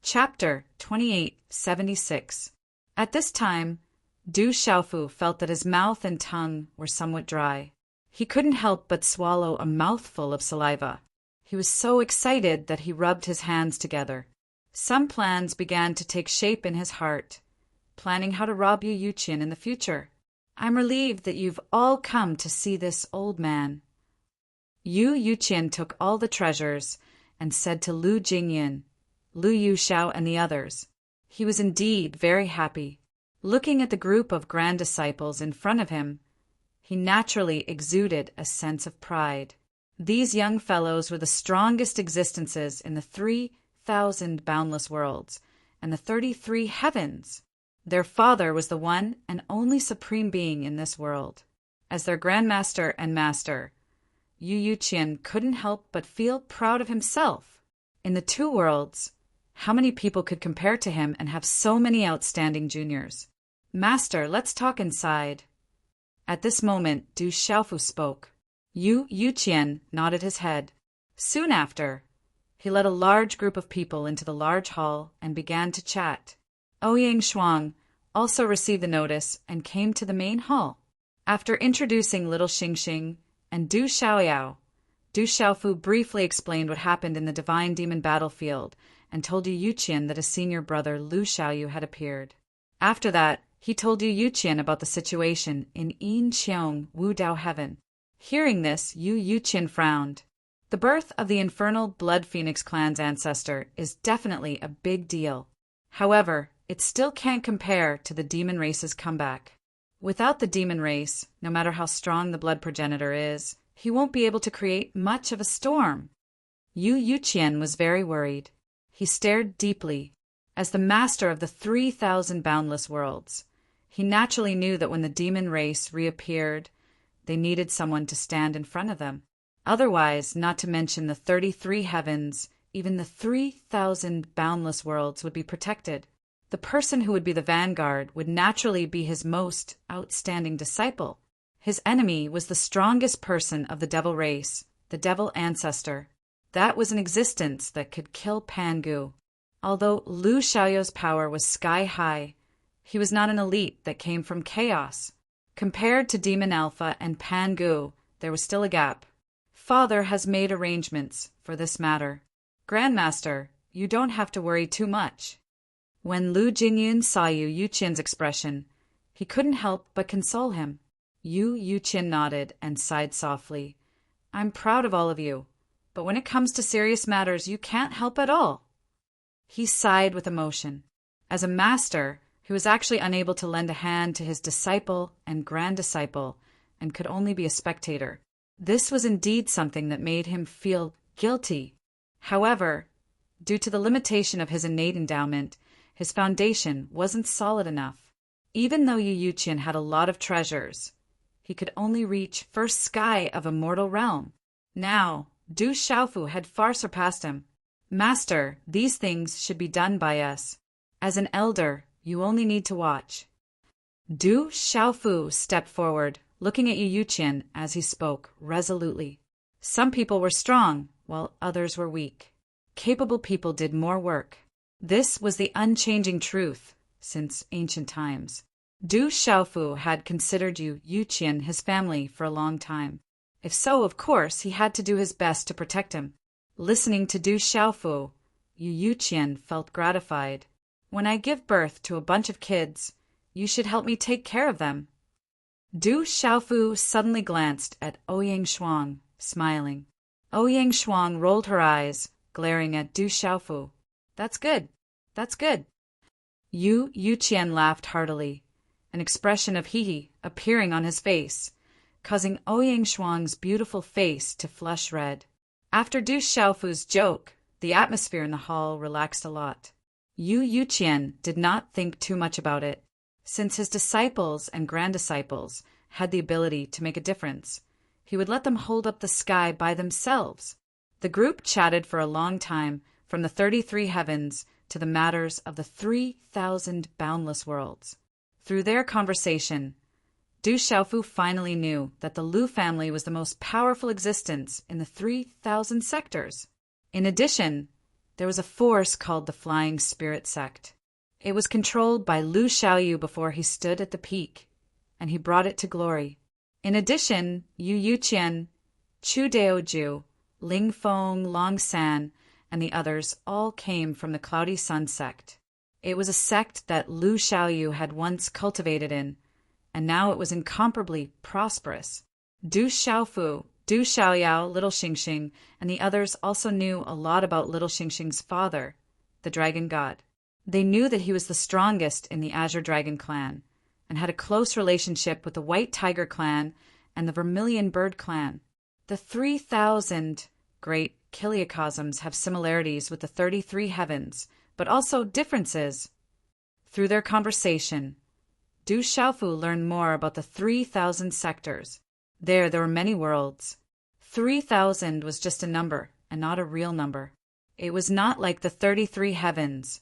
Chapter 2876. At this time, Du Xiaofu felt that his mouth and tongue were somewhat dry. He couldn't help but swallow a mouthful of saliva. He was so excited that he rubbed his hands together. Some plans began to take shape in his heart, planning how to rob Yu Yuqian in the future. "I'm relieved that you've all come to see this old man." Yu Yuqian took all the treasures and said to Lu Jingyan, Lu Yuxiao, and the others. He was indeed very happy. Looking at the group of grand disciples in front of him, he naturally exuded a sense of pride. These young fellows were the strongest existences in the 3,000 boundless worlds and the 33 heavens. Their father was the one and only supreme being in this world. As their grandmaster and master, Yu Yuqian couldn't help but feel proud of himself. In the two worlds, how many people could compare to him and have so many outstanding juniors? "Master, let's talk inside." At this moment, Du Xiaofu spoke. Yu Yuqian nodded his head. Soon after, he led a large group of people into the large hall and began to chat. Ouyang Shuang also received the notice and came to the main hall. After introducing little Xingxing and Du Xiaoyao, Du Xiaofu briefly explained what happened in the divine demon battlefield and told Yu Yuqian that his senior brother Lu Xiaoyu had appeared. After that, he told Yu Yuqian about the situation in Yin Qiong Wu Dao Heaven. Hearing this, Yu Yuqian frowned. The birth of the infernal Blood Phoenix clan's ancestor is definitely a big deal. However, it still can't compare to the demon race's comeback. Without the demon race, no matter how strong the blood progenitor is, he won't be able to create much of a storm. Yu Yuqian was very worried. He stared deeply. As the master of the 3,000 boundless worlds, he naturally knew that when the demon race reappeared, they needed someone to stand in front of them. Otherwise, not to mention the 33 heavens, even the 3,000 boundless worlds would be protected. The person who would be the vanguard would naturally be his most outstanding disciple. His enemy was the strongest person of the devil race, the devil ancestor. That was an existence that could kill Pangu. Although Lu Xiaoyou's power was sky high, he was not an elite that came from chaos. Compared to Demon Alpha and Pangu, there was still a gap. Father has made arrangements for this matter. Grandmaster, you don't have to worry too much. When Lu Jingyun saw Yu Yuqian's expression, he couldn't help but console him. Yu Yuqian nodded and sighed softly. "I'm proud of all of you, but when it comes to serious matters, you can't help at all." He sighed with emotion. As a master, he was actually unable to lend a hand to his disciple and grand disciple and could only be a spectator. This was indeed something that made him feel guilty. However, due to the limitation of his innate endowment, his foundation wasn't solid enough. Even though Yu Yuqian had a lot of treasures, he could only reach first sky of a mortal realm. Now, Du Xiaofu had far surpassed him. "Master, these things should be done by us. As an elder, you only need to watch." Du Xiaofu stepped forward, looking at Yu Yuqian as he spoke resolutely. Some people were strong, while others were weak. Capable people did more work. This was the unchanging truth since ancient times. Du Xiaofu had considered Yu Yuqian his family for a long time. If so, of course, he had to do his best to protect him. Listening to Du Xiaofu, Yu Yuqian felt gratified. "When I give birth to a bunch of kids, you should help me take care of them." Du Xiaofu suddenly glanced at Ouyang Shuang, smiling. Ouyang Shuang rolled her eyes, glaring at Du Xiaofu. "That's good. That's good." Yu Yuqian laughed heartily, an expression of hee-hee appearing on his face, causing Ouyang Shuang's beautiful face to flush red. After Du Xiaofu's joke, the atmosphere in the hall relaxed a lot. Yu Yuqian did not think too much about it. Since his disciples and grand-disciples had the ability to make a difference, he would let them hold up the sky by themselves. The group chatted for a long time, from the 33 heavens to the matters of the 3,000 boundless worlds. Through their conversation, Du Xiaofu finally knew that the Lu family was the most powerful existence in the 3,000 sectors. In addition, there was a force called the Flying Spirit Sect. It was controlled by Lu Xiaoyu before he stood at the peak, and he brought it to glory. In addition, Yu Yuqian, Chu Daoju, Ling Feng, Long San, and the others all came from the Cloudy Sun sect. It was a sect that Lu Xiaoyu had once cultivated in, and now it was incomparably prosperous. Du Xiaofu, Du Xiaoyao, Little Xingxing, and the others also knew a lot about Little Xingxing's father, the dragon god. They knew that he was the strongest in the Azure Dragon clan, and had a close relationship with the White Tiger clan and the Vermilion Bird clan. The 3,000 great Kiliacosms have similarities with the 33 heavens, but also differences. Through their conversation, Du Xiaofu learned more about the 3,000 sectors. There were many worlds. 3,000 was just a number, and not a real number. It was not like the 33 heavens,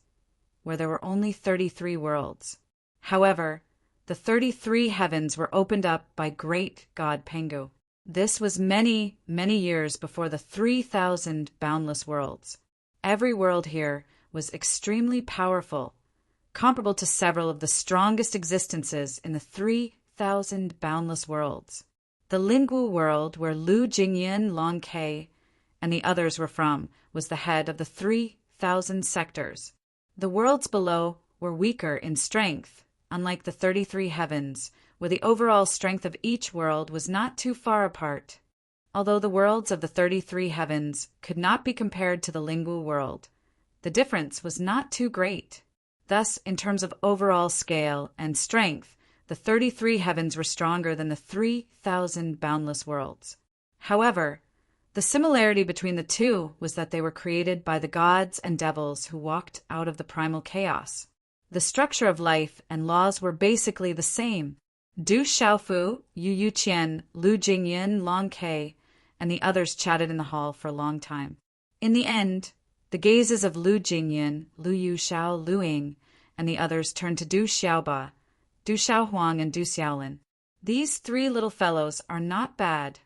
where there were only 33 worlds. However, the 33 heavens were opened up by great god Pengu. This was many, many years before the 3,000 boundless worlds. Every world here was extremely powerful, comparable to several of the strongest existences in the 3,000 boundless worlds. The Lingwu world, where Lu Jingyin, Long Ke, and the others were from, was the head of the 3,000 sectors. The worlds below were weaker in strength, unlike the 33 heavens, where the overall strength of each world was not too far apart. Although the worlds of the 33 heavens could not be compared to the Lingwu world, the difference was not too great. Thus, in terms of overall scale and strength, the 33 heavens were stronger than the 3,000 boundless worlds. However, the similarity between the two was that they were created by the gods and devils who walked out of the primal chaos. The structure of life and laws were basically the same. Du Xiaofu, Yu Yuqian, Lu Jingyin, Long Ke, and the others chatted in the hall for a long time. In the end, the gazes of Lu Jingyin, Lu Yuxiao, Lu Ying, and the others turned to Du Xiaoba, Du Xiaohuang, and Du Xiaolin. These three little fellows are not bad.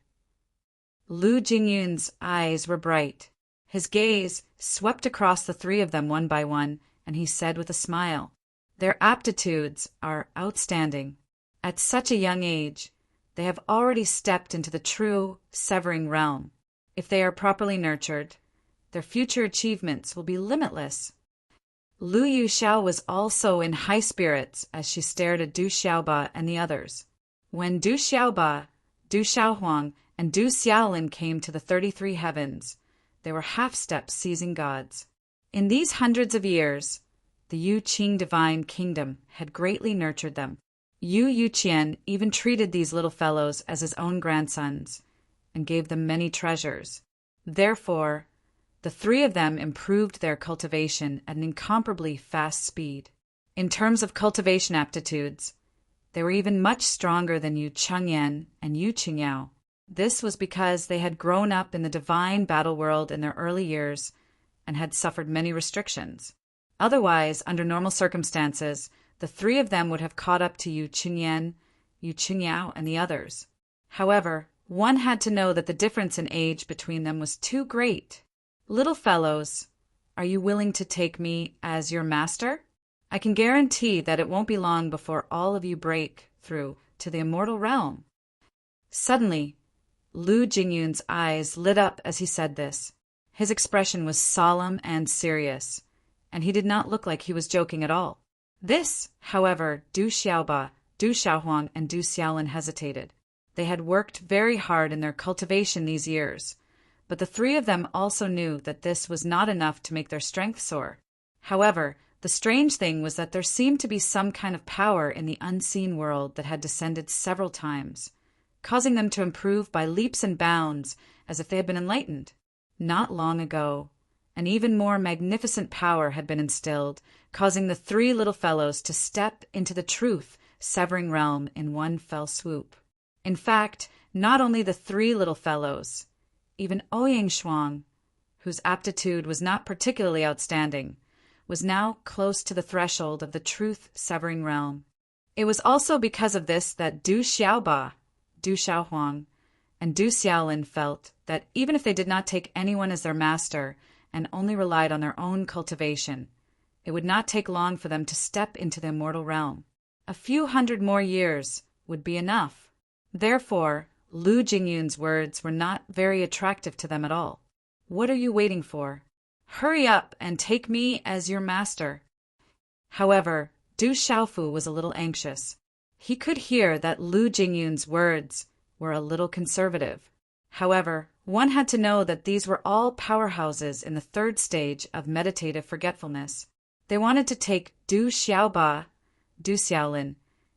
Lu Jingyun's eyes were bright. His gaze swept across the three of them one by one, and he said with a smile, "Their aptitudes are outstanding. At such a young age, they have already stepped into the true severing realm. If they are properly nurtured, their future achievements will be limitless." Lu Yuxiao was also in high spirits as she stared at Du Xiaoba and the others. When Du Xiaoba, Du Xiaohuang, and Du Xiaolin came to the 33 heavens, they were half-step seizing gods. In these hundreds of years, the Yu Qing divine kingdom had greatly nurtured them. Yu Yuqian even treated these little fellows as his own grandsons, and gave them many treasures. Therefore, the three of them improved their cultivation at an incomparably fast speed. In terms of cultivation aptitudes, they were even much stronger than Yu Chengyan and Yu Qingyao. This was because they had grown up in the divine battle world in their early years and had suffered many restrictions. Otherwise, under normal circumstances, the three of them would have caught up to Yu Qingyan, Yu Qingyao, and the others. However, one had to know that the difference in age between them was too great. "Little fellows, are you willing to take me as your master? I can guarantee that it won't be long before all of you break through to the immortal realm." Suddenly, Lu Jingyun's eyes lit up as he said this. His expression was solemn and serious, and he did not look like he was joking at all. This, however, Du Xiaoba, Du Xiaohuang, and Du Xiaolin hesitated. They had worked very hard in their cultivation these years, but the three of them also knew that this was not enough to make their strength soar. However, the strange thing was that there seemed to be some kind of power in the unseen world that had descended several times, causing them to improve by leaps and bounds as if they had been enlightened. Not long ago, an even more magnificent power had been instilled, causing the three little fellows to step into the truth-severing realm in one fell swoop. In fact, not only the three little fellows, even Ouyang Shuang, whose aptitude was not particularly outstanding, was now close to the threshold of the truth-severing realm. It was also because of this that Du Xiaoba, Du Xiaohuang, and Du Xiaolin felt that even if they did not take anyone as their master and only relied on their own cultivation, it would not take long for them to step into the immortal realm. A few hundred more years would be enough. Therefore, Lu Jingyun's words were not very attractive to them at all. What are you waiting for? Hurry up and take me as your master. However, Du Xiaofu was a little anxious. He could hear that Lu Jingyun's words were a little conservative. However, one had to know that these were all powerhouses in the third stage of meditative forgetfulness. They wanted to take Du Xiaoba, Du Xiaolin,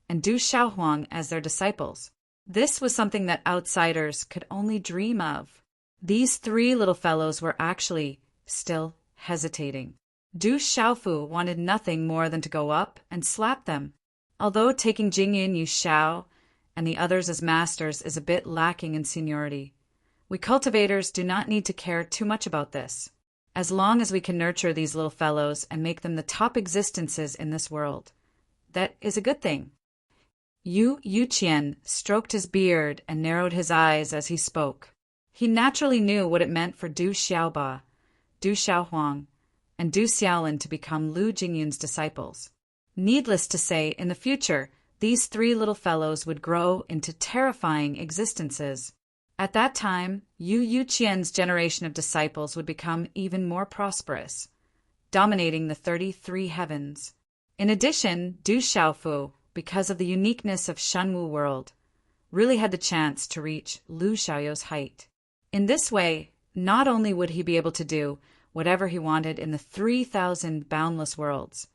and Du Xiaohuang as their disciples. This was something that outsiders could only dream of. These three little fellows were actually still hesitating. Du Xiaofu wanted nothing more than to go up and slap them. Although taking Jingyun Yu Xiao and the others as masters is a bit lacking in seniority, we cultivators do not need to care too much about this, as long as we can nurture these little fellows and make them the top existences in this world. That is a good thing. Yu Yuqian stroked his beard and narrowed his eyes as he spoke. He naturally knew what it meant for Du Xiaoba, Du Xiaohuang, and Du Xiaolin to become Lu Jingyun's disciples. Needless to say, in the future, these three little fellows would grow into terrifying existences. At that time, Yu Yuqian's generation of disciples would become even more prosperous, dominating the 33 heavens. In addition, Du Xiaofu, because of the uniqueness of Shenwu world, really had the chance to reach Lu Xiaoyou's height. In this way, not only would he be able to do whatever he wanted in the 3,000 boundless worlds,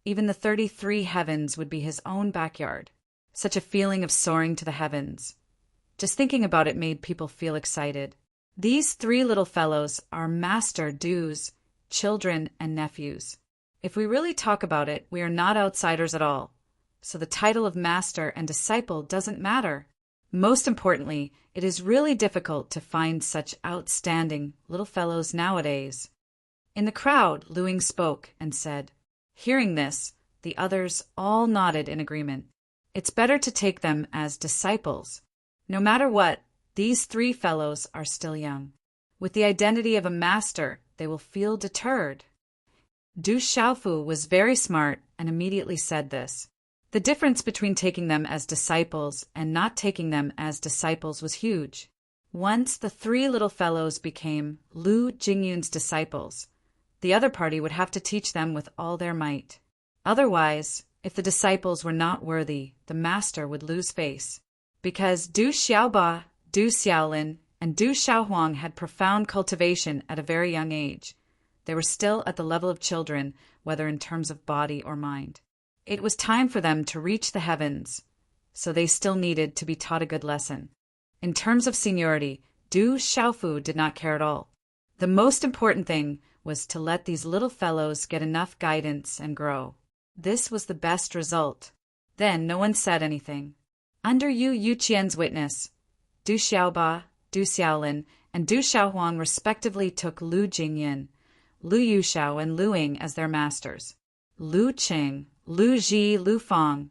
even the 33 heavens would be his own backyard. Such a feeling of soaring to the heavens. Just thinking about it made people feel excited. These three little fellows are Master Du's children and nephews. If we really talk about it, we are not outsiders at all. So the title of master and disciple doesn't matter. Most importantly, it is really difficult to find such outstanding little fellows nowadays. In the crowd, Luing spoke and said, hearing this, the others all nodded in agreement. It's better to take them as disciples. No matter what, these three fellows are still young. With the identity of a master, they will feel deterred. Du Xiaofu was very smart and immediately said this. The difference between taking them as disciples and not taking them as disciples was huge. Once the three little fellows became Lu Jingyun's disciples, the other party would have to teach them with all their might. Otherwise, if the disciples were not worthy, the master would lose face. Because Du Xiaoba, Du Xiaolin, and Du Xiaohuang had profound cultivation at a very young age, they were still at the level of children, whether in terms of body or mind. It was time for them to reach the heavens, so they still needed to be taught a good lesson. In terms of seniority, Du Xiaofu did not care at all. The most important thing was to let these little fellows get enough guidance and grow. This was the best result. Then no one said anything. Under Yu Yuqian's witness, Du Xiaoba, Du Xiaolin, and Du Xiaohuang respectively took Lu Jingyun, Lu Yuxiao, and Luing as their masters. Lu Qing, Lu Ji, Lu Fang,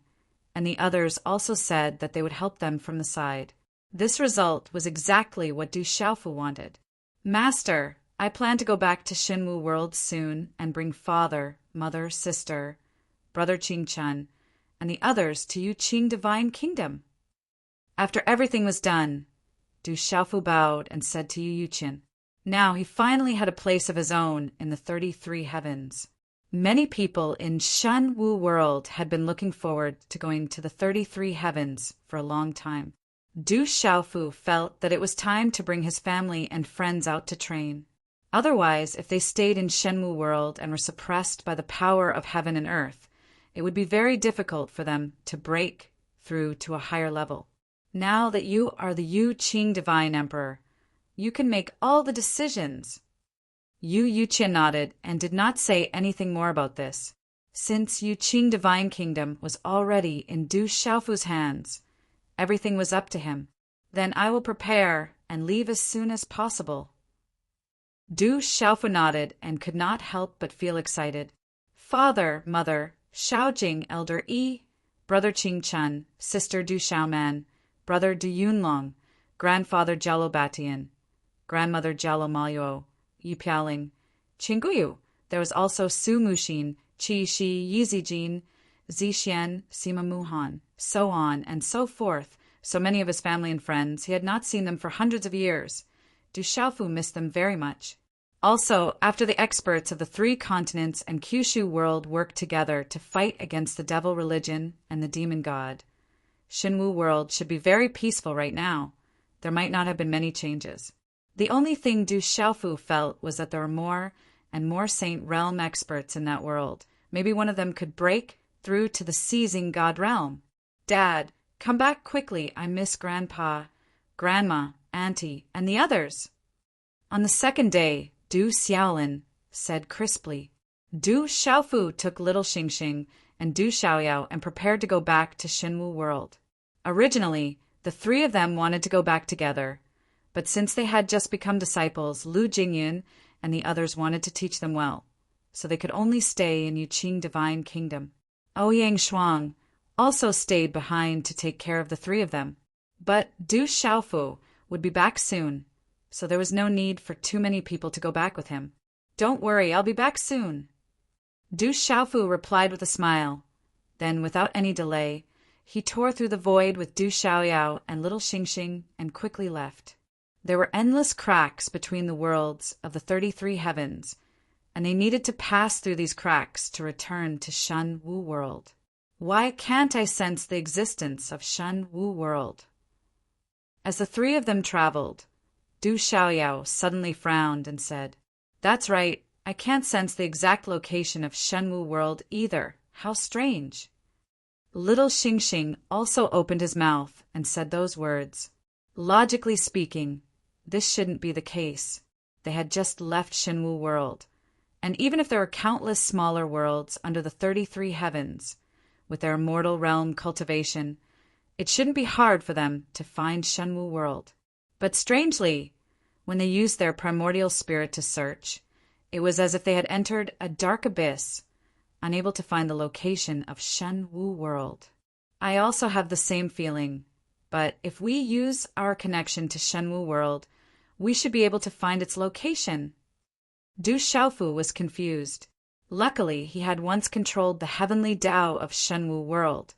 and the others also said that they would help them from the side. This result was exactly what Du Xiaofu wanted. Master, I plan to go back to Shenwu world soon and bring father, mother, sister, brother Qingchen, and the others to Yu Qing Divine Kingdom. After everything was done, Du Xiaofu bowed and said to Yu Yuqian, now he finally had a place of his own in the 33 heavens. Many people in Shenwu world had been looking forward to going to the 33 heavens for a long time. Du Xiaofu felt that it was time to bring his family and friends out to train. Otherwise, if they stayed in Shenwu world and were suppressed by the power of heaven and earth, it would be very difficult for them to break through to a higher level. Now that you are the Yu Qing Divine Emperor, you can make all the decisions. Yu Yuqian nodded and did not say anything more about this. Since Yu Qing Divine Kingdom was already in Du Xiaofu's hands, everything was up to him. Then I will prepare and leave as soon as possible. Du Xiaofu nodded and could not help but feel excited. Father, mother, Xiaojing, elder Yi, brother Qingchen, sister Du Xiaoman, brother Du Yunlong, grandfather Jialo Batian, grandmother Jialo Maluo, Yi Piaoling, Qingguyu. There was also Su Mushin, Qi Shi Yizijin, Zixian, Sima Muhan, so on and so forth. So many of his family and friends, he had not seen them for hundreds of years. Du Xiaofu missed them very much. Also, after the experts of the 3 continents and Kyushu world worked together to fight against the devil religion and the demon god, Shinwu world should be very peaceful right now. There might not have been many changes. The only thing Du Xiaofu felt was that there were more and more Saint Realm experts in that world. Maybe one of them could break through to the seizing God realm. Dad, come back quickly. I miss Grandpa, Grandma, Auntie, and the others. On the second day, Du Xiaolin said crisply. Du Xiaofu took little Xingxing and Du Xiaoyao and prepared to go back to Shinwu world. Originally, the 3 of them wanted to go back together, but since they had just become disciples, Lu Jingyun and the others wanted to teach them well, so they could only stay in Yuqing Divine Kingdom. Ouyang Shuang also stayed behind to take care of the 3 of them. But Du Xiaofu would be back soon, so there was no need for too many people to go back with him. Don't worry, I'll be back soon. Du Xiaofu replied with a smile. Then, without any delay, he tore through the void with Du Xiaoyao and little Xingxing and quickly left. There were endless cracks between the worlds of the 33 heavens, and they needed to pass through these cracks to return to Shen Wu world. Why can't I sense the existence of Shen Wu world? As the 3 of them traveled, Du Xiaoyao suddenly frowned and said, That's right, I can't sense the exact location of Shenwu world either. How strange. Little Xingxing also opened his mouth and said those words. Logically speaking, this shouldn't be the case. They had just left Shenwu world, and even if there were countless smaller worlds under the 33 heavens, with their immortal realm cultivation, it shouldn't be hard for them to find Shenwu world. But strangely, when they used their primordial spirit to search, it was as if they had entered a dark abyss, unable to find the location of Shenwu world. I also have the same feeling, but if we use our connection to Shenwu world, we should be able to find its location. Du Xiaofu was confused. Luckily, he had once controlled the heavenly Tao of Shenwu world,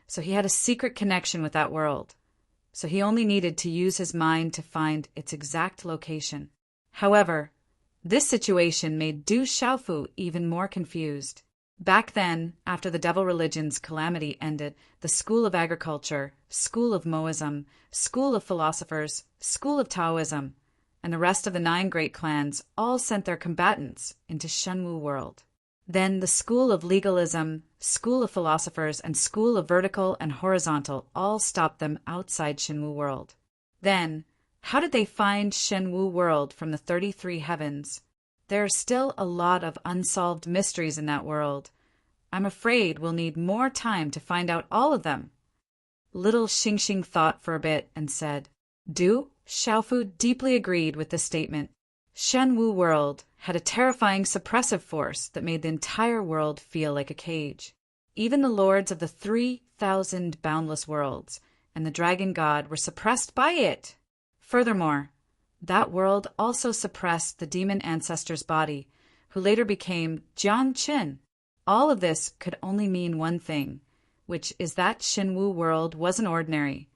so he had a secret connection with that world. So he only needed to use his mind to find its exact location. However, this situation made Du Xiaofu even more confused. Back then, after the devil religion's calamity ended, the School of Agriculture, School of Moism, School of Philosophers, School of Taoism, and the rest of the 9 great clans all sent their combatants into Shenwu world. Then the School of Legalism, School of Philosophers, and School of Vertical and Horizontal all stopped them outside Shenwu world. Then, how did they find Shenwu world from the 33 heavens? There are still a lot of unsolved mysteries in that world. I'm afraid we'll need more time to find out all of them. Little Xingxing thought for a bit and said, Du Xiaofu deeply agreed with this statement. Shenwu world had a terrifying suppressive force that made the entire world feel like a cage. Even the lords of the 3,000 boundless worlds and the dragon god were suppressed by it. Furthermore, that world also suppressed the demon ancestor's body, who later became Jiang Qin. All of this could only mean one thing, which is that Shenwu world wasn't ordinary.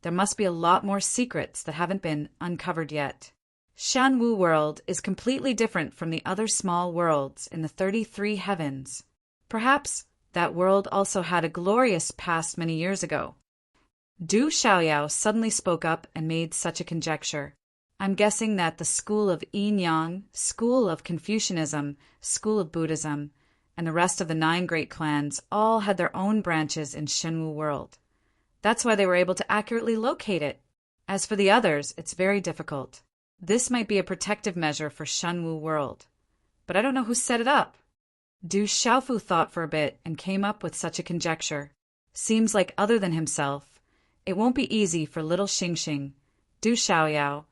There must be a lot more secrets that haven't been uncovered yet. Shenwu world is completely different from the other small worlds in the 33 heavens. Perhaps that world also had a glorious past many years ago. Du Xiaoyao suddenly spoke up and made such a conjecture. I'm guessing that the School of Yin Yang, School of Confucianism, School of Buddhism, and the rest of the 9 great clans all had their own branches in Shenwu world. That's why they were able to accurately locate it. As for the others, it's very difficult. This might be a protective measure for Shenwu world, but I don't know who set it up. Du Xiaofu thought for a bit and came up with such a conjecture. Seems like other than himself, it won't be easy for little Xingxing, Du Xiaoyao,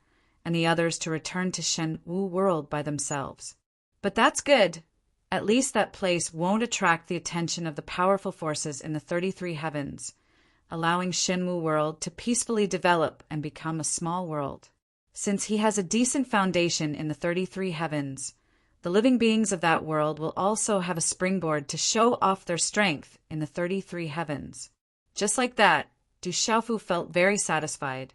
and the others to return to Shenwu world by themselves. But that's good. At least that place won't attract the attention of the powerful forces in the 33 heavens, allowing Shenwu world to peacefully develop and become a small world. Since he has a decent foundation in the 33 heavens, The living beings of that world will also have a springboard to show off their strength in the 33 heavens. Just like that, Du Xiaofu felt very satisfied.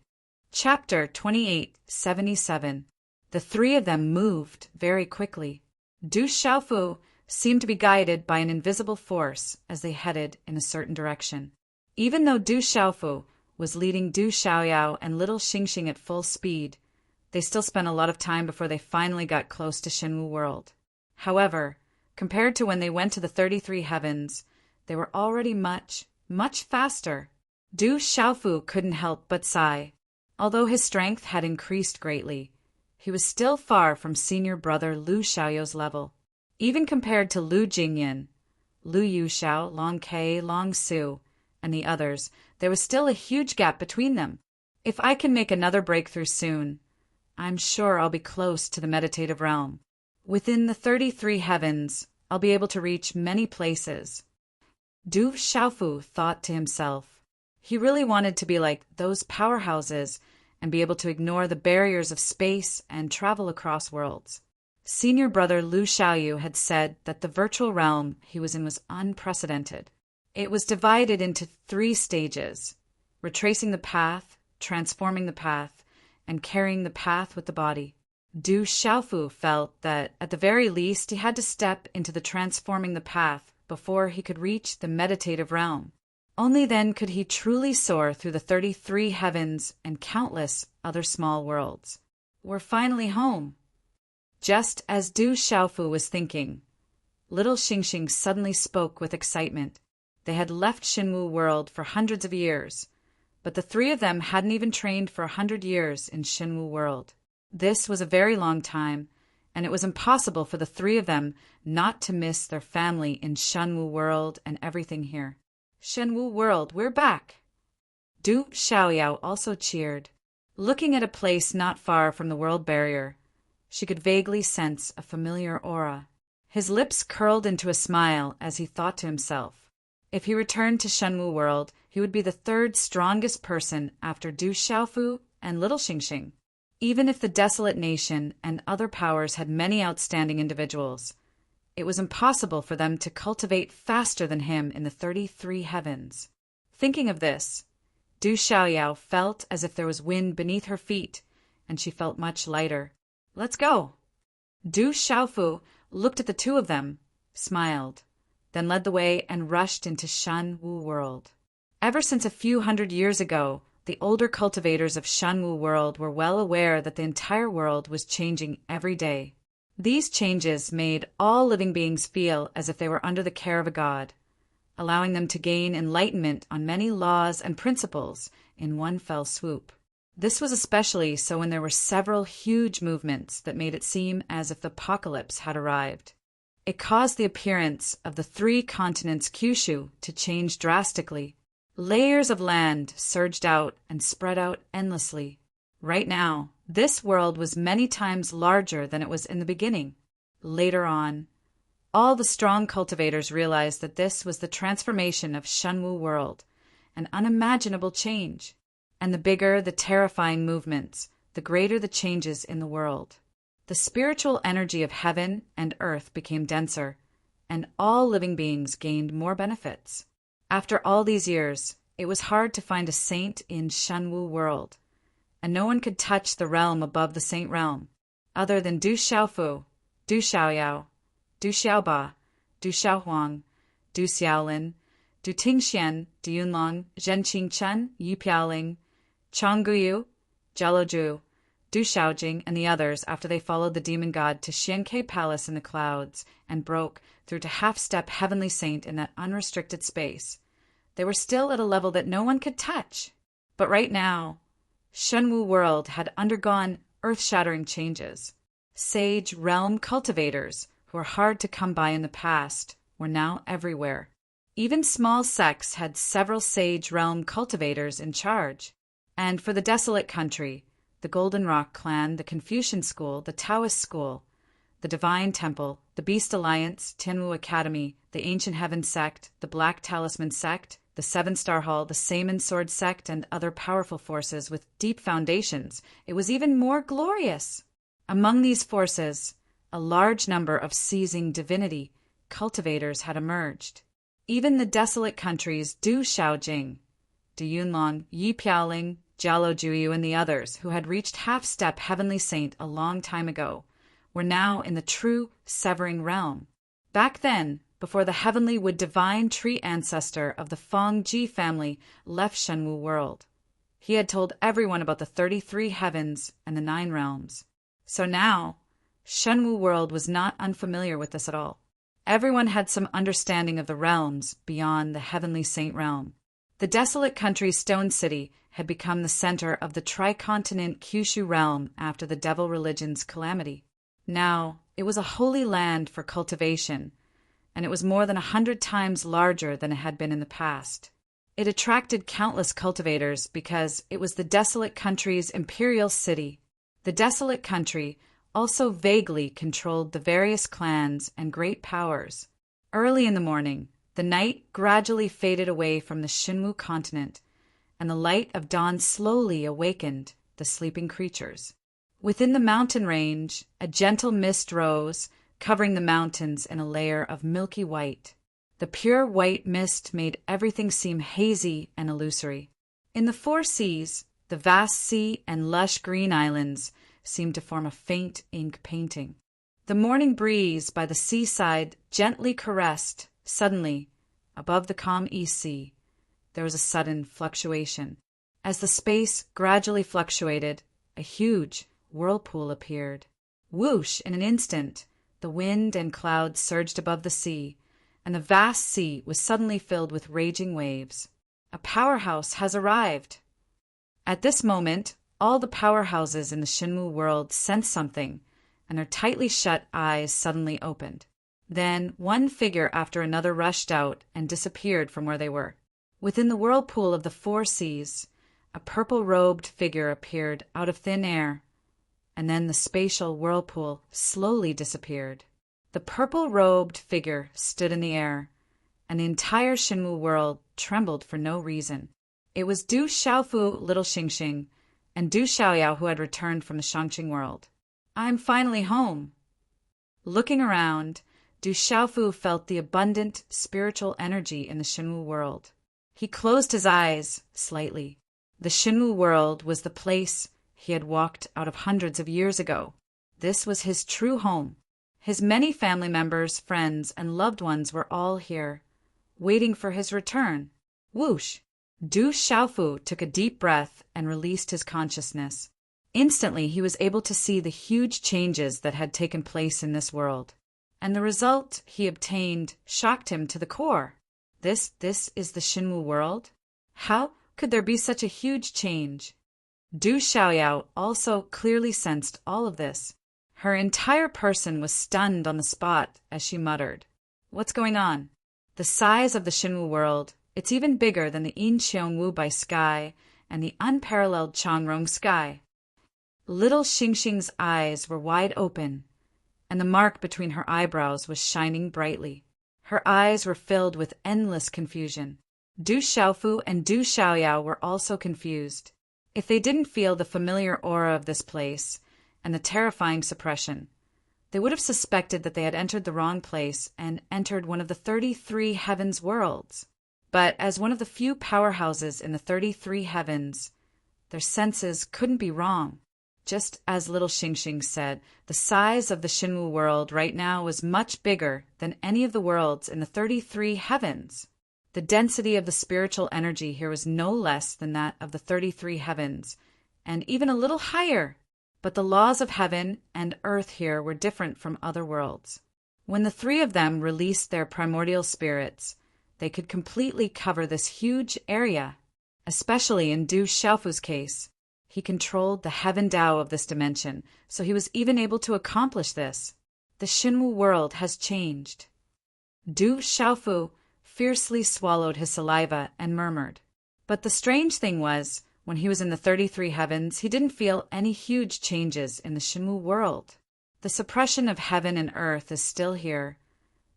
Chapter 28:77. The three of them moved very quickly. Du Xiaofu seemed to be guided by an invisible force as they headed in a certain direction. Even though Du Xiaofu was leading Du Xiaoyao and little Xingxing at full speed, they still spent a lot of time before they finally got close to Shenwu World. However, compared to when they went to the 33 heavens, they were already much, much faster. Du Xiaofu couldn't help but sigh. Although his strength had increased greatly, he was still far from senior brother Lu Xiaoyao's level. Even compared to Lu Jingyan, Lu Yuxiao, Long Kei, Long Su, and the others, there was still a huge gap between them. If I can make another breakthrough soon, I'm sure I'll be close to the meditative realm. Within the 33 heavens, I'll be able to reach many places. Du Xiaofu thought to himself. He really wanted to be like those powerhouses and be able to ignore the barriers of space and travel across worlds. Senior brother Lu Xiaoyu had said that the virtual realm he was in was unprecedented. It was divided into 3 stages: retracing the path, transforming the path, and carrying the path with the body. Du Xiaofu felt that, at the very least, he had to step into the transforming the path before he could reach the meditative realm. Only then could he truly soar through the 33 heavens and countless other small worlds. We're finally home. Just as Du Xiaofu was thinking, little Xingxing suddenly spoke with excitement. They had left Shenwu World for hundreds of years, but the 3 of them hadn't even trained for 100 years in Shenwu World. This was a very long time, and it was impossible for the 3 of them not to miss their family in Shenwu World and everything here. Shenwu World, we're back! Du Xiaoyao also cheered. Looking at a place not far from the world barrier, she could vaguely sense a familiar aura. His lips curled into a smile as he thought to himself. If he returned to Shenwu World, he would be the 3rd strongest person after Du Xiaofu and little Xingxing. Even if the desolate nation and other powers had many outstanding individuals, it was impossible for them to cultivate faster than him in the 33 heavens. Thinking of this, Du Xiaoyao felt as if there was wind beneath her feet, and she felt much lighter. Let's go! Du Xiaofu looked at the 2 of them, smiled, then led the way and rushed into Shenwu World. Ever since a few hundred years ago, the older cultivators of Shenwu World were well aware that the entire world was changing every day. These changes made all living beings feel as if they were under the care of a god, allowing them to gain enlightenment on many laws and principles in one fell swoop. This was especially so when there were several huge movements that made it seem as if the apocalypse had arrived. It caused the appearance of the 3 continents Kyushu to change drastically. Layers of land surged out and spread out endlessly. Right now, this world was many times larger than it was in the beginning. Later on, all the strong cultivators realized that this was the transformation of Shenwu World, an unimaginable change. And the bigger the terrifying movements, the greater the changes in the world. The spiritual energy of heaven and earth became denser, and all living beings gained more benefits. After all these years, it was hard to find a saint in Shenwu World, and no one could touch the realm above the saint realm, other than Du Xiaofu, Du Xiaoyao, Du Xiaoba, Du Xiaohuang, Du Xiaolin, Du Tingxian, Du Yunlong, Zhen Qingchen, Yu Piaoling, Changguyu, Jiaolozhu, Du Xiaojing, and the others after they followed the demon god to Xiankei Palace in the clouds and broke through to half-step heavenly saint in that unrestricted space. They were still at a level that no one could touch. But right now, Shenwu World had undergone earth-shattering changes. Sage realm cultivators, who were hard to come by in the past, were now everywhere. Even small sects had several sage realm cultivators in charge. And for the desolate country, the Golden Rock Clan, the Confucian School, the Taoist School, the Divine Temple, the Beast Alliance, Tianwu Academy, the Ancient Heaven Sect, the Black Talisman Sect, the Seven Star Hall, the Saman Sword Sect, and other powerful forces with deep foundations, it was even more glorious. Among these forces, a large number of seizing divinity cultivators had emerged. Even the desolate countries Du Shaojing, Du Yunlong, Yi Piaoling, Jialo Juyu, and the others, who had reached half-step heavenly saint a long time ago, were now in the true severing realm. Back then, before the heavenly wood divine tree ancestor of the Feng Ji family left Shenwu world, he had told everyone about the 33 heavens and the 9 realms. So now, Shenwu world was not unfamiliar with this at all. Everyone had some understanding of the realms beyond the heavenly saint realm. The desolate country's stone city had become the center of the tricontinent Kyushu realm after the devil religion's calamity. Now, it was a holy land for cultivation, and it was more than 100 times larger than it had been in the past. It attracted countless cultivators because it was the desolate country's imperial city. The desolate country also vaguely controlled the various clans and great powers. Early in the morning, the night gradually faded away from the Shinwu continent, and the light of dawn slowly awakened the sleeping creatures. Within the mountain range, a gentle mist rose, covering the mountains in a layer of milky white. The pure white mist made everything seem hazy and illusory. In the 4 seas, the vast sea and lush green islands seemed to form a faint ink painting. The morning breeze by the seaside gently caressed. Suddenly, above the calm East Sea, there was a sudden fluctuation. As the space gradually fluctuated, a huge whirlpool appeared. Whoosh! In an instant, the wind and clouds surged above the sea, and the vast sea was suddenly filled with raging waves. A powerhouse has arrived! At this moment, all the powerhouses in the Shinwu world sensed something, and their tightly shut eyes suddenly opened. Then one figure after another rushed out and disappeared from where they were. Within the whirlpool of the 4 seas, a purple-robed figure appeared out of thin air, and then the spatial whirlpool slowly disappeared. The purple-robed figure stood in the air, and the entire Shinwu world trembled for no reason. It was Du Xiaofu, little Xingxing, and Du Xiaoyao who had returned from the Shangqing world. "I'm finally home." Looking around, Du Xiaofu felt the abundant spiritual energy in the Shinwu world. He closed his eyes slightly. The Shinwu world was the place he had walked out of hundreds of years ago. This was his true home. His many family members, friends, and loved ones were all here, waiting for his return. Whoosh! Du Xiaofu took a deep breath and released his consciousness. Instantly, he was able to see the huge changes that had taken place in this world, and the result he obtained shocked him to the core. This is the Shinwu world? How could there be such a huge change? Du Xiaoyao also clearly sensed all of this. Her entire person was stunned on the spot as she muttered, "What's going on?" The size of the Shinwu world, it's even bigger than the Incheon Wubai sky and the unparalleled Changrong sky. Little Xingxing's eyes were wide open, and the mark between her eyebrows was shining brightly. Her eyes were filled with endless confusion. Du Xiaofu and Du Xiaoyao were also confused. If they didn't feel the familiar aura of this place and the terrifying suppression, they would have suspected that they had entered the wrong place and entered one of the 33 heavens worlds. But as one of the few powerhouses in the 33 heavens, their senses couldn't be wrong. Just as little Xingxing said, the size of the Shinwu world right now was much bigger than any of the worlds in the 33 heavens. The density of the spiritual energy here was no less than that of the 33 heavens, and even a little higher. But the laws of heaven and earth here were different from other worlds. When the 3 of them released their primordial spirits, they could completely cover this huge area, especially in Du Xiaofu's case. He controlled the heaven Tao of this dimension, so he was even able to accomplish this. The Shinwu world has changed. Du Xiaofu fiercely swallowed his saliva and murmured. But the strange thing was, when he was in the 33 heavens, he didn't feel any huge changes in the Shinwu world. The suppression of heaven and earth is still here,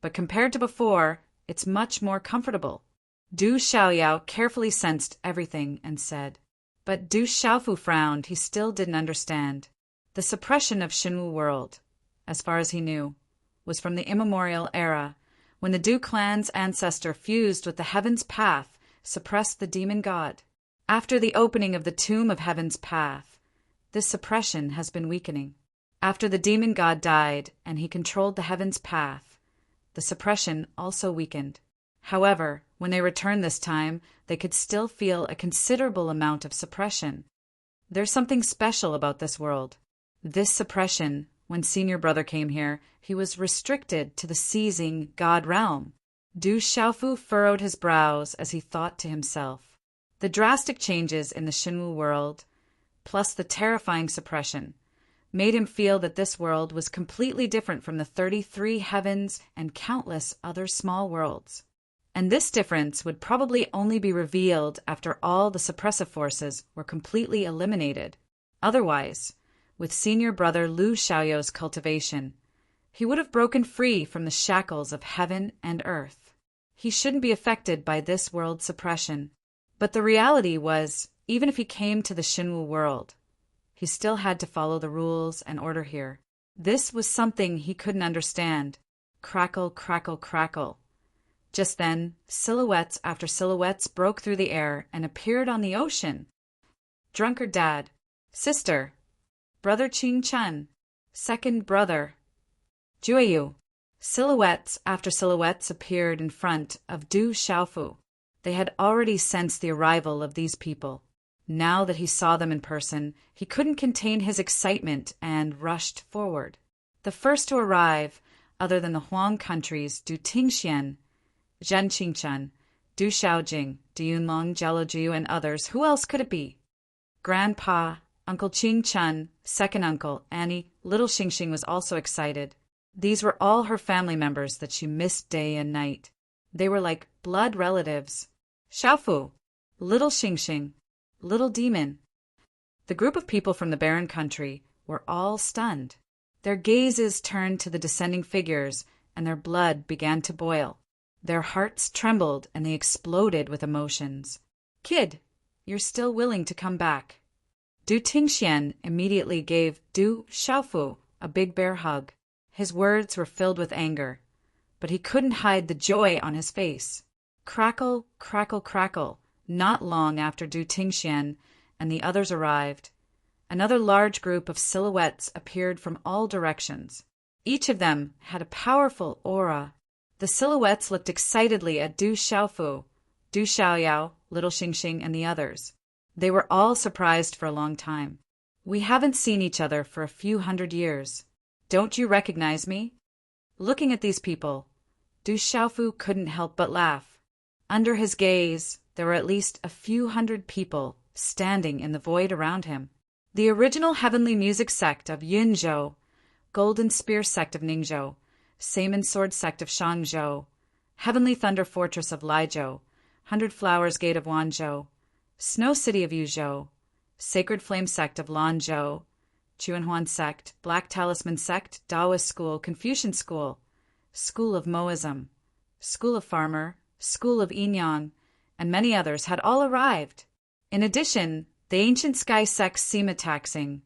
but compared to before, it's much more comfortable. Du Xiaoyao carefully sensed everything and said. But Du Xiaofu frowned. He still didn't understand. The suppression of Shinwu world. as far as he knew, was from the immemorial era, when the Du clan's ancestor fused with the Heaven's Path, suppressed the demon god. After the opening of the tomb of Heaven's Path, this suppression has been weakening. After the demon god died and he controlled the Heaven's Path, the suppression also weakened. However, when they returned this time, they could still feel a considerable amount of suppression. There's something special about this world. This suppression, when Senior Brother came here, he was restricted to the seizing God realm. Du Xiaofu furrowed his brows as he thought to himself. The drastic changes in the Xinwu world, plus the terrifying suppression, made him feel that this world was completely different from the 33 heavens and countless other small worlds. And this difference would probably only be revealed after all the suppressive forces were completely eliminated. Otherwise, with Senior Brother Lu Xiaoyou's cultivation, he would have broken free from the shackles of heaven and earth. He shouldn't be affected by this world's suppression. But the reality was, even if he came to the Xinwu world, he still had to follow the rules and order here. This was something he couldn't understand. Crackle, crackle, crackle. Just then, silhouettes after silhouettes broke through the air and appeared on the ocean. Drunkard Dad, Sister, Brother Qing Chen, Second Brother, Jueyu. Silhouettes after silhouettes appeared in front of Du Xiaofu. They had already sensed the arrival of these people. Now that he saw them in person, he couldn't contain his excitement and rushed forward. The first to arrive, other than the Huang countries, Du Tingxian, Zhen Qingchen, Du Xiaojing, Du Yunlong, Jiu, and others. Who else could it be? Grandpa, Uncle Qing Chen, second uncle, Annie, little Xingxing was also excited. These were all her family members that she missed day and night. They were like blood relatives. Xiaofu, little Xingxing, little demon. The group of people from the barren country were all stunned. Their gazes turned to the descending figures, and their blood began to boil. Their hearts trembled, and they exploded with emotions. Kid, you're still willing to come back. Du Tingxian immediately gave Du Xiaofu a big bear hug. His words were filled with anger, but he couldn't hide the joy on his face. Crackle, crackle, crackle. Not long after Du Tingxian and the others arrived, another large group of silhouettes appeared from all directions. Each of them had a powerful aura. The silhouettes looked excitedly at Du Xiaofu, Du Xiaoyao, little Xingxing, and the others. They were all surprised for a long time. We haven't seen each other for a few hundred years. Don't you recognize me? Looking at these people, Du Xiaofu couldn't help but laugh. Under his gaze, there were at least a few hundred people standing in the void around him. The original heavenly music sect of Yunzhou, Golden Spear sect of Ningzhou, Saman Sword sect of Shangzhou, Heavenly Thunder Fortress of Laizhou, 100 Flowers Gate of Wanzhou, Snow City of Yuzhou, Sacred Flame sect of Lanzhou, Chuanhuan sect, Black Talisman sect, Taoist school, Confucian school, School of Moism, School of Farmer, School of Yinyang, and many others had all arrived. In addition, the Ancient Sky sect Sima Taxing,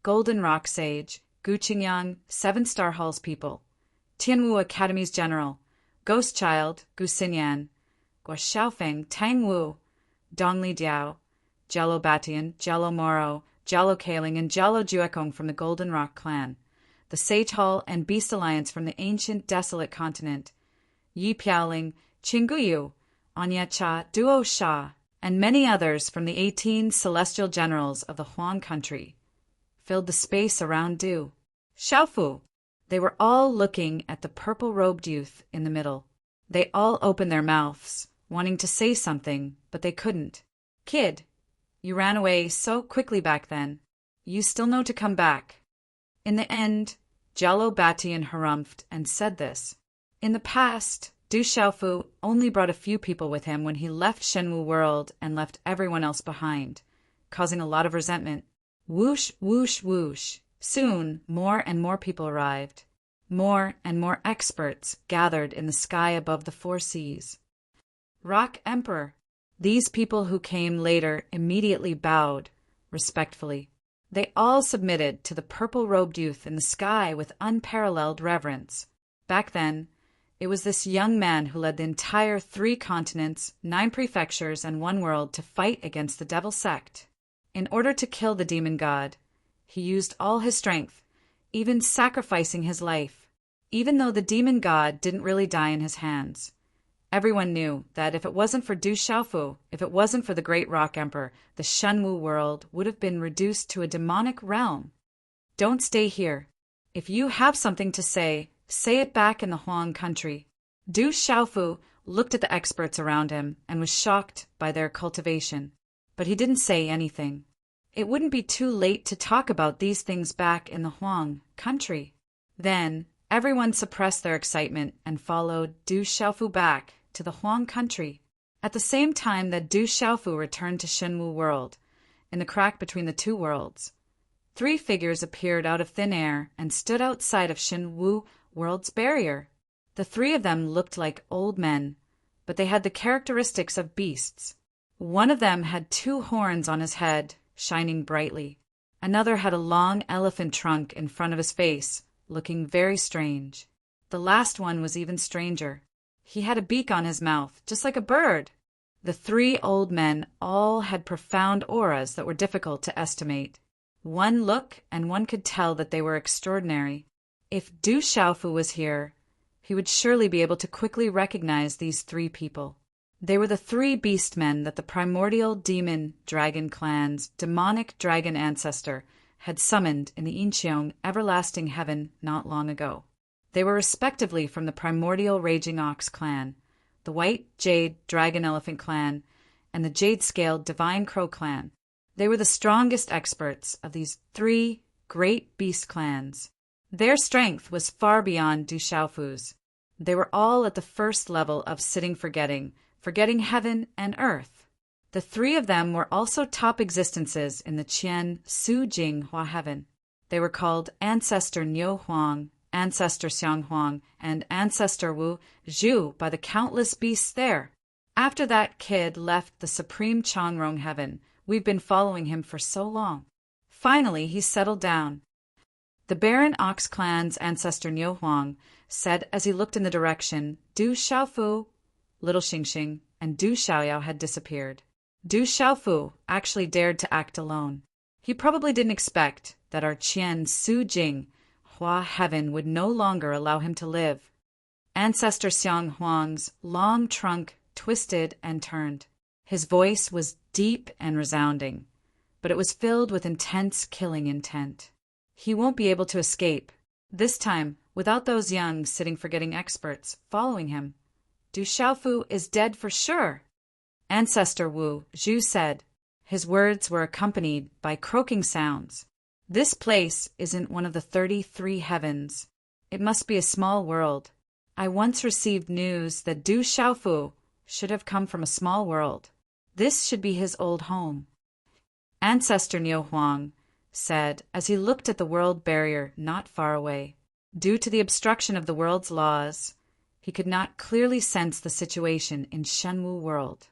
Golden Rock Sage, Gu Qingyang, Seven Star Halls people, Tianwu Academy's General, Ghost Child, Gu Xinyan, Guo Xiaofeng, Tang Wu, Dongli Diao, Jello Batian, Jello Moro, Jello Kaling, and Jello Juekong from the Golden Rock clan, the Sage Hall and Beast Alliance from the ancient desolate continent, Yi Piaoling, Qingguyu, Anya Cha, Duo Sha, and many others from the 18 celestial generals of the Huang country, filled the space around Du Xiaofu. They were all looking at the purple-robed youth in the middle. They all opened their mouths, wanting to say something, but they couldn't. Kid, you ran away so quickly back then. You still know to come back. In the end, Jello Batian harumphed and said this. In the past, Du Xiaofu only brought a few people with him when he left Shenwu World and left everyone else behind, causing a lot of resentment. Whoosh, whoosh, whoosh. Soon, more and more people arrived. More and more experts gathered in the sky above the four seas. Rock Emperor. These people who came later immediately bowed, respectfully. They all submitted to the purple-robed youth in the sky with unparalleled reverence. Back then, it was this young man who led the entire 3 continents, 9 prefectures, and 1 world to fight against the devil sect. In order to kill the demon god, he used all his strength, even sacrificing his life. Even though the demon god didn't really die in his hands, everyone knew that if it wasn't for Du Xiaofu, if it wasn't for the Great Rock Emperor, the Shenwu world would have been reduced to a demonic realm. Don't stay here. If you have something to say it back in the Huang country. Du Xiaofu looked at the experts around him and was shocked by their cultivation, but he didn't say anything. It wouldn't be too late to talk about these things back in the Huang country. Then, everyone suppressed their excitement and followed Du Xiaofu back to the Huang country. At the same time that Du Xiaofu returned to Shenwu world, in the crack between the 2 worlds, 3 figures appeared out of thin air and stood outside of Shenwu world's barrier. The 3 of them looked like old men, but they had the characteristics of beasts. One of them had 2 horns on his head, shining brightly. Another had a long elephant trunk in front of his face, looking very strange. The last one was even stranger. He had a beak on his mouth, just like a bird. The 3 old men all had profound auras that were difficult to estimate. One look and one could tell that they were extraordinary. If Du Xiaofu was here, he would surely be able to quickly recognize these 3 people. They were the 3 beast men that the primordial demon dragon clan's demonic dragon ancestor had summoned in the Incheong everlasting heaven not long ago. They were respectively from the primordial raging ox clan, the white jade dragon elephant clan, and the jade-scaled divine crow clan. They were the strongest experts of these 3 great beast clans. Their strength was far beyond Du Xiaofu's. They were all at the first level of sitting forgetting heaven and earth. The 3 of them were also top existences in the Qian Su Jing Hua heaven. They were called Ancestor Niu Huang, Ancestor Xiang Huang, and Ancestor Wu Zhu by the countless beasts there. After that kid left the supreme Changrong heaven, we've been following him for so long. Finally, he settled down. The Baron Ox clan's ancestor Niu Huang said as he looked in the direction Du Xiaofu, Little Xingxing, and Du Xiaoyao had disappeared. Du Xiaofu actually dared to act alone. He probably didn't expect that our Qian Su Jing Hua heaven would no longer allow him to live. Ancestor Xiang Huang's long trunk twisted and turned. His voice was deep and resounding, but it was filled with intense killing intent. He won't be able to escape, this time without those young sitting forgetting experts following him. Du Xiaofu is dead for sure. Ancestor Wu Zhu said. His words were accompanied by croaking sounds. This place isn't one of the 33 heavens. It must be a small world. I once received news that Du Xiaofu should have come from a small world. This should be his old home. Ancestor Niu Huang said as he looked at the world barrier not far away. Due to the obstruction of the world's laws, he could not clearly sense the situation in Shenwu world.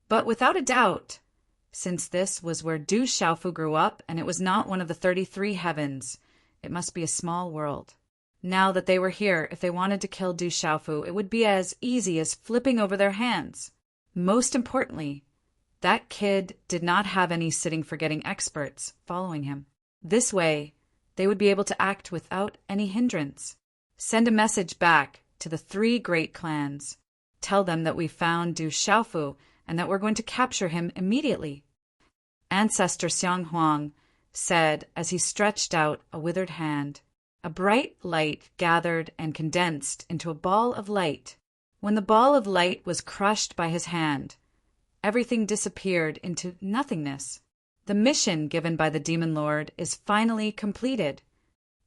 But without a doubt, since this was where Du Xiaofu grew up and it was not one of the 33 heavens, it must be a small world. Now that they were here, if they wanted to kill Du Xiaofu, it would be as easy as flipping over their hands. Most importantly, that kid did not have any sitting forgetting experts following him. This way, they would be able to act without any hindrance. Send a message back to the 3 great clans. Tell them that we found Du Xiaofu and that we're going to capture him immediately. Ancestor Xiang Huang said as he stretched out a withered hand. A bright light gathered and condensed into a ball of light. When the ball of light was crushed by his hand, everything disappeared into nothingness. The mission given by the Demon Lord is finally completed.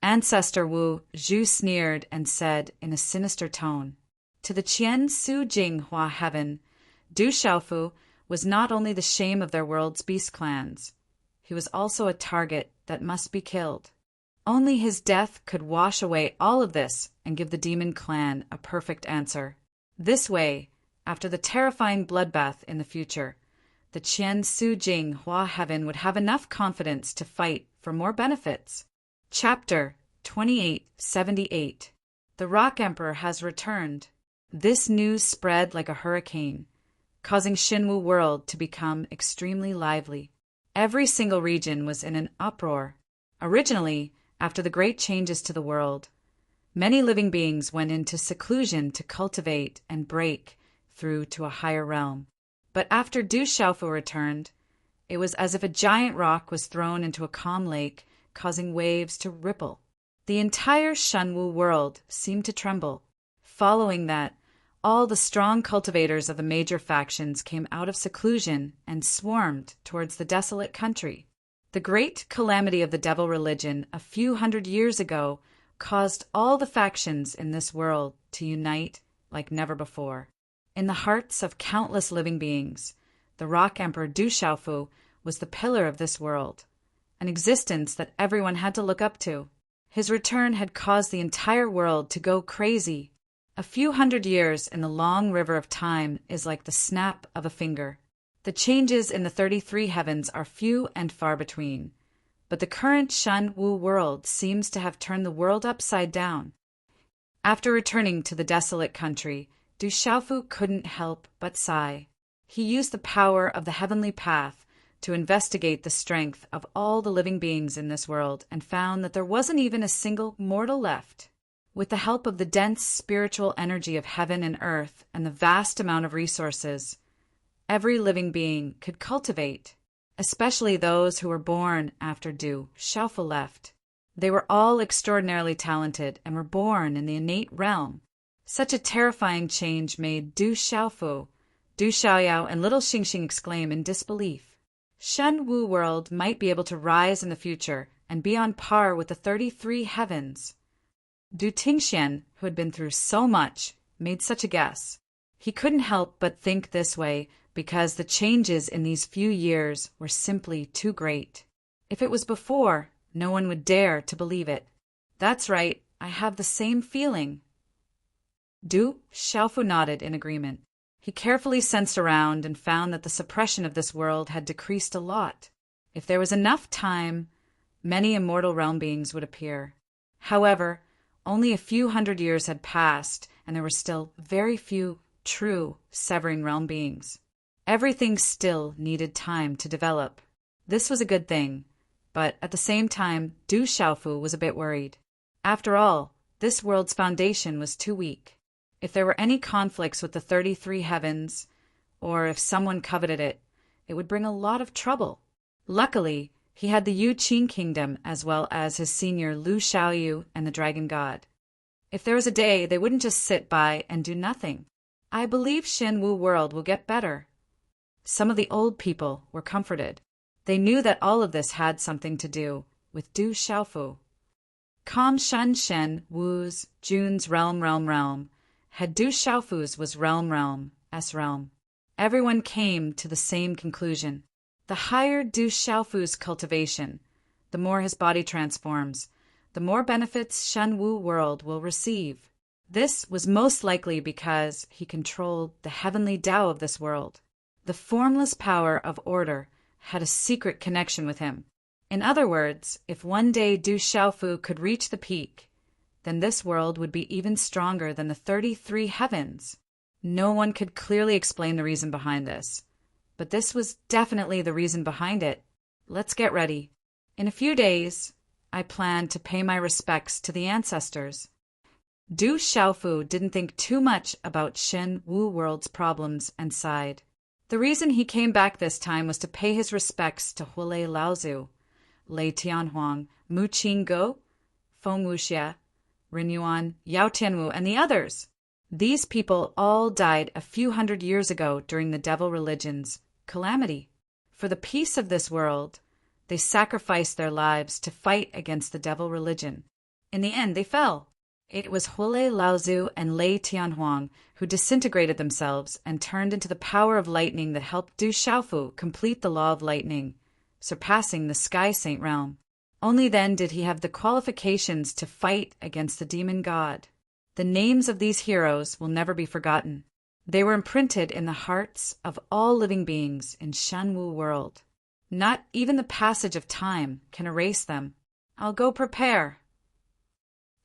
Ancestor Wu Zhu sneered and said in a sinister tone, to the Qian Su Jing Hua heaven, Du Xiaofu was not only the shame of their world's beast clans, he was also a target that must be killed. Only his death could wash away all of this and give the demon clan a perfect answer. This way, after the terrifying bloodbath in the future, the Qian Su Jing Hua Heaven would have enough confidence to fight for more benefits. Chapter 2878. The Rock Emperor has returned. This news spread like a hurricane, causing Xinwu world to become extremely lively. Every single region was in an uproar. Originally, after the great changes to the world, many living beings went into seclusion to cultivate and break through to a higher realm. But after Du Xiaofu returned, it was as if a giant rock was thrown into a calm lake, causing waves to ripple. The entire Shenwu world seemed to tremble. Following that, all the strong cultivators of the major factions came out of seclusion and swarmed towards the desolate country. The great calamity of the devil religion a few hundred years ago caused all the factions in this world to unite like never before. In the hearts of countless living beings, the Rock Emperor Du Xiaofu was the pillar of this world, an existence that everyone had to look up to. His return had caused the entire world to go crazy. A few hundred years in the long river of time is like the snap of a finger. The changes in the 33 heavens are few and far between, but the current Shenwu world seems to have turned the world upside down. After returning to the desolate country, Du Xiaofu couldn't help but sigh. He used the power of the heavenly path to investigate the strength of all the living beings in this world and found that there wasn't even a single mortal left. With the help of the dense spiritual energy of heaven and earth and the vast amount of resources, every living being could cultivate, especially those who were born after Du Xiaofu left. They were all extraordinarily talented and were born in the innate realm. Such a terrifying change made Du Xiaofu, Du Xiaoyao, and little Xingxing exclaim in disbelief. Shenwu world might be able to rise in the future and be on par with the 33 heavens. Du Tingxian, who had been through so much, made such a guess. He couldn't help but think this way because the changes in these few years were simply too great. If it was before, no one would dare to believe it. That's right, I have the same feeling. Du Xiaofu nodded in agreement. He carefully sensed around and found that the suppression of this world had decreased a lot. If there was enough time, many immortal realm beings would appear. However, only a few hundred years had passed, and there were still very few true severing realm beings. Everything still needed time to develop. This was a good thing, but at the same time, Du Xiaofu was a bit worried. After all, this world's foundation was too weak. If there were any conflicts with the 33 heavens, or if someone coveted it, it would bring a lot of trouble. Luckily, he had the Yuqing kingdom as well as his senior Lu Xiaoyu and the dragon god. If there was a day, they wouldn't just sit by and do nothing. I believe Shenwu world will get better. Some of the old people were comforted. They knew that all of this had something to do with Du Xiaofu. Kam Shen Shen Wu's Jun's realm had Du Xiaofu's was realm S-realm. Everyone came to the same conclusion. The higher Du Xiaofu's cultivation, the more his body transforms, the more benefits Shenwu world will receive. This was most likely because he controlled the heavenly Tao of this world. The formless power of order had a secret connection with him. In other words, if one day Du Xiaofu could reach the peak, then this world would be even stronger than the 33 heavens. No one could clearly explain the reason behind this, but this was definitely the reason behind it. Let's get ready. In a few days, I plan to pay my respects to the ancestors. Du Xiaofu didn't think too much about Shenwu world's problems and sighed. The reason he came back this time was to pay his respects to Hulei Laozu, Lei Tianhuang, Mu Qinggo, Feng Wuxia, Ren Yuan, Yao Tianwu, and the others. These people all died a few hundred years ago during the devil religion's calamity. For the peace of this world, they sacrificed their lives to fight against the devil religion. In the end, they fell. It was Hulei Laozu and Lei Tianhuang who disintegrated themselves and turned into the power of lightning that helped Du Xiaofu complete the law of lightning, surpassing the Sky Saint realm. Only then did he have the qualifications to fight against the demon god. The names of these heroes will never be forgotten. They were imprinted in the hearts of all living beings in Shenwu world. Not even the passage of time can erase them. I'll go prepare.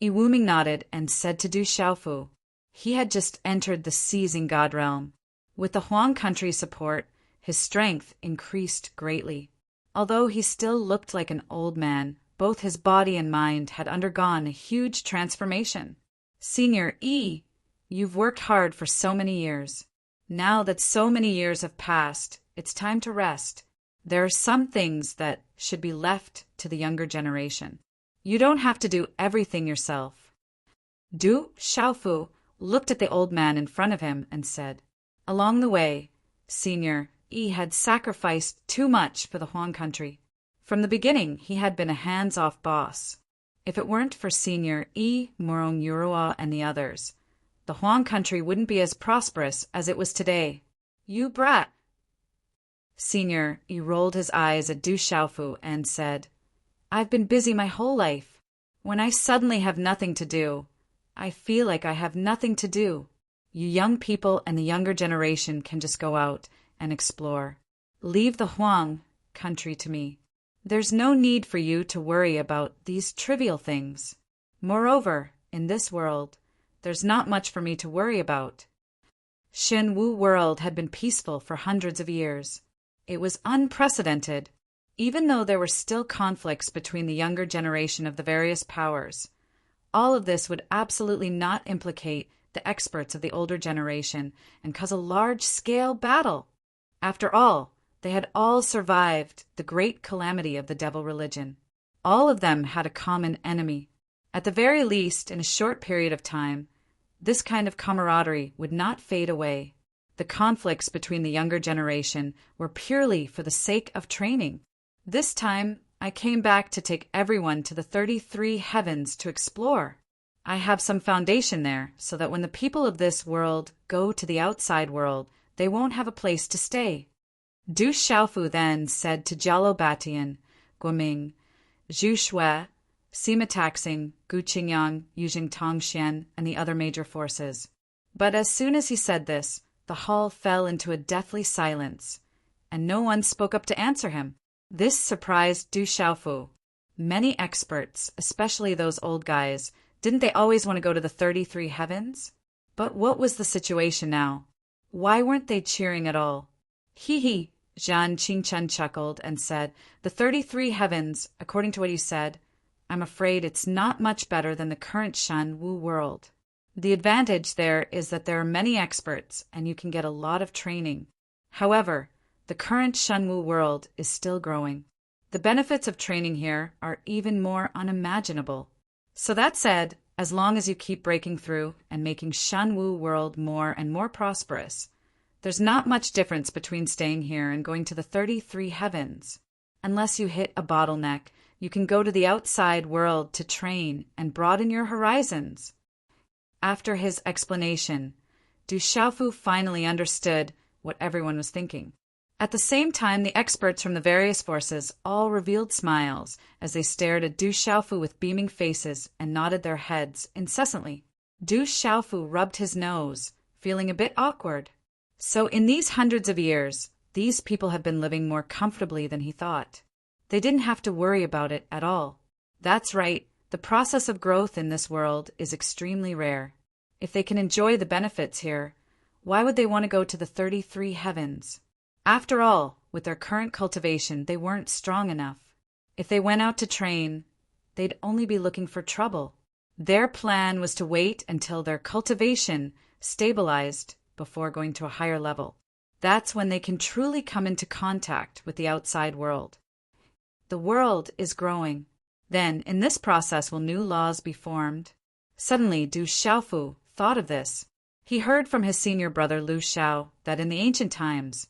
Iwuming nodded and said to Du Xiaofu. He had just entered the seizing god realm. With the Huang country's support, his strength increased greatly. Although he still looked like an old man, both his body and mind had undergone a huge transformation. Senior Yi, you've worked hard for so many years. Now that so many years have passed, it's time to rest. There are some things that should be left to the younger generation. You don't have to do everything yourself. Du Xiaofu looked at the old man in front of him and said, along the way, Senior Yi had sacrificed too much for the Huang country. From the beginning, he had been a hands-off boss. If it weren't for Senior Yi, Murong Yurua, and the others, the Huang country wouldn't be as prosperous as it was today. You brat! Senior Yi rolled his eyes at Du Xiaofu and said, I've been busy my whole life. When I suddenly have nothing to do, I feel like I have nothing to do. You young people and the younger generation can just go out and explore. Leave the Huang country to me. There's no need for you to worry about these trivial things. Moreover, in this world, there's not much for me to worry about. Shenwu world had been peaceful for hundreds of years. It was unprecedented. Even though there were still conflicts between the younger generation of the various powers, all of this would absolutely not implicate the experts of the older generation and cause a large-scale battle. After all, they had all survived the great calamity of the devil religion. All of them had a common enemy. At the very least, in a short period of time, this kind of camaraderie would not fade away. The conflicts between the younger generation were purely for the sake of training. This time, I came back to take everyone to the 33 heavens to explore. I have some foundation there, so that when the people of this world go to the outside world, they won't have a place to stay. Du Xiaofu then said to Jialo Batian, Guoming, Zhu Shui, Sima Taxing, Gu Qingyang, Yujing Tongxian, and the other major forces. But as soon as he said this, the hall fell into a deathly silence, and no one spoke up to answer him. This surprised Du Xiaofu. Many experts, especially those old guys, didn't they always want to go to the 33 heavens? But what was the situation now? Why weren't they cheering at all? Hee, Zhan Qingchen chuckled and said, the 33 heavens, according to what you said, I'm afraid it's not much better than the current Shenwu world. The advantage there is that there are many experts and you can get a lot of training. However, the current Shenwu world is still growing. The benefits of training here are even more unimaginable. So that said, as long as you keep breaking through and making Shenwu world more and more prosperous, there's not much difference between staying here and going to the 33 heavens. Unless you hit a bottleneck, you can go to the outside world to train and broaden your horizons. After his explanation, Du Xiaofu finally understood what everyone was thinking. At the same time, the experts from the various forces all revealed smiles as they stared at Du Xiaofu with beaming faces and nodded their heads incessantly. Du Xiaofu rubbed his nose, feeling a bit awkward. So in these hundreds of years, these people have been living more comfortably than he thought. They didn't have to worry about it at all. That's right, the process of growth in this world is extremely rare. If they can enjoy the benefits here, why would they want to go to the 33 heavens? After all, with their current cultivation, they weren't strong enough. If they went out to train, they'd only be looking for trouble. Their plan was to wait until their cultivation stabilized before going to a higher level. That's when they can truly come into contact with the outside world. The world is growing. Then, in this process, will new laws be formed? Suddenly, Du Xiaofu thought of this. He heard from his senior brother Lu Xiao that in the ancient times,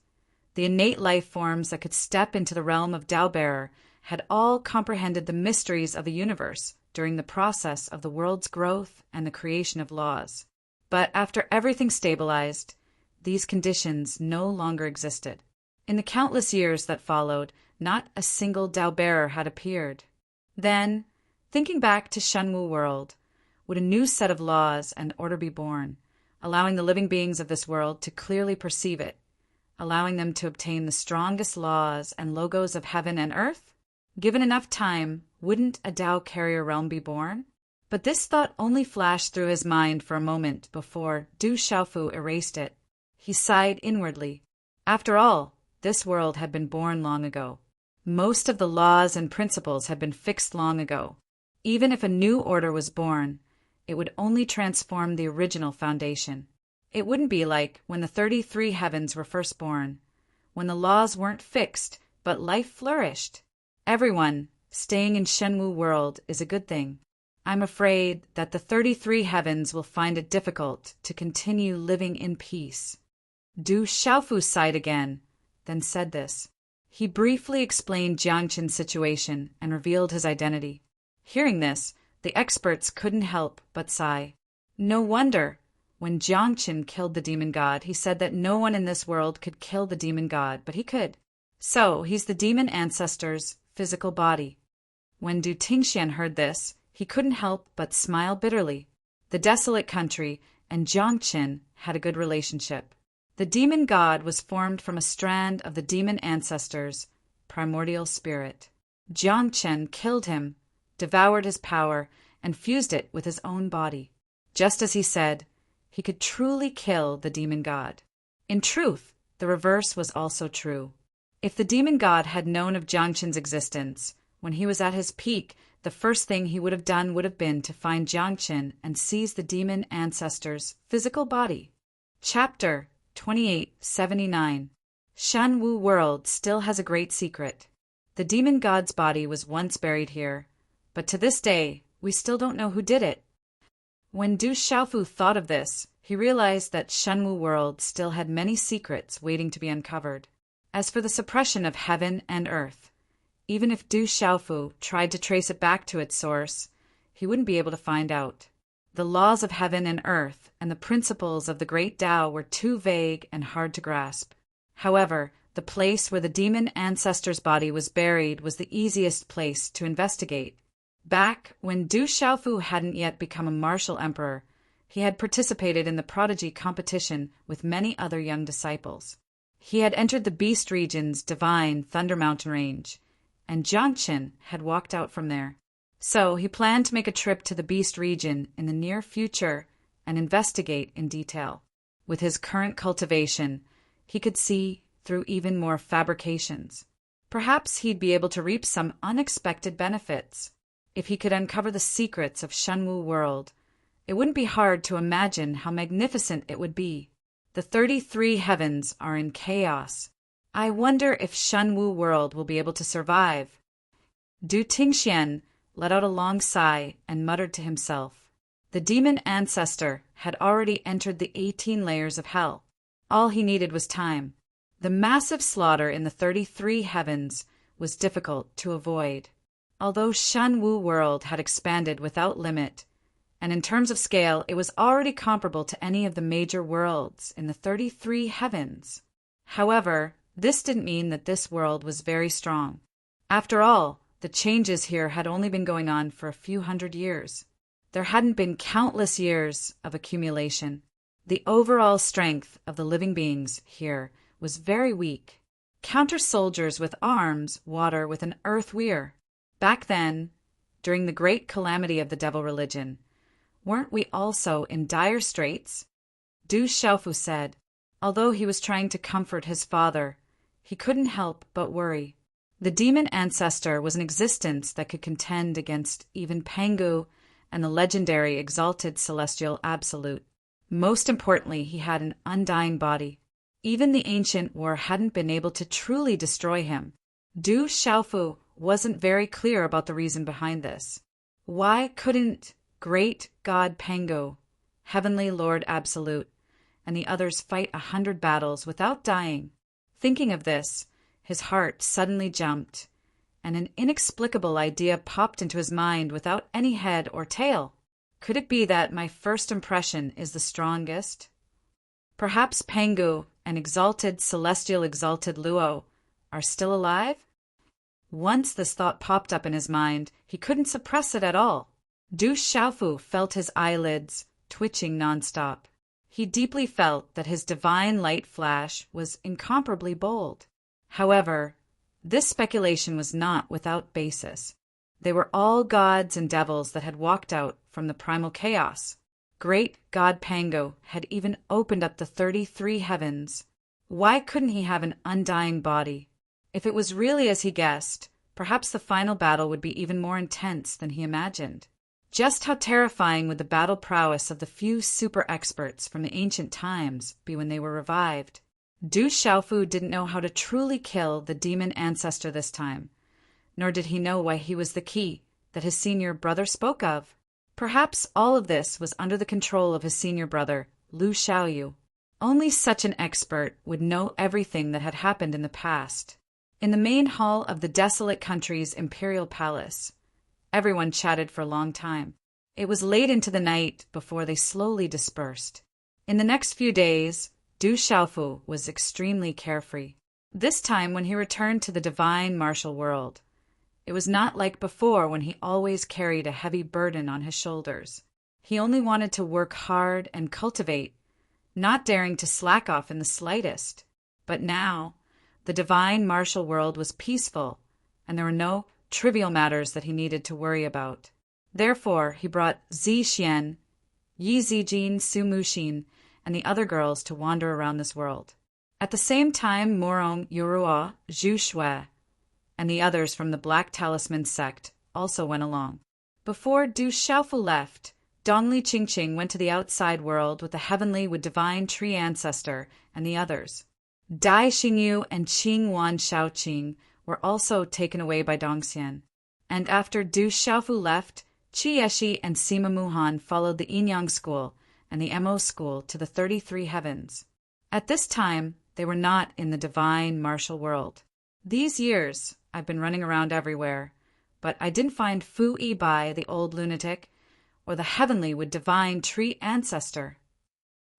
the innate life forms that could step into the realm of Dao-bearer had all comprehended the mysteries of the universe during the process of the world's growth and the creation of laws. But after everything stabilized, these conditions no longer existed. In the countless years that followed, not a single Dao-bearer had appeared. Then, thinking back to Shenwu world, would a new set of laws and order be born? allowing the living beings of this world to clearly perceive it, allowing them to obtain the strongest laws and logos of heaven and earth? Given enough time, wouldn't a Tao carrier realm be born? But this thought only flashed through his mind for a moment before Du Xiaofu erased it. He sighed inwardly. After all, this world had been born long ago. Most of the laws and principles had been fixed long ago. Even if a new order was born, it would only transform the original foundation. It wouldn't be like when the 33 heavens were first born, when the laws weren't fixed, but life flourished. Everyone staying in Shenwu world is a good thing. I'm afraid that the 33 heavens will find it difficult to continue living in peace. Du Xiaofu sighed again, then said this. He briefly explained Jiangqin's situation and revealed his identity. Hearing this, the experts couldn't help but sigh. No wonder. When Jiangqin killed the demon god, he said that no one in this world could kill the demon god, but he could. So, he's the demon ancestor's physical body. When Du Tingxian heard this, he couldn't help but smile bitterly. The desolate country and Jiangqin had a good relationship. The demon god was formed from a strand of the demon ancestor's primordial spirit. Jiangqin killed him, devoured his power, and fused it with his own body. Just as he said, he could truly kill the demon god. In truth, the reverse was also true. If the demon god had known of Jiangqin's existence, when he was at his peak, the first thing he would have done would have been to find Jiangqin and seize the demon ancestor's physical body. Chapter 2879. Shenwu world still has a great secret. The demon god's body was once buried here, but to this day, we still don't know who did it. When Du Xiaofu thought of this, he realized that Shenwu world still had many secrets waiting to be uncovered. As for the suppression of heaven and earth, even if Du Xiaofu tried to trace it back to its source, he wouldn't be able to find out. The laws of heaven and earth and the principles of the great Tao were too vague and hard to grasp. However, the place where the demon ancestor's body was buried was the easiest place to investigate. Back when Du Xiaofu hadn't yet become a martial emperor, he had participated in the prodigy competition with many other young disciples. He had entered the Beast region's divine Thunder Mountain range, and Jiangqin had walked out from there. So he planned to make a trip to the Beast region in the near future and investigate in detail. With his current cultivation, he could see through even more fabrications. Perhaps he'd be able to reap some unexpected benefits. If he could uncover the secrets of Shenwu world, it wouldn't be hard to imagine how magnificent it would be. The 33 heavens are in chaos. I wonder if Shenwu world will be able to survive. Du Tingxian let out a long sigh and muttered to himself. The demon ancestor had already entered the 18 layers of hell. All he needed was time. The massive slaughter in the 33 heavens was difficult to avoid. Although Shenwu world had expanded without limit, and in terms of scale it was already comparable to any of the major worlds in the 33 heavens. However, this didn't mean that this world was very strong. After all, the changes here had only been going on for a few hundred years. There hadn't been countless years of accumulation. The overall strength of the living beings here was very weak. Counter soldiers with arms, water with an earth weir. Back then, during the great calamity of the devil religion, weren't we also in dire straits? Du Xiaofu said. Although he was trying to comfort his father, he couldn't help but worry. The demon ancestor was an existence that could contend against even Pangu and the legendary exalted celestial absolute. Most importantly, he had an undying body. Even the ancient war hadn't been able to truly destroy him. Du Xiaofu wasn't very clear about the reason behind this. Why couldn't great God Pangu, Heavenly Lord Absolute, and the others fight 100 battles without dying? Thinking of this, his heart suddenly jumped, and an inexplicable idea popped into his mind without any head or tail. Could it be that my first impression is the strongest? Perhaps Pangu and exalted celestial exalted Luo are still alive? Once this thought popped up in his mind, he couldn't suppress it at all. Du Xiaofu felt his eyelids twitching nonstop. He deeply felt that his divine light flash was incomparably bold. However, this speculation was not without basis. They were all gods and devils that had walked out from the primal chaos. Great God Pango had even opened up the 33 heavens. Why couldn't he have an undying body? If it was really as he guessed, perhaps the final battle would be even more intense than he imagined. Just how terrifying would the battle prowess of the few super experts from the ancient times be when they were revived? Du Xiaofu didn't know how to truly kill the demon ancestor this time, nor did he know why he was the key that his senior brother spoke of. Perhaps all of this was under the control of his senior brother, Lu Xiaoyu. Only such an expert would know everything that had happened in the past. In the main hall of the desolate country's imperial palace, everyone chatted for a long time. It was late into the night before they slowly dispersed. In the next few days, Du Xiaofu was extremely carefree. This time when he returned to the divine martial world, it was not like before when he always carried a heavy burden on his shoulders. He only wanted to work hard and cultivate, not daring to slack off in the slightest. But now, the divine martial world was peaceful, and there were no trivial matters that he needed to worry about. Therefore, he brought Zi Xian, Yi Zijin, Su Muxin, and the other girls to wander around this world. At the same time, Morong, Yorua, Zhu Shui, and the others from the Black Talisman sect also went along. Before Du Xiaofu left, Dongli Qingqing went to the outside world with the heavenly with divine tree ancestor and the others. Dai Xingyu and Qing Wan Shaoqing were also taken away by Dongxian. And after Du Xiaofu left, Qi Yeshi and Sima Muhan followed the Yinyang school and the Mo school to the 33 heavens. At this time, they were not in the divine martial world. These years, I've been running around everywhere, but I didn't find Fu Yibai, the old lunatic, or the heavenly with divine tree ancestor.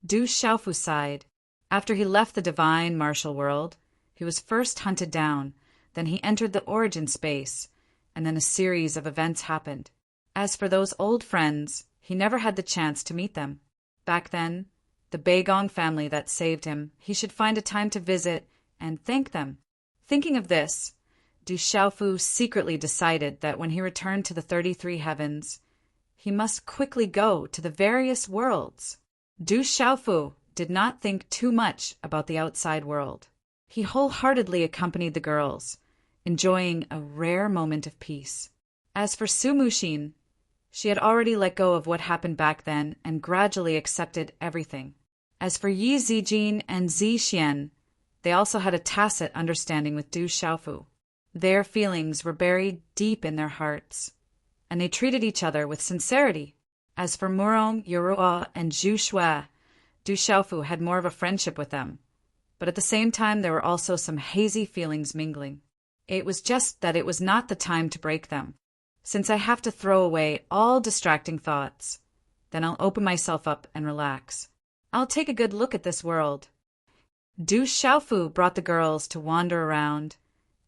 Du Xiaofu sighed. After he left the divine martial world, he was first hunted down, then he entered the origin space, and then a series of events happened. As for those old friends, he never had the chance to meet them. Back then, the Beigong family that saved him, he should find a time to visit and thank them. Thinking of this, Du Xiaofu secretly decided that when he returned to the 33 heavens, he must quickly go to the various worlds. Du Xiaofu did not think too much about the outside world. He wholeheartedly accompanied the girls, enjoying a rare moment of peace. As for Su Muxin, she had already let go of what happened back then and gradually accepted everything. As for Yi Zijin and Zi Xian, they also had a tacit understanding with Du Xiaofu. Their feelings were buried deep in their hearts, and they treated each other with sincerity. As for Murong, Yorua, and Zhu Shui, Du Xiaofu had more of a friendship with them, but at the same time there were also some hazy feelings mingling. It was just that it was not the time to break them. Since I have to throw away all distracting thoughts, then I'll open myself up and relax. I'll take a good look at this world. Du Xiaofu brought the girls to wander around,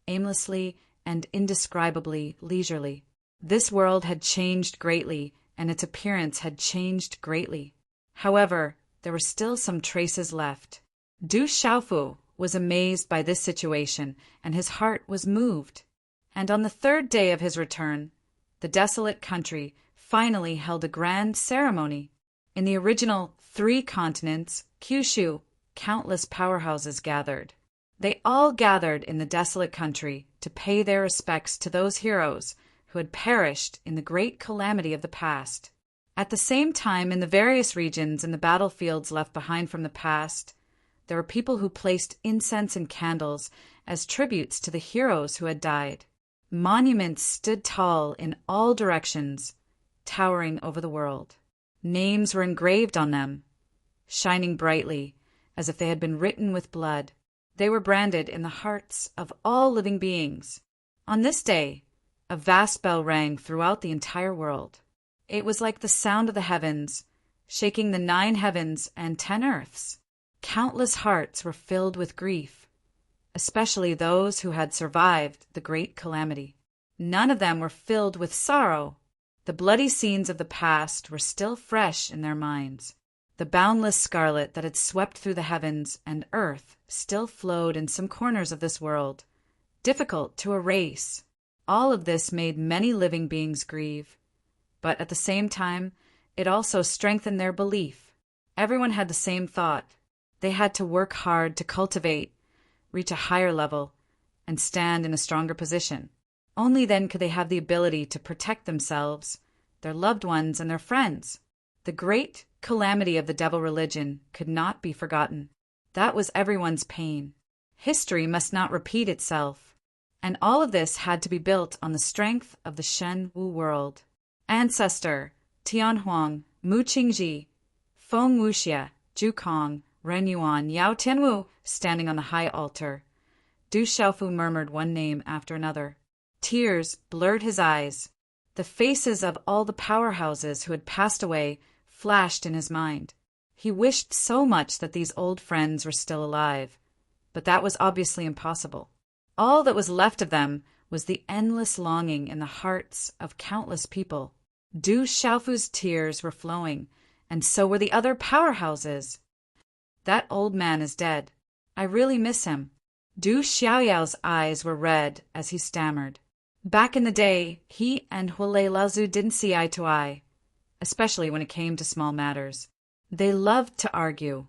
aimlessly and indescribably leisurely. This world had changed greatly, and its appearance had changed greatly. However, there were still some traces left. Du Xiaofu was amazed by this situation, and his heart was moved. And on the third day of his return, the desolate country finally held a grand ceremony. In the original 3 continents, Kyushu, countless powerhouses gathered. They all gathered in the desolate country to pay their respects to those heroes who had perished in the great calamity of the past. At the same time, in the various regions and the battlefields left behind from the past, there were people who placed incense and candles as tributes to the heroes who had died. Monuments stood tall in all directions, towering over the world. Names were engraved on them, shining brightly, as if they had been written with blood. They were branded in the hearts of all living beings. On this day, a vast bell rang throughout the entire world. It was like the sound of the heavens, shaking the 9 heavens and 10 earths. Countless hearts were filled with grief, especially those who had survived the great calamity. None of them were filled with sorrow. The bloody scenes of the past were still fresh in their minds. The The boundless scarlet that had swept through the heavens and earth still flowed in some corners of this world, difficult to erase. All of this made many living beings grieve, but at the same time, it also strengthened their belief. Everyone had the same thought. They had to work hard to cultivate, reach a higher level, and stand in a stronger position. Only then could they have the ability to protect themselves, their loved ones, and their friends. The great calamity of the devil religion could not be forgotten. That was everyone's pain. History must not repeat itself. And all of this had to be built on the strength of the Shen Wu world. Ancestor, Tianhuang, Mu Qingji, Feng Wuxia, Zhu Kong, Ren Yuan, Yao Tianwu, standing on the high altar. Du Xiaofu murmured one name after another. Tears blurred his eyes. The faces of all the powerhouses who had passed away flashed in his mind. He wished so much that these old friends were still alive, but that was obviously impossible. All that was left of them was the endless longing in the hearts of countless people. Du Xiaofu's tears were flowing, and so were the other powerhouses. That old man is dead. I really miss him. Du Xiaoyao's eyes were red as he stammered. Back in the day, he and Huolei Laozu didn't see eye to eye, especially when it came to small matters. They loved to argue,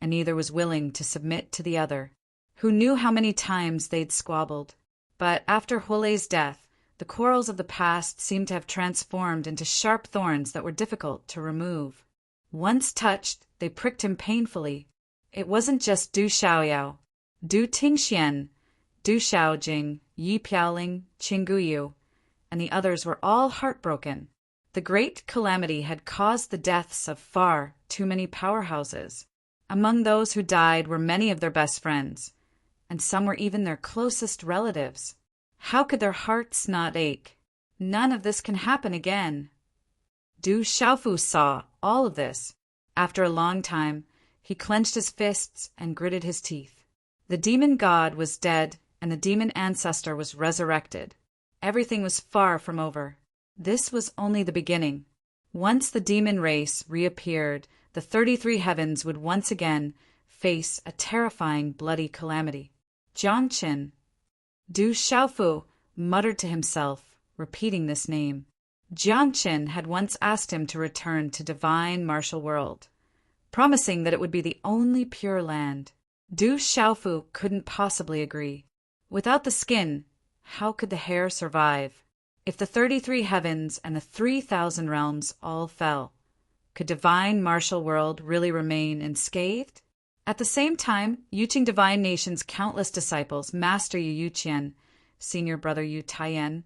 and neither was willing to submit to the other. Who knew how many times they'd squabbled? But after Huolei's death, the quarrels of the past seemed to have transformed into sharp thorns that were difficult to remove. Once touched, they pricked him painfully. It wasn't just Du Xiaoyao. Du Tingxian, Du Xiaojing, Yi Piaoling, Qing Guyu, and the others were all heartbroken. The great calamity had caused the deaths of far too many powerhouses. Among those who died were many of their best friends, and some were even their closest relatives. How could their hearts not ache? None of this can happen again. Du Xiaofu saw all of this. After a long time, he clenched his fists and gritted his teeth. The demon god was dead, and the demon ancestor was resurrected. Everything was far from over. This was only the beginning. Once the demon race reappeared, the 33 heavens would once again face a terrifying bloody calamity. Jiangqin. Du Xiaofu muttered to himself, repeating this name. Jiangqin had once asked him to return to divine martial world, promising that it would be the only pure land. Du Xiaofu couldn't possibly agree. Without the skin, how could the hair survive? If the 33 heavens and the 3,000 realms all fell, could divine martial world really remain unscathed? At the same time, Yuqing Divine Nation's countless disciples, Master Yu Yuqian, Senior Brother Yu Taiyan,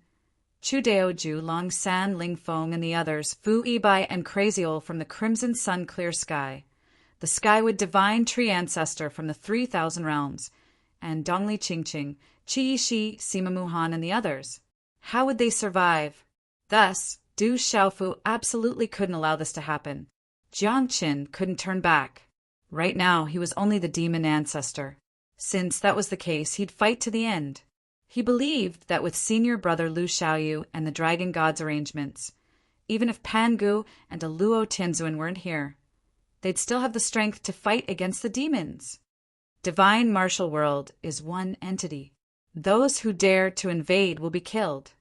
Chu Daoju, Long San, Ling Feng, and the others, Fu Yibai and Crazyol from the crimson sun clear sky, the Skywood Divine Tree Ancestor from the 3,000 realms, and Dongli Qingqing, Qi Yishi, Sima Muhan, and the others. How would they survive? Thus, Du Xiaofu absolutely couldn't allow this to happen. Jiangqin couldn't turn back. Right now, he was only the demon ancestor. Since that was the case, he'd fight to the end. He believed that with senior brother Lu Xiaoyu and the dragon god's arrangements, even if Pan Gu and a Luo Tianzuan weren't here, they'd still have the strength to fight against the demons. Divine martial world is one entity. Those who dare to invade will be killed.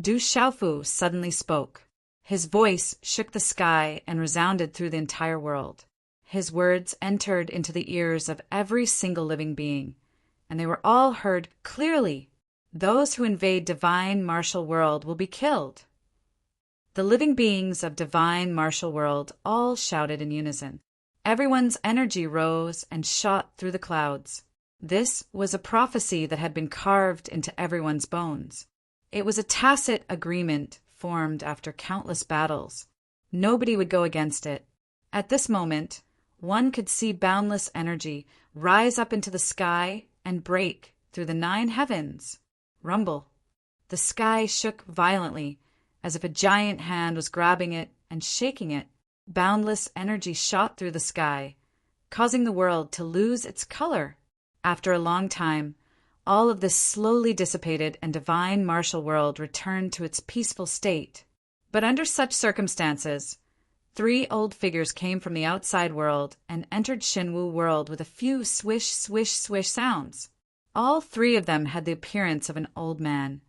Du Xiaofu suddenly spoke. His voice shook the sky and resounded through the entire world. His words entered into the ears of every single living being, and they were all heard clearly. Those who invade divine martial world will be killed. The living beings of divine martial world all shouted in unison. Everyone's energy rose and shot through the clouds. This was a prophecy that had been carved into everyone's bones. It was a tacit agreement formed after countless battles. Nobody would go against it. At this moment, one could see boundless energy rise up into the sky and break through the 9 heavens. Rumble. The sky shook violently, as if a giant hand was grabbing it and shaking it. Boundless energy shot through the sky, causing the world to lose its color. After a long time, all of this slowly dissipated and divine martial world returned to its peaceful state. But under such circumstances, 3 old figures came from the outside world and entered Shinwu world with a few swish, swish, swish sounds. All 3 of them had the appearance of an old man,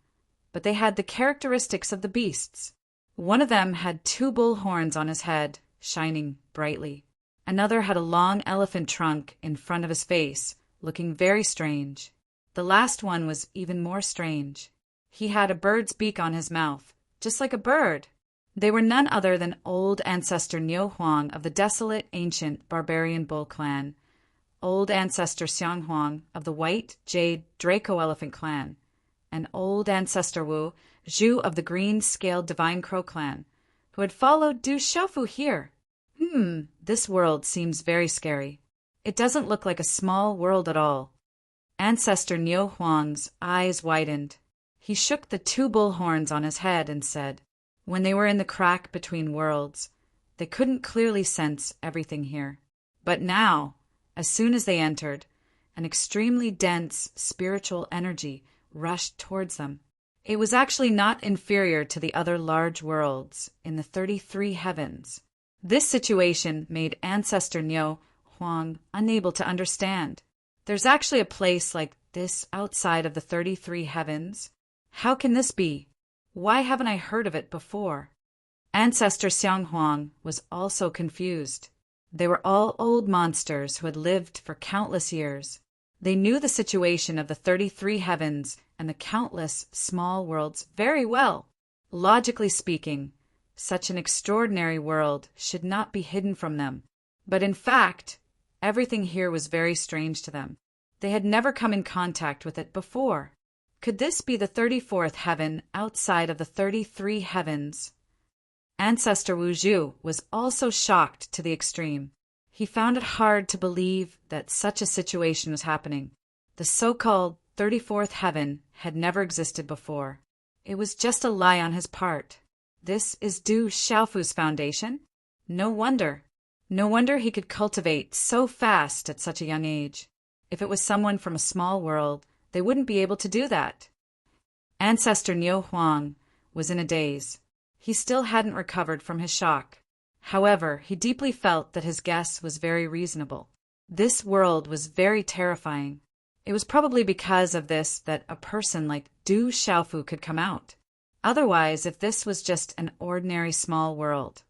but they had the characteristics of the beasts. One of them had 2 bull horns on his head, shining brightly. Another had a long elephant trunk in front of his face, looking very strange. The last one was even more strange. He had a bird's beak on his mouth, just like a bird. They were none other than old ancestor Niu Huang of the desolate, ancient, barbarian bull clan, old ancestor Xiang Huang of the white, jade, Draco elephant clan, and old ancestor Wu Zhu of the green-scaled divine crow clan, who had followed Du Xiaofu here. This world seems very scary. It doesn't look like a small world at all. Ancestor Niu Huang's eyes widened. He shook the 2 bull horns on his head and said, when they were in the crack between worlds, they couldn't clearly sense everything here. But now, as soon as they entered, an extremely dense spiritual energy rushed towards them. It was actually not inferior to the other large worlds in the 33 heavens. This situation made Ancestor Niu Huang unable to understand. There's actually a place like this outside of the 33 heavens? How can this be? Why haven't I heard of it before? Ancestor Xiang Huang was also confused. They were all old monsters who had lived for countless years. They knew the situation of the 33 heavens and the countless small worlds very well. Logically speaking, such an extraordinary world should not be hidden from them. But in fact, everything here was very strange to them. They had never come in contact with it before. Could this be the 34th heaven outside of the 33 heavens? Ancestor Wu Zhu was also shocked to the extreme. He found it hard to believe that such a situation was happening. The so-called 34th heaven had never existed before. It was just a lie on his part. This is Du Xiaofu's foundation? No wonder. No wonder he could cultivate so fast at such a young age. If it was someone from a small world, they wouldn't be able to do that. Ancestor Niu Huang was in a daze. He still hadn't recovered from his shock. However, he deeply felt that his guess was very reasonable. This world was very terrifying. It was probably because of this that a person like Du Xiaofu could come out. Otherwise, if this was just an ordinary small world,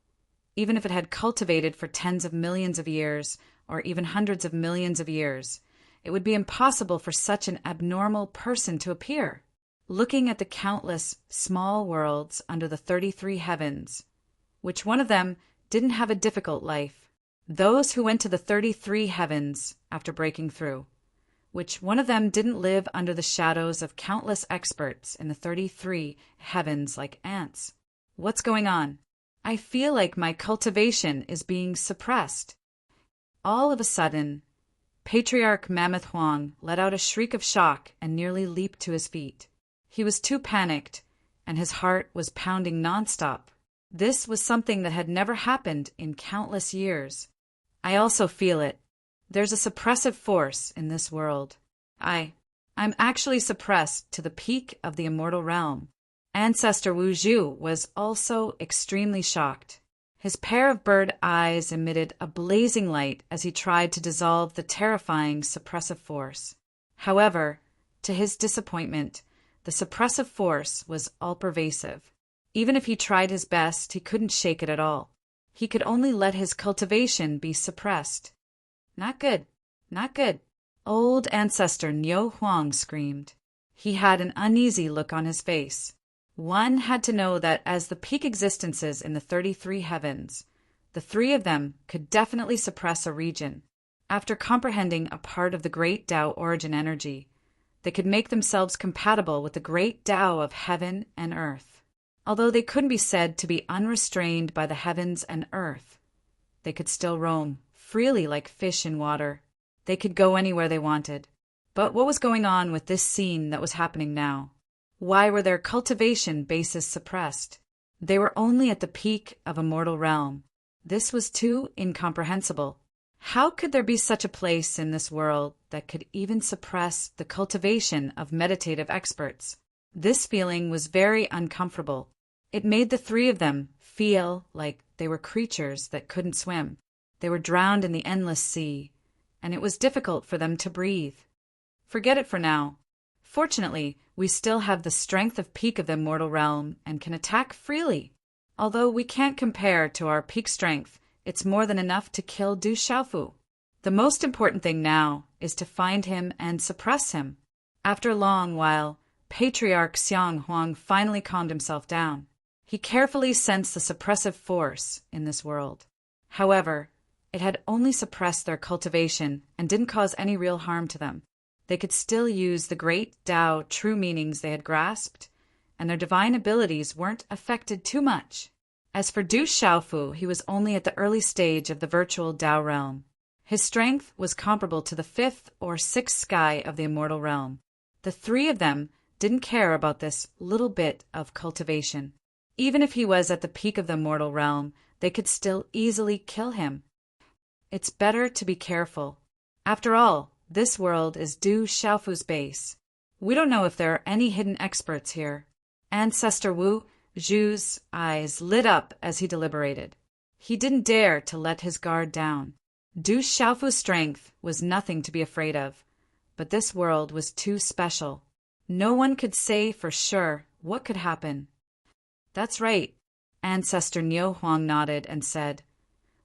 even if it had cultivated for tens of millions of years or even hundreds of millions of years, it would be impossible for such an abnormal person to appear. Looking at the countless small worlds under the 33 heavens, which one of them didn't have a difficult life? Those who went to the 33 heavens after breaking through, which one of them didn't live under the shadows of countless experts in the 33 heavens like ants? What's going on? I feel like my cultivation is being suppressed. All of a sudden, Patriarch Mammoth Huang let out a shriek of shock and nearly leaped to his feet. He was too panicked, and his heart was pounding nonstop. This was something that had never happened in countless years. I also feel it. There's a suppressive force in this world. I'm actually suppressed to the peak of the immortal realm. Ancestor Wu Zhu was also extremely shocked. His pair of bird eyes emitted a blazing light as he tried to dissolve the terrifying suppressive force. However, to his disappointment, the suppressive force was all-pervasive. Even if he tried his best, he couldn't shake it at all. He could only let his cultivation be suppressed. Not good, not good. Old ancestor Niu Huang screamed. He had an uneasy look on his face. One had to know that as the peak existences in the 33 heavens, the 3 of them could definitely suppress a region. After comprehending a part of the great Tao origin energy, they could make themselves compatible with the great Tao of heaven and earth. Although they couldn't be said to be unrestrained by the heavens and earth, they could still roam freely like fish in water. They could go anywhere they wanted. But what was going on with this scene that was happening now? Why were their cultivation bases suppressed? They were only at the peak of a mortal realm. This was too incomprehensible. How could there be such a place in this world that could even suppress the cultivation of meditative experts? This feeling was very uncomfortable. It made the three of them feel like they were creatures that couldn't swim. They were drowned in the endless sea, and it was difficult for them to breathe. Forget it for now. Fortunately, we still have the strength of peak of the immortal realm and can attack freely. Although we can't compare to our peak strength, it's more than enough to kill Du Xiaofu. The most important thing now is to find him and suppress him. After a long while, Patriarch Xiang Huang finally calmed himself down. He carefully sensed the suppressive force in this world. However, it had only suppressed their cultivation and didn't cause any real harm to them. They could still use the great Tao true meanings they had grasped, and their divine abilities weren't affected too much. As for Du Xiaofu, he was only at the early stage of the virtual Tao realm. His strength was comparable to the fifth or sixth sky of the immortal realm. The three of them didn't care about this little bit of cultivation. Even if he was at the peak of the immortal realm, they could still easily kill him. It's better to be careful. After all, this world is Du Xiaofu's base. We don't know if there are any hidden experts here. Ancestor Wu Zhu's eyes lit up as he deliberated. He didn't dare to let his guard down. Du Xiaofu's strength was nothing to be afraid of, but this world was too special. No one could say for sure what could happen. That's right. Ancestor Niu Huang nodded and said,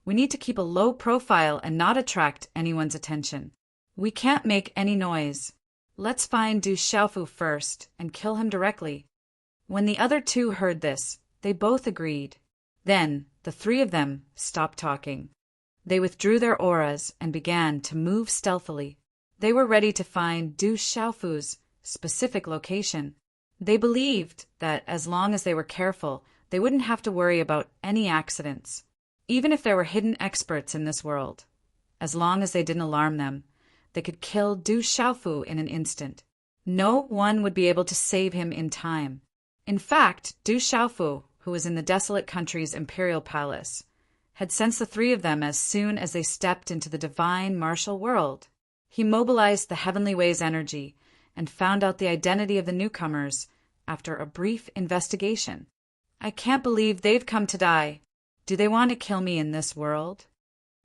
"We need to keep a low profile and not attract anyone's attention. We can't make any noise. Let's find Du Xiaofu first and kill him directly." When the other two heard this, they both agreed. Then the three of them stopped talking. They withdrew their auras and began to move stealthily. They were ready to find Du Xiaofu's specific location. They believed that as long as they were careful, they wouldn't have to worry about any accidents. Even if there were hidden experts in this world, as long as they didn't alarm them, they could kill Du Xiaofu in an instant. No one would be able to save him in time. In fact, Du Xiaofu, who was in the desolate country's imperial palace, had sensed the three of them as soon as they stepped into the divine martial world. He mobilized the Heavenly Way's energy and found out the identity of the newcomers after a brief investigation. "I can't believe they've come to die. Do they want to kill me in this world?"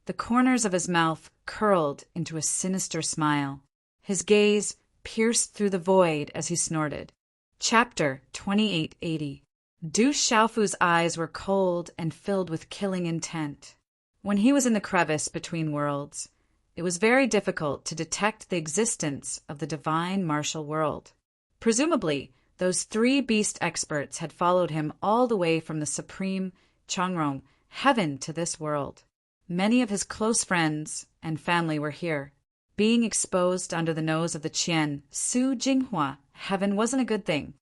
The corners of his mouth curled into a sinister smile. His gaze pierced through the void as he snorted. Chapter 2880. Du Xiaofu's eyes were cold and filled with killing intent. When he was in the crevice between worlds, it was very difficult to detect the existence of the divine martial world. Presumably, those three beast experts had followed him all the way from the supreme Changrong heaven to this world. Many of his close friends and family were here. Being exposed under the nose of the Qian Su Jinghua heaven wasn't a good thing.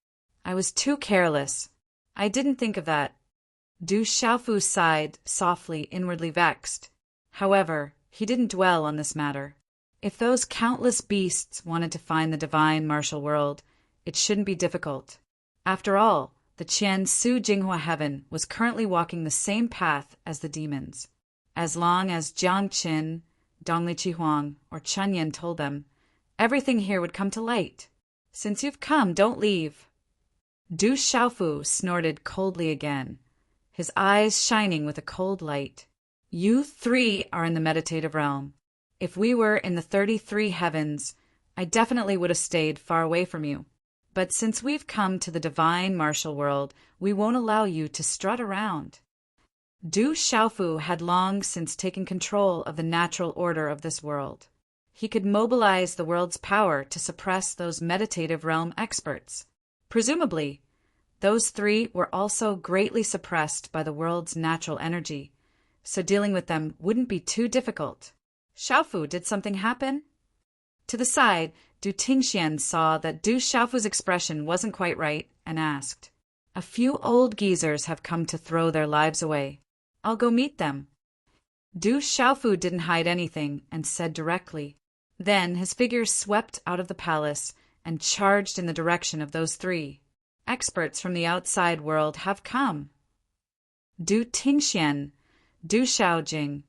I was too careless. I didn't think of that. Du Xiaofu sighed softly, inwardly vexed. However, he didn't dwell on this matter. If those countless beasts wanted to find the divine martial world, it shouldn't be difficult. After all, the Qian Su Jinghua heaven was currently walking the same path as the demons. As long as Jiang Qin, Dongli Chihuang, or Chunyan told them, everything here would come to light. "Since you've come, don't leave." Du Xiaofu snorted coldly again, his eyes shining with a cold light. "You three are in the meditative realm. If we were in the 33 heavens, I definitely would have stayed far away from you. But since we've come to the divine martial world, we won't allow you to strut around." Du Xiaofu had long since taken control of the natural order of this world. He could mobilize the world's power to suppress those meditative realm experts. Presumably, those three were also greatly suppressed by the world's natural energy, so dealing with them wouldn't be too difficult. "Xiaofu, did something happen?" To the side, Du Tingxian saw that Du Xiaofu's expression wasn't quite right and asked, "A few old geezers have come to throw their lives away. I'll go meet them." Du Xiaofu didn't hide anything and said directly. Then his figure swept out of the palace and charged in the direction of those three. "Experts from the outside world have come." Du Tingxian, Du Xiaojing,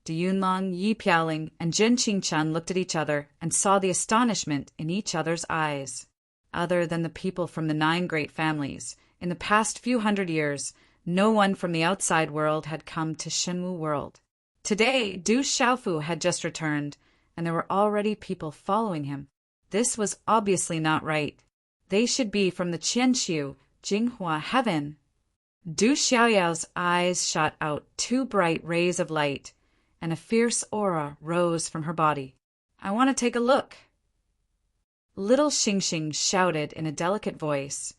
Du Yunlong, Yi Piaoling, and Zhen Qingchen looked at each other and saw the astonishment in each other's eyes. Other than the people from the 9 great families, In the past few hundred years, no one from the outside world had come to Shenwu world. Today, Du Xiaofu had just returned, and there were already people following him. This was obviously not right. They should be from the Qianxiu, Jinghua heaven. Du Xiaoyao's eyes shot out two bright rays of light, and a fierce aura rose from her body. I want to take a look. Little Xingxing shouted in a delicate voice,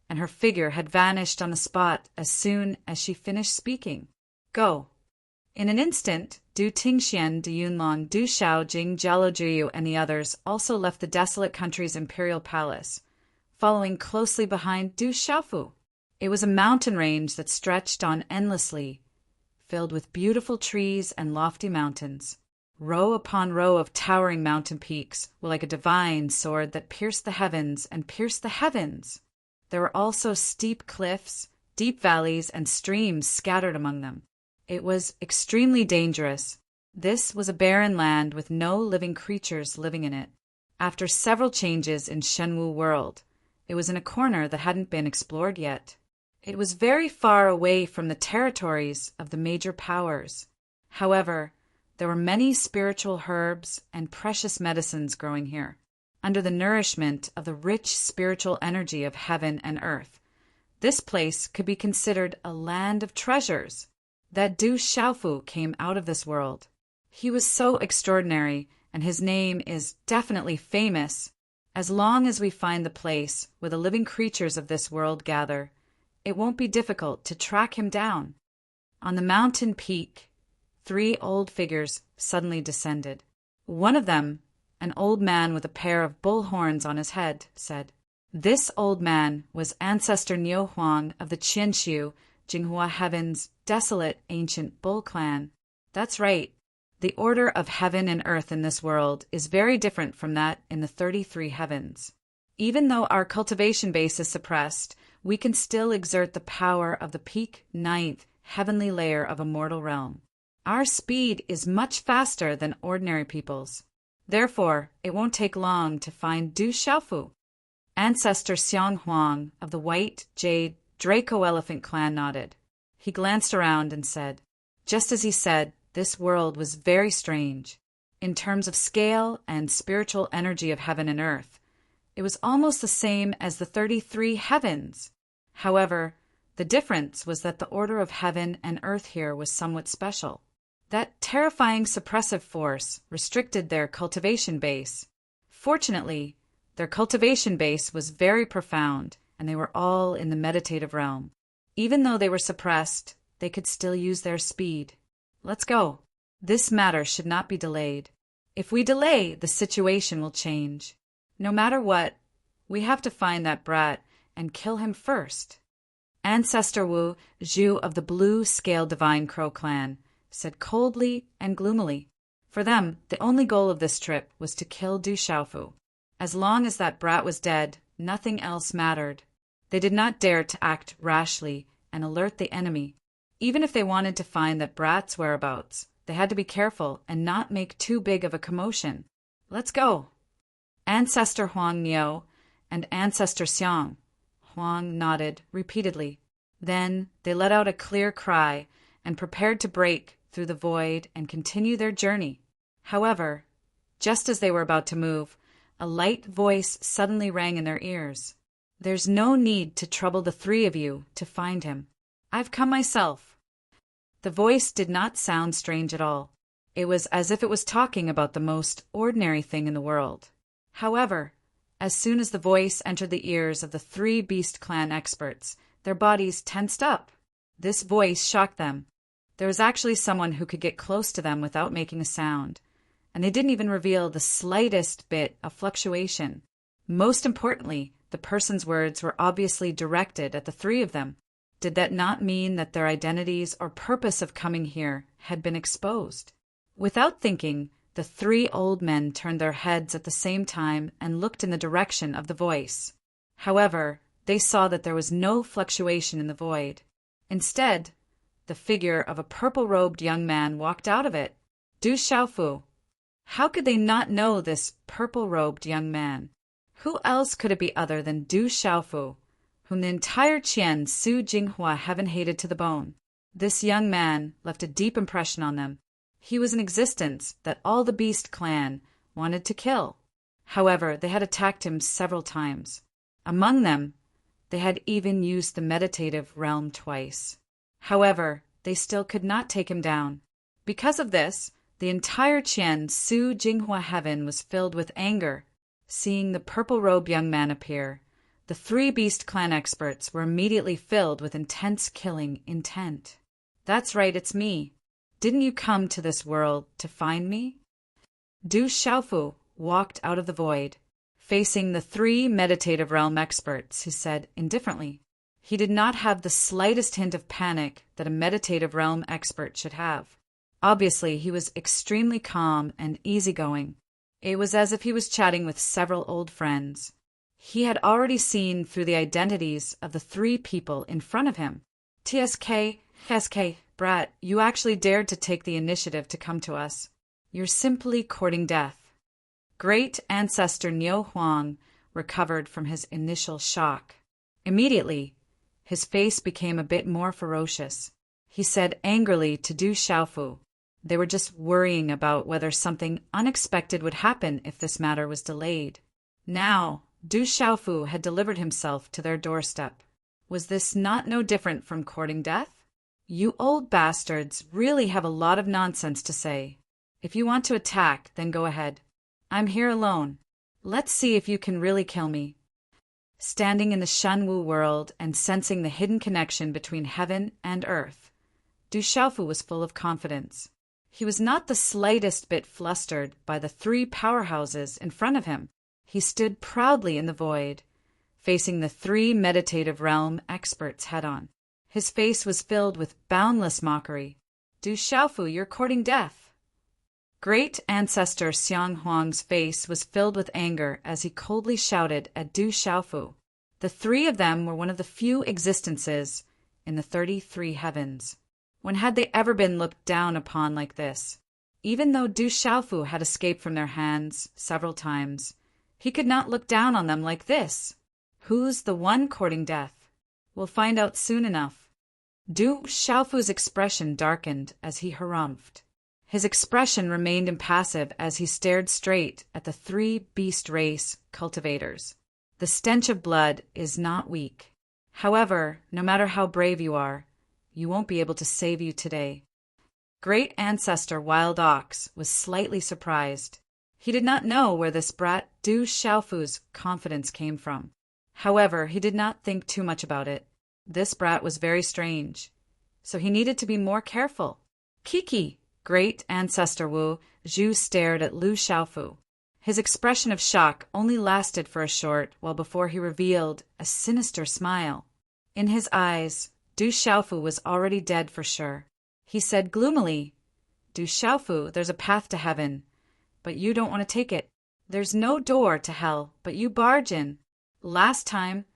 and her figure had vanished on the spot as soon as she finished speaking. Go. In an instant, Du Tingxian, Du Yunlong, Du Xiao, Jing, Jialujiu, and the others also left the desolate country's imperial palace, following closely behind Du Xiaofu. It was a mountain range that stretched on endlessly, filled with beautiful trees and lofty mountains. Row upon row of towering mountain peaks were like a divine sword that pierced the heavens and pierced the heavens. There were also steep cliffs, deep valleys, and streams scattered among them. It was extremely dangerous. This was a barren land with no living creatures living in it. After several changes in Shenwu world, it was in a corner that hadn't been explored yet. It was very far away from the territories of the major powers. However, there were many spiritual herbs and precious medicines growing here, under the nourishment of the rich spiritual energy of heaven and earth. This place could be considered a land of treasures. That Du Xiaofu came out of this world. He was so extraordinary, and his name is definitely famous. As long as we find the place where the living creatures of this world gather, it won't be difficult to track him down. On the mountain peak, 3 old figures suddenly descended. One of them, an old man with a pair of bull horns on his head, said, "This old man was ancestor Niu Huang of the Qianxiu, Jinghua Heaven's desolate ancient bull clan." That's right. The order of heaven and earth in this world is very different from that in the 33 heavens. Even though our cultivation base is suppressed, we can still exert the power of the peak 9th heavenly layer of a mortal realm. Our speed is much faster than ordinary people's. Therefore, it won't take long to find Du Xiaofu. Ancestor Xiang Huang of the White Jade Draco Elephant clan nodded. He glanced around and said, just as he said, this world was very strange. In terms of scale and spiritual energy of heaven and earth, it was almost the same as the 33 heavens. However, the difference was that the order of heaven and earth here was somewhat special. That terrifying suppressive force restricted their cultivation base. Fortunately, their cultivation base was very profound, and they were all in the meditative realm. Even though they were suppressed, they could still use their speed. Let's go. This matter should not be delayed. If we delay, the situation will change. No matter what, we have to find that brat and kill him first. Ancestor Wu Zhu of the Blue Scale Divine Crow clan said coldly and gloomily. For them, the only goal of this trip was to kill Du Xiaofu. As long as that brat was dead, nothing else mattered. They did not dare to act rashly and alert the enemy. Even if they wanted to find that brat's whereabouts, they had to be careful and not make too big of a commotion. Let's go. Ancestor Huang Niu and Ancestor Xiang. Huang nodded repeatedly. Then they let out a clear cry and prepared to break through the void and continue their journey. However, just as they were about to move, a light voice suddenly rang in their ears. There's no need to trouble the 3 of you to find him. I've come myself. The voice did not sound strange at all. It was as if it was talking about the most ordinary thing in the world. However, as soon as the voice entered the ears of the 3 Beast Clan experts, their bodies tensed up. This voice shocked them. There was actually someone who could get close to them without making a sound, and they didn't even reveal the slightest bit of fluctuation. Most importantly, the person's words were obviously directed at the 3 of them. Did that not mean that their identities or purpose of coming here had been exposed? Without thinking, the 3 old men turned their heads at the same time and looked in the direction of the voice. However, they saw that there was no fluctuation in the void. Instead, the figure of a purple-robed young man walked out of it. Du Xiaofu. How could they not know this purple-robed young man? Who else could it be other than Du Xiaofu, whom the entire Qian Su Jinghua heaven hated to the bone. This young man left a deep impression on them. He was an existence that all the Beast clan wanted to kill. However, they had attacked him several times. Among them, they had even used the meditative realm twice. However, they still could not take him down. Because of this, the entire Qian Su Jinghua heaven was filled with anger. Seeing the purple-robed young man appear, the 3 Beast clan experts were immediately filled with intense killing intent. That's right, it's me. Didn't you come to this world to find me? Du Xiaofu walked out of the void, facing the 3 meditative realm experts, who said indifferently. He did not have the slightest hint of panic that a meditative realm expert should have. Obviously, he was extremely calm and easygoing. It was as if he was chatting with several old friends. He had already seen through the identities of the 3 people in front of him. TSK, brat, you actually dared to take the initiative to come to us. You're simply courting death. Great ancestor Niu Huang recovered from his initial shock. Immediately, his face became a bit more ferocious. He said angrily to Du Xiaofu. They were just worrying about whether something unexpected would happen if this matter was delayed. Now, Du Xiaofu had delivered himself to their doorstep. Was this not no different from courting death? You old bastards really have a lot of nonsense to say. If you want to attack, then go ahead. I'm here alone. Let's see if you can really kill me. Standing in the Shenwu world and sensing the hidden connection between heaven and earth, Du Xiaofu was full of confidence. He was not the slightest bit flustered by the 3 powerhouses in front of him. He stood proudly in the void, facing the 3 meditative realm experts head-on. His face was filled with boundless mockery. Du Xiaofu, you're courting death. Great ancestor Xiang Huang's face was filled with anger as he coldly shouted at Du Xiaofu. The 3 of them were one of the few existences in the 33 heavens. When had they ever been looked down upon like this? Even though Du Xiaofu had escaped from their hands several times, he could not look down on them like this. Who's the one courting death? We'll find out soon enough. Du Xiaofu's expression darkened as he harumphed. His expression remained impassive as he stared straight at the 3 beast race cultivators. The stench of blood is not weak. However, no matter how brave you are, you won't be able to save you today. Great ancestor Wild Ox was slightly surprised. He did not know where this brat Du Xiaofu's confidence came from. However, he did not think too much about it. This brat was very strange, so he needed to be more careful. Kiki, great ancestor Wu Zhu stared at Lu Xiaofu. His expression of shock only lasted for a short while before he revealed a sinister smile. In his eyes, Du Xiaofu was already dead for sure. He said gloomily, Du Xiaofu, there's a path to heaven, but you don't want to take it. There's no door to hell, but you barge in. Last time,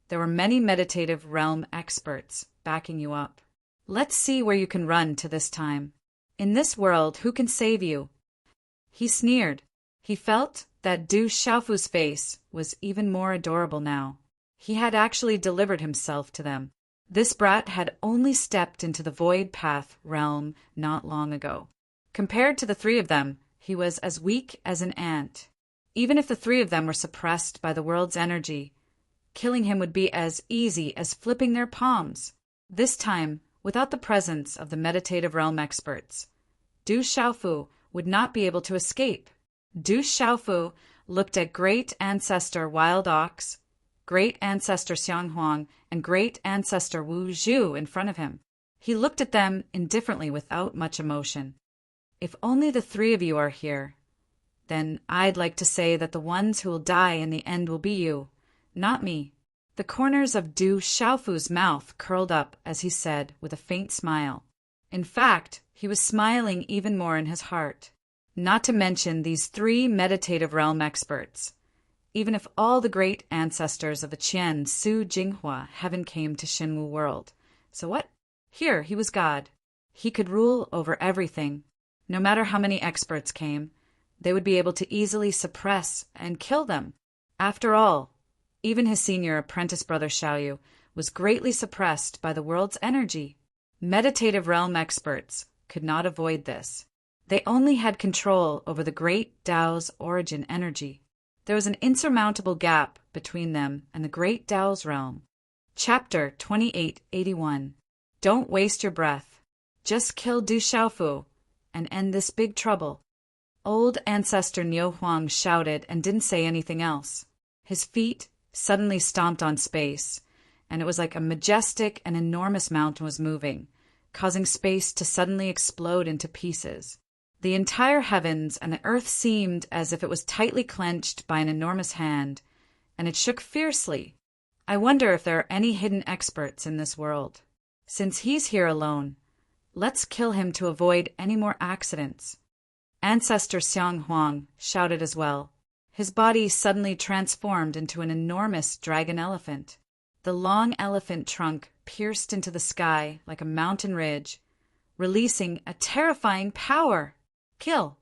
there were many meditative realm experts backing you up. Let's see where you can run to this time. In this world, who can save you? He sneered. He felt that Du Xiaofu's face was even more adorable now. He had actually delivered himself to them. This brat had only stepped into the void path realm not long ago. Compared to the 3 of them, he was as weak as an ant. Even if the 3 of them were suppressed by the world's energy, killing him would be as easy as flipping their palms. This time, without the presence of the meditative realm experts, Du Xiaofu would not be able to escape. Du Xiaofu looked at great ancestor Wild Ox, great ancestor Xiang Huang, and great ancestor Wu Zhu in front of him. He looked at them indifferently without much emotion. If only the 3 of you are here, then I'd like to say that the ones who will die in the end will be you, not me. The corners of Du Xiaofu's mouth curled up as he said with a faint smile. In fact, he was smiling even more in his heart. Not to mention these 3 meditative realm experts. Even if all the great ancestors of the Qian Su Jinghua heaven came to Shenwu world. So what? Here, he was God. He could rule over everything. No matter how many experts came, they would be able to easily suppress and kill them. After all, Even his senior apprentice brother Xiaoyu was greatly suppressed by the world's energy. Meditative realm experts could not avoid this. They only had control over the great Tao's origin energy. There was an insurmountable gap between them and the great Tao's realm. Chapter 2881. Don't waste your breath. Just kill Du Xiaofu and end this big trouble. Old ancestor Niu Huang shouted and didn't say anything else. His feet suddenly stomped on space, and it was like a majestic and enormous mountain was moving, causing space to suddenly explode into pieces. The entire heavens and the earth seemed as if it was tightly clenched by an enormous hand, and it shook fiercely. I wonder if there are any hidden experts in this world. Since he's here alone, let's kill him to avoid any more accidents. Ancestor Xiang Huang shouted as well. His body suddenly transformed into an enormous dragon elephant. The long elephant trunk pierced into the sky like a mountain ridge, releasing a terrifying power. Kill!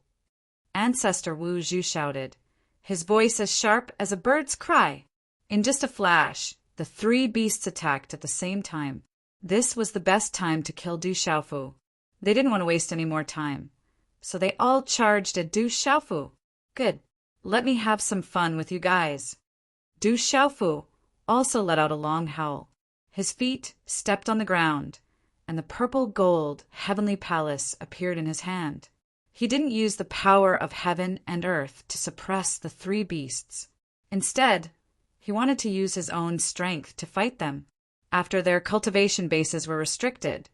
Ancestor Wu Zhu shouted, his voice as sharp as a bird's cry. In just a flash, the three beasts attacked at the same time. This was the best time to kill Du Xiaofu. They didn't want to waste any more time, so they all charged at Du Xiaofu. Good. Let me have some fun with you guys. Du Xiaofu also let out a long howl. His feet stepped on the ground, and the purple gold heavenly palace appeared in his hand. He didn't use the power of heaven and earth to suppress the three beasts. Instead, he wanted to use his own strength to fight them. After their cultivation bases were restricted,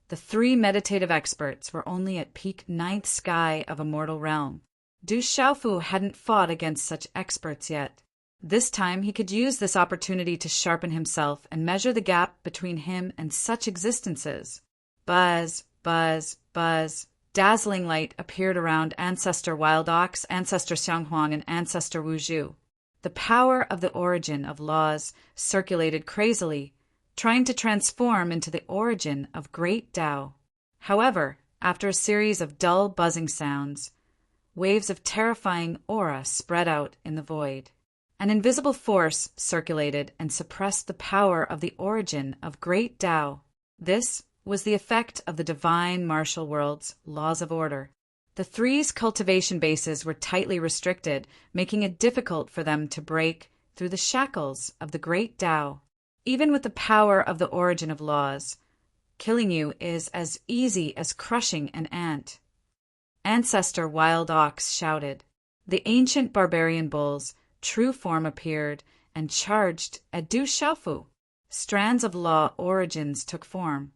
the three meditative experts were only at peak ninth sky of a mortal realm. Du Xiaofu hadn't fought against such experts yet. This time he could use this opportunity to sharpen himself and measure the gap between him and such existences. Buzz, buzz, buzz. Dazzling light appeared around Ancestor Wild Ox, Ancestor Xiang Huang, and Ancestor Wu Zhu. The power of the origin of laws circulated crazily, trying to transform into the origin of great Tao. However, after a series of dull buzzing sounds, waves of terrifying aura spread out in the void. An invisible force circulated and suppressed the power of the origin of great Tao. This was the effect of the divine martial world's laws of order. The three's cultivation bases were tightly restricted, making it difficult for them to break through the shackles of the great Tao. Even with the power of the origin of laws, killing you is as easy as crushing an ant. Ancestor Wild Ox shouted. The ancient barbarian bull's true form appeared and charged at Du Xiaofu. Strands of law origins took form,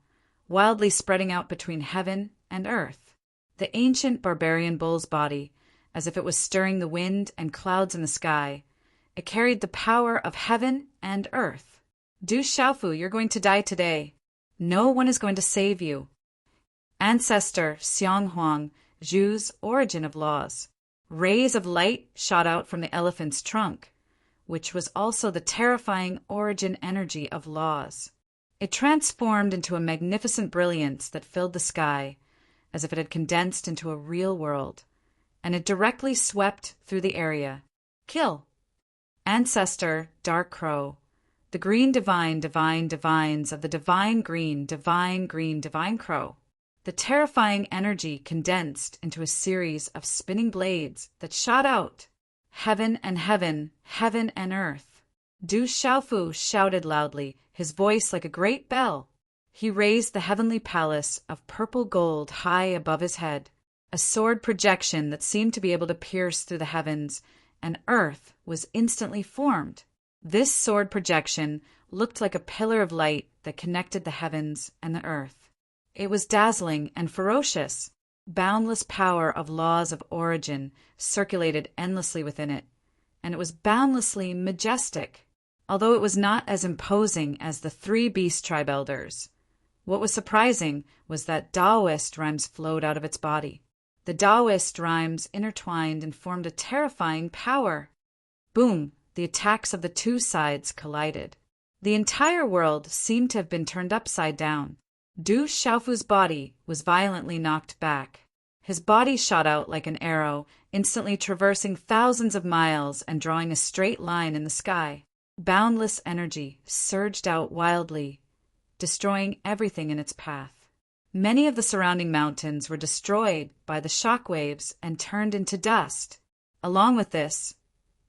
wildly spreading out between heaven and earth. The ancient barbarian bull's body, as if it was stirring the wind and clouds in the sky, it carried the power of heaven and earth. Du Xiaofu, you're going to die today. No one is going to save you. Ancestor Xiang Huang Zhu's origin of laws. Rays of light shot out from the elephant's trunk, which was also the terrifying origin energy of laws. It transformed into a magnificent brilliance that filled the sky, as if it had condensed into a real world, and it directly swept through the area. Kill! Ancestor Dark Crow. The green divines of the divine divine crow. The terrifying energy condensed into a series of spinning blades that shot out. Heaven and heaven, heaven and earth. Du Xiaofu shouted loudly, his voice like a great bell. He raised the heavenly palace of purple gold high above his head, a sword projection that seemed to be able to pierce through the heavens, and earth was instantly formed. This sword projection looked like a pillar of light that connected the heavens and the earth. It was dazzling and ferocious. Boundless power of laws of origin circulated endlessly within it, and it was boundlessly majestic, although it was not as imposing as the three beast tribe elders. What was surprising was that Taoist rhymes flowed out of its body. The Taoist rhymes intertwined and formed a terrifying power. Boom! The attacks of the two sides collided. The entire world seemed to have been turned upside down. Du Xiaofu's body was violently knocked back. His body shot out like an arrow, instantly traversing thousands of miles and drawing a straight line in the sky. Boundless energy surged out wildly, destroying everything in its path. Many of the surrounding mountains were destroyed by the shock waves and turned into dust. Along with this,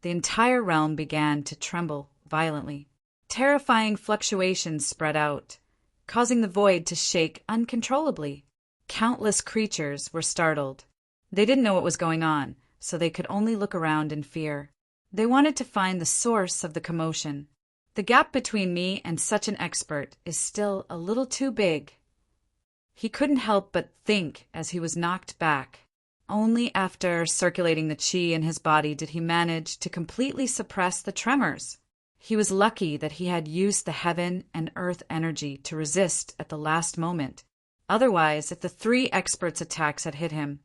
the entire realm began to tremble violently. Terrifying fluctuations spread out, causing the void to shake uncontrollably. Countless creatures were startled. They didn't know what was going on, so they could only look around in fear. They wanted to find the source of the commotion. The gap between me and such an expert is still a little too big. He couldn't help but think as he was knocked back. Only after circulating the chi in his body did he manage to completely suppress the tremors. He was lucky that he had used the heaven and earth energy to resist at the last moment. Otherwise, if the three experts' attacks had hit him,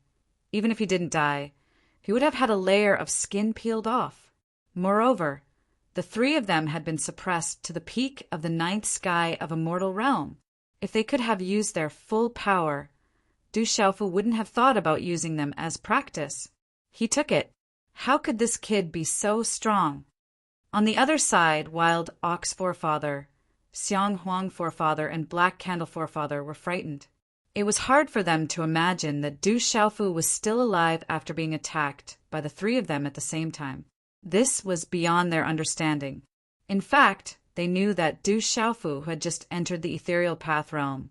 even if he didn't die, he would have had a layer of skin peeled off. Moreover, the three of them had been suppressed to the peak of the ninth sky of a mortal realm. If they could have used their full power, Du Xiaofu wouldn't have thought about using them as practice. He took it. How could this kid be so strong? On the other side, Wild Ox Forefather, Xiang Huang Forefather, and Black Candle Forefather were frightened. It was hard for them to imagine that Du Xiaofu was still alive after being attacked by the three of them at the same time. This was beyond their understanding. In fact, they knew that Du Xiaofu, who had just entered the ethereal path realm,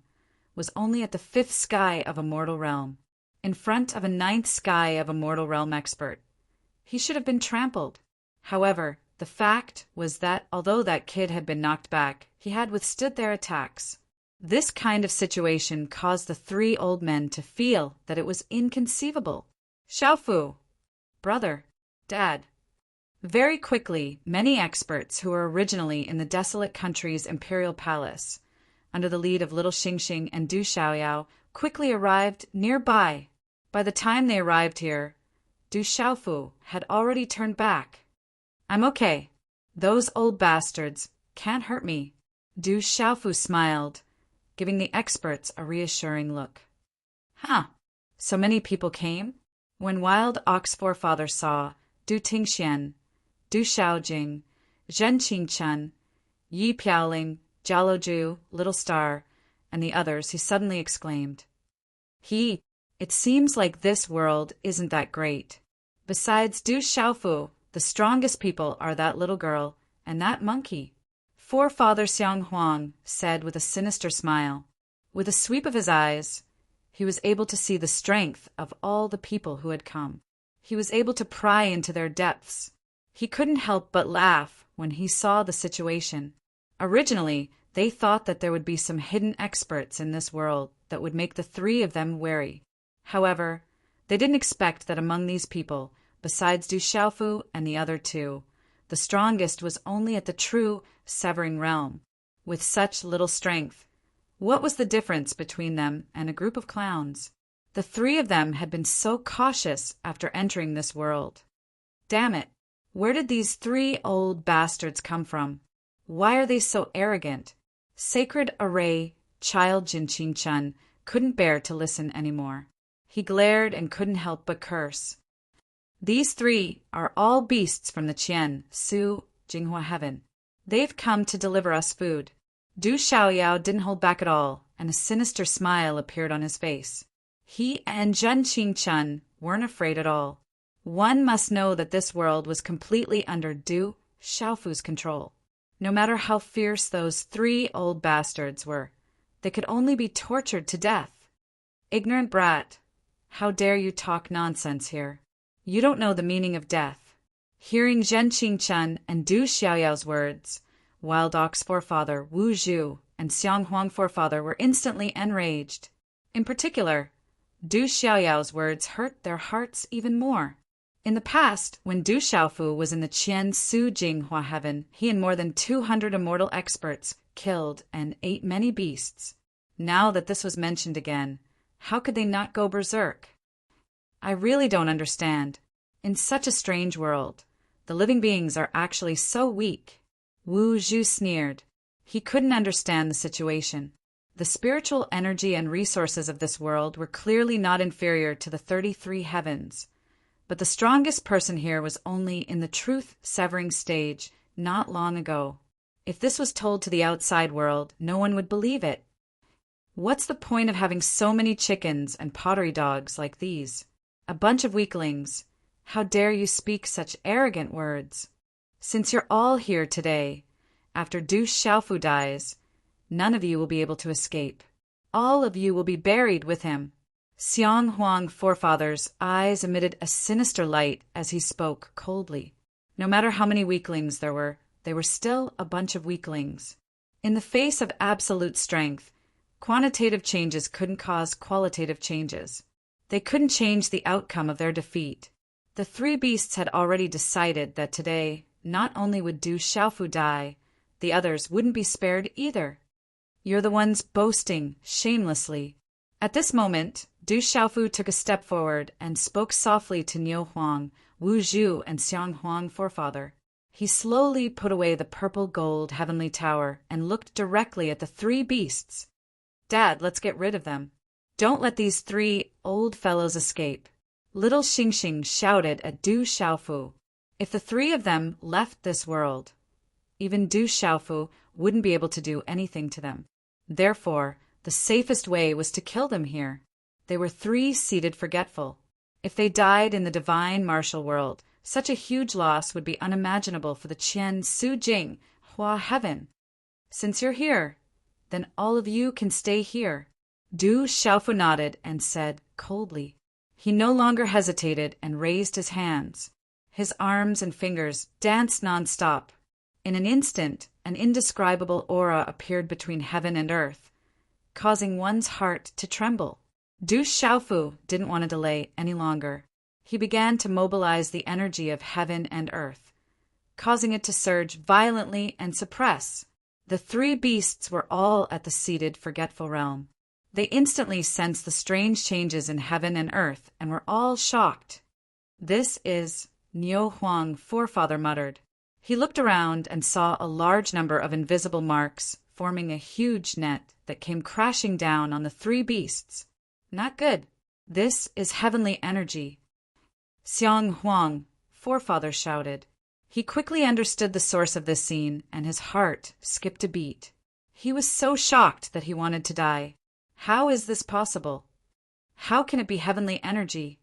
was only at the fifth sky of a mortal realm, in front of a ninth sky of a mortal realm expert. He should have been trampled. However, the fact was that although that kid had been knocked back, he had withstood their attacks. This kind of situation caused the three old men to feel that it was inconceivable. Xiaofu, brother, dad. Very quickly, many experts who were originally in the desolate country's imperial palace, under the lead of little Xingxing and Du Xiaoyao, quickly arrived nearby. By the time they arrived here, Du Xiaofu had already turned back. I'm okay. Those old bastards can't hurt me. Du Xiaofu smiled, giving the experts a reassuring look. Huh. So many people came? When Wild Ox Forefather saw Du Tingxian, Du Xiaojing, Zhen Qingchen, Yi Piaoling, Jiaoluju, Little Star, and the others, he suddenly exclaimed, It seems like this world isn't that great. Besides Du Xiaofu, the strongest people are that little girl and that monkey. Forefather Xiang Huang said with a sinister smile. With a sweep of his eyes, he was able to see the strength of all the people who had come. He was able to pry into their depths. He couldn't help but laugh when he saw the situation. Originally, they thought that there would be some hidden experts in this world that would make the three of them wary. However, they didn't expect that among these people, besides Du Xiaofu and the other two, the strongest was only at the true severing realm. With such little strength, what was the difference between them and a group of clowns? The three of them had been so cautious after entering this world. Damn it! Where did these three old bastards come from? Why are they so arrogant? Sacred Array Child Jinqing Chun couldn't bear to listen anymore. He glared and couldn't help but curse. These three are all beasts from the Qian, Su, Jinghua heaven. They've come to deliver us food. Du Xiaoyao didn't hold back at all, and a sinister smile appeared on his face. He and Zhen Qingchen weren't afraid at all. One must know that this world was completely under Du Xiaofu's control. No matter how fierce those three old bastards were, they could only be tortured to death. Ignorant brat, how dare you talk nonsense here? You don't know the meaning of death. Hearing Zhen Qingchen and Du Xiaoyao's words, Wild Ox Forefather Wu Zhu and Xiang Huang Forefather were instantly enraged. In particular, Du Xiaoyao's words hurt their hearts even more. In the past, when Du Xiaofu was in the Qian Su Jinghua heaven, he and more than 200 immortal experts killed and ate many beasts. Now that this was mentioned again, how could they not go berserk? I really don't understand. In such a strange world, the living beings are actually so weak. Wu Zhu sneered. He couldn't understand the situation. The spiritual energy and resources of this world were clearly not inferior to the 33 heavens. But the strongest person here was only in the truth-severing stage, not long ago. If this was told to the outside world, no one would believe it. What's the point of having so many chickens and pottery dogs like these? A bunch of weaklings. How dare you speak such arrogant words? Since you're all here today, after Du Xiaofu dies, none of you will be able to escape. All of you will be buried with him. Xiang Huang forefather's eyes emitted a sinister light as he spoke coldly. No matter how many weaklings there were, they were still a bunch of weaklings. In the face of absolute strength, quantitative changes couldn't cause qualitative changes. They couldn't change the outcome of their defeat. The three beasts had already decided that today, not only would Du Xiaofu die, the others wouldn't be spared either. You're the ones boasting shamelessly. At this moment, Du Xiaofu took a step forward and spoke softly to Niu Huang, Wu Zhu, and Xiang Huang forefather. He slowly put away the purple-gold heavenly tower and looked directly at the three beasts. Dad, let's get rid of them. Don't let these three old fellows escape. Little Xingxing shouted at Du Xiaofu. If the three of them left this world, even Du Xiaofu wouldn't be able to do anything to them. Therefore, the safest way was to kill them here. They were three-seated forgetful. If they died in the divine martial world, such a huge loss would be unimaginable for the Qian Su Jing Hua heaven. Since you're here, then all of you can stay here. Du Xiaofu nodded and said coldly. He no longer hesitated and raised his hands. His arms and fingers danced non-stop. In an instant, an indescribable aura appeared between heaven and earth, causing one's heart to tremble. Du Xiaofu didn't want to delay any longer. He began to mobilize the energy of heaven and earth, causing it to surge violently and suppress. The three beasts were all at the seated, forgetful realm. They instantly sensed the strange changes in heaven and earth and were all shocked. This is, Niu Huang forefather muttered. He looked around and saw a large number of invisible marks forming a huge net that came crashing down on the three beasts. Not good. This is heavenly energy. Xiang Huang forefather shouted. He quickly understood the source of this scene, and his heart skipped a beat. He was so shocked that he wanted to die. How is this possible? How can it be heavenly energy?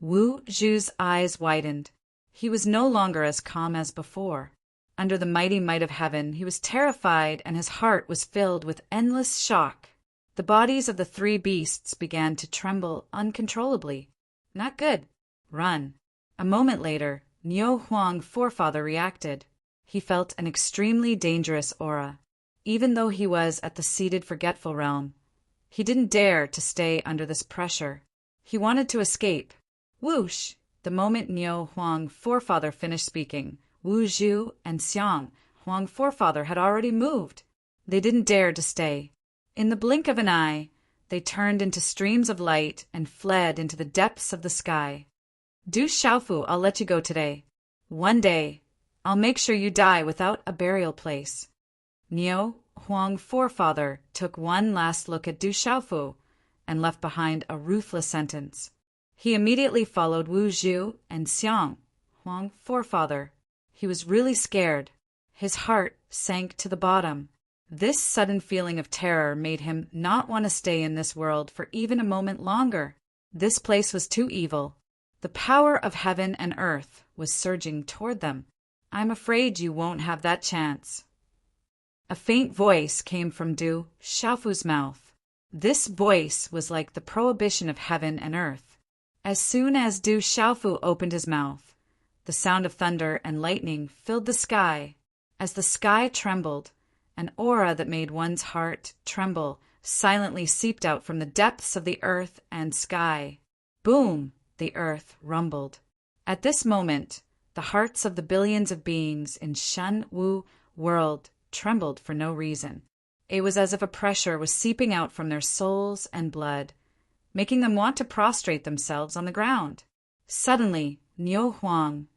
Wu Zhu's eyes widened. He was no longer as calm as before. Under the mighty might of heaven, he was terrified and his heart was filled with endless shock. The bodies of the three beasts began to tremble uncontrollably. Not good. Run. A moment later, Niu Huang forefather reacted. He felt an extremely dangerous aura. Even though he was at the seated forgetful realm, he didn't dare to stay under this pressure. He wanted to escape. Whoosh! The moment Niu Huang forefather finished speaking, Wu Zhu and Xiang Huang forefather had already moved. They didn't dare to stay. In the blink of an eye, they turned into streams of light and fled into the depths of the sky. Du Xiaofu, I'll let you go today. One day, I'll make sure you die without a burial place. Niu Huang forefather took one last look at Du Xiaofu and left behind a ruthless sentence. He immediately followed Wu Zhu and Xiang Huang forefather. He was really scared. His heart sank to the bottom. This sudden feeling of terror made him not want to stay in this world for even a moment longer. This place was too evil. The power of heaven and earth was surging toward them. I'm afraid you won't have that chance. A faint voice came from Du Xiaofu's mouth. This voice was like the prohibition of heaven and earth. As soon as Du Xiaofu opened his mouth, the sound of thunder and lightning filled the sky. As the sky trembled, an aura that made one's heart tremble silently seeped out from the depths of the earth and sky. Boom! The earth rumbled. At this moment, the hearts of the billions of beings in Shen Wu world trembled for no reason. It was as if a pressure was seeping out from their souls and blood, making them want to prostrate themselves on the ground. Suddenly, Niu Huang,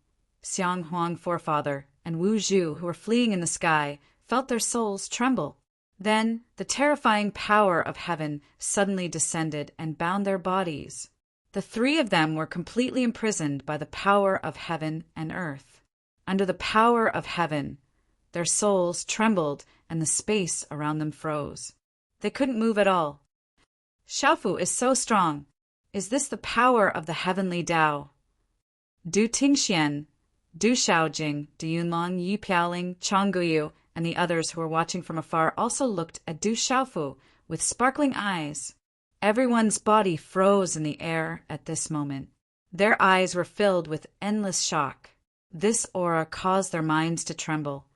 Xiang Huang forefather, and Wu Zhu, who were fleeing in the sky, felt their souls tremble. Then, the terrifying power of heaven suddenly descended and bound their bodies. The three of them were completely imprisoned by the power of heaven and earth. Under the power of heaven, their souls trembled and the space around them froze. They couldn't move at all. Xiaofu is so strong. Is this the power of the heavenly Tao? Du Tingxian, Du Xiaojing, Du Yunlong, Yi Piaoling, Chang Guyu, and the others who were watching from afar also looked at Du Xiaofu with sparkling eyes. Everyone's body froze in the air at this moment. Their eyes were filled with endless shock. This aura caused their minds to tremble,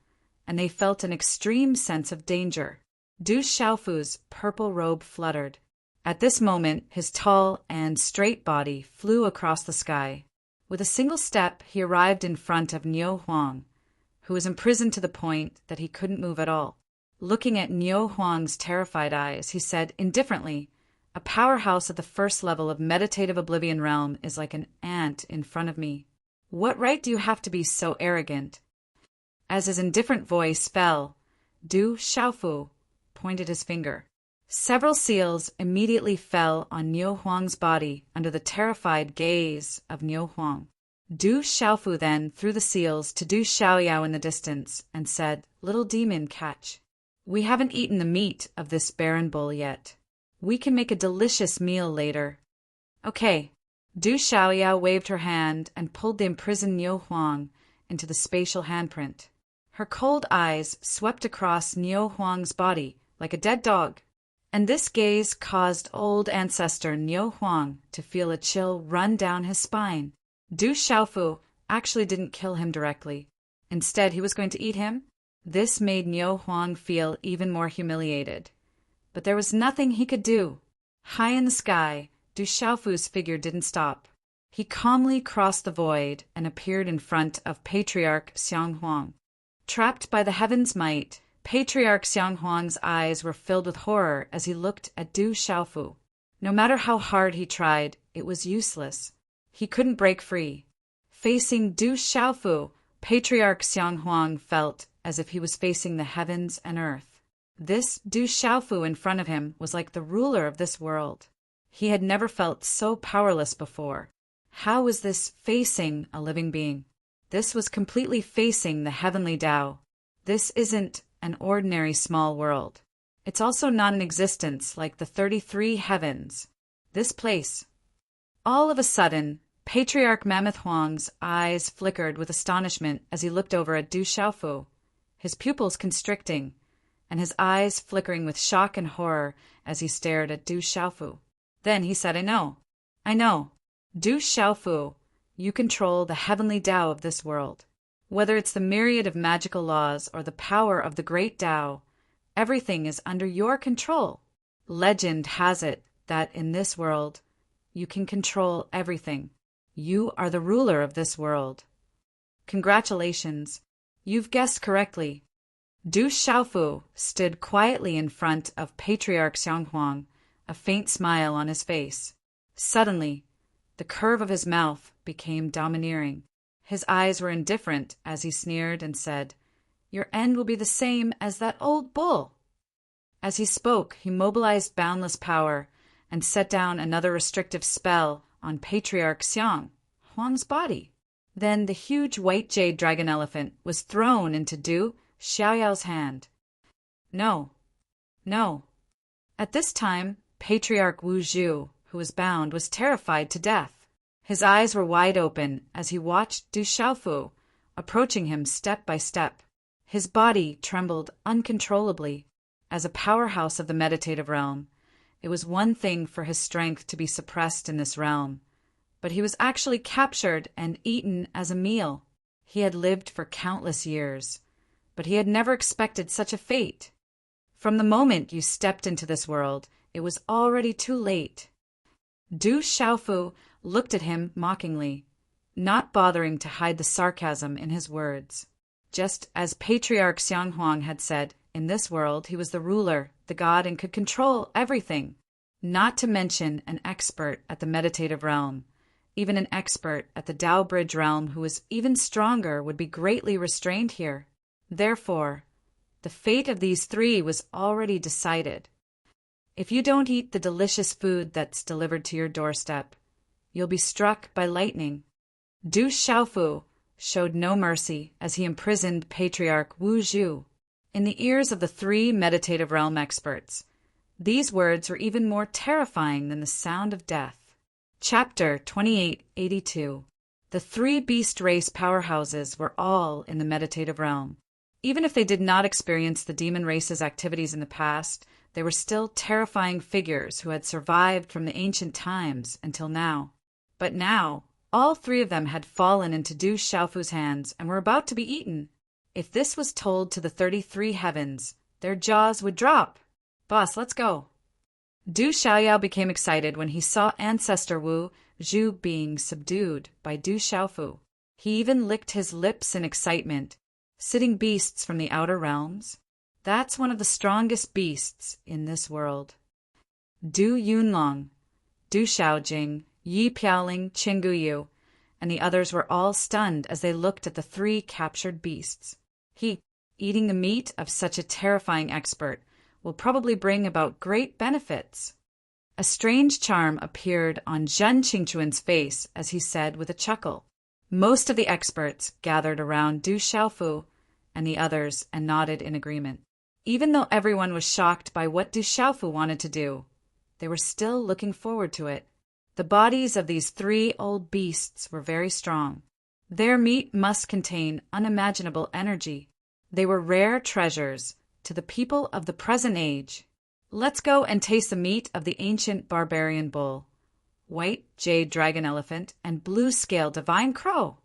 and they felt an extreme sense of danger. Du Xiaofu's purple robe fluttered. At this moment, his tall and straight body flew across the sky. With a single step, he arrived in front of Niu Huang, who was imprisoned to the point that he couldn't move at all. Looking at Niu Huang's terrified eyes, he said indifferently, "A powerhouse at the first level of meditative oblivion realm is like an ant in front of me. What right do you have to be so arrogant?" As his indifferent voice fell, Du Xiaofu pointed his finger. Several seals immediately fell on Niu Huang's body under the terrified gaze of Niu Huang. Du Xiaofu then threw the seals to Du Xiaoyao in the distance and said, "Little demon, catch. We haven't eaten the meat of this barren bull yet. We can make a delicious meal later." "Okay." Du Xiaoyao waved her hand and pulled the imprisoned Niu Huang into the spatial handprint. Her cold eyes swept across Niu Huang's body like a dead dog, and this gaze caused old ancestor Niu Huang to feel a chill run down his spine. Du Xiaofu actually didn't kill him directly. Instead, he was going to eat him. This made Niu Huang feel even more humiliated. But there was nothing he could do. High in the sky, Du Xiaofu's figure didn't stop. He calmly crossed the void and appeared in front of Patriarch Xianghuang. Trapped by the heaven's might, Patriarch Xianghuang's eyes were filled with horror as he looked at Du Xiaofu. No matter how hard he tried, it was useless. He couldn't break free. Facing Du Xiaofu, Patriarch Xianghuang felt as if he was facing the heavens and earth. This Du Xiaofu in front of him was like the ruler of this world. He had never felt so powerless before. How was this facing a living being? This was completely facing the heavenly Tao. This isn't an ordinary small world. It's also not an existence like the 33 heavens. This place. All of a sudden, Patriarch Mammoth Huang's eyes flickered with astonishment as he looked over at Du Xiaofu, his pupils constricting, and his eyes flickering with shock and horror as he stared at Du Xiaofu. Then he said, I know. Du Xiaofu, you control the heavenly Tao of this world. Whether it's the myriad of magical laws or the power of the great Tao, everything is under your control. Legend has it that in this world, you can control everything. You are the ruler of this world. Congratulations, you've guessed correctly. Du Xiaofu stood quietly in front of Patriarch Xianghuang, a faint smile on his face. Suddenly, the curve of his mouth became domineering. His eyes were indifferent as he sneered and said, "Your end will be the same as that old bull." As he spoke, he mobilized boundless power and set down another restrictive spell on Patriarch Xianghuang's body. Then the huge white jade dragon elephant was thrown into Du Xiaoyao's hand. No. At this time, Patriarch Wu Zhu, who was bound, was terrified to death. His eyes were wide open as he watched Du Xiaofu approaching him step by step. His body trembled uncontrollably. As a powerhouse of the meditative realm, it was one thing for his strength to be suppressed in this realm, but he was actually captured and eaten as a meal. He had lived for countless years, but he had never expected such a fate. From the moment you stepped into this world, it was already too late. Du Xiaofu looked at him mockingly, not bothering to hide the sarcasm in his words. Just as Patriarch Xianghuang had said, in this world he was the ruler, the god, and could control everything. Not to mention an expert at the meditative realm. Even an expert at the Tao Bridge realm who was even stronger would be greatly restrained here. Therefore, the fate of these three was already decided. If you don't eat the delicious food that's delivered to your doorstep, you'll be struck by lightning. Du Xiaofu showed no mercy as he imprisoned Patriarch Wu Zhu. In the ears of the three meditative realm experts, these words were even more terrifying than the sound of death. Chapter 2882. The three beast race powerhouses were all in the meditative realm. Even if they did not experience the demon race's activities in the past, they were still terrifying figures who had survived from the ancient times until now. But now, all three of them had fallen into Du Xiaofu's hands and were about to be eaten. If this was told to the 33 heavens, their jaws would drop. Boss, let's go. Du Xiaoyao became excited when he saw Ancestor Wu Zhu being subdued by Du Xiaofu. He even licked his lips in excitement. Sitting beasts from the outer realms? That's one of the strongest beasts in this world. Du Yunlong, Du Xiaojing, Yi Piaoling, Qin Guyu, and the others were all stunned as they looked at the three captured beasts. Eating the meat of such a terrifying expert will probably bring about great benefits. A strange charm appeared on Zhen Qingchuan's face as he said with a chuckle. Most of the experts gathered around Du Xiaofu and the others and nodded in agreement. Even though everyone was shocked by what Du Xiaofu wanted to do, they were still looking forward to it. The bodies of these three old beasts were very strong. Their meat must contain unimaginable energy. They were rare treasures to the people of the present age. Let's go and taste the meat of the ancient barbarian bull, white jade dragon elephant, and blue-scale divine crow.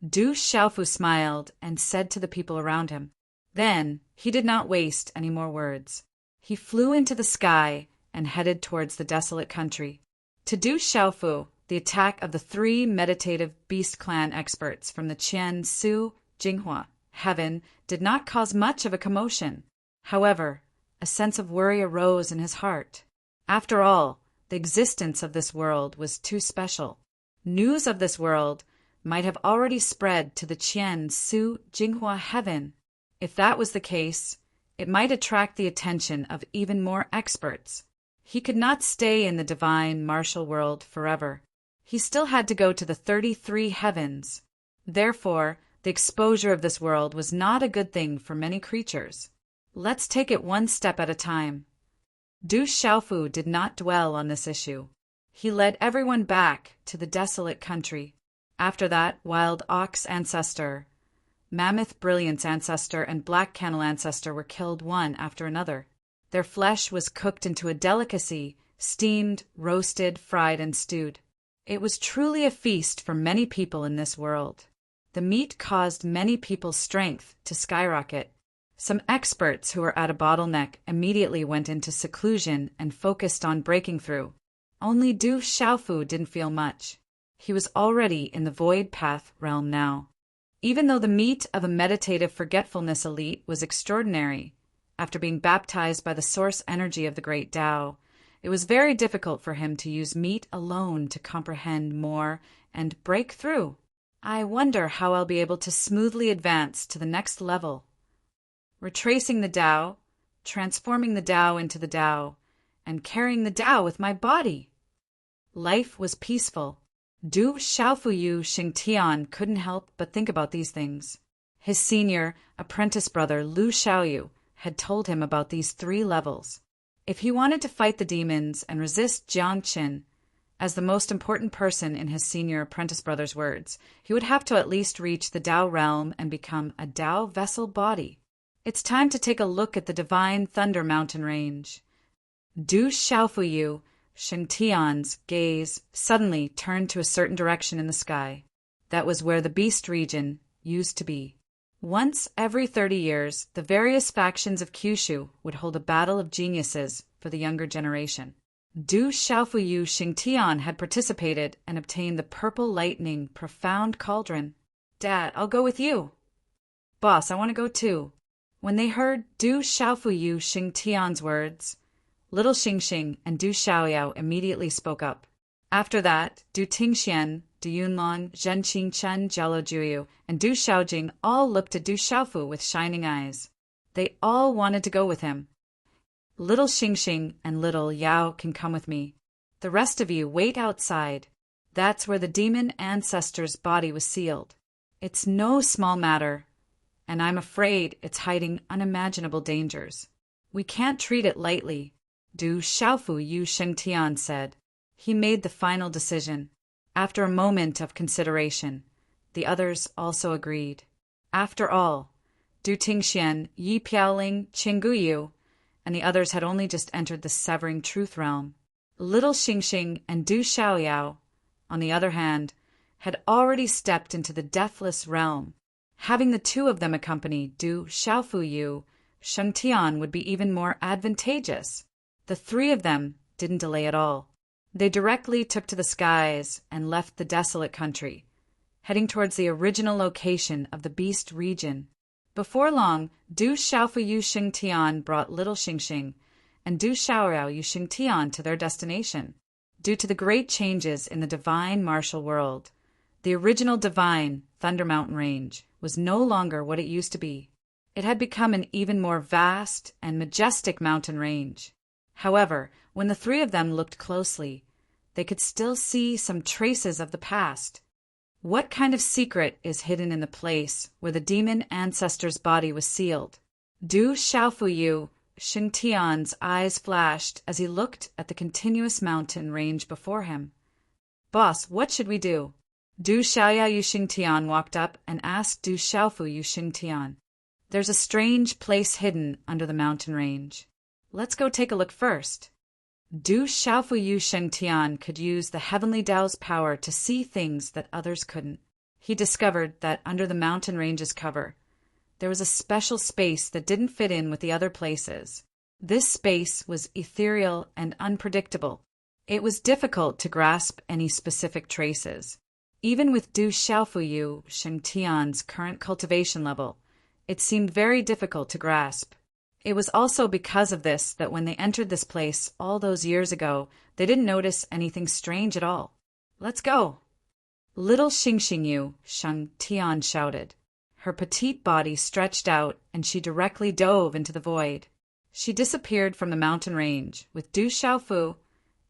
Du Xiaofu smiled and said to the people around him. Then he did not waste any more words. He flew into the sky and headed towards the desolate country. To Du Xiaofu, the attack of the three meditative beast clan experts from the Qian Su Jinghua heaven did not cause much of a commotion. However, a sense of worry arose in his heart. After all, the existence of this world was too special. News of this world might have already spread to the Qian Su Jinghua heaven. If that was the case, it might attract the attention of even more experts. He could not stay in the divine martial world forever. He still had to go to the 33 heavens. Therefore, the exposure of this world was not a good thing for many creatures. Let's take it one step at a time. Du Xiaofu did not dwell on this issue. He led everyone back to the desolate country. After that, Wild Ox Ancestor, Mammoth Brilliance Ancestor, and Black Cannel Ancestor were killed one after another. Their flesh was cooked into a delicacy, steamed, roasted, fried, and stewed. It was truly a feast for many people in this world. The meat caused many people's strength to skyrocket. Some experts who were at a bottleneck immediately went into seclusion and focused on breaking through. Only Du Xiaofu didn't feel much. He was already in the void path realm now. Even though the meat of a meditative forgetfulness elite was extraordinary, after being baptized by the source energy of the great Tao, it was very difficult for him to use meat alone to comprehend more and break through. I wonder how I'll be able to smoothly advance to the next level. Retracing the Tao, transforming the Tao into the Tao, and carrying the Tao with my body. Life was peaceful. Du Xiaofuyu Xingtian couldn't help but think about these things. His senior, apprentice brother Lu Xiaoyu had told him about these 3 levels. If he wanted to fight the demons and resist Jiang Qin, as the most important person in his senior apprentice brother's words, he would have to at least reach the Tao realm and become a Tao vessel body. It's time to take a look at the divine Thunder Mountain range. Du Xiaofuyu Shengtian's gaze suddenly turned to a certain direction in the sky. That was where the beast region used to be. Once every 30 years, the various factions of Kyushu would hold a battle of geniuses for the younger generation. Du Xiaofuyu Xingtian had participated and obtained the Purple Lightning Profound Cauldron. Dad, I'll go with you. Boss, I want to go too. When they heard Du Xiaofuyu Xingtian's words, Little Xingxing and Du Xiaoyao immediately spoke up. After that, Du Tingxian, Du Yunlong, Zhen Qingchen, Jialo Juyu, and Du Xiaojing all looked at Du Xiaofu with shining eyes. They all wanted to go with him. Little Xingxing and Little Yao can come with me. The rest of you wait outside. That's where the demon ancestor's body was sealed. It's no small matter, and I'm afraid it's hiding unimaginable dangers. We can't treat it lightly, Du Xiaofu Yu Shengtian said. He made the final decision. After a moment of consideration, the others also agreed. After all, Du Tingxian, Yi Piaoling, Qingguyu, and the others had only just entered the Severing Truth realm. Little Xingxing and Du Xiaoyao, on the other hand, had already stepped into the Deathless realm. Having the two of them accompany Du Xiaofu Yu Shengtian would be even more advantageous. The three of them didn't delay at all. They directly took to the skies and left the desolate country, heading towards the original location of the Beast region. Before long, Du Xiaofu Yu Shengtian brought Little Xingxing and Du Xiaoyao Yu Shengtian to their destination. Due to the great changes in the divine martial world, the original divine Thunder Mountain Range was no longer what it used to be. It had become an even more vast and majestic mountain range. However, when the three of them looked closely, they could still see some traces of the past. What kind of secret is hidden in the place where the demon ancestor's body was sealed? Du Xiaofu Yu Shengtian's eyes flashed as he looked at the continuous mountain range before him. Boss, what should we do? Du Xiaoyao Yu Shengtian walked up and asked Du Xiaofu Yu Shengtian. There's a strange place hidden under the mountain range. Let's go take a look first. Du Xiaofu Yu Shengtian could use the Heavenly Tao's power to see things that others couldn't. He discovered that under the mountain range's cover, there was a special space that didn't fit in with the other places. This space was ethereal and unpredictable. It was difficult to grasp any specific traces. Even with Du Xiaofu Yu Shengtian's current cultivation level, it seemed very difficult to grasp. It was also because of this that when they entered this place all those years ago, they didn't notice anything strange at all. Let's go! Little Xingxing Yu Shengtian shouted. Her petite body stretched out and she directly dove into the void. She disappeared from the mountain range with Du Xiaofu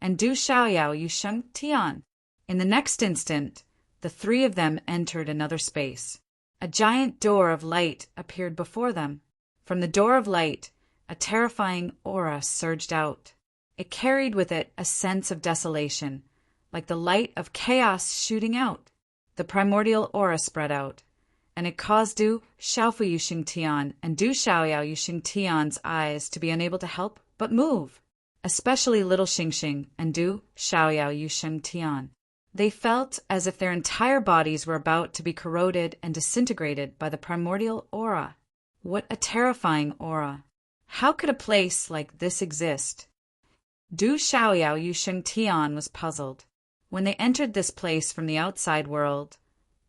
and Du Xiaoyao Yu Shengtian. In the next instant, the three of them entered another space. A giant door of light appeared before them. From the door of light, a terrifying aura surged out. It carried with it a sense of desolation, like the light of chaos shooting out. The primordial aura spread out, and it caused Du Xiaofu Yu Shengtian and Du Xiaoyao Yu Shengtian's eyes to be unable to help but move, especially Little Xingxing and Du Xiaoyao Yu Shengtian. They felt as if their entire bodies were about to be corroded and disintegrated by the primordial aura. What a terrifying aura! How could a place like this exist? Du Xiaoyao Yu Shengtian was puzzled. When they entered this place from the outside world,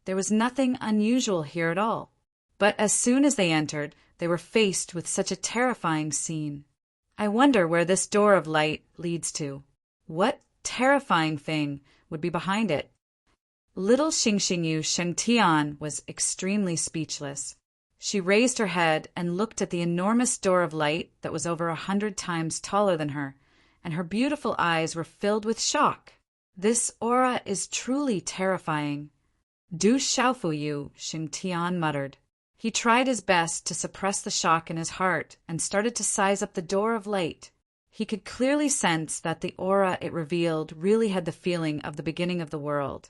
there was nothing unusual here at all. But as soon as they entered, they were faced with such a terrifying scene. I wonder where this door of light leads to. What terrifying thing would be behind it? Little Xingxing Yu Shengtian was extremely speechless. She raised her head and looked at the enormous door of light that was over 100 times taller than her, and her beautiful eyes were filled with shock. This aura is truly terrifying. Du Xiaofu Yu Shengtian muttered. He tried his best to suppress the shock in his heart and started to size up the door of light. He could clearly sense that the aura it revealed really had the feeling of the beginning of the world,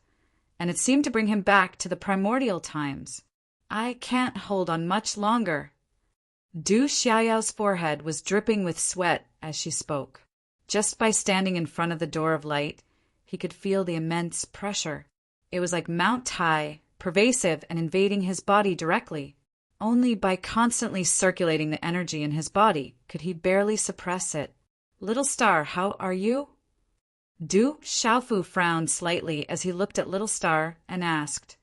and it seemed to bring him back to the primordial times. I can't hold on much longer. Du Xiaoyao's forehead was dripping with sweat as she spoke. Just by standing in front of the door of light, he could feel the immense pressure. It was like Mount Tai, pervasive and invading his body directly. Only by constantly circulating the energy in his body could he barely suppress it. Little Star, how are you? Du Xiaofu frowned slightly as he looked at Little Star and asked,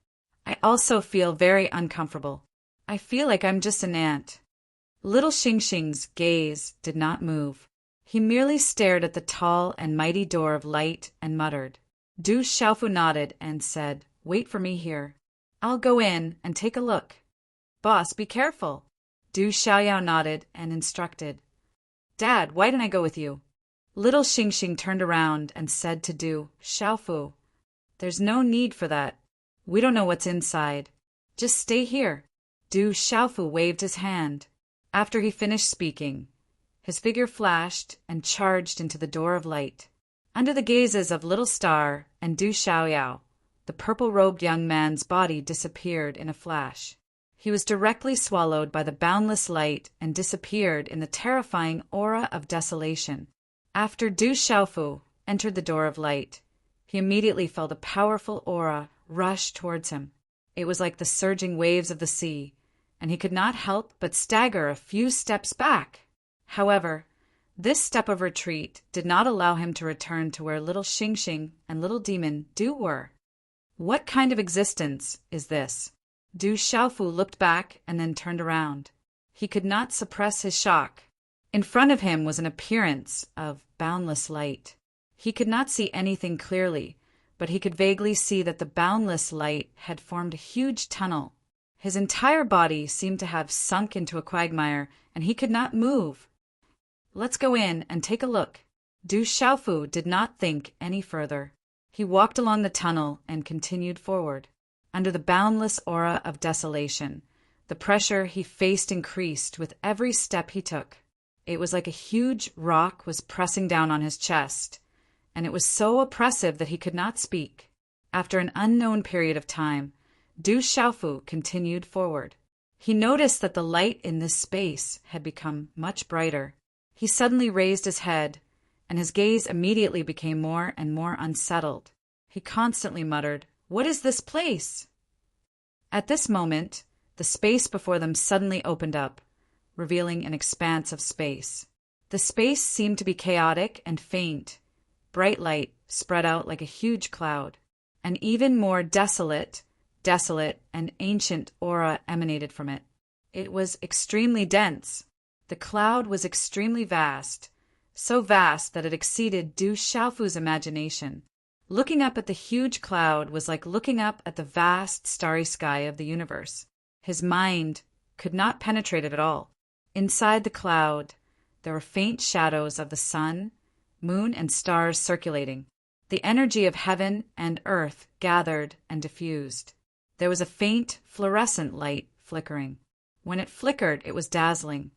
I also feel very uncomfortable. I feel like I'm just an ant. Little Xingxing's gaze did not move. He merely stared at the tall and mighty door of light and muttered. Du Xiaofu nodded and said, Wait for me here. I'll go in and take a look. Boss, be careful. Du Xiaoyao nodded and instructed. Dad, why didn't I go with you? Little Xingxing turned around and said to Du Xiaofu, There's no need for that. We don't know what's inside. Just stay here. Du Xiaofu waved his hand. After he finished speaking, his figure flashed and charged into the door of light. Under the gazes of Little Star and Du Xiaoyao, the purple-robed young man's body disappeared in a flash. He was directly swallowed by the boundless light and disappeared in the terrifying aura of desolation. After Du Xiaofu entered the door of light, he immediately felt a powerful aura rush towards him. It was like the surging waves of the sea, and he could not help but stagger a few steps back. However, this step of retreat did not allow him to return to where little Xingxing and little demon Du were. What kind of existence is this? Du Xiaofu looked back and then turned around. He could not suppress his shock. In front of him was an appearance of boundless light. He could not see anything clearly, but he could vaguely see that the boundless light had formed a huge tunnel. His entire body seemed to have sunk into a quagmire, and he could not move. Let's go in and take a look. Du Xiaofu did not think any further. He walked along the tunnel and continued forward. Under the boundless aura of desolation, the pressure he faced increased with every step he took. It was like a huge rock was pressing down on his chest, and it was so oppressive that he could not speak. After an unknown period of time, Du Xiaofu continued forward. He noticed that the light in this space had become much brighter. He suddenly raised his head, and his gaze immediately became more and more unsettled. He constantly muttered, "What is this place?" At this moment, the space before them suddenly opened up, revealing an expanse of space. The space seemed to be chaotic and faint. Bright light spread out like a huge cloud. An even more desolate and ancient aura emanated from it. It was extremely dense. The cloud was extremely vast, so vast that it exceeded Du Xiaofu's imagination. Looking up at the huge cloud was like looking up at the vast starry sky of the universe. His mind could not penetrate it at all. Inside the cloud, there were faint shadows of the sun, moon, and stars circulating. The energy of heaven and earth gathered and diffused. There was a faint, fluorescent light flickering. When it flickered, it was dazzling.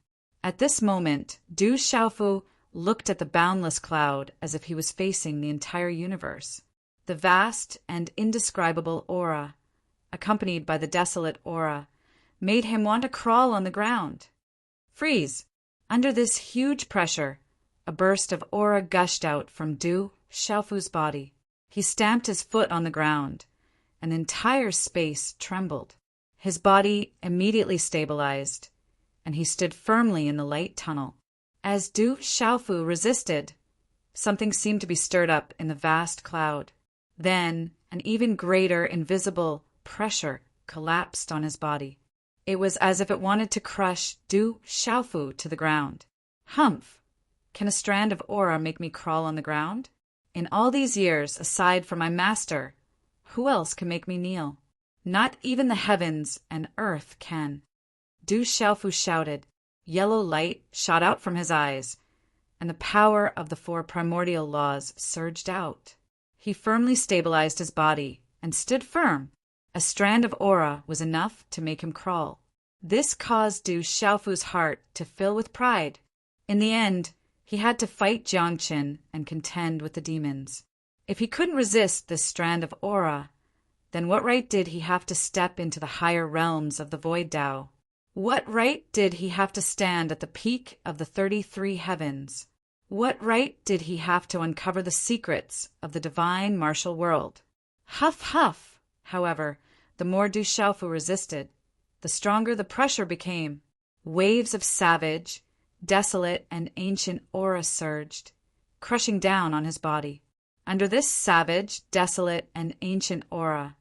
At this moment, Du Xiaofu looked at the boundless cloud as if he was facing the entire universe. The vast and indescribable aura, accompanied by the desolate aura, made him want to crawl on the ground. Freeze! Under this huge pressure, a burst of aura gushed out from Du Xiaofu's body. He stamped his foot on the ground, and the entire space trembled. His body immediately stabilized, and he stood firmly in the light tunnel. As Du Xiaofu resisted, something seemed to be stirred up in the vast cloud. Then an even greater invisible pressure collapsed on his body. It was as if it wanted to crush Du Xiaofu to the ground. Humph! Can a strand of aura make me crawl on the ground? In all these years, aside from my master, who else can make me kneel? Not even the heavens and earth can. Du Xiaofu shouted. Yellow light shot out from his eyes, and the power of the four primordial laws surged out. He firmly stabilized his body and stood firm. A strand of aura was enough to make him crawl. This caused Du Xiaofu's heart to fill with pride. In the end, he had to fight Jiangqin and contend with the demons. If he couldn't resist this strand of aura, then what right did he have to step into the higher realms of the Void Tao? What right did he have to stand at the peak of the 33 heavens? What right did he have to uncover the secrets of the divine martial world? Huff, huff! However, the more Du Xiaofu resisted, the stronger the pressure became. Waves of savage, desolate, and ancient aura surged, crushing down on his body. Under this savage, desolate, and ancient aura,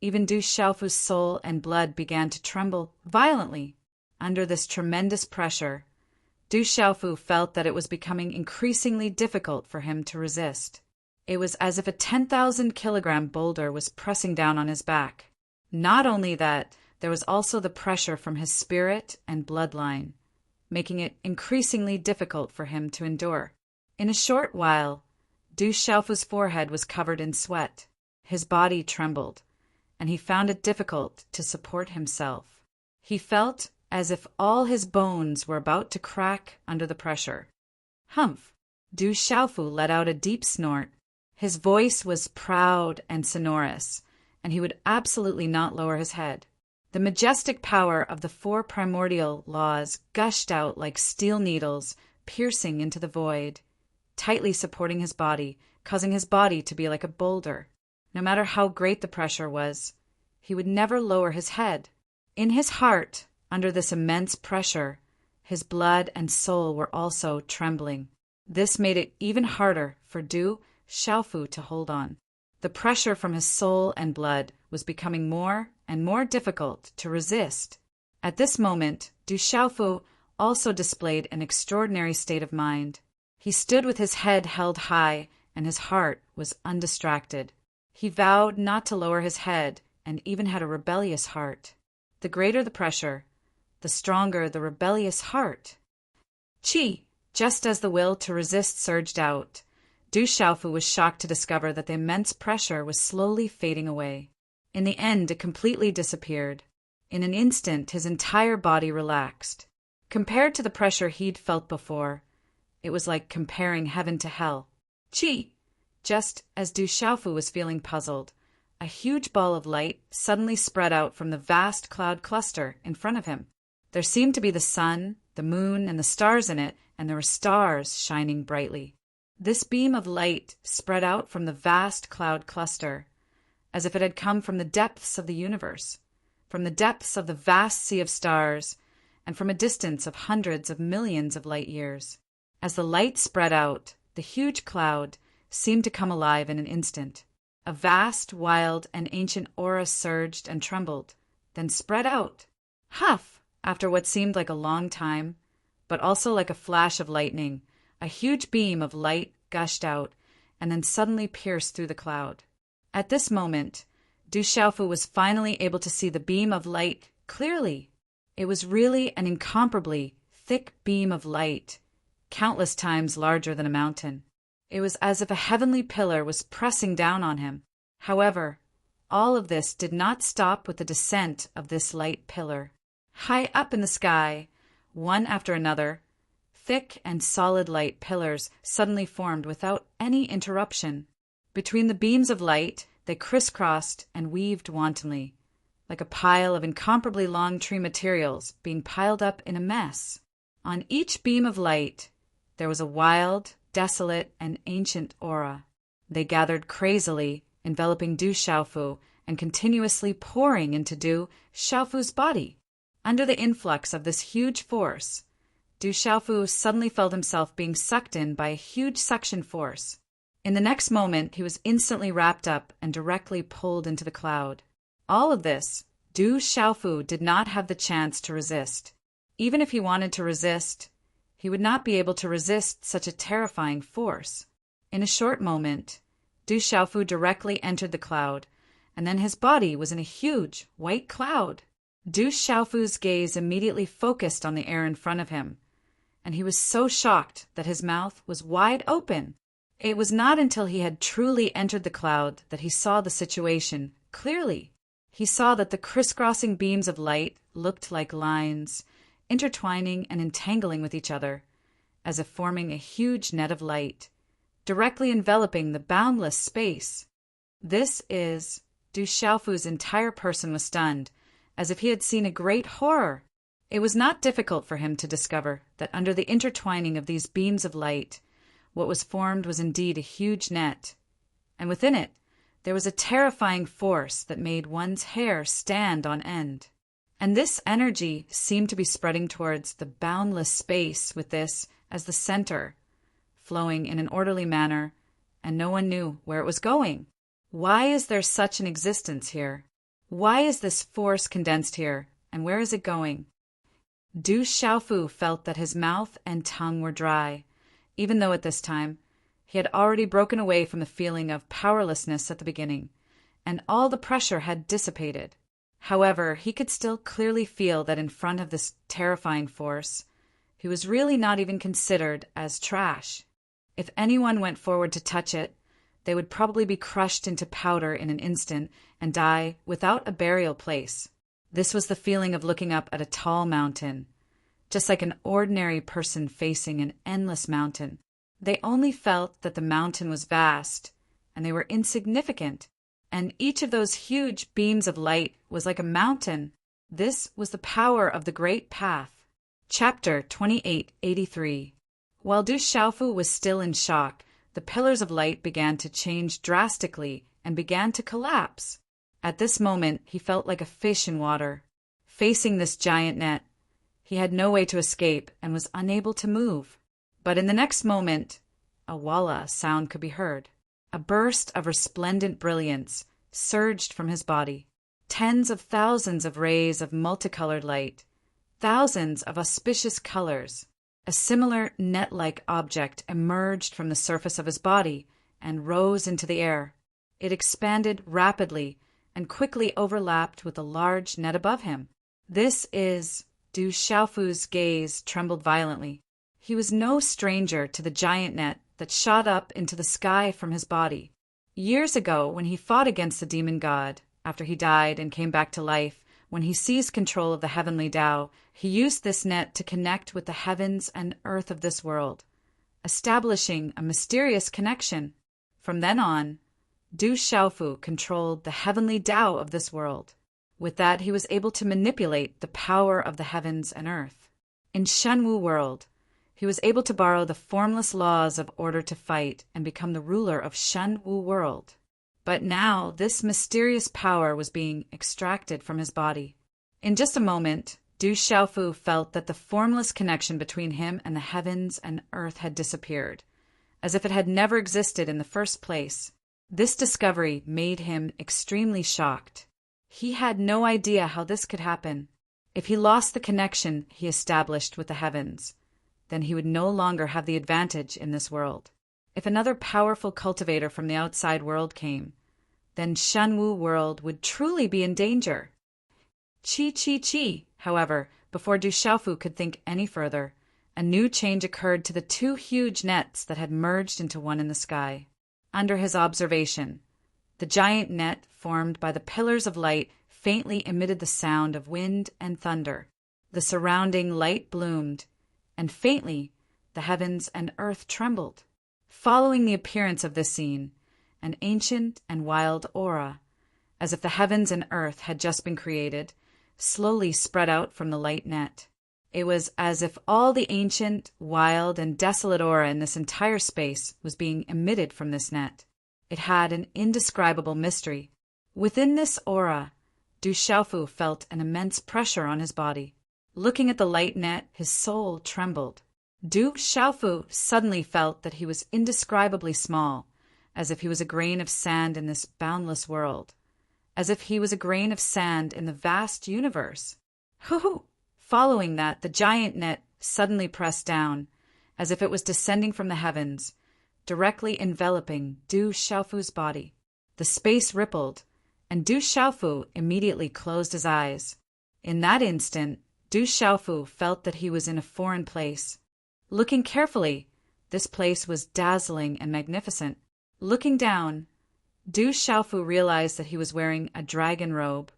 even Du Xiaofu's soul and blood began to tremble violently. Under this tremendous pressure, Du Xiaofu felt that it was becoming increasingly difficult for him to resist. It was as if a 10,000-kilogram boulder was pressing down on his back. Not only that, there was also the pressure from his spirit and bloodline, making it increasingly difficult for him to endure. In a short while, Du Xiaofu's forehead was covered in sweat. His body trembled, and he found it difficult to support himself. He felt as if all his bones were about to crack under the pressure. Humph! Du Xiaofu let out a deep snort. His voice was proud and sonorous, and he would absolutely not lower his head. The majestic power of the four primordial laws gushed out like steel needles, piercing into the void, tightly supporting his body, causing his body to be like a boulder. No matter how great the pressure was, he would never lower his head. In his heart, under this immense pressure, his blood and soul were also trembling. This made it even harder for Du Xiaofu to hold on. The pressure from his soul and blood was becoming more and more difficult to resist. At this moment, Du Xiaofu also displayed an extraordinary state of mind. He stood with his head held high, and his heart was undistracted. He vowed not to lower his head, and even had a rebellious heart. The greater the pressure, the stronger the rebellious heart. Qi! Just as the will to resist surged out, Du Xiaofu was shocked to discover that the immense pressure was slowly fading away. In the end, it completely disappeared. In an instant, his entire body relaxed. Compared to the pressure he'd felt before, it was like comparing heaven to hell. Qi! Just as Du Xiaofu was feeling puzzled, a huge ball of light suddenly spread out from the vast cloud cluster in front of him. There seemed to be the sun, the moon, and the stars in it, and there were stars shining brightly. This beam of light spread out from the vast cloud cluster, as if it had come from the depths of the universe, from the depths of the vast sea of stars, and from a distance of hundreds of millions of light years. As the light spread out, the huge cloud seemed to come alive in an instant. A vast, wild, and ancient aura surged and trembled, then spread out. Huff! After what seemed like a long time, but also like a flash of lightning, a huge beam of light gushed out, and then suddenly pierced through the cloud. At this moment, Du Xiaofu was finally able to see the beam of light clearly. It was really an incomparably thick beam of light, countless times larger than a mountain. It was as if a heavenly pillar was pressing down on him. However, all of this did not stop with the descent of this light pillar. High up in the sky, one after another, thick and solid light pillars suddenly formed without any interruption. Between the beams of light, they crisscrossed and weaved wantonly, like a pile of incomparably long tree materials being piled up in a mess. On each beam of light, there was a wild, desolate, and ancient aura. They gathered crazily, enveloping Du Xiaofu and continuously pouring into Du Xiaofu's body. Under the influx of this huge force, Du Xiaofu suddenly felt himself being sucked in by a huge suction force. In the next moment, he was instantly wrapped up and directly pulled into the cloud. All of this, Du Xiaofu did not have the chance to resist. Even if he wanted to resist, he would not be able to resist such a terrifying force. In a short moment, Du Xiaofu directly entered the cloud, and then his body was in a huge white cloud. Du Xiaofu's gaze immediately focused on the air in front of him, and he was so shocked that his mouth was wide open. It was not until he had truly entered the cloud that he saw the situation clearly. He saw that the crisscrossing beams of light looked like lines, intertwining and entangling with each other, as if forming a huge net of light, directly enveloping the boundless space. Du Xiaofu's entire person was stunned, as if he had seen a great horror. It was not difficult for him to discover that under the intertwining of these beams of light, what was formed was indeed a huge net, and within it there was a terrifying force that made one's hair stand on end. And this energy seemed to be spreading towards the boundless space with this as the center, flowing in an orderly manner, and no one knew where it was going. Why is there such an existence here? Why is this force condensed here, and where is it going? Du Xiaofu felt that his mouth and tongue were dry, even though at this time he had already broken away from the feeling of powerlessness at the beginning, and all the pressure had dissipated. However, he could still clearly feel that in front of this terrifying force, he was really not even considered as trash. If anyone went forward to touch it, they would probably be crushed into powder in an instant and die without a burial place. This was the feeling of looking up at a tall mountain, just like an ordinary person facing an endless mountain. They only felt that the mountain was vast, and they were insignificant, and each of those huge beams of light was like a mountain. This was the power of the Great Path. Chapter 2883. While Du Xiaofu was still in shock, the pillars of light began to change drastically and began to collapse. At this moment, he felt like a fish in water. Facing this giant net, he had no way to escape and was unable to move. But in the next moment, a walla sound could be heard. A burst of resplendent brilliance surged from his body. Tens of thousands of rays of multicolored light, thousands of auspicious colors. A similar net-like object emerged from the surface of his body and rose into the air. It expanded rapidly and quickly overlapped with a large net above him. This is... Du Xiaofu's gaze trembled violently. He was no stranger to the giant net that shot up into the sky from his body. Years ago, when he fought against the demon god, after he died and came back to life, when he seized control of the heavenly Tao, he used this net to connect with the heavens and earth of this world, establishing a mysterious connection. From then on, Du Xiaofu controlled the heavenly Tao of this world. With that, he was able to manipulate the power of the heavens and earth. In Shenwu world, he was able to borrow the formless laws of order to fight and become the ruler of Shenwu world. But now, this mysterious power was being extracted from his body. In just a moment, Du Xiaofu felt that the formless connection between him and the heavens and earth had disappeared, as if it had never existed in the first place. This discovery made him extremely shocked. He had no idea how this could happen. If he lost the connection he established with the heavens, then he would no longer have the advantage in this world. If another powerful cultivator from the outside world came, then Shenwu world would truly be in danger. However, before Du Xiaofu could think any further, a new change occurred to the two huge nets that had merged into one in the sky. Under his observation, the giant net formed by the pillars of light faintly emitted the sound of wind and thunder. The surrounding light bloomed, and faintly the heavens and earth trembled. Following the appearance of this scene, an ancient and wild aura, as if the heavens and earth had just been created, slowly spread out from the light net. It was as if all the ancient, wild, and desolate aura in this entire space was being emitted from this net. It had an indescribable mystery. Within this aura, Du Xiaofu felt an immense pressure on his body. Looking at the light net, his soul trembled. Du Xiaofu suddenly felt that he was indescribably small, as if he was a grain of sand in this boundless world, as if he was a grain of sand in the vast universe. Hoo-hoo! Following that, the giant net suddenly pressed down, as if it was descending from the heavens, directly enveloping Du Xiaofu's body. The space rippled, and Du Xiaofu immediately closed his eyes. In that instant, Du Xiaofu felt that he was in a foreign place. Looking carefully, this place was dazzling and magnificent. Looking down, Du Xiaofu realized that he was wearing a dragon robe,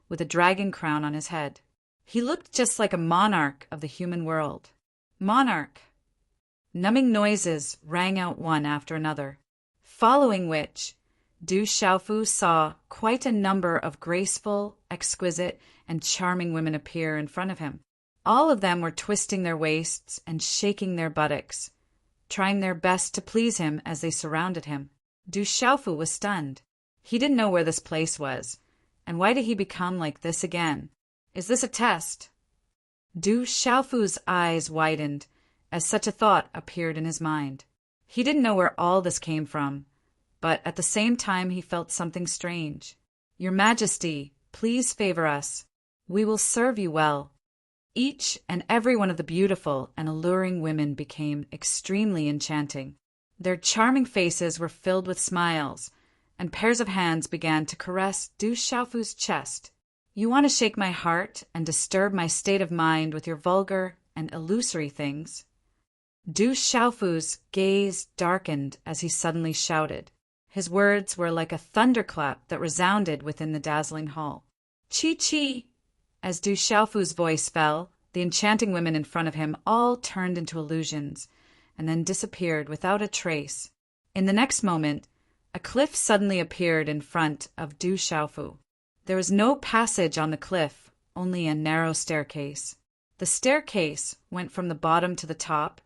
with a dragon crown on his head. He looked just like a monarch of the human world. Monarch! Numbing noises rang out one after another, following which, Du Xiaofu saw quite a number of graceful, exquisite, and charming women appear in front of him. All of them were twisting their waists and shaking their buttocks, trying their best to please him as they surrounded him. Du Xiaofu was stunned. He didn't know where this place was, and why did he become like this again? Is this a test? Du Xiaofu's eyes widened as such a thought appeared in his mind. He didn't know where all this came from, but at the same time he felt something strange. Your Majesty, please favor us. We will serve you well. Each and every one of the beautiful and alluring women became extremely enchanting. Their charming faces were filled with smiles, and pairs of hands began to caress Du Xiaofu's chest. You want to shake my heart and disturb my state of mind with your vulgar and illusory things? Du Xiaofu's gaze darkened as he suddenly shouted. His words were like a thunderclap that resounded within the dazzling hall. Chi-chi! As Du Xiaofu's voice fell, the enchanting women in front of him all turned into illusions, and then disappeared without a trace. In the next moment, a cliff suddenly appeared in front of Du Xiaofu. There was no passage on the cliff, only a narrow staircase. The staircase went from the bottom to the top,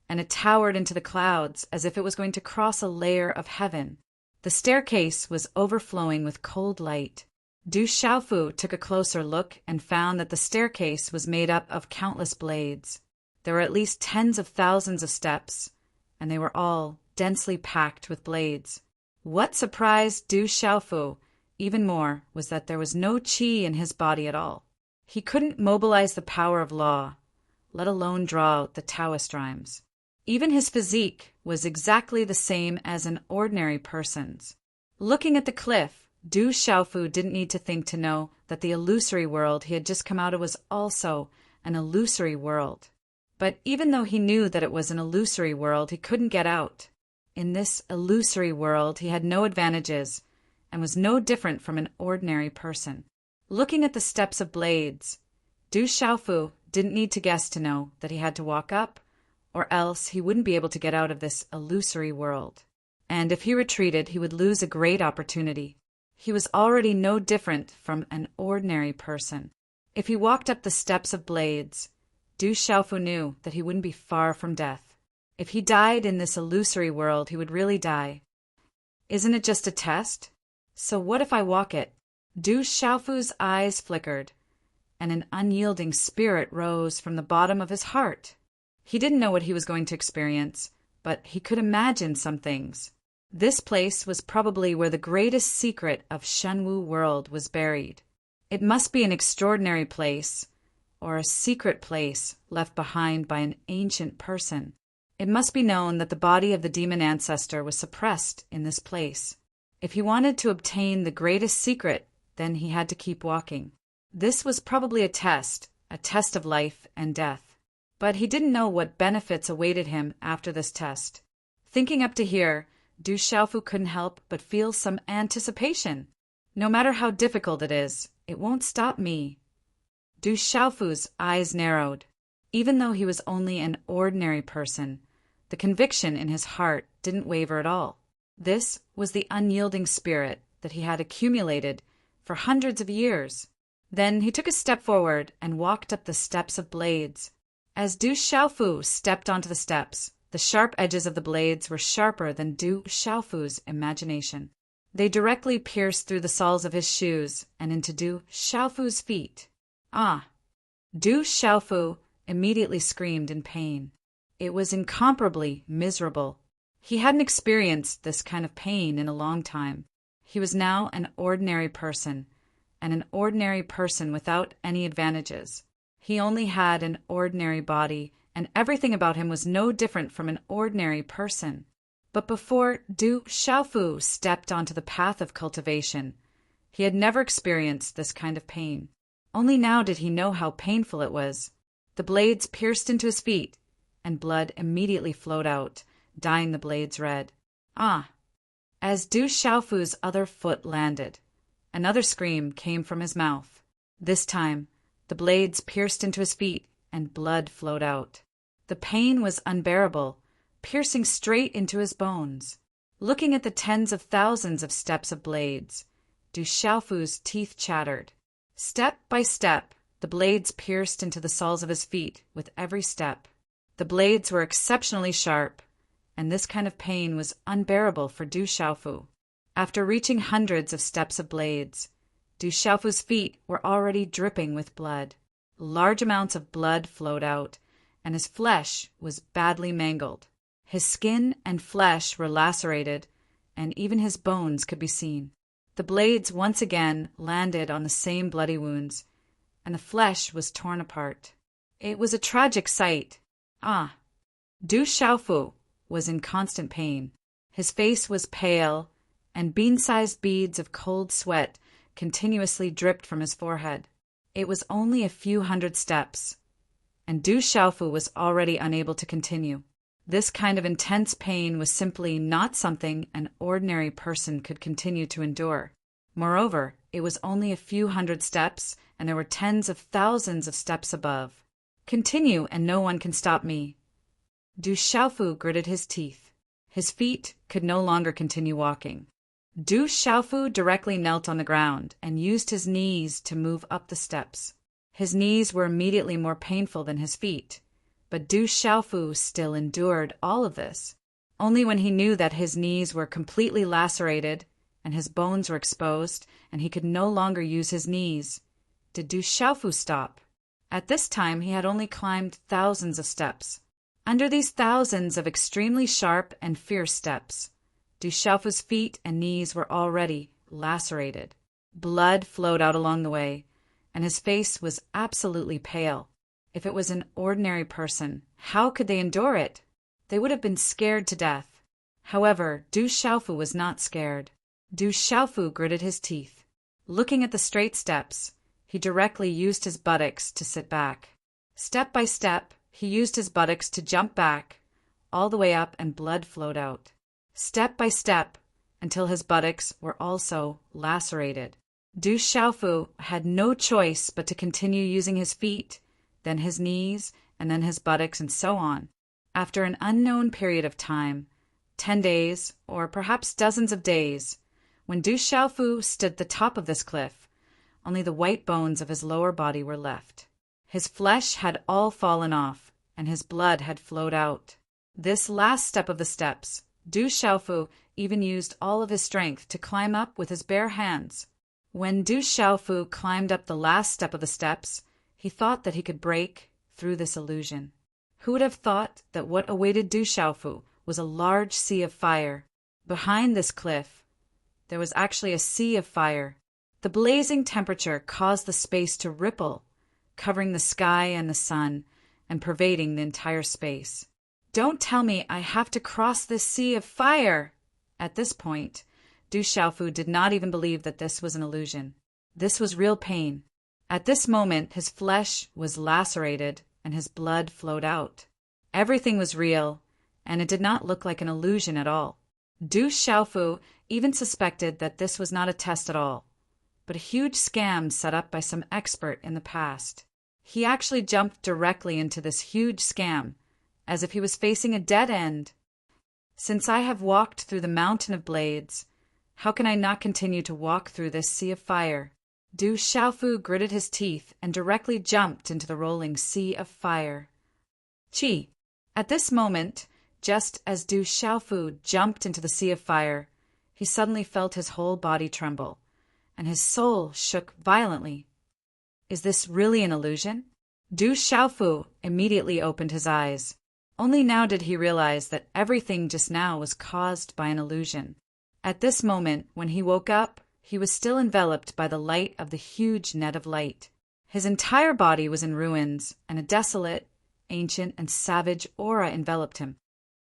and it towered into the clouds as if it was going to cross a layer of heaven. The staircase was overflowing with cold light. Du Xiaofu took a closer look and found that the staircase was made up of countless blades. There were at least tens of thousands of steps, and they were all densely packed with blades. What surprised Du Xiaofu even more was that there was no qi in his body at all. He couldn't mobilize the power of law, let alone draw out the Taoist rhymes. Even his physique was exactly the same as an ordinary person's. Looking at the cliff, Du Xiaofu didn't need to think to know that the illusory world he had just come out of was also an illusory world. But even though he knew that it was an illusory world, he couldn't get out. In this illusory world, he had no advantages and was no different from an ordinary person. Looking at the steps of blades, Du Xiaofu didn't need to guess to know that he had to walk up, or else he wouldn't be able to get out of this illusory world. And if he retreated, he would lose a great opportunity. He was already no different from an ordinary person. If he walked up the steps of blades, Du Xiaofu knew that he wouldn't be far from death. If he died in this illusory world, he would really die. Isn't it just a test? So what if I walk it? Du Xiaofu's eyes flickered, and an unyielding spirit rose from the bottom of his heart. He didn't know what he was going to experience, but he could imagine some things. This place was probably where the greatest secret of Shenwu world was buried. It must be an extraordinary place, or a secret place left behind by an ancient person. It must be known that the body of the demon ancestor was suppressed in this place. If he wanted to obtain the greatest secret, then he had to keep walking. This was probably a test of life and death. But he didn't know what benefits awaited him after this test. Thinking up to here, Du Xiaofu couldn't help but feel some anticipation. No matter how difficult it is, it won't stop me. Du Xiaofu's eyes narrowed. Even though he was only an ordinary person, the conviction in his heart didn't waver at all. This was the unyielding spirit that he had accumulated for hundreds of years. Then he took a step forward and walked up the steps of blades. As Du Xiaofu stepped onto the steps, the sharp edges of the blades were sharper than Du Xiaofu's imagination. They directly pierced through the soles of his shoes and into Du Xiaofu's feet. Ah! Du Xiaofu immediately screamed in pain. It was incomparably miserable. He hadn't experienced this kind of pain in a long time. He was now an ordinary person, and an ordinary person without any advantages. He only had an ordinary body, and everything about him was no different from an ordinary person. But before Du Xiaofu stepped onto the path of cultivation, he had never experienced this kind of pain. Only now did he know how painful it was. The blades pierced into his feet, and blood immediately flowed out, dyeing the blades red. Ah! As Du Xiaofu's other foot landed, another scream came from his mouth. This time, the blades pierced into his feet, and blood flowed out. The pain was unbearable, piercing straight into his bones. Looking at the tens of thousands of steps of blades, Du Xiaofu's teeth chattered. Step by step, the blades pierced into the soles of his feet with every step. The blades were exceptionally sharp, and this kind of pain was unbearable for Du Xiaofu. After reaching hundreds of steps of blades, Du Xiaofu's feet were already dripping with blood. Large amounts of blood flowed out, and his flesh was badly mangled. His skin and flesh were lacerated, and even his bones could be seen. The blades once again landed on the same bloody wounds, and the flesh was torn apart. It was a tragic sight. Ah! Du Xiaofu was in constant pain. His face was pale, and bean-sized beads of cold sweat continuously dripped from his forehead. It was only a few hundred steps, and Du Xiaofu was already unable to continue. This kind of intense pain was simply not something an ordinary person could continue to endure. Moreover, it was only a few hundred steps, and there were tens of thousands of steps above. Continue, and no one can stop me. Du Xiaofu gritted his teeth. His feet could no longer continue walking. Du Xiaofu directly knelt on the ground and used his knees to move up the steps. His knees were immediately more painful than his feet, but Du Xiaofu still endured all of this. Only when he knew that his knees were completely lacerated and his bones were exposed and he could no longer use his knees did Du Xiaofu stop. At this time he had only climbed thousands of steps. Under these thousands of extremely sharp and fierce steps, Du Xiaofu's feet and knees were already lacerated. Blood flowed out along the way, and his face was absolutely pale. If it was an ordinary person, how could they endure it? They would have been scared to death. However, Du Xiaofu was not scared. Du Xiaofu gritted his teeth. Looking at the straight steps, he directly used his buttocks to sit back. Step by step, he used his buttocks to jump back, all the way up, and blood flowed out. Step by step, until his buttocks were also lacerated. Du Xiaofu had no choice but to continue using his feet, then his knees, and then his buttocks, and so on. After an unknown period of time, 10 days, or perhaps dozens of days, when Du Xiaofu stood at the top of this cliff, only the white bones of his lower body were left. His flesh had all fallen off, and his blood had flowed out. This last step of the steps, Du Xiaofu even used all of his strength to climb up with his bare hands. When Du Xiaofu climbed up the last step of the steps, he thought that he could break through this illusion. Who would have thought that what awaited Du Xiaofu was a large sea of fire? Behind this cliff, there was actually a sea of fire. The blazing temperature caused the space to ripple, covering the sky and the sun, and pervading the entire space. Don't tell me I have to cross this sea of fire! At this point, Du Xiaofu did not even believe that this was an illusion. This was real pain. At this moment, his flesh was lacerated and his blood flowed out. Everything was real, and it did not look like an illusion at all. Du Xiaofu even suspected that this was not a test at all, but a huge scam set up by some expert in the past. He actually jumped directly into this huge scam, as if he was facing a dead end. Since I have walked through the mountain of blades, how can I not continue to walk through this sea of fire? Du Xiaofu gritted his teeth and directly jumped into the rolling sea of fire. Qi. At this moment, just as Du Xiaofu jumped into the sea of fire, he suddenly felt his whole body tremble, and his soul shook violently. Is this really an illusion? Du Xiaofu immediately opened his eyes. Only now did he realize that everything just now was caused by an illusion. At this moment, when he woke up, he was still enveloped by the light of the huge net of light. His entire body was in ruins, and a desolate, ancient, and savage aura enveloped him.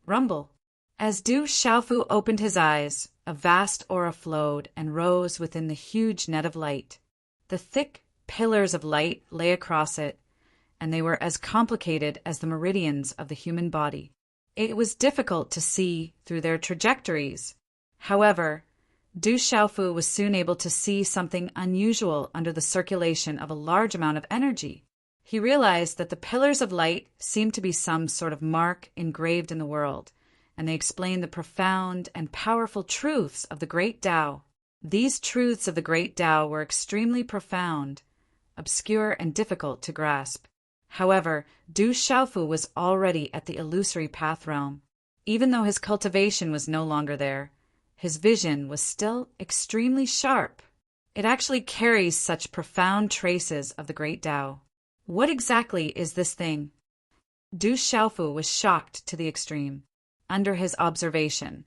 Rumble. As Du Xiaofu opened his eyes, a vast aura flowed and rose within the huge net of light. The thick pillars of light lay across it, and they were as complicated as the meridians of the human body. It was difficult to see through their trajectories. However, Du Xiaofu was soon able to see something unusual under the circulation of a large amount of energy. He realized that the pillars of light seemed to be some sort of mark engraved in the world, and they explained the profound and powerful truths of the Great Tao. These truths of the Great Tao were extremely profound, obscure, and difficult to grasp. However, Du Xiaofu was already at the illusory path realm. Even though his cultivation was no longer there, his vision was still extremely sharp. It actually carries such profound traces of the Great Tao. What exactly is this thing? Du Xiaofu was shocked to the extreme. Under his observation,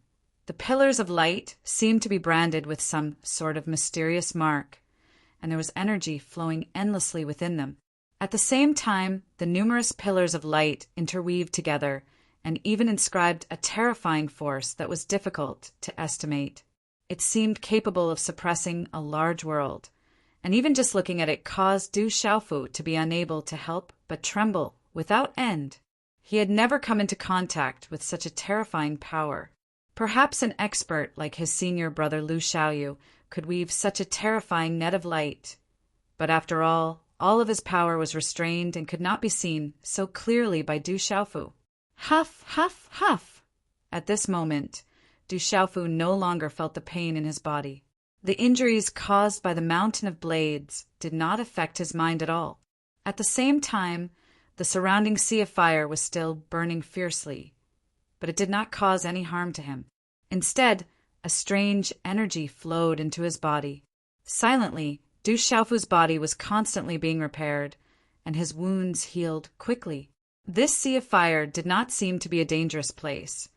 the pillars of light seemed to be branded with some sort of mysterious mark, and there was energy flowing endlessly within them. At the same time, the numerous pillars of light interweaved together and even inscribed a terrifying force that was difficult to estimate. It seemed capable of suppressing a large world, and even just looking at it caused Du Xiaofu to be unable to help but tremble without end. He had never come into contact with such a terrifying power. Perhaps an expert like his senior brother Lu Xiaoyu could weave such a terrifying net of light. But after all of his power was restrained and could not be seen so clearly by Du Xiaofu. Huff, huff, huff! At this moment, Du Xiaofu no longer felt the pain in his body. The injuries caused by the mountain of blades did not affect his mind at all. At the same time, the surrounding sea of fire was still burning fiercely, but it did not cause any harm to him. Instead, a strange energy flowed into his body. Silently, Du Xiaofu's body was constantly being repaired, and his wounds healed quickly. This sea of fire did not seem to be a dangerous place,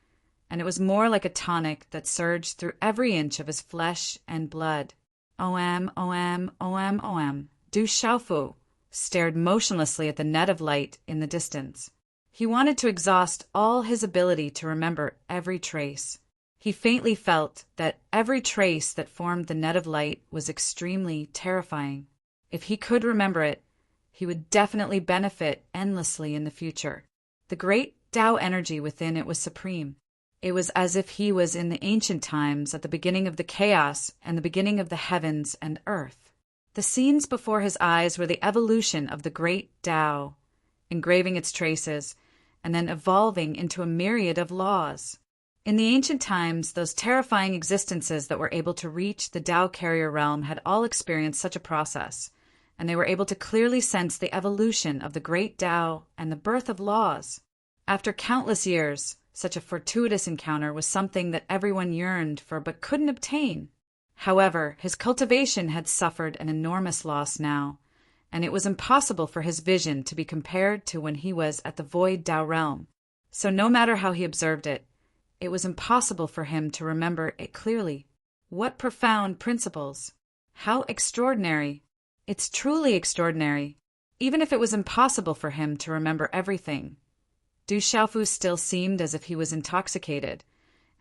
and it was more like a tonic that surged through every inch of his flesh and blood. Oam, oam, oam, oam. Du Xiaofu stared motionlessly at the net of light in the distance. He wanted to exhaust all his ability to remember every trace. He faintly felt that every trace that formed the net of light was extremely terrifying. If he could remember it, he would definitely benefit endlessly in the future. The great Tao energy within it was supreme. It was as if he was in the ancient times at the beginning of the chaos and the beginning of the heavens and earth. The scenes before his eyes were the evolution of the great Tao, engraving its traces, and then evolving into a myriad of laws. In the ancient times, those terrifying existences that were able to reach the Tao carrier realm had all experienced such a process, and they were able to clearly sense the evolution of the great Tao and the birth of laws. After countless years, such a fortuitous encounter was something that everyone yearned for but couldn't obtain. However, his cultivation had suffered an enormous loss now, and it was impossible for his vision to be compared to when he was at the void Tao realm. So no matter how he observed it, it was impossible for him to remember it clearly. What profound principles! How extraordinary! It's truly extraordinary. Even if it was impossible for him to remember everything, Du Xiaofu still seemed as if he was intoxicated,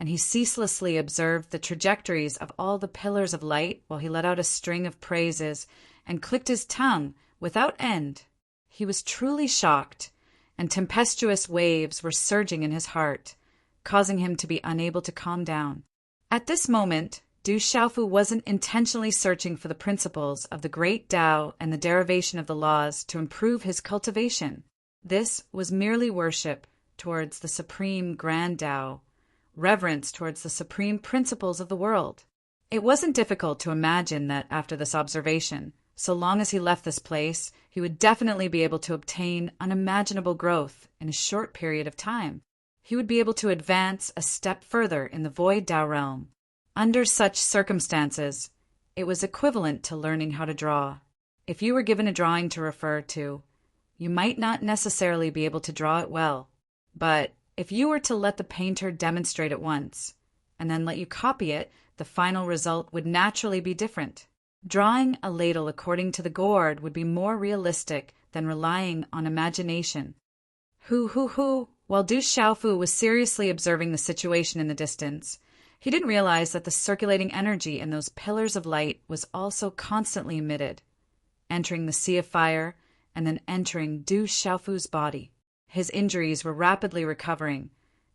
and he ceaselessly observed the trajectories of all the pillars of light while he let out a string of praises and clicked his tongue without end. He was truly shocked, and tempestuous waves were surging in his heart, causing him to be unable to calm down. At this moment, Du Xiaofu wasn't intentionally searching for the principles of the great Tao and the derivation of the laws to improve his cultivation. This was merely worship towards the supreme grand Tao, reverence towards the supreme principles of the world. It wasn't difficult to imagine that after this observation, so long as he left this place, he would definitely be able to obtain unimaginable growth in a short period of time. He would be able to advance a step further in the void Tao realm. Under such circumstances, it was equivalent to learning how to draw. If you were given a drawing to refer to, you might not necessarily be able to draw it well. But if you were to let the painter demonstrate it once, and then let you copy it, the final result would naturally be different. Drawing a ladle according to the gourd would be more realistic than relying on imagination. While Du Xiaofu was seriously observing the situation in the distance, he didn't realize that the circulating energy in those pillars of light was also constantly emitted, entering the sea of fire and then entering Du Xiaofu's body. His injuries were rapidly recovering,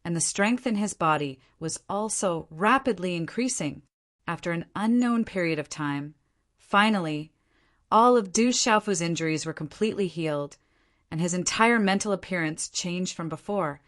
and the strength in his body was also rapidly increasing. After an unknown period of time, finally, all of Du Xiaofu's injuries were completely healed, and his entire mental appearance changed from before,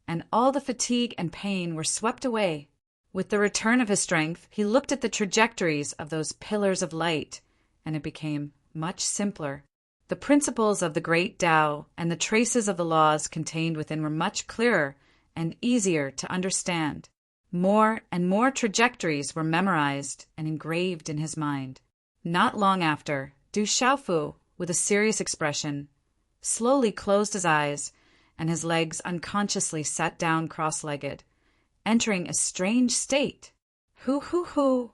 and all the fatigue and pain were swept away. With the return of his strength, he looked at the trajectories of those pillars of light, and it became much simpler. The principles of the great Tao and the traces of the laws contained within were much clearer and easier to understand. More and more trajectories were memorized and engraved in his mind. Not long after, Du Xiaofu, with a serious expression, slowly closed his eyes, and his legs unconsciously sat down cross-legged, entering a strange state. The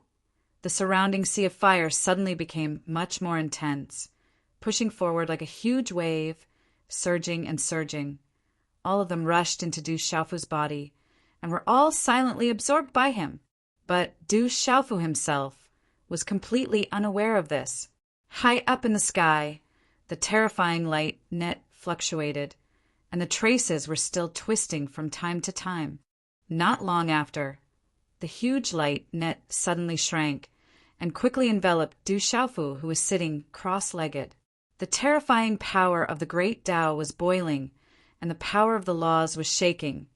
surrounding sea of fire suddenly became much more intense, pushing forward like a huge wave, surging and surging. All of them rushed into Du Xiaofu's body, and were all silently absorbed by him. But Du Xiaofu himself was completely unaware of this. High up in the sky, the terrifying light net fluctuated, and the traces were still twisting from time to time. Not long after, the huge light net suddenly shrank and quickly enveloped Du Xiaofu, who was sitting cross-legged. The terrifying power of the great Tao was boiling, and the power of the laws was shaking,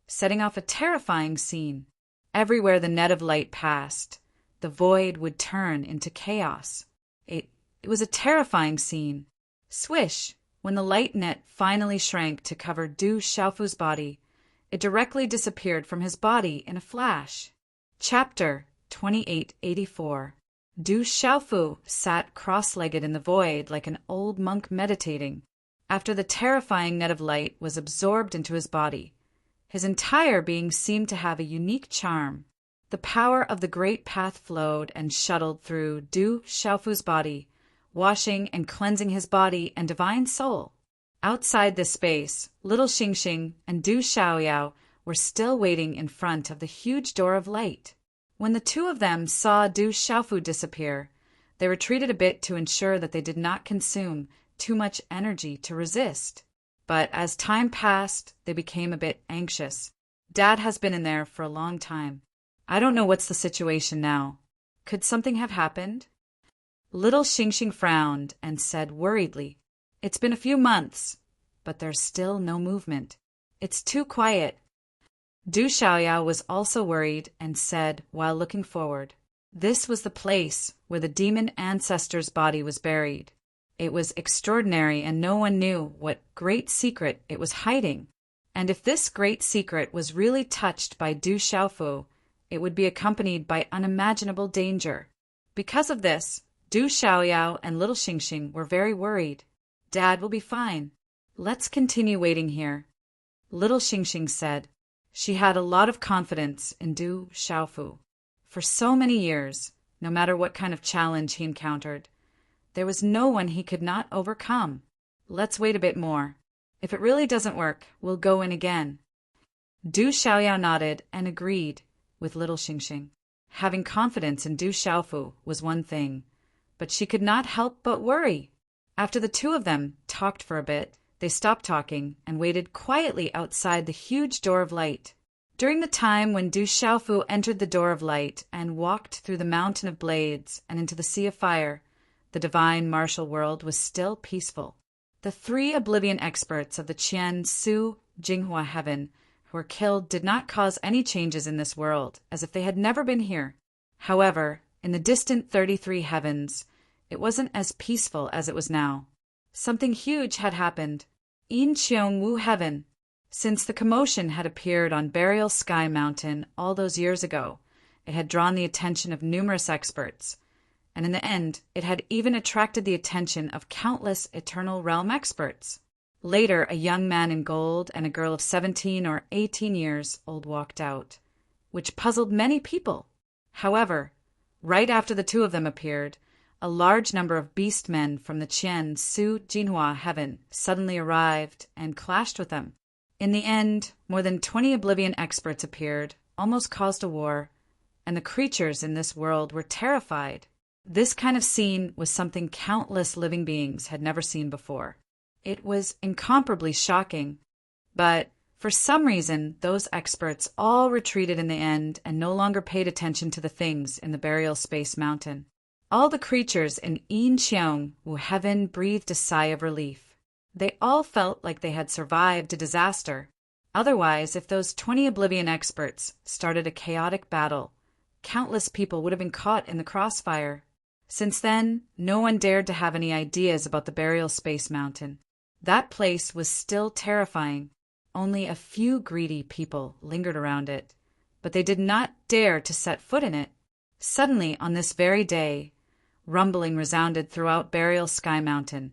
setting off a terrifying scene. Everywhere the net of light passed, the void would turn into chaos. It was a terrifying scene. Swish! When the light net finally shrank to cover Du Xiaofu's body, it directly disappeared from his body in a flash. Chapter 2884. Du Xiaofu sat cross-legged in the void like an old monk meditating. After the terrifying net of light was absorbed into his body, his entire being seemed to have a unique charm. The power of the great path flowed and shuttled through Du Xiaofu's body, washing and cleansing his body and divine soul. Outside this space, little Xingxing and Du Xiaoyao were still waiting in front of the huge door of light. When the two of them saw Du Xiaofu disappear, they retreated a bit to ensure that they did not consume too much energy to resist. But as time passed, they became a bit anxious. Dad has been in there for a long time. I don't know what's the situation now. Could something have happened? Little Xingxing frowned and said worriedly, "It's been a few months, but there's still no movement. It's too quiet." Du Xiaoyao was also worried and said, while looking forward, "This was the place where the demon ancestor's body was buried. It was extraordinary, and no one knew what great secret it was hiding. And if this great secret was really touched by Du Xiaofu, it would be accompanied by unimaginable danger." Because of this, Du Xiaoyao and little Xingxing were very worried. "Dad will be fine. Let's continue waiting here," little Xingxing said. She had a lot of confidence in Du Xiaofu. For so many years, no matter what kind of challenge he encountered, there was no one he could not overcome. "Let's wait a bit more. If it really doesn't work, we'll go in again." Du Xiaoyao nodded and agreed with little Xingxing. Having confidence in Du Xiaofu was one thing, but she could not help but worry. After the two of them talked for a bit, they stopped talking and waited quietly outside the huge door of light. During the time when Du Xiaofu entered the door of light and walked through the mountain of blades and into the sea of fire, the divine martial world was still peaceful. The three oblivion experts of the Qian Su Jinghua heaven who were killed did not cause any changes in this world, as if they had never been here. However, in the distant 33 heavens, it wasn't as peaceful as it was now. Something huge had happened. In Qiong Wu heaven, since the commotion had appeared on Burial Sky Mountain all those years ago, it had drawn the attention of numerous experts, and in the end, it had even attracted the attention of countless Eternal Realm experts. Later, a young man in gold and a girl of 17 or 18 years old walked out, which puzzled many people. However, right after the two of them appeared, a large number of beast men from the Qian Su Jinhua heaven suddenly arrived and clashed with them. In the end, more than 20 oblivion experts appeared, almost caused a war, and the creatures in this world were terrified. This kind of scene was something countless living beings had never seen before. It was incomparably shocking, but for some reason, those experts all retreated in the end and no longer paid attention to the things in the Burial Space Mountain. All the creatures in Yin Qiong Wu heaven breathed a sigh of relief. They all felt like they had survived a disaster. Otherwise, if those 20 oblivion experts started a chaotic battle, countless people would have been caught in the crossfire. Since then, no one dared to have any ideas about the Burial Space Mountain. That place was still terrifying. Only a few greedy people lingered around it, but they did not dare to set foot in it. Suddenly, on this very day, rumbling resounded throughout Burial Sky Mountain,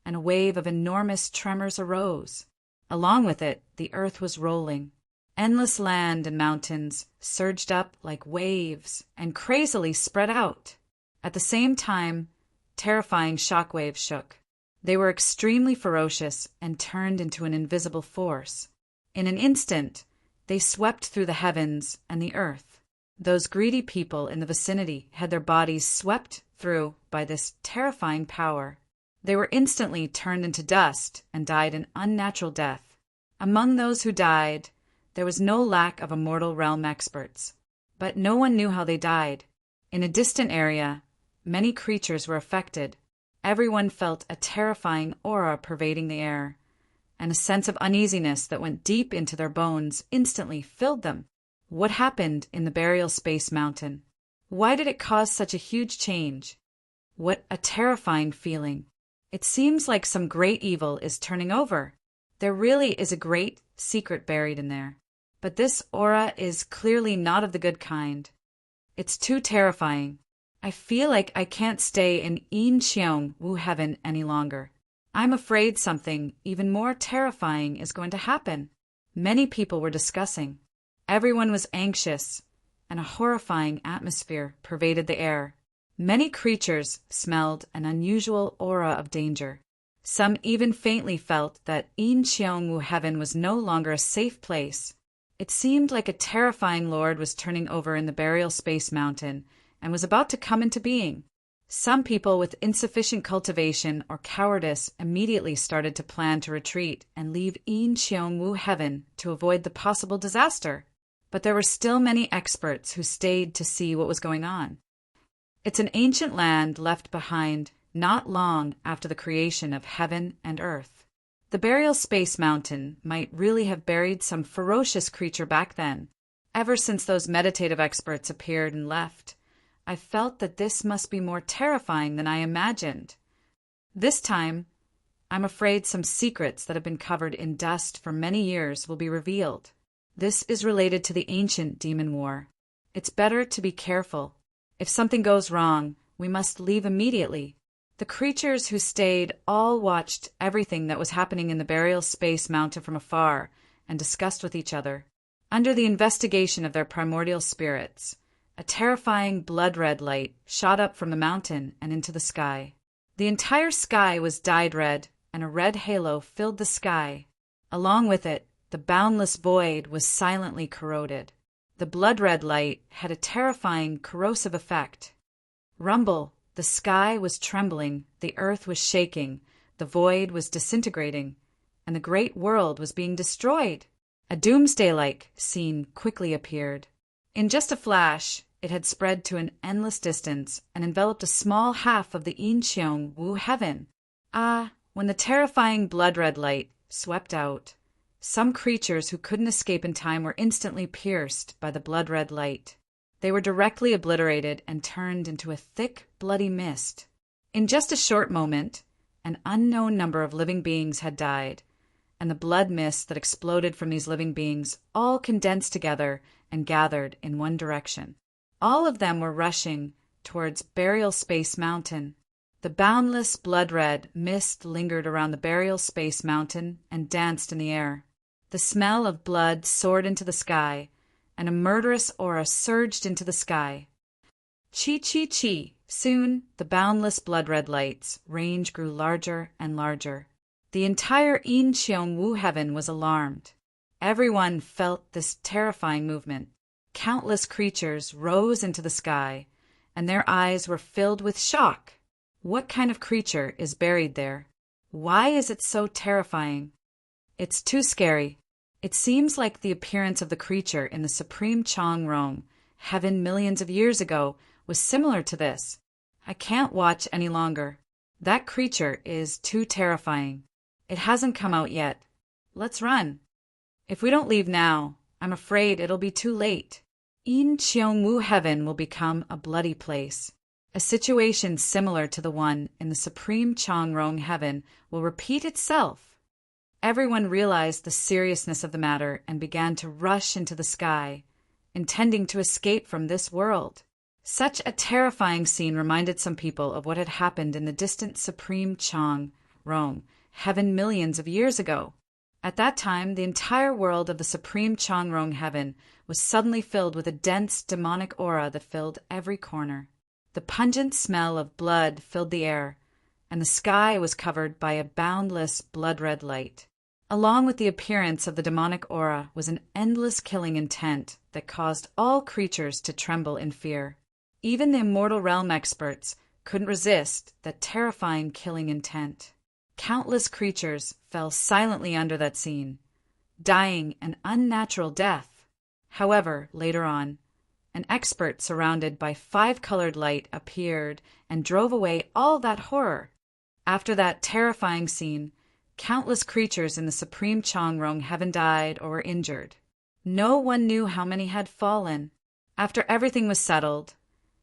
and a wave of enormous tremors arose. Along with it, the earth was rolling. Endless land and mountains surged up like waves and crazily spread out. At the same time, terrifying shockwaves shook. They were extremely ferocious and turned into an invisible force. In an instant, they swept through the heavens and the earth. Those greedy people in the vicinity had their bodies swept through by this terrifying power. They were instantly turned into dust and died an unnatural death. Among those who died, there was no lack of immortal realm experts. But no one knew how they died. In a distant area, many creatures were affected. Everyone felt a terrifying aura pervading the air, and a sense of uneasiness that went deep into their bones instantly filled them. What happened in the burial space mountain? Why did it cause such a huge change? What a terrifying feeling. It seems like some great evil is turning over. There really is a great secret buried in there. But this aura is clearly not of the good kind. It's too terrifying. I feel like I can't stay in Yin Cheong Wu Heaven any longer. I'm afraid something even more terrifying is going to happen. Many people were discussing. Everyone was anxious, and a horrifying atmosphere pervaded the air. Many creatures smelled an unusual aura of danger. Some even faintly felt that Yin Cheong Wu Heaven was no longer a safe place. It seemed like a terrifying lord was turning over in the burial space mountain and was about to come into being. Some people with insufficient cultivation or cowardice immediately started to plan to retreat and leave Yin Cheong Wu Heaven to avoid the possible disaster. But there were still many experts who stayed to see what was going on. It's an ancient land left behind not long after the creation of heaven and earth. The burial space mountain might really have buried some ferocious creature back then. Ever since those meditative experts appeared and left, I felt that this must be more terrifying than I imagined. This time, I'm afraid some secrets that have been covered in dust for many years will be revealed. This is related to the ancient demon war. It's better to be careful. If something goes wrong, we must leave immediately. The creatures who stayed all watched everything that was happening in the burial space mountain from afar and discussed with each other. Under the investigation of their primordial spirits, a terrifying blood-red light shot up from the mountain and into the sky. The entire sky was dyed red, and a red halo filled the sky. Along with it, the boundless void was silently corroded. The blood-red light had a terrifying, corrosive effect. Rumble! The sky was trembling, the earth was shaking, the void was disintegrating, and the great world was being destroyed. A doomsday-like scene quickly appeared. In just a flash, it had spread to an endless distance and enveloped a small half of the Yin Cheong Wu Heaven. When the terrifying blood-red light swept out, some creatures who couldn't escape in time were instantly pierced by the blood-red light. They were directly obliterated and turned into a thick, bloody mist. In just a short moment, an unknown number of living beings had died, and the blood mist that exploded from these living beings all condensed together and gathered in one direction. All of them were rushing towards Burial Space Mountain. The boundless blood-red mist lingered around the Burial Space Mountain and danced in the air. The smell of blood soared into the sky, and a murderous aura surged into the sky. Chi-chi-chi! Soon, the boundless blood-red light's range grew larger and larger. The entire Yin Cheong Wu Heaven was alarmed. Everyone felt this terrifying movement. Countless creatures rose into the sky, and their eyes were filled with shock. What kind of creature is buried there? Why is it so terrifying? It's too scary. It seems like the appearance of the creature in the Supreme Chong Rong heaven millions of years ago was similar to this. I can't watch any longer. That creature is too terrifying. It hasn't come out yet. Let's run. If we don't leave now, I'm afraid it'll be too late. Yin Cheong Wu Heaven will become a bloody place. A situation similar to the one in the Supreme Chong Rong Heaven will repeat itself. Everyone realized the seriousness of the matter and began to rush into the sky, intending to escape from this world. Such a terrifying scene reminded some people of what had happened in the distant Supreme Chong Rong Heaven millions of years ago. At that time, the entire world of the Supreme Chong Rong Heaven was suddenly filled with a dense demonic aura that filled every corner. The pungent smell of blood filled the air, and the sky was covered by a boundless blood-red light. Along with the appearance of the demonic aura was an endless killing intent that caused all creatures to tremble in fear. Even the immortal realm experts couldn't resist that terrifying killing intent. Countless creatures fell silently under that scene. dying an unnatural death. However, later on, an expert surrounded by five-colored light appeared and drove away all that horror. After that terrifying scene, countless creatures in the supreme Changrong heaven died or were injured. No one knew how many had fallen. After everything was settled,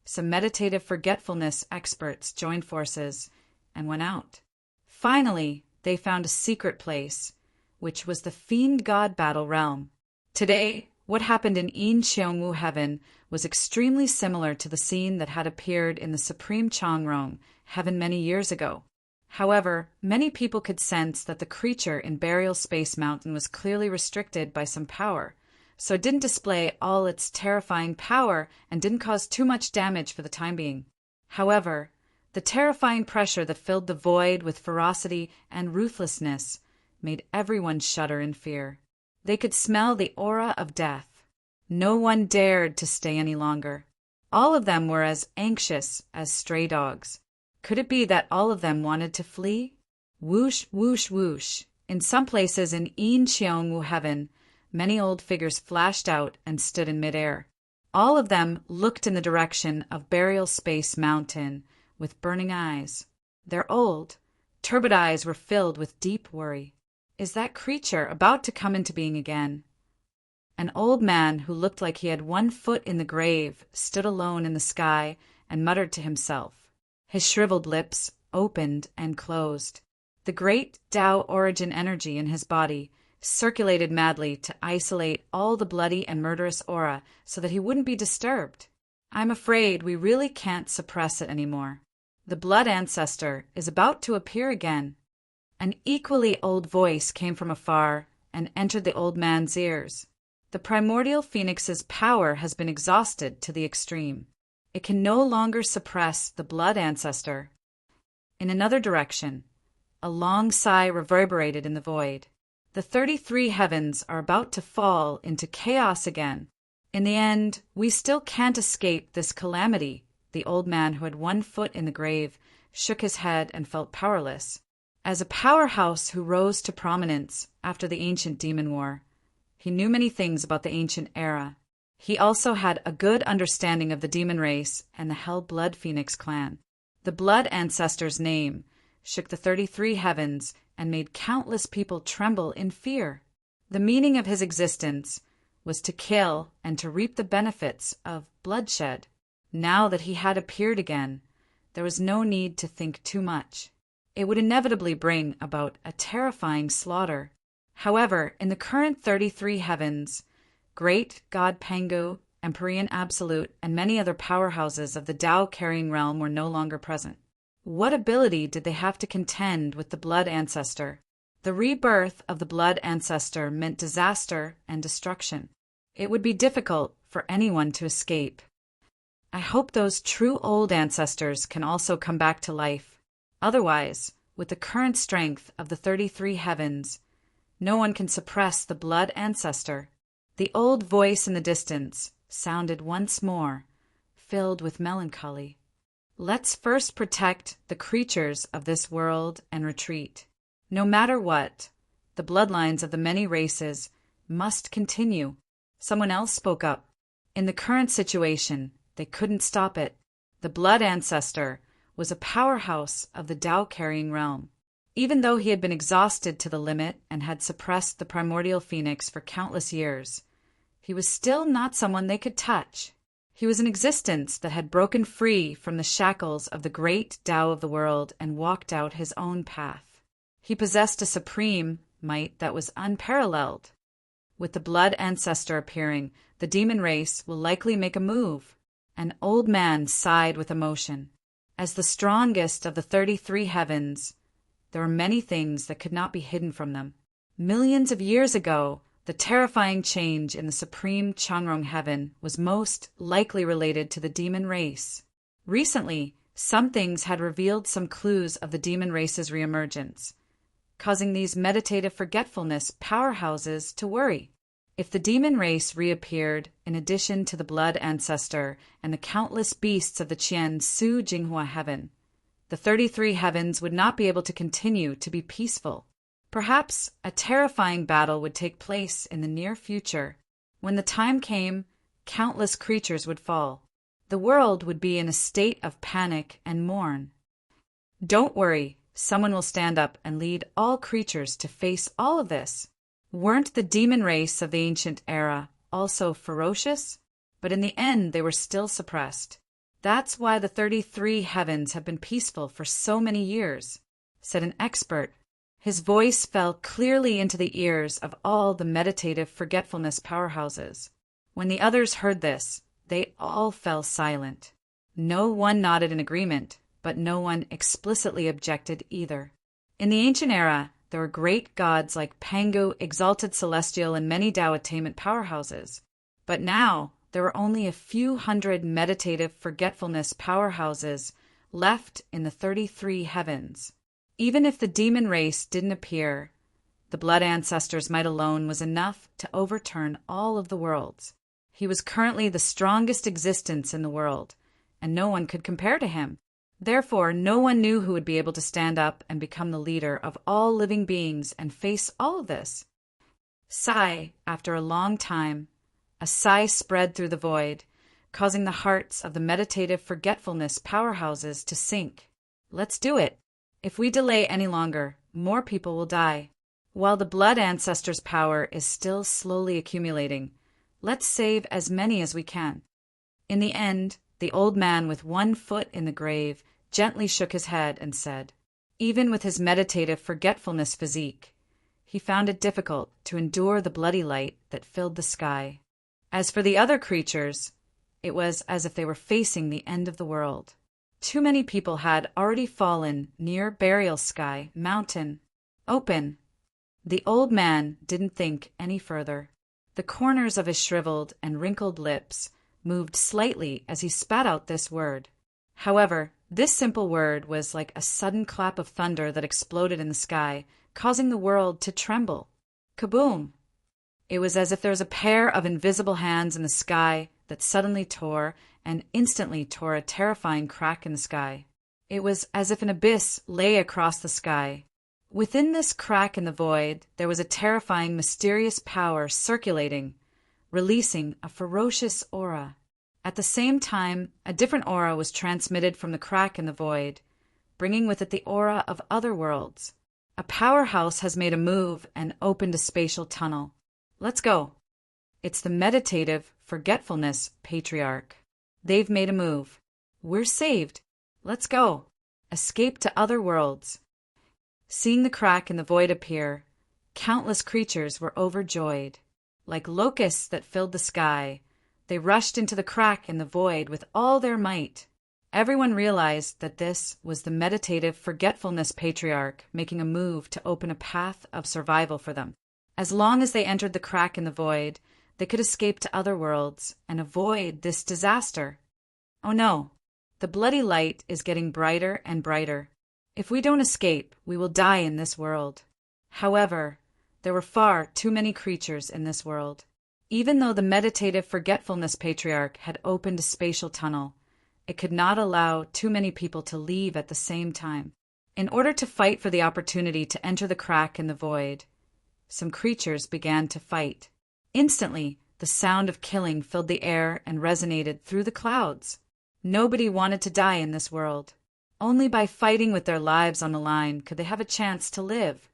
some meditative forgetfulness experts joined forces and went out. Finally, they found a secret place, which was the Fiend God Battle Realm. Today, what happened in Yin Cheongwu Heaven was extremely similar to the scene that had appeared in the Supreme Changrong Heaven many years ago. However, many people could sense that the creature in Burial Space Mountain was clearly restricted by some power, so it didn't display all its terrifying power and didn't cause too much damage for the time being. However, the terrifying pressure that filled the void with ferocity and ruthlessness made everyone shudder in fear. They could smell the aura of death. No one dared to stay any longer. All of them were as anxious as stray dogs. Could it be that all of them wanted to flee? Whoosh, whoosh, whoosh. In some places in Yin Cheongwu Heaven, many old figures flashed out and stood in midair. All of them looked in the direction of Burial Space Mountain with burning eyes. Their old, turbid eyes were filled with deep worry. Is that creature about to come into being again? An old man who looked like he had one foot in the grave stood alone in the sky and muttered to himself. His shriveled lips opened and closed. The great Tao origin energy in his body circulated madly to isolate all the bloody and murderous aura so that he wouldn't be disturbed. I'm afraid we really can't suppress it anymore. The blood ancestor is about to appear again. An equally old voice came from afar and entered the old man's ears. The primordial phoenix's power has been exhausted to the extreme. It can no longer suppress the blood ancestor. In another direction, a long sigh reverberated in the void. The 33 heavens are about to fall into chaos again. In the end, we still can't escape this calamity. The old man who had one foot in the grave shook his head and felt powerless. As a powerhouse who rose to prominence after the ancient demon war, he knew many things about the ancient era. He also had a good understanding of the demon race and the Hell Blood Phoenix clan. The blood ancestor's name shook the 33 heavens and made countless people tremble in fear. The meaning of his existence was to kill and to reap the benefits of bloodshed. Now that he had appeared again, there was no need to think too much. It would inevitably bring about a terrifying slaughter. However, in the current 33 heavens, Great God Pangu, Empyrean Absolute, and many other powerhouses of the Tao-carrying realm were no longer present. What ability did they have to contend with the blood ancestor? The rebirth of the blood ancestor meant disaster and destruction. It would be difficult for anyone to escape. I hope those true old ancestors can also come back to life. Otherwise, with the current strength of the 33 heavens, no one can suppress the blood ancestor. The old voice in the distance sounded once more, filled with melancholy. Let's first protect the creatures of this world and retreat. No matter what, the bloodlines of the many races must continue. Someone else spoke up. In the current situation, they couldn't stop it. The blood ancestor was a powerhouse of the Tao-carrying realm. Even though he had been exhausted to the limit and had suppressed the primordial phoenix for countless years, he was still not someone they could touch. He was an existence that had broken free from the shackles of the great Tao of the world and walked out his own path. He possessed a supreme might that was unparalleled. With the blood ancestor appearing, the demon race will likely make a move. An old man sighed with emotion. As the strongest of the 33 heavens, there were many things that could not be hidden from them. Millions of years ago, the terrifying change in the supreme Changrong heaven was most likely related to the demon race. Recently, some things had revealed some clues of the demon race's reemergence, causing these meditative forgetfulness powerhouses to worry. If the demon race reappeared, in addition to the blood ancestor and the countless beasts of the Qian Su Jinghua heaven, the 33 heavens would not be able to continue to be peaceful. Perhaps a terrifying battle would take place in the near future. When the time came, countless creatures would fall. The world would be in a state of panic and mourn. Don't worry, someone will stand up and lead all creatures to face all of this. Weren't the demon race of the ancient era also ferocious? But in the end, they were still suppressed. That's why the 33 heavens have been peaceful for so many years, said an expert. His voice fell clearly into the ears of all the meditative forgetfulness powerhouses. When the others heard this, they all fell silent. No one nodded in agreement, but no one explicitly objected either. In the ancient era, there were great gods like Pangu, exalted celestial, and many Tao attainment powerhouses. But now, there were only a few hundred meditative forgetfulness powerhouses left in the 33 heavens. Even if the demon race didn't appear, the blood ancestors' might alone was enough to overturn all of the worlds. He was currently the strongest existence in the world, and no one could compare to him. Therefore, no one knew who would be able to stand up and become the leader of all living beings and face all of this. Sigh, after a long time, a sigh spread through the void, causing the hearts of the meditative forgetfulness powerhouses to sink. Let's do it. If we delay any longer, more people will die. While the blood ancestors' power is still slowly accumulating, let's save as many as we can. In the end, the old man with one foot in the grave gently shook his head and said, even with his meditative forgetfulness physique, he found it difficult to endure the bloody light that filled the sky. As for the other creatures, it was as if they were facing the end of the world. Too many people had already fallen near Burial Sky Mountain. Open. The old man didn't think any further. The corners of his shriveled and wrinkled lips moved slightly as he spat out this word. However, this simple word was like a sudden clap of thunder that exploded in the sky, causing the world to tremble. Kaboom! It was as if there was a pair of invisible hands in the sky that suddenly tore and instantly tore a terrifying crack in the sky. It was as if an abyss lay across the sky. Within this crack in the void, there was a terrifying, mysterious power circulating, releasing a ferocious aura. At the same time, a different aura was transmitted from the crack in the void, bringing with it the aura of other worlds. A powerhouse has made a move and opened a spatial tunnel. Let's go. It's the meditative forgetfulness patriarch. They've made a move. We're saved. Let's go. Escape to other worlds. Seeing the crack in the void appear, countless creatures were overjoyed. Like locusts that filled the sky, they rushed into the crack in the void with all their might. Everyone realized that this was the meditative forgetfulness patriarch making a move to open a path of survival for them. As long as they entered the crack in the void, they could escape to other worlds and avoid this disaster. Oh no, the bloody light is getting brighter and brighter. If we don't escape, we will die in this world. However, there were far too many creatures in this world. Even though the meditative forgetfulness patriarch had opened a spatial tunnel, it could not allow too many people to leave at the same time. In order to fight for the opportunity to enter the crack in the void, some creatures began to fight. Instantly, the sound of killing filled the air and resonated through the clouds. Nobody wanted to die in this world. Only by fighting with their lives on the line could they have a chance to live.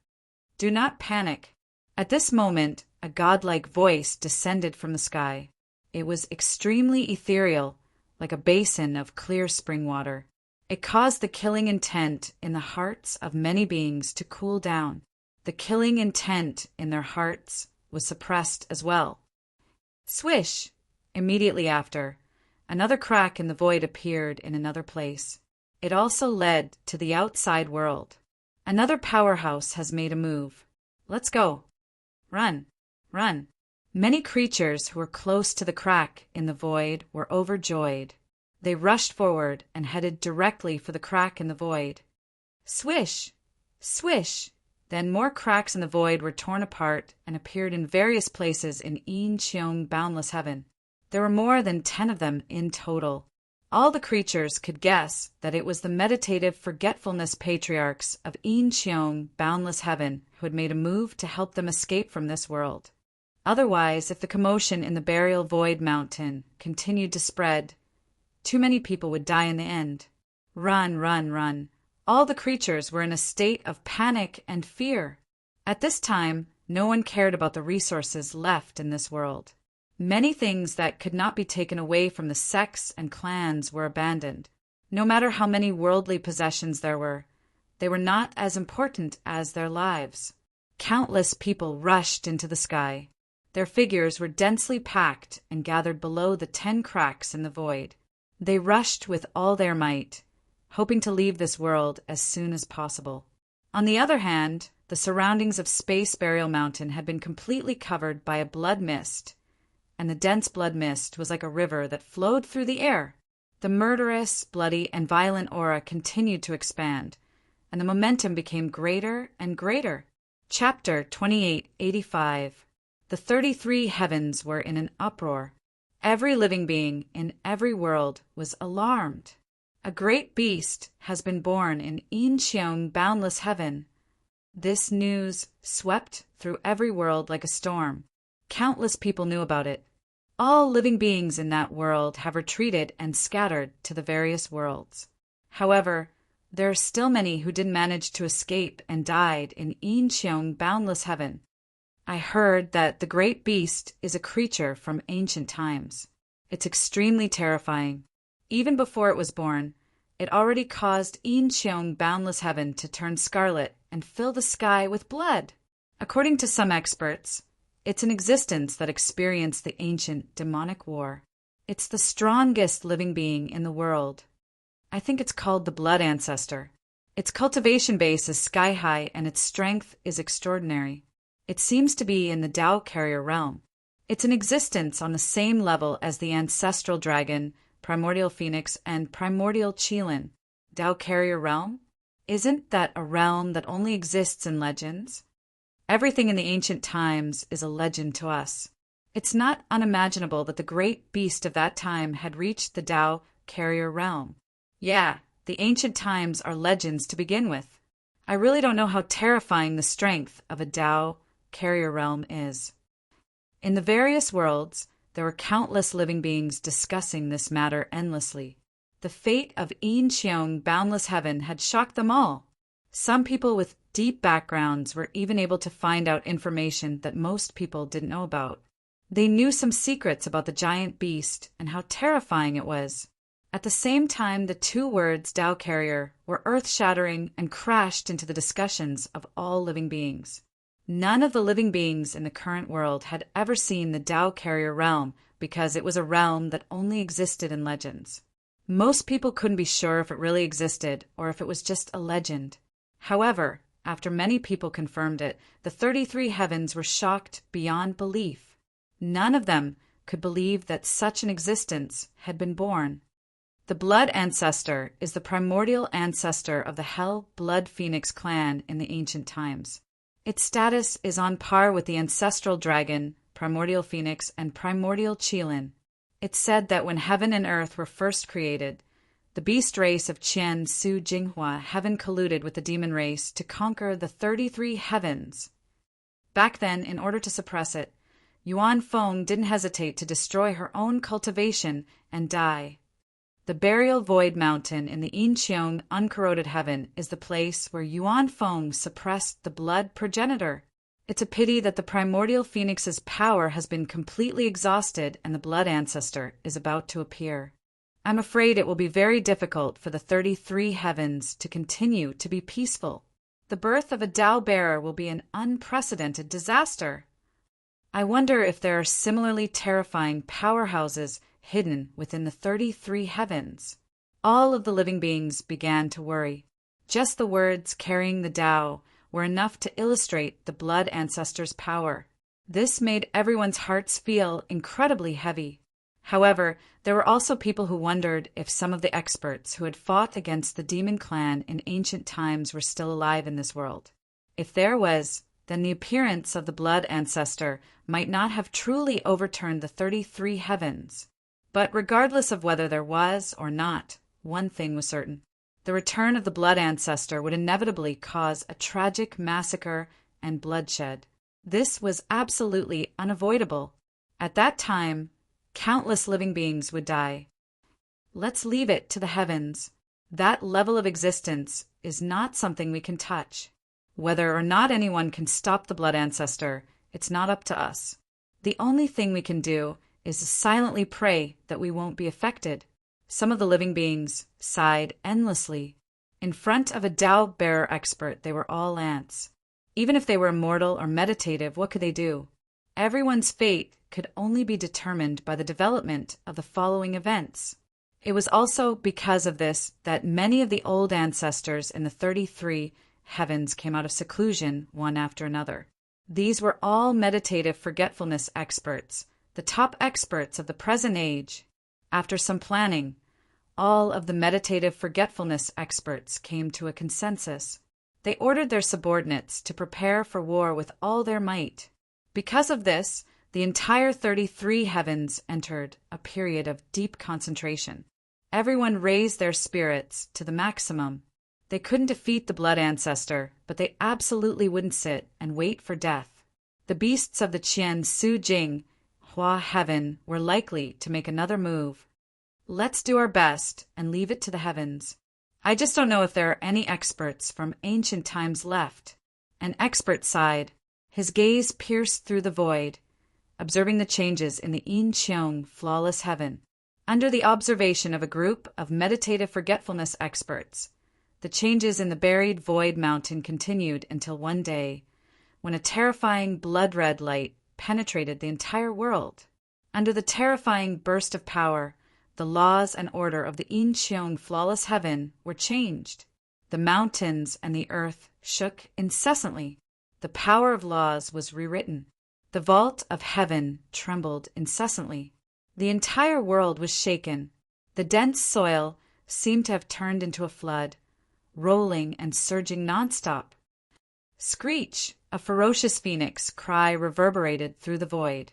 Do not panic. At this moment, a godlike voice descended from the sky. It was extremely ethereal, like a basin of clear spring water. It caused the killing intent in the hearts of many beings to cool down. The killing intent in their hearts was suppressed as well. Swish! Immediately after, another crack in the void appeared in another place. It also led to the outside world. Another powerhouse has made a move. Let's go. Run, run. Many creatures who were close to the crack in the void were overjoyed. They rushed forward and headed directly for the crack in the void. Swish! Swish! Then more cracks in the void were torn apart and appeared in various places in Yin Cheong boundless heaven. There were more than 10 of them in total. All the creatures could guess that it was the meditative forgetfulness patriarchs of Incheon, boundless heaven, who had made a move to help them escape from this world. Otherwise, if the commotion in the burial void mountain continued to spread, too many people would die in the end. Run, run, run. All the creatures were in a state of panic and fear. At this time, no one cared about the resources left in this world. Many things that could not be taken away from the sects and clans were abandoned. No matter how many worldly possessions there were, they were not as important as their lives. Countless people rushed into the sky. Their figures were densely packed and gathered below the 10 cracks in the void. They rushed with all their might, hoping to leave this world as soon as possible. On the other hand, the surroundings of Space Burial Mountain had been completely covered by a blood mist, and the dense blood mist was like a river that flowed through the air. The murderous, bloody, and violent aura continued to expand, and the momentum became greater and greater. Chapter 2885. The 33 heavens were in an uproar. Every living being in every world was alarmed. A great beast has been born in Incheon, boundless heaven. This news swept through every world like a storm. Countless people knew about it. All living beings in that world have retreated and scattered to the various worlds. However, there are still many who didn't manage to escape and died in Incheon, boundless heaven. I heard that the great beast is a creature from ancient times. It's extremely terrifying. Even before it was born, it already caused Incheon, boundless heaven, to turn scarlet and fill the sky with blood. According to some experts, it's an existence that experienced the ancient demonic war. It's the strongest living being in the world. I think it's called the Blood Ancestor. Its cultivation base is sky high and its strength is extraordinary. It seems to be in the Tao Carrier realm. It's an existence on the same level as the ancestral dragon, primordial phoenix, and primordial Qilin. Tao Carrier realm? Isn't that a realm that only exists in legends? Everything in the ancient times is a legend to us. It's not unimaginable that the great beast of that time had reached the Tao Carrier realm. Yeah, the ancient times are legends to begin with. I really don't know how terrifying the strength of a Tao Carrier realm is. In the various worlds, there were countless living beings discussing this matter endlessly. The fate of Incheon, boundless heaven, had shocked them all. Some people with deep backgrounds were even able to find out information that most people didn't know about. They knew some secrets about the giant beast and how terrifying it was. At the same time, the two words Tao Carrier were earth-shattering and crashed into the discussions of all living beings. None of the living beings in the current world had ever seen the Tao Carrier realm because it was a realm that only existed in legends. Most people couldn't be sure if it really existed or if it was just a legend. However, after many people confirmed it, the 33 heavens were shocked beyond belief. None of them could believe that such an existence had been born. The Blood Ancestor is the primordial ancestor of the Hell Blood Phoenix clan in the ancient times. Its status is on par with the ancestral dragon, primordial phoenix, and primordial Qilin. It's said that when heaven and earth were first created, the beast race of Qian Su Jinghua heaven colluded with the demon race to conquer the 33 heavens. Back then, in order to suppress it, Yuan Feng didn't hesitate to destroy her own cultivation and die. The burial void mountain in the Incheon uncorroded heaven is the place where Yuan Feng suppressed the blood progenitor. It's a pity that the primordial phoenix's power has been completely exhausted and the blood ancestor is about to appear. I'm afraid it will be very difficult for the 33 heavens to continue to be peaceful. The birth of a Tao bearer will be an unprecedented disaster. I wonder if there are similarly terrifying powerhouses hidden within the 33 heavens. All of the living beings began to worry. Just the words carrying the Tao were enough to illustrate the blood ancestor's power. This made everyone's hearts feel incredibly heavy. However, there were also people who wondered if some of the experts who had fought against the demon clan in ancient times were still alive in this world. If there was, then the appearance of the blood ancestor might not have truly overturned the 33 heavens. But regardless of whether there was or not, one thing was certain. The return of the blood ancestor would inevitably cause a tragic massacre and bloodshed. This was absolutely unavoidable. At that time, countless living beings would die. Let's leave it to the heavens. That level of existence is not something we can touch. Whether or not anyone can stop the blood ancestor, it's not up to us. The only thing we can do is to silently pray that we won't be affected. Some of the living beings sighed endlessly. In front of a Tao-bearer expert, they were all ants. Even if they were immortal or meditative, what could they do? Everyone's fate could only be determined by the development of the following events. It was also because of this that many of the old ancestors in the 33 heavens came out of seclusion one after another. These were all meditative forgetfulness experts, the top experts of the present age. After some planning, all of the meditative forgetfulness experts came to a consensus. They ordered their subordinates to prepare for war with all their might. Because of this, the entire 33 heavens entered a period of deep concentration. Everyone raised their spirits to the maximum. They couldn't defeat the blood ancestor, but they absolutely wouldn't sit and wait for death. The beasts of the Qian Su Jing Hua heaven were likely to make another move. Let's do our best and leave it to the heavens. I just don't know if there are any experts from ancient times left. An expert sighed. His gaze pierced through the void, observing the changes in the Yin Qiong flawless heaven. Under the observation of a group of meditative forgetfulness experts, the changes in the buried void mountain continued until one day, when a terrifying blood-red light penetrated the entire world. Under the terrifying burst of power, the laws and order of the Yin Qiong flawless heaven were changed. The mountains and the earth shook incessantly. The power of laws was rewritten. The vault of heaven trembled incessantly. The entire world was shaken. The dense soil seemed to have turned into a flood, rolling and surging nonstop. Screech, a ferocious phoenix cry reverberated through the void.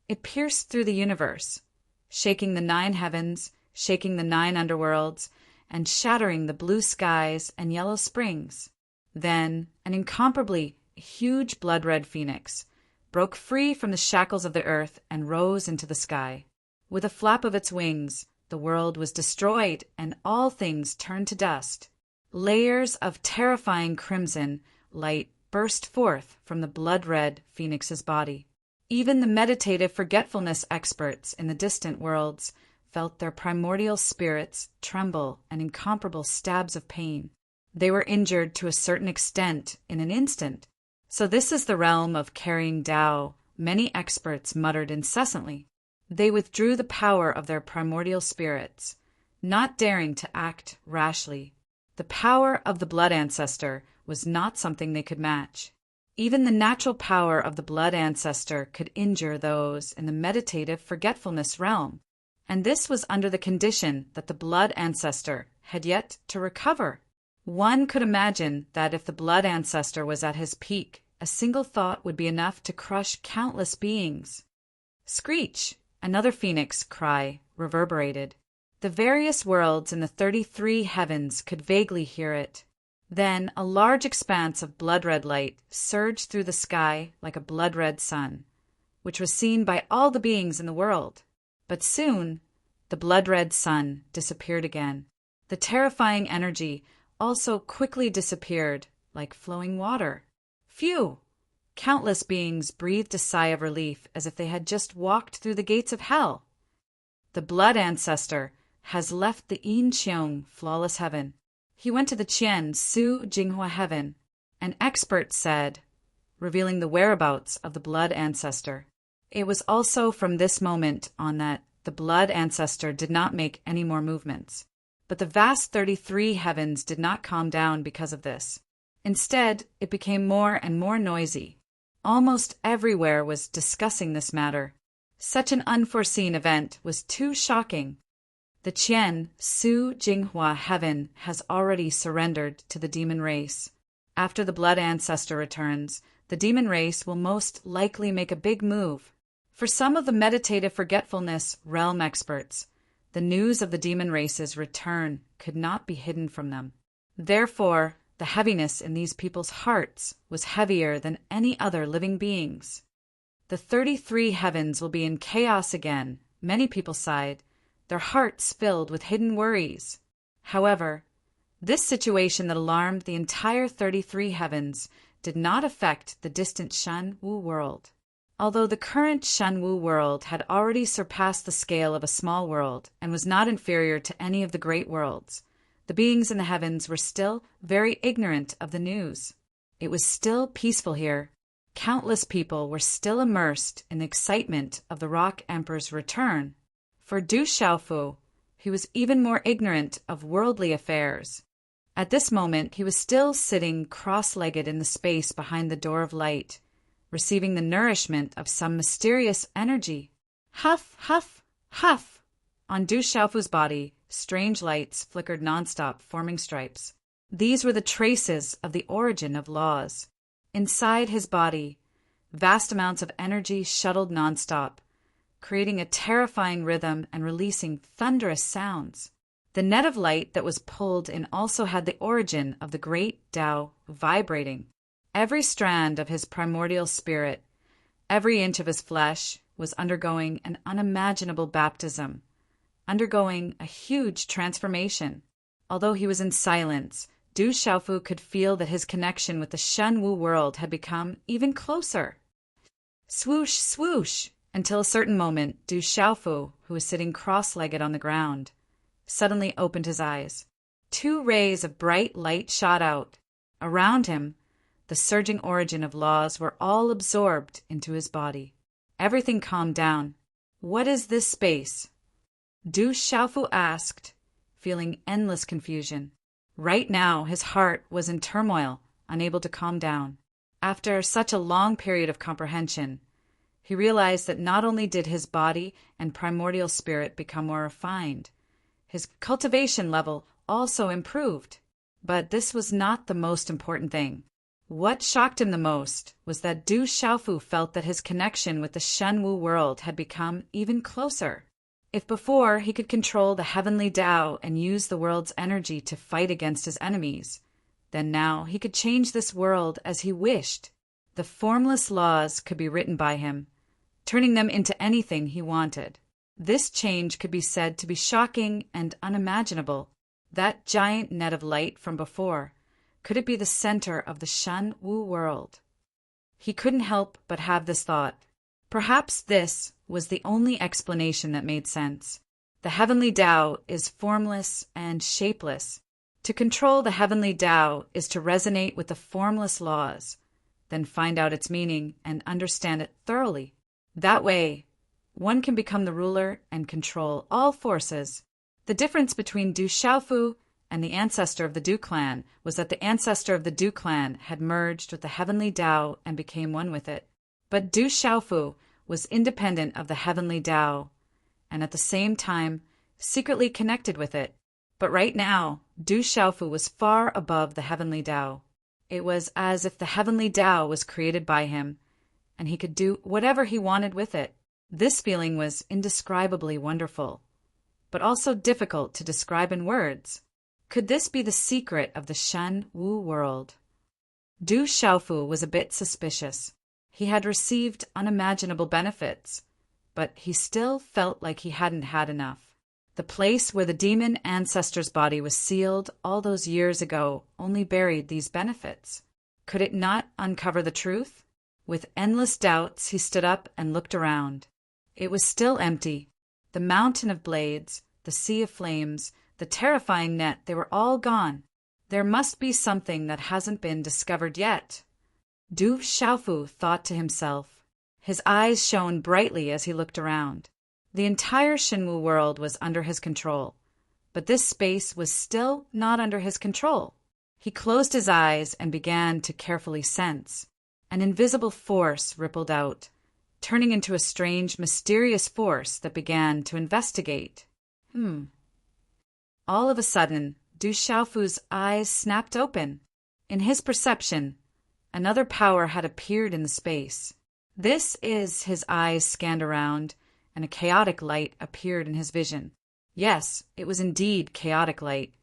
It pierced through the universe, shaking the 9 heavens, shaking the 9 underworlds, and shattering the blue skies and yellow springs. Then an incomparably huge blood-red phoenix broke free from the shackles of the earth and rose into the sky. With a flap of its wings, the world was destroyed and all things turned to dust. Layers of terrifying crimson light burst forth from the blood-red phoenix's body. Even the meditative forgetfulness experts in the distant worlds felt their primordial spirits tremble and incomparable stabs of pain. They were injured to a certain extent in an instant. So this is the realm of carrying Tao, many experts muttered incessantly. They withdrew the power of their primordial spirits, not daring to act rashly. The power of the blood ancestor was not something they could match. Even the natural power of the blood ancestor could injure those in the meditative forgetfulness realm, and this was under the condition that the blood ancestor had yet to recover. One could imagine that if the blood ancestor was at his peak, a single thought would be enough to crush countless beings. Screech, another phoenix cry, reverberated. The various worlds in the 33 heavens could vaguely hear it. Then a large expanse of blood-red light surged through the sky like a blood-red sun, which was seen by all the beings in the world. But soon, the blood-red sun disappeared again. The terrifying energy also quickly disappeared like flowing water. Phew! Countless beings breathed a sigh of relief as if they had just walked through the gates of hell. The blood ancestor has left the Yin Qiong flawless heaven. He went to the Qian Su Jinghua heaven, an expert said, revealing the whereabouts of the blood ancestor. It was also from this moment on that the blood ancestor did not make any more movements. But the vast 33 heavens did not calm down because of this. Instead, it became more and more noisy. Almost everywhere was discussing this matter. Such an unforeseen event was too shocking. The Qian Su Jinghua heaven has already surrendered to the demon race. After the blood ancestor returns, the demon race will most likely make a big move. For some of the meditative forgetfulness realm experts, the news of the demon race's return could not be hidden from them. Therefore, the heaviness in these people's hearts was heavier than any other living beings. The 33 heavens will be in chaos again, many people sighed, their hearts filled with hidden worries. However, this situation that alarmed the entire 33 heavens did not affect the distant Shenwu world. Although the current Shenwu world had already surpassed the scale of a small world and was not inferior to any of the great worlds, the beings in the heavens were still very ignorant of the news. It was still peaceful here. Countless people were still immersed in the excitement of the Rock Emperor's return. For Du Xiaofu, he was even more ignorant of worldly affairs. At this moment, he was still sitting cross-legged in the space behind the door of light, receiving the nourishment of some mysterious energy. Huff, huff, huff! On Du Xiaofu's body, strange lights flickered nonstop, forming stripes. These were the traces of the origin of laws. Inside his body, vast amounts of energy shuttled nonstop, creating a terrifying rhythm and releasing thunderous sounds. The net of light that was pulled in also had the origin of the great Tao vibrating. Every strand of his primordial spirit, every inch of his flesh, was undergoing an unimaginable baptism, undergoing a huge transformation. Although he was in silence, Du Xiaofu could feel that his connection with the Shenwu world had become even closer. Swoosh, swoosh, until a certain moment, Du Xiaofu, who was sitting cross-legged on the ground, suddenly opened his eyes. 2 rays of bright light shot out. Around him, the surging origin of laws were all absorbed into his body. Everything calmed down. What is this space? Du Xiaofu asked, feeling endless confusion. Right now, his heart was in turmoil, unable to calm down. After such a long period of comprehension, he realized that not only did his body and primordial spirit become more refined, his cultivation level also improved. But this was not the most important thing. What shocked him the most was that Du Xiaofu felt that his connection with the Shenwu world had become even closer. If before he could control the heavenly Tao and use the world's energy to fight against his enemies, then now he could change this world as he wished. The formless laws could be written by him, turning them into anything he wanted. This change could be said to be shocking and unimaginable. That giant net of light from before, could it be the center of the Shenwu world? He couldn't help but have this thought. Perhaps this was the only explanation that made sense. The heavenly Tao is formless and shapeless. To control the heavenly Tao is to resonate with the formless laws, then find out its meaning and understand it thoroughly. That way, one can become the ruler and control all forces. The difference between Du Xiaofu and the ancestor of the Du clan was that the ancestor of the Du clan had merged with the heavenly Tao and became one with it. But Du Xiaofu was independent of the heavenly Tao, and at the same time secretly connected with it. But right now, Du Xiaofu was far above the heavenly Tao. It was as if the heavenly Tao was created by him, and he could do whatever he wanted with it. This feeling was indescribably wonderful, but also difficult to describe in words. Could this be the secret of the Shenwu world? Du Xiaofu was a bit suspicious. He had received unimaginable benefits, but he still felt like he hadn't had enough. The place where the demon ancestor's body was sealed all those years ago only buried these benefits. Could it not uncover the truth? With endless doubts, he stood up and looked around. It was still empty. The mountain of blades, the sea of flames, the terrifying net, they were all gone. There must be something that hasn't been discovered yet. Du Xiaofu thought to himself. His eyes shone brightly as he looked around. The entire Shenwu world was under his control, but this space was still not under his control. He closed his eyes and began to carefully sense. An invisible force rippled out, turning into a strange, mysterious force that began to investigate. All of a sudden, Du Xiaofu's eyes snapped open. In his perception, another power had appeared in the space. His eyes scanned around, and a chaotic light appeared in his vision. Yes, it was indeed chaotic light.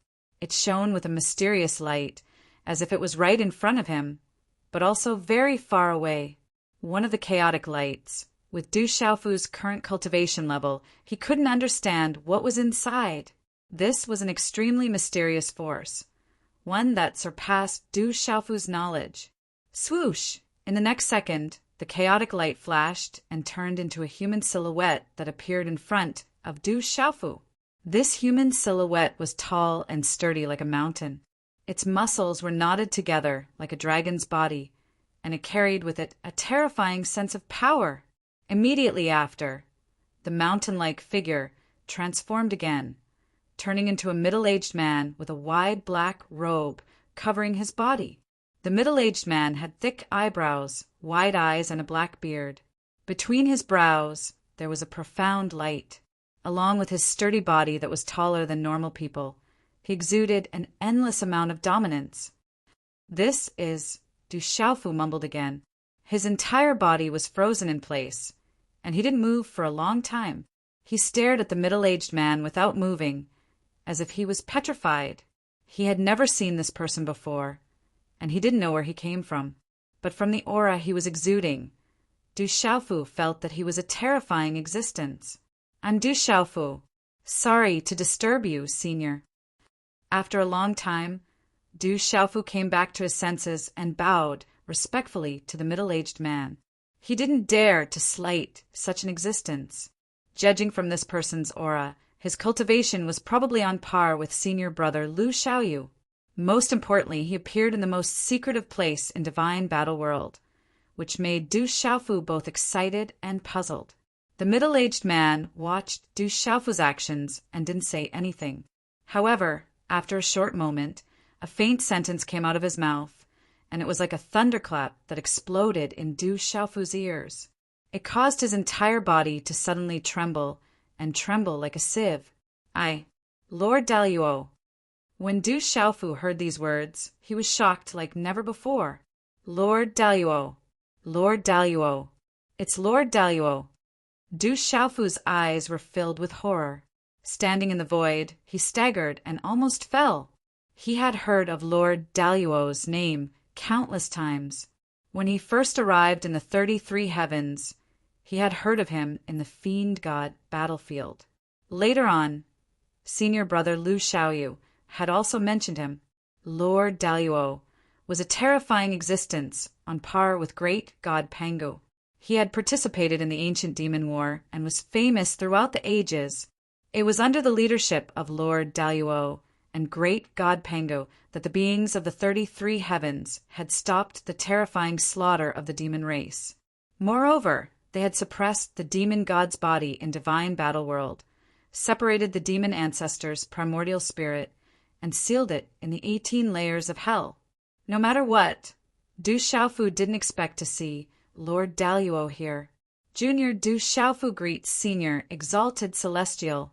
It shone with a mysterious light, as if it was right in front of him, but also very far away. One of the chaotic lights. With Du Xiaofu's current cultivation level, he couldn't understand what was inside. This was an extremely mysterious force, one that surpassed Du Xiaofu's knowledge. Swoosh! In the next second, the chaotic light flashed and turned into a human silhouette that appeared in front of Du Xiaofu. This human silhouette was tall and sturdy like a mountain. Its muscles were knotted together like a dragon's body, and it carried with it a terrifying sense of power. Immediately after, the mountain-like figure transformed again, turning into a middle-aged man with a wide black robe covering his body. The middle-aged man had thick eyebrows, wide eyes, and a black beard. Between his brows there was a profound light. Along with his sturdy body that was taller than normal people, he exuded an endless amount of dominance. Du Xiaofu mumbled again. His entire body was frozen in place, and he didn't move for a long time. He stared at the middle-aged man without moving, as if he was petrified. He had never seen this person before, and he didn't know where he came from. But from the aura he was exuding, Du Xiaofu felt that he was a terrifying existence. "I'm Du Xiaofu. Sorry to disturb you, senior." After a long time, Du Xiaofu came back to his senses and bowed respectfully to the middle-aged man. He didn't dare to slight such an existence. Judging from this person's aura, his cultivation was probably on par with senior brother Lu Xiaoyu. Most importantly, he appeared in the most secretive place in Divine Battle World, which made Du Xiaofu both excited and puzzled. The middle-aged man watched Du Xiaofu's actions and didn't say anything. However, after a short moment, a faint sentence came out of his mouth, and it was like a thunderclap that exploded in Du Xiaofu's ears. It caused his entire body to suddenly tremble, and tremble like a sieve. Lord Daluo. When Du Xiaofu heard these words, he was shocked like never before. Lord Daluo. Lord Daluo. It's Lord Daluo. Du Xiaofu's eyes were filled with horror. Standing in the void, he staggered and almost fell. He had heard of Lord Daluo's name countless times. When he first arrived in the 33 heavens, he had heard of him in the Fiend God battlefield. Later on, senior brother Lu Xiaoyu had also mentioned him. Lord Daluo was a terrifying existence on par with great god Pangu. He had participated in the ancient demon war and was famous throughout the ages. It was under the leadership of Lord Daluo and great god Pangu that the beings of the 33 heavens had stopped the terrifying slaughter of the demon race. Moreover, they had suppressed the demon god's body in Divine Battle World, separated the demon ancestor's primordial spirit, and sealed it in the 18 layers of hell. No matter what, Du Xiaofu didn't expect to see Lord Daluo here. Junior Du Xiaofu greets Senior Exalted Celestial.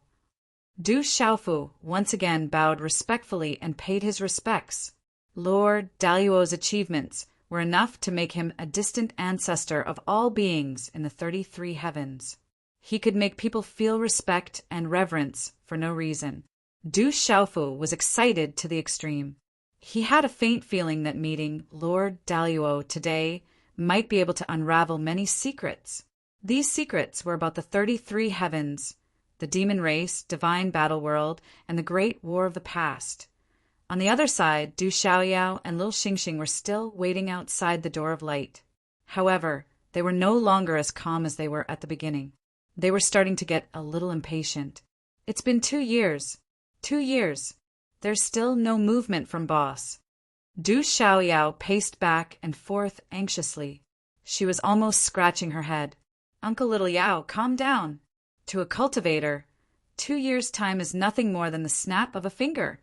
Du Xiaofu once again bowed respectfully and paid his respects. Lord Daluo's achievements were enough to make him a distant ancestor of all beings in the 33 heavens. He could make people feel respect and reverence for no reason. Du Xiaofu was excited to the extreme. He had a faint feeling that meeting Lord Daluo today might be able to unravel many secrets. These secrets were about the 33 heavens, the demon race, Divine Battle World, and the Great War of the Past. On the other side, Du Xiaoyao and Lil Xingxing were still waiting outside the Door of Light. However, they were no longer as calm as they were at the beginning. They were starting to get a little impatient. It's been 2 years. 2 years. There's still no movement from boss. Du Xiaoyao paced back and forth anxiously. She was almost scratching her head. Uncle Little Yao, calm down. To a cultivator, 2 years' time is nothing more than the snap of a finger.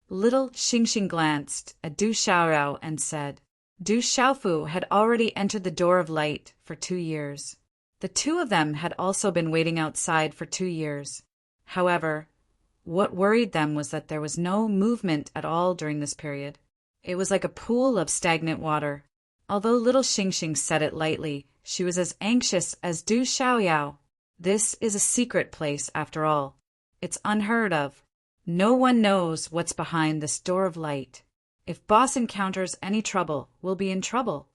Little Xingxing glanced at Du Xiaoyao and said, Du Xiaofu had already entered the Door of Light for 2 years. The two of them had also been waiting outside for 2 years. However, what worried them was that there was no movement at all during this period. It was like a pool of stagnant water. Although little Xingxing said it lightly, She was as anxious as Du Xiaoyao. This is a secret place, after all. It's unheard of. No one knows what's behind this door of light. If boss encounters any trouble, we'll be in trouble.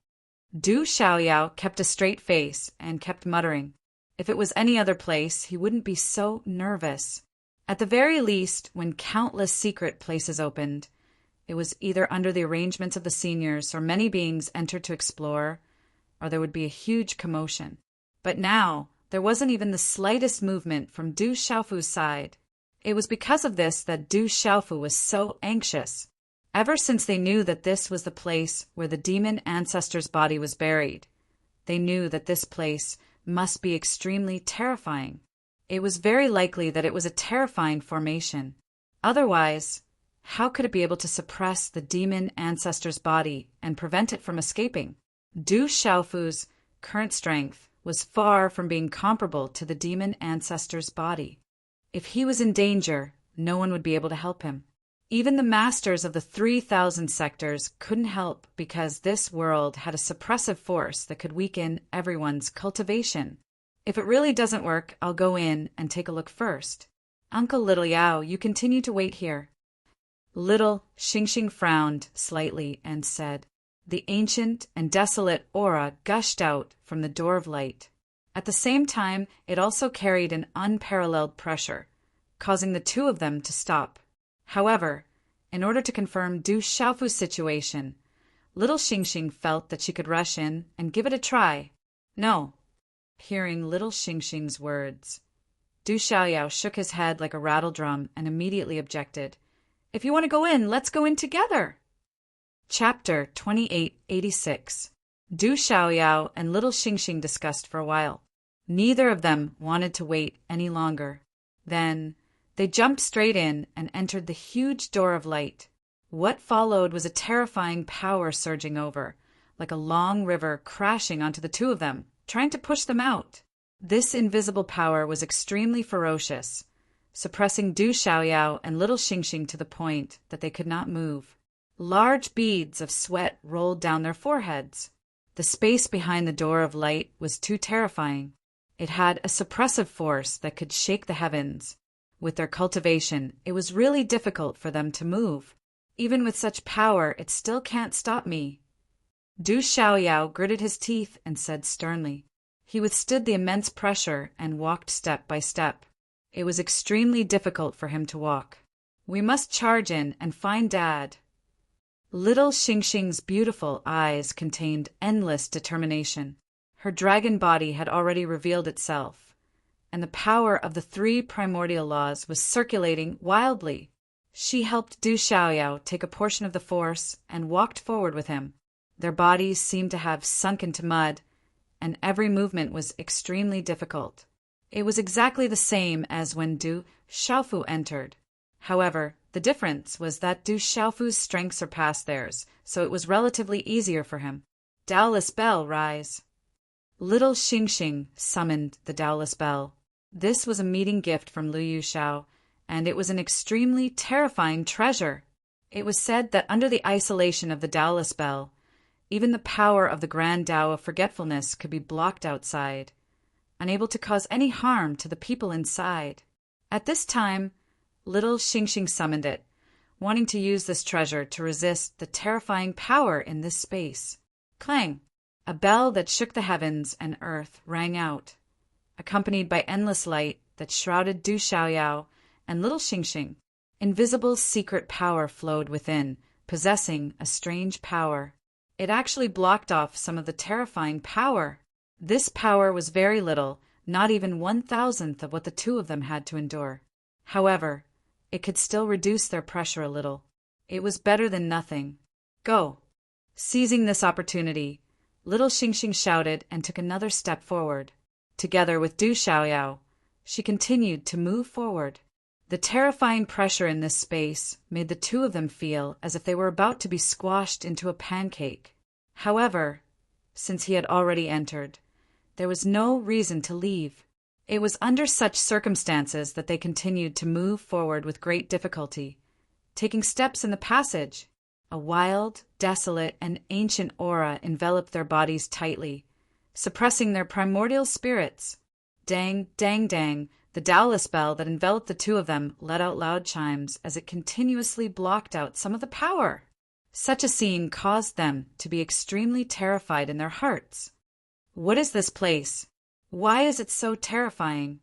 Du Xiaoyao kept a straight face and kept muttering. If it was any other place, he wouldn't be so nervous. At the very least, when countless secret places opened, it was either under the arrangements of the seniors or many beings entered to explore, or there would be a huge commotion. But now, there wasn't even the slightest movement from Du Xiaofu's side. It was because of this that Du Xiaofu was so anxious. Ever since they knew that this was the place where the demon ancestor's body was buried, they knew that this place must be extremely terrifying. It was very likely that it was a terrifying formation. Otherwise, how could it be able to suppress the demon ancestor's body and prevent it from escaping? Du Xiaofu's current strength was far from being comparable to the demon ancestor's body. If he was in danger, no one would be able to help him. Even the masters of the 3,000 sectors couldn't help because this world had a suppressive force that could weaken everyone's cultivation. If it really doesn't work, I'll go in and take a look first. Uncle Little Yao, you continue to wait here. Little Xingxing frowned slightly and said. The ancient and desolate aura gushed out from the door of light. At the same time, it also carried an unparalleled pressure, causing the two of them to stop. However, in order to confirm Du Xiaofu's situation, little Xingxing felt that she could rush in and give it a try. No. Hearing little Xingxing's words, Du Xiaoyao shook his head like a rattle drum and immediately objected. If you want to go in, let's go in together. Chapter 2886. Du Xiaoyao and little Xingxing discussed for a while. Neither of them wanted to wait any longer. Then they jumped straight in and entered the huge door of light. What followed was a terrifying power surging over, like a long river crashing onto the two of them, trying to push them out. This invisible power was extremely ferocious, suppressing Du Xiaoyao and little Xingxing to the point that they could not move. Large beads of sweat rolled down their foreheads. The space behind the door of light was too terrifying. It had a suppressive force that could shake the heavens. With their cultivation, it was really difficult for them to move. Even with such power, it still can't stop me. Du Xiaoyao gritted his teeth and said sternly. He withstood the immense pressure and walked step by step. It was extremely difficult for him to walk. We must charge in and find Dad. Little Xingxing's beautiful eyes contained endless determination. Her dragon body had already revealed itself, and the power of the 3 primordial laws was circulating wildly. She helped Du Xiaoyao take a portion of the force and walked forward with him. Their bodies seemed to have sunk into mud, and every movement was extremely difficult. It was exactly the same as when Du Xiaofu entered. However, the difference was that Du Xiaofu's strength surpassed theirs, so it was relatively easier for him. Daoless Bell, rise. Little Xingxing summoned the Daoless Bell. This was a meeting gift from Liu Shao, and it was an extremely terrifying treasure. It was said that under the isolation of the Daoless Bell, even the power of the Grand Tao of Forgetfulness could be blocked outside, unable to cause any harm to the people inside. At this time, little Xingxing summoned it, wanting to use this treasure to resist the terrifying power in this space. Clang! A bell that shook the heavens and earth rang out, accompanied by endless light that shrouded Du Xiaoyao and little Xingxing. Invisible secret power flowed within, possessing a strange power. It actually blocked off some of the terrifying power. This power was very little, not even 1,000th of what the two of them had to endure. However, it could still reduce their pressure a little. It was better than nothing. Go! Seizing this opportunity, little Xingxing shouted and took another step forward. Together with Du Xiaoyao, she continued to move forward. The terrifying pressure in this space made the two of them feel as if they were about to be squashed into a pancake. However, since he had already entered, there was no reason to leave. It was under such circumstances that they continued to move forward with great difficulty, taking steps in the passage. A wild, desolate, and ancient aura enveloped their bodies tightly, suppressing their primordial spirits. Dang, dang, dang, the Taoist bell that enveloped the two of them let out loud chimes as it continuously blocked out some of the power. Such a scene caused them to be extremely terrified in their hearts. What is this place? Why is it so terrifying?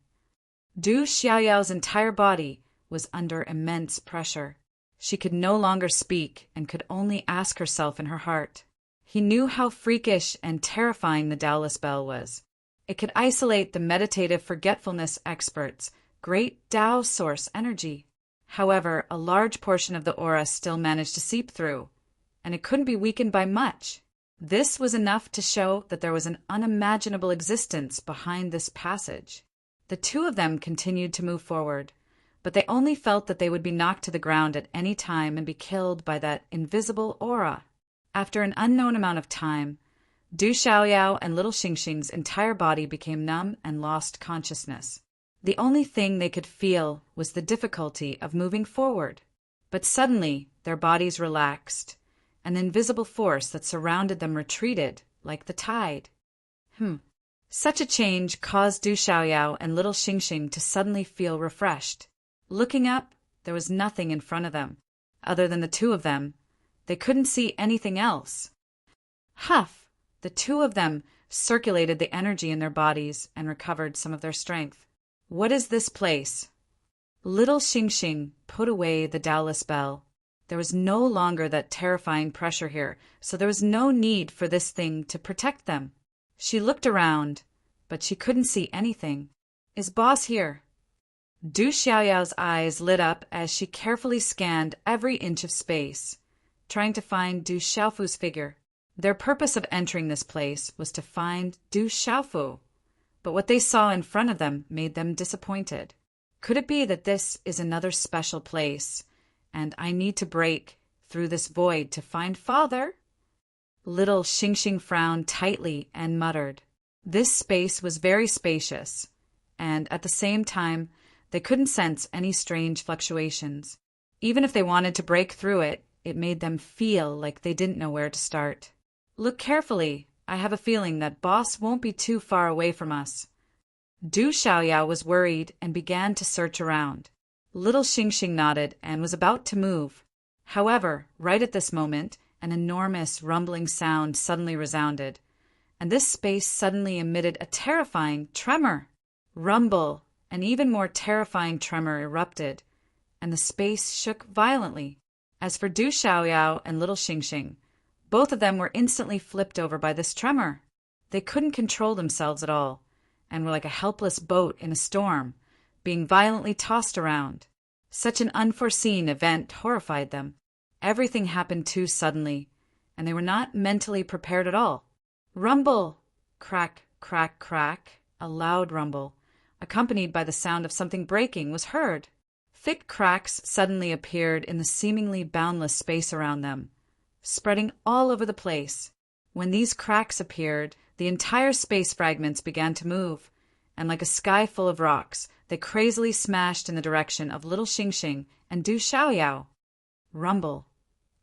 Du Xiaoyao's entire body was under immense pressure. She could no longer speak and could only ask herself in her heart. He knew how freakish and terrifying the Taoist bell was. It could isolate the meditative forgetfulness experts' great Tao source energy. However, a large portion of the aura still managed to seep through, and it couldn't be weakened by much. This was enough to show that there was an unimaginable existence behind this passage. The two of them continued to move forward, but they only felt that they would be knocked to the ground at any time and be killed by that invisible aura. After an unknown amount of time, Du Xiaoyao and little Xingxing's entire body became numb and lost consciousness. The only thing they could feel was the difficulty of moving forward. But suddenly, their bodies relaxed, and the invisible force that surrounded them retreated like the tide. Such a change caused Du Xiaoyao and little Xingxing to suddenly feel refreshed. Looking up, there was nothing in front of them. Other than the two of them, they couldn't see anything else. Huff! The two of them circulated the energy in their bodies and recovered some of their strength. What is this place? Little Xingxing put away the Taoist bell. There was no longer that terrifying pressure here, so there was no need for this thing to protect them. She looked around, but she couldn't see anything. Is Boss here? Du Xiaoyao's eyes lit up as she carefully scanned every inch of space, trying to find Du Xiaofu's figure. Their purpose of entering this place was to find Du Xiaofu, but what they saw in front of them made them disappointed. Could it be that this is another special place, and I need to break through this void to find Father? Little Xingxing frowned tightly and muttered. This space was very spacious, and at the same time, they couldn't sense any strange fluctuations. Even if they wanted to break through it, it made them feel like they didn't know where to start. Look carefully. I have a feeling that Boss won't be too far away from us. Du Xiaoyao was worried and began to search around. Little Xingxing nodded and was about to move. However, right at this moment, an enormous rumbling sound suddenly resounded, and this space suddenly emitted a terrifying tremor. Rumble, an even more terrifying tremor erupted, and the space shook violently. As for Du Xiaoyao and little Xingxing, both of them were instantly flipped over by this tremor. They couldn't control themselves at all, and were like a helpless boat in a storm, being violently tossed around. Such an unforeseen event horrified them. Everything happened too suddenly, and they were not mentally prepared at all. Rumble! Crack, crack, crack. A loud rumble, accompanied by the sound of something breaking, was heard. Thick cracks suddenly appeared in the seemingly boundless space around them, spreading all over the place. When these cracks appeared, the entire space fragments began to move, and like a sky full of rocks, they crazily smashed in the direction of little Xingxing and Du Xiaoyao. Rumble.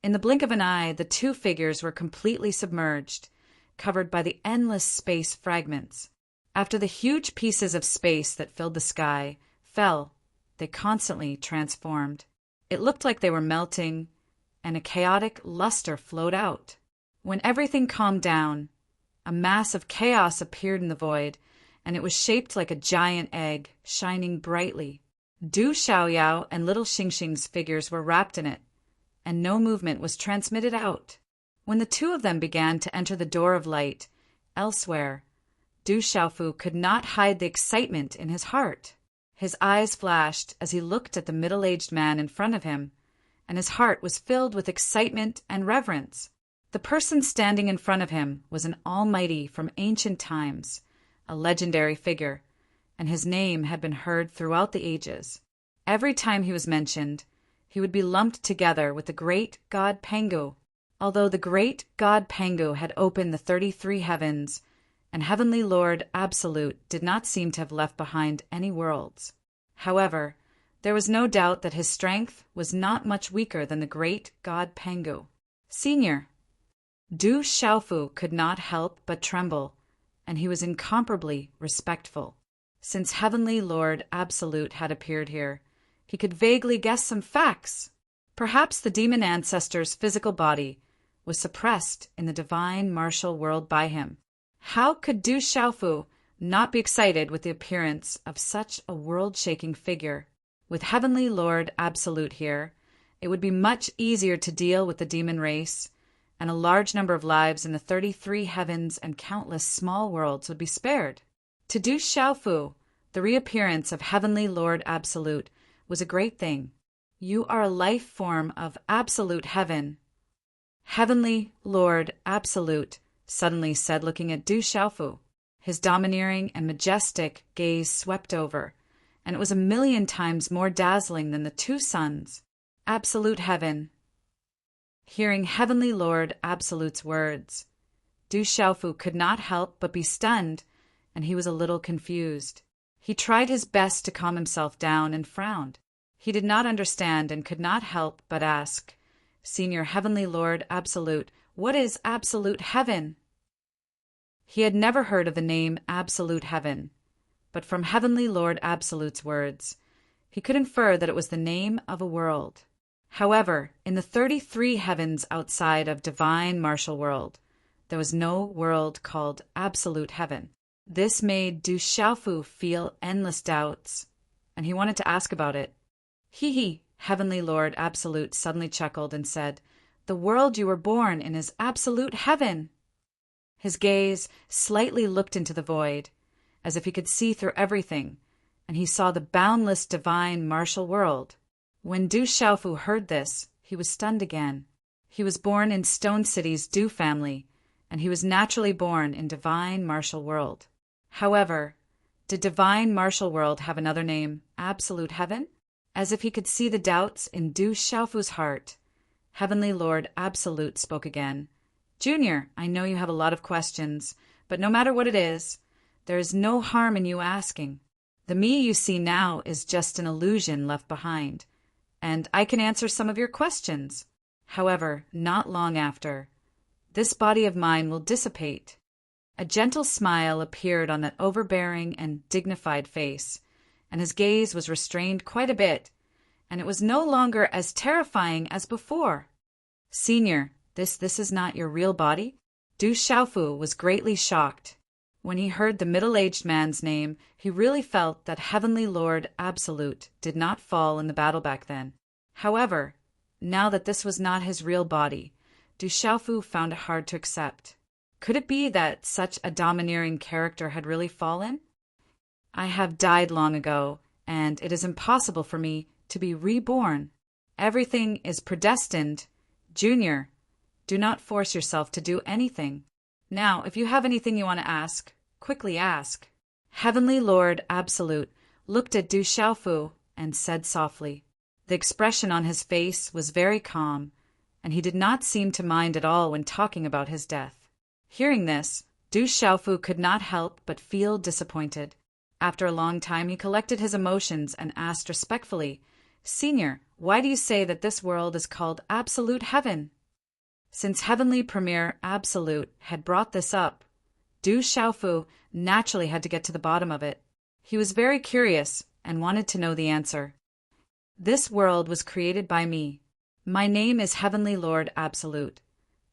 In the blink of an eye, the two figures were completely submerged, covered by the endless space fragments. After the huge pieces of space that filled the sky fell, they constantly transformed. It looked like they were melting, and a chaotic luster flowed out. When everything calmed down, a mass of chaos appeared in the void, and it was shaped like a giant egg, shining brightly. Du Xiaoyao and little Xingxing's figures were wrapped in it, and no movement was transmitted out. When the two of them began to enter the door of light, elsewhere, Du Xiaofu could not hide the excitement in his heart. His eyes flashed as he looked at the middle-aged man in front of him, and his heart was filled with excitement and reverence. The person standing in front of him was an almighty from ancient times, a legendary figure, and his name had been heard throughout the ages. Every time he was mentioned, he would be lumped together with the great god Pangu. Although the great god Pangu had opened the 33 heavens, and Heavenly Lord Absolute did not seem to have left behind any worlds. However, there was no doubt that his strength was not much weaker than the great god Pangu. Senior. Du Xiaofu could not help but tremble, and he was incomparably respectful. Since Heavenly Lord Absolute had appeared here, he could vaguely guess some facts. Perhaps the demon ancestor's physical body was suppressed in the divine martial world by him. How could Du Xiaofu not be excited with the appearance of such a world-shaking figure? With Heavenly Lord Absolute here, it would be much easier to deal with the demon race, and a large number of lives in the 33 heavens and countless small worlds would be spared. To Du Xiaofu, the reappearance of Heavenly Lord Absolute was a great thing. You are a life form of absolute heaven. Heavenly Lord Absolute suddenly said, looking at Du Xiaofu. His domineering and majestic gaze swept over, and it was 1,000,000 times more dazzling than the two suns. Absolute heaven. Hearing Heavenly Lord Absolute's words, Du Xiaofu could not help but be stunned, and he was a little confused. He tried his best to calm himself down and frowned. He did not understand and could not help but ask, Senior Heavenly Lord Absolute, what is absolute heaven? He had never heard of the name Absolute Heaven, but from Heavenly Lord Absolute's words, he could infer that it was the name of a world. However, in the 33 heavens outside of divine martial world, there was no world called Absolute Heaven. This made Du Xiaofu feel endless doubts, and he wanted to ask about it. He, Heavenly Lord Absolute suddenly chuckled and said, The world you were born in is absolute heaven. His gaze slightly looked into the void, as if he could see through everything, and he saw the boundless divine martial world. When Du Xiaofu heard this, he was stunned again. He was born in Stone City's Du family, and he was naturally born in divine martial world. However, did divine martial world have another name, absolute heaven? As if he could see the doubts in Du Xiaofu's heart, Heavenly Lord Absolute spoke again. Junior, I know you have a lot of questions, but no matter what it is, there is no harm in you asking. The me you see now is just an illusion left behind, and I can answer some of your questions. However, not long after, this body of mine will dissipate. A gentle smile appeared on that overbearing and dignified face, and his gaze was restrained quite a bit, and it was no longer as terrifying as before. Senior, this is not your real body? Du Xiaofu was greatly shocked. When he heard the middle-aged man's name, he really felt that Heavenly Lord Absolute did not fall in the battle back then. However, now that this was not his real body, Du Xiaofu found it hard to accept. Could it be that such a domineering character had really fallen? I have died long ago, and it is impossible for me to be reborn. Everything is predestined. Junior, do not force yourself to do anything. Now, if you have anything you want to ask, quickly ask. Heavenly Lord Absolute looked at Du Xiaofu and said softly. The expression on his face was very calm, and he did not seem to mind at all when talking about his death. Hearing this, Du Xiaofu could not help but feel disappointed. After a long time, he collected his emotions and asked respectfully, Senior, why do you say that this world is called Absolute Heaven? Since Heavenly Premier Absolute had brought this up, Du Xiaofu naturally had to get to the bottom of it. He was very curious and wanted to know the answer. This world was created by me. My name is Heavenly Lord Absolute,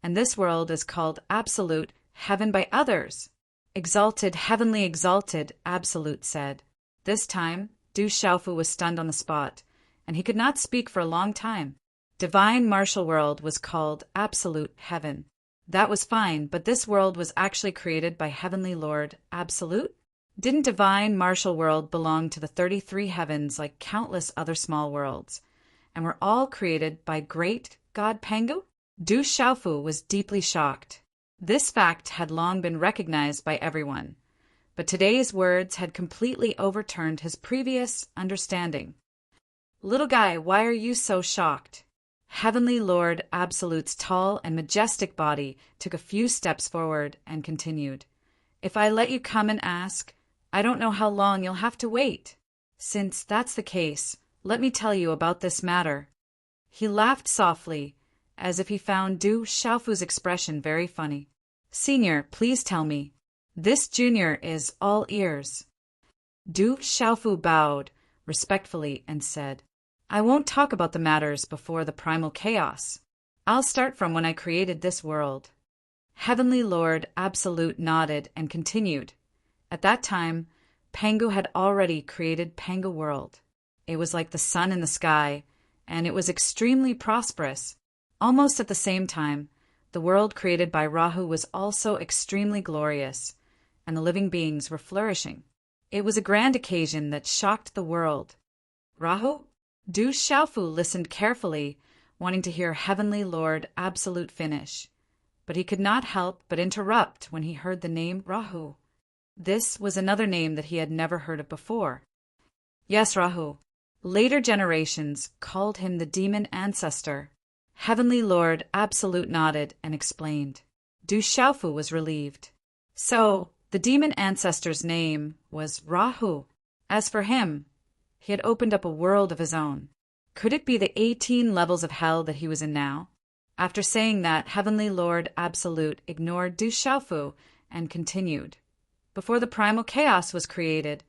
and this world is called Absolute Heaven by others. Exalted, heavenly exalted, Absolute said. This time, Du Xiaofu was stunned on the spot, and he could not speak for a long time. Divine martial world was called Absolute Heaven. That was fine, but this world was actually created by Heavenly Lord Absolute? Didn't divine martial world belong to the 33 heavens like countless other small worlds, and were all created by great God Pangu? Du Xiaofu was deeply shocked. This fact had long been recognized by everyone, but today's words had completely overturned his previous understanding. Little guy, why are you so shocked? Heavenly Lord Absolute's tall and majestic body took a few steps forward and continued. If I let you come and ask, I don't know how long you'll have to wait. Since that's the case, let me tell you about this matter. He laughed softly, as if he found Du Xiaofu's expression very funny. Senior, please tell me. This junior is all ears." Du Xiaofu bowed respectfully and said, "I won't talk about the matters before the primal chaos. I'll start from when I created this world." Heavenly Lord Absolute nodded and continued. At that time, Pangu had already created Pangu World. It was like the sun in the sky, and it was extremely prosperous. Almost at the same time, the world created by Rahu was also extremely glorious, and the living beings were flourishing. It was a grand occasion that shocked the world. Rahu? Du Xiaofu listened carefully, wanting to hear Heavenly Lord Absolute finish, but he could not help but interrupt when he heard the name Rahu. This was another name that he had never heard of before. Yes, Rahu. Later generations called him the demon ancestor. Heavenly Lord Absolute nodded and explained. Du Xiaofu was relieved. So, the demon ancestor's name was Rahu. As for him, he had opened up a world of his own. Could it be the 18 levels of hell that he was in now? After saying that, Heavenly Lord Absolute ignored Du Xiaofu and continued. Before the primal chaos was created,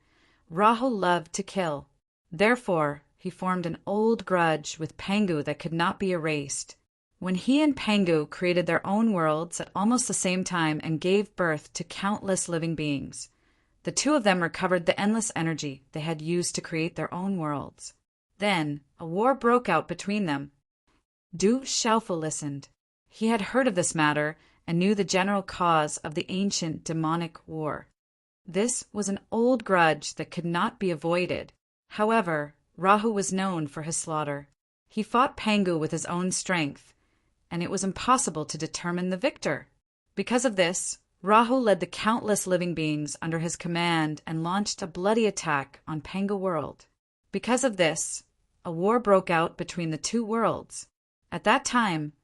Rahu loved to kill. Therefore, he formed an old grudge with Pangu that could not be erased. When he and Pangu created their own worlds at almost the same time and gave birth to countless living beings, the two of them recovered the endless energy they had used to create their own worlds. Then, a war broke out between them. Du Xiaofu listened. He had heard of this matter and knew the general cause of the ancient demonic war. This was an old grudge that could not be avoided. However, Rahu was known for his slaughter. He fought Pangu with his own strength, and it was impossible to determine the victor. Because of this, Rahu led the countless living beings under his command and launched a bloody attack on Pangu world. Because of this, a war broke out between the two worlds. At that time,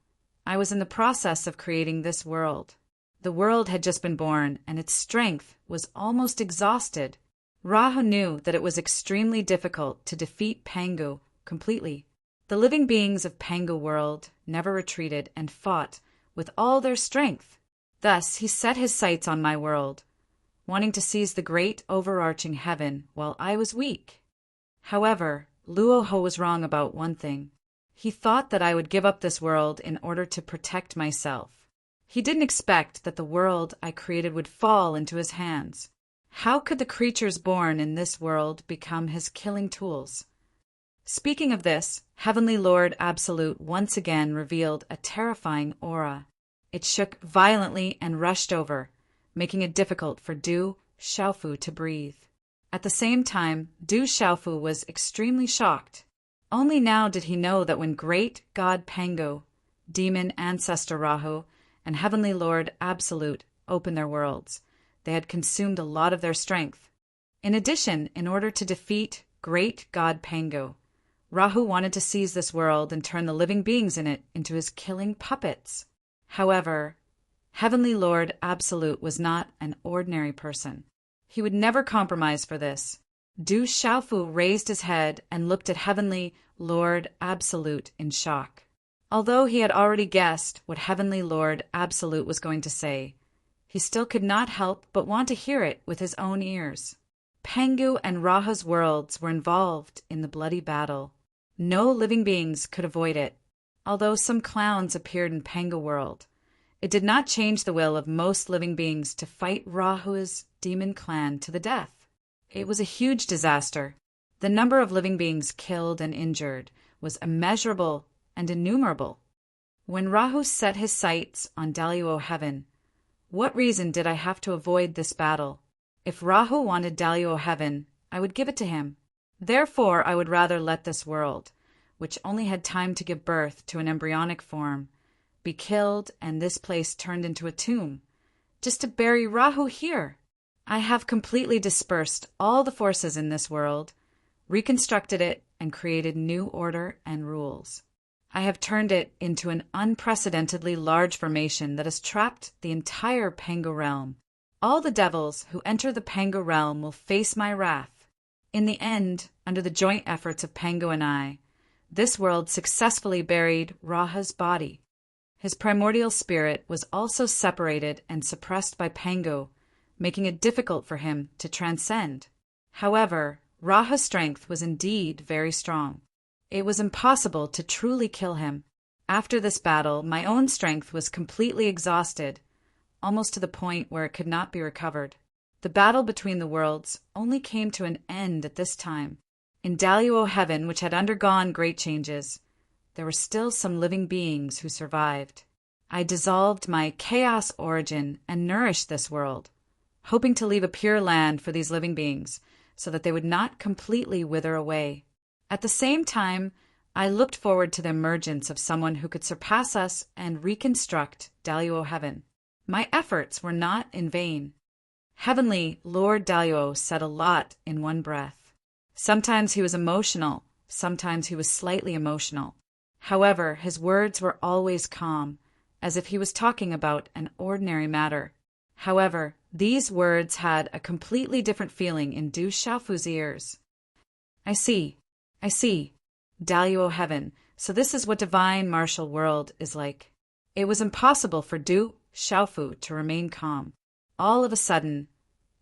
I was in the process of creating this world. The world had just been born, and its strength was almost exhausted. Rahu knew that it was extremely difficult to defeat Pangu completely. The living beings of Pangu world never retreated and fought with all their strength. Thus he set his sights on my world, wanting to seize the great overarching heaven while I was weak. However, Luoho was wrong about one thing. He thought that I would give up this world in order to protect myself. He didn't expect that the world I created would fall into his hands. How could the creatures born in this world become his killing tools? Speaking of this, Heavenly Lord Absolute once again revealed a terrifying aura. It shook violently and rushed over, making it difficult for Du Xiaofu to breathe. At the same time, Du Xiaofu was extremely shocked. Only now did he know that when great God Pangu, demon ancestor Rahu, and Heavenly Lord Absolute opened their worlds, they had consumed a lot of their strength. In addition, in order to defeat great God Pangu, Rahu wanted to seize this world and turn the living beings in it into his killing puppets. However, Heavenly Lord Absolute was not an ordinary person. He would never compromise for this. Du Xiaofu raised his head and looked at Heavenly Lord Absolute in shock. Although he had already guessed what Heavenly Lord Absolute was going to say, he still could not help but want to hear it with his own ears. Pangu and Rahu's worlds were involved in the bloody battle. No living beings could avoid it. Although some clowns appeared in Pangu world, it did not change the will of most living beings to fight Rahu's demon clan to the death. It was a huge disaster. The number of living beings killed and injured was immeasurable and innumerable. When Rahu set his sights on Daluo heaven, what reason did I have to avoid this battle? If Rahu wanted Daluo heaven, I would give it to him. Therefore, I would rather let this world, which only had time to give birth to an embryonic form, be killed and this place turned into a tomb, just to bury Rahu here. I have completely dispersed all the forces in this world, reconstructed it, and created new order and rules. I have turned it into an unprecedentedly large formation that has trapped the entire Pangu realm. All the devils who enter the Pangu realm will face my wrath. In the end, under the joint efforts of Pangu and I, this world successfully buried Rahu's body. His primordial spirit was also separated and suppressed by Pangu, making it difficult for him to transcend. However, Raha's strength was indeed very strong. It was impossible to truly kill him. After this battle, my own strength was completely exhausted, almost to the point where it could not be recovered. The battle between the worlds only came to an end at this time. In Daluo heaven, which had undergone great changes, there were still some living beings who survived. I dissolved my chaos origin and nourished this world, hoping to leave a pure land for these living beings, so that they would not completely wither away. At the same time, I looked forward to the emergence of someone who could surpass us and reconstruct Daluo heaven. My efforts were not in vain. Heavenly Lord Daluo said a lot in one breath. Sometimes he was emotional, sometimes he was slightly emotional. However, his words were always calm, as if he was talking about an ordinary matter. However, these words had a completely different feeling in Du Xiaofu's ears. I see, Daluo heaven, so this is what divine martial world is like. It was impossible for Du Xiaofu to remain calm. All of a sudden,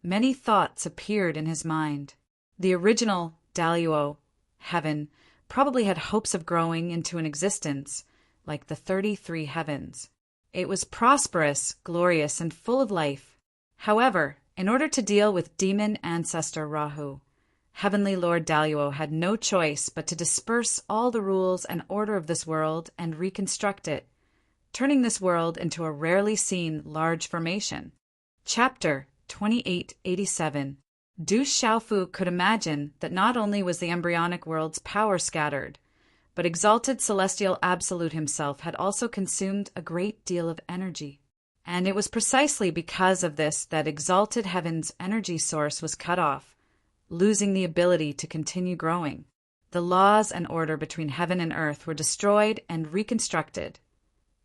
many thoughts appeared in his mind. The original Daluo heaven probably had hopes of growing into an existence like the 33 heavens. It was prosperous, glorious, and full of life. However, in order to deal with demon ancestor Rahu, Heavenly Lord Daluo had no choice but to disperse all the rules and order of this world and reconstruct it, turning this world into a rarely seen large formation. Chapter 2887. Du Xiaofu could imagine that not only was the embryonic world's power scattered, but exalted celestial absolute himself had also consumed a great deal of energy. And it was precisely because of this that exalted heaven's energy source was cut off, losing the ability to continue growing. The laws and order between heaven and earth were destroyed and reconstructed,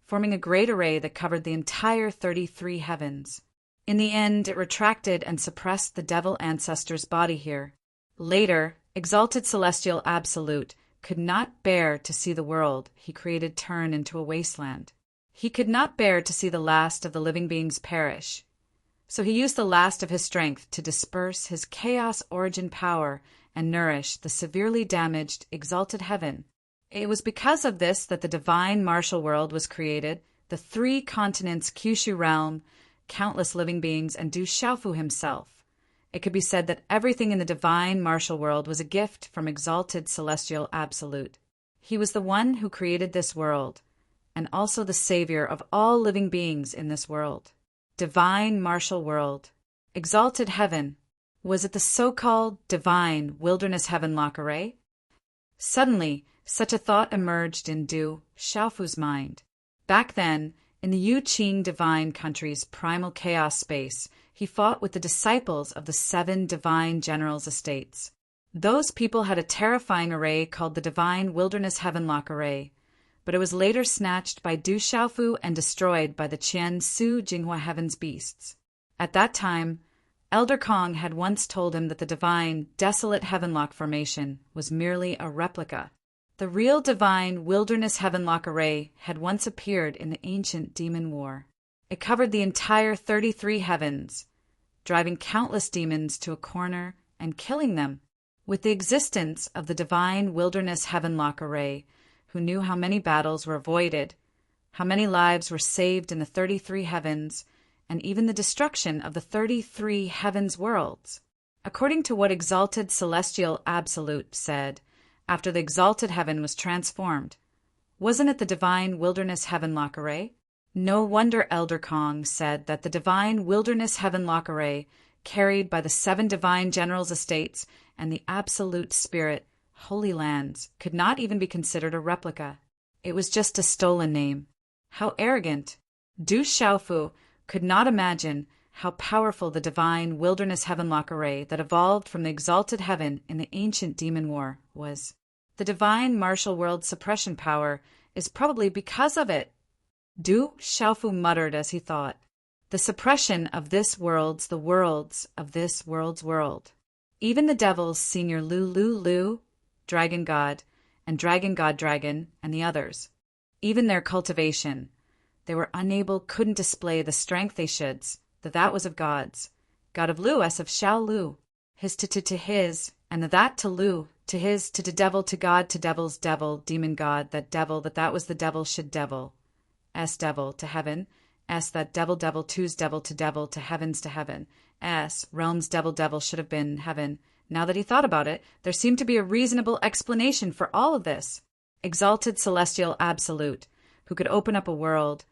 forming a great array that covered the entire 33 heavens. In the end, it retracted and suppressed the devil ancestor's body here. Later, exalted celestial absolute could not bear to see the world he created turn into a wasteland. He could not bear to see the last of the living beings perish. So he used the last of his strength to disperse his chaos origin power and nourish the severely damaged exalted heaven. It was because of this that the divine martial world was created, the 3 continents Kyushu realm, countless living beings, and Du Xiaofu himself. It could be said that everything in the divine martial world was a gift from exalted celestial absolute. He was the one who created this world, and also the savior of all living beings in this world. Divine martial world. Exalted heaven. Was it the so-called divine wilderness heavenlock array? Suddenly, such a thought emerged in Du Xiaofu's mind. Back then, in the Yuqing divine country's primal chaos space, he fought with the disciples of the 7 divine generals' estates. Those people had a terrifying array called the divine wilderness heavenlock array, but it was later snatched by Du Xiaofu and destroyed by the Qian Su Jinghua Heaven's beasts. At that time, Elder Kong had once told him that the divine desolate heavenlock formation was merely a replica. The real divine wilderness heavenlock array had once appeared in the ancient demon war. It covered the entire 33 heavens, driving countless demons to a corner and killing them. With the existence of the divine wilderness heavenlock array, who knew how many battles were avoided, how many lives were saved in the 33 heavens, and even the destruction of the 33 heavens worlds. According to what exalted celestial absolute said, after the exalted heaven was transformed, wasn't it the divine wilderness heavenlock array? No wonder Elder Kong said that the divine wilderness heavenlock array, carried by the 7 divine generals' estates and the absolute spirit, Holy Lands, could not even be considered a replica. It was just a stolen name. How arrogant! Du Xiaofu could not imagine how powerful the divine wilderness heavenlock array that evolved from the exalted heaven in the ancient demon war was. The divine martial world suppression power is probably because of it. Du Xiaofu muttered as he thought. The suppression of this world's the worlds of this world's world. Even the devils, Senior Lu, Dragon God, and Dragon God Dragon, and the others. Even their cultivation. They were unable, couldn't display the strength they should, that was of gods. God of Lu, S of Shao Lu, his to his, and the that to Lu, to his, to devil, to God, to devil's devil, demon God, that devil, that was the devil should devil, S devil, to heaven, S that devil, to's devil, to heavens, to heaven, S, realms devil should have been heaven. Now that he thought about it, there seemed to be a reasonable explanation for all of this. Exalted celestial absolute, who could open up a world,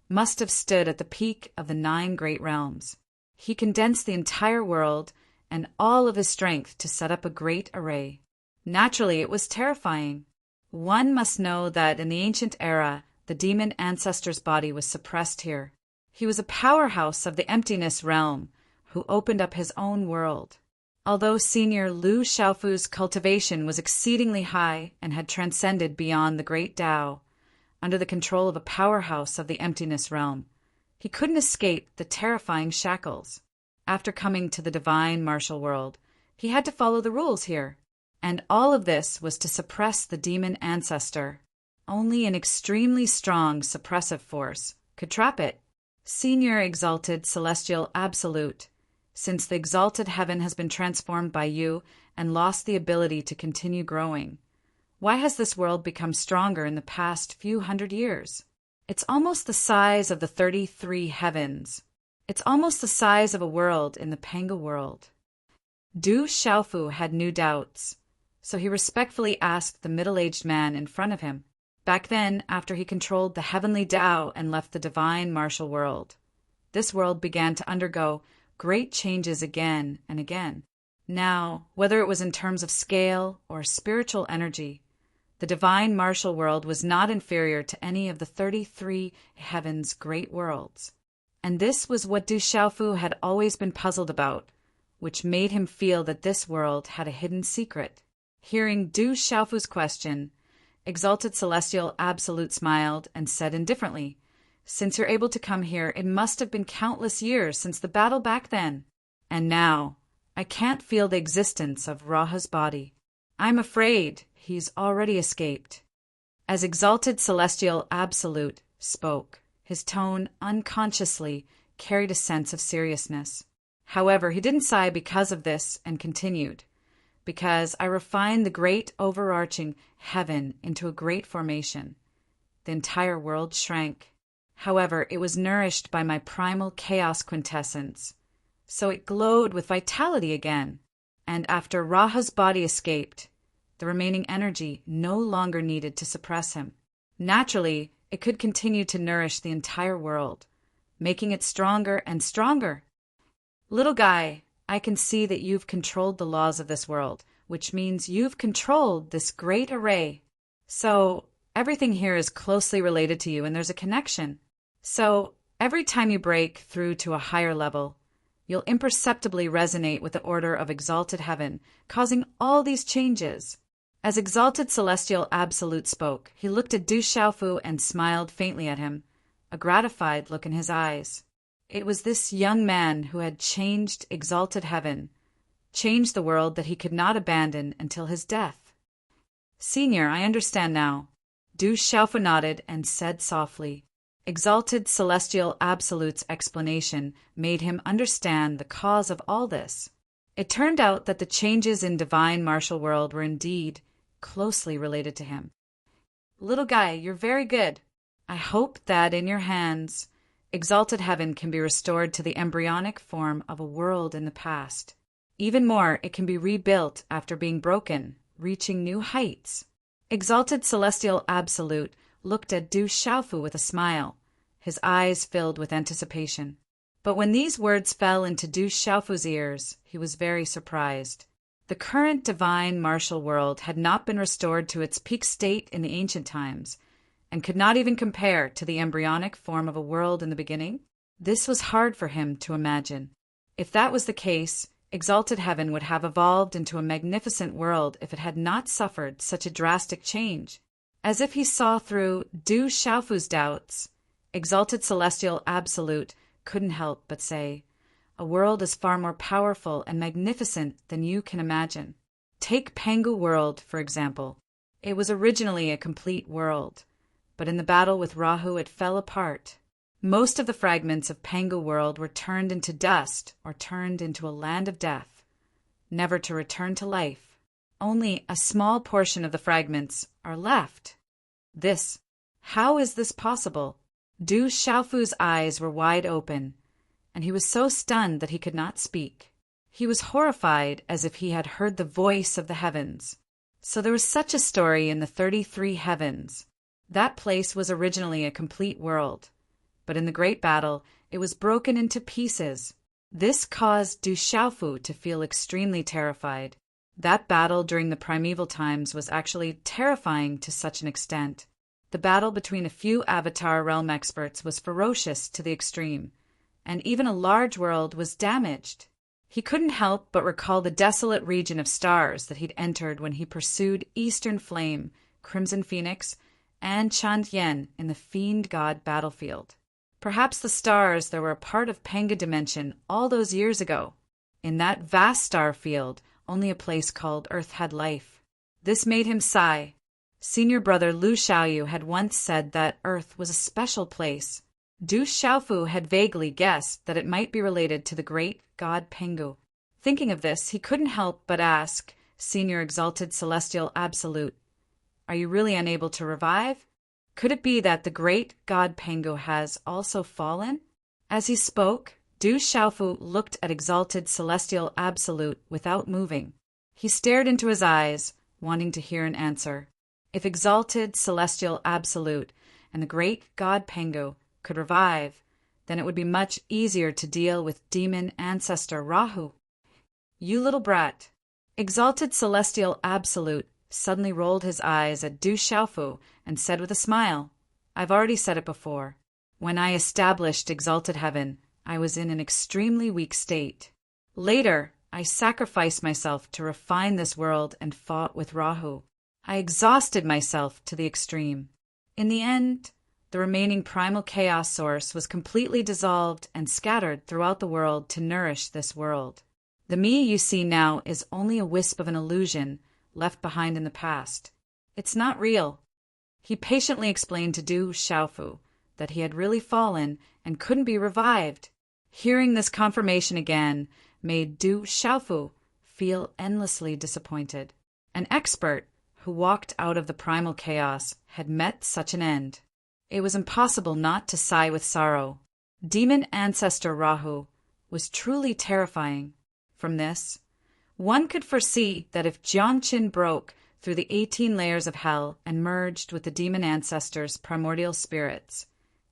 must have stood at the peak of the 9 great realms. He condensed the entire world and all of his strength to set up a great array. Naturally, it was terrifying. One must know that in the ancient era, the demon ancestor's body was suppressed here. He was a powerhouse of the emptiness realm, who opened up his own world. Although Senior Lu Xiaofu's cultivation was exceedingly high and had transcended beyond the great Tao, under the control of a powerhouse of the emptiness realm, he couldn't escape the terrifying shackles. After coming to the divine martial world, he had to follow the rules here, and all of this was to suppress the demon ancestor. Only an extremely strong suppressive force could trap it. Senior Exalted Celestial Absolute, since the exalted heaven has been transformed by you and lost the ability to continue growing, why has this world become stronger in the past few hundred years? It's almost the size of the 33 heavens. It's almost the size of a world in the Panga world. Du Xiaofu had new doubts, so he respectfully asked the middle-aged man in front of him. Back then, after he controlled the heavenly Tao and left the divine martial world, this world began to undergo great changes again and again. Now, whether it was in terms of scale or spiritual energy, the divine martial world was not inferior to any of the 33 heavens' great worlds. And this was what Du Xiaofu had always been puzzled about, which made him feel that this world had a hidden secret. Hearing Du Xiaofu's question, Exalted Celestial Absolute smiled and said indifferently, "Since you're able to come here, it must have been countless years since the battle back then. And now, I can't feel the existence of Raha's body. I'm afraid he's already escaped." As Exalted Celestial Absolute spoke, his tone unconsciously carried a sense of seriousness. However, he didn't sigh because of this and continued, "Because I refined the great overarching heaven into a great formation. The entire world shrank. However, it was nourished by my primal chaos quintessence, so it glowed with vitality again. And after Raha's body escaped, the remaining energy no longer needed to suppress him. Naturally, it could continue to nourish the entire world, making it stronger and stronger. Little guy, I can see that you've controlled the laws of this world, which means you've controlled this great array. So everything here is closely related to you and there's a connection. So every time you break through to a higher level, you'll imperceptibly resonate with the order of exalted heaven, causing all these changes." As Exalted Celestial Absolute spoke, he looked at Du Xiaofu and smiled faintly at him, a gratified look in his eyes. It was this young man who had changed exalted heaven, changed the world that he could not abandon until his death. "Senior, I understand now." Du Xiaofu nodded and said softly. Exalted Celestial Absolute's explanation made him understand the cause of all this. It turned out that the changes in divine martial world were indeed closely related to him. "Little guy, you're very good. I hope that in your hands, exalted heaven can be restored to the embryonic form of a world in the past. Even more, it can be rebuilt after being broken, reaching new heights." Exalted Celestial Absolute looked at Du Xiaofu with a smile, his eyes filled with anticipation. But when these words fell into Du Xiaofu's ears, he was very surprised. The current divine martial world had not been restored to its peak state in the ancient times, and could not even compare to the embryonic form of a world in the beginning. This was hard for him to imagine. If that was the case, exalted heaven would have evolved into a magnificent world if it had not suffered such a drastic change. As if he saw through Du Xiaofu's doubts, Exalted Celestial Absolute couldn't help but say, "A world is far more powerful and magnificent than you can imagine. Take Pangu World, for example. It was originally a complete world, but in the battle with Rahu it fell apart. Most of the fragments of Pangu world were turned into dust or turned into a land of death, never to return to life. Only a small portion of the fragments are left. How is this possible? Du Xiaofu's eyes were wide open, and he was so stunned that he could not speak. He was horrified as if he had heard the voice of the heavens. So there was such a story in the 33 heavens. That place was originally a complete world, but in the great battle, it was broken into pieces. This caused Du Xiaofu to feel extremely terrified. That battle during the primeval times was actually terrifying to such an extent. The battle between a few Avatar realm experts was ferocious to the extreme, and even a large world was damaged. He couldn't help but recall the desolate region of stars that he'd entered when he pursued Eastern Flame, Crimson Phoenix, and Chandyen in the Fiend God battlefield. Perhaps the stars that were a part of Panga Dimension all those years ago. In that vast star field, only a place called Earth had life. This made him sigh. Senior brother Lu Xiaoyu had once said that Earth was a special place. Du Xiaofu had vaguely guessed that it might be related to the great god Pangu. Thinking of this, he couldn't help but ask Senior Exalted Celestial Absolute, "Are you really unable to revive? Could it be that the great god Pangu has also fallen?" As he spoke, Du Xiaofu looked at Exalted Celestial Absolute without moving. He stared into his eyes, wanting to hear an answer. If Exalted Celestial Absolute and the great god Pangu could revive, then it would be much easier to deal with demon ancestor Rahu. "You little brat." Exalted Celestial Absolute suddenly rolled his eyes at Du Xiaofu and said with a smile, "I've already said it before. When I established Exalted Heaven, I was in an extremely weak state. Later, I sacrificed myself to refine this world and fought with Rahu. I exhausted myself to the extreme. In the end, the remaining primal chaos source was completely dissolved and scattered throughout the world to nourish this world. The me you see now is only a wisp of an illusion left behind in the past. It's not real." He patiently explained to Du Xiaofu that he had really fallen and couldn't be revived. Hearing this confirmation again made Du Xiaofu feel endlessly disappointed. An expert who walked out of the primal chaos had met such an end. It was impossible not to sigh with sorrow. Demon ancestor Rahu was truly terrifying. From this, one could foresee that if Jiangqin broke through the 18 layers of hell and merged with the demon ancestors' primordial spirits,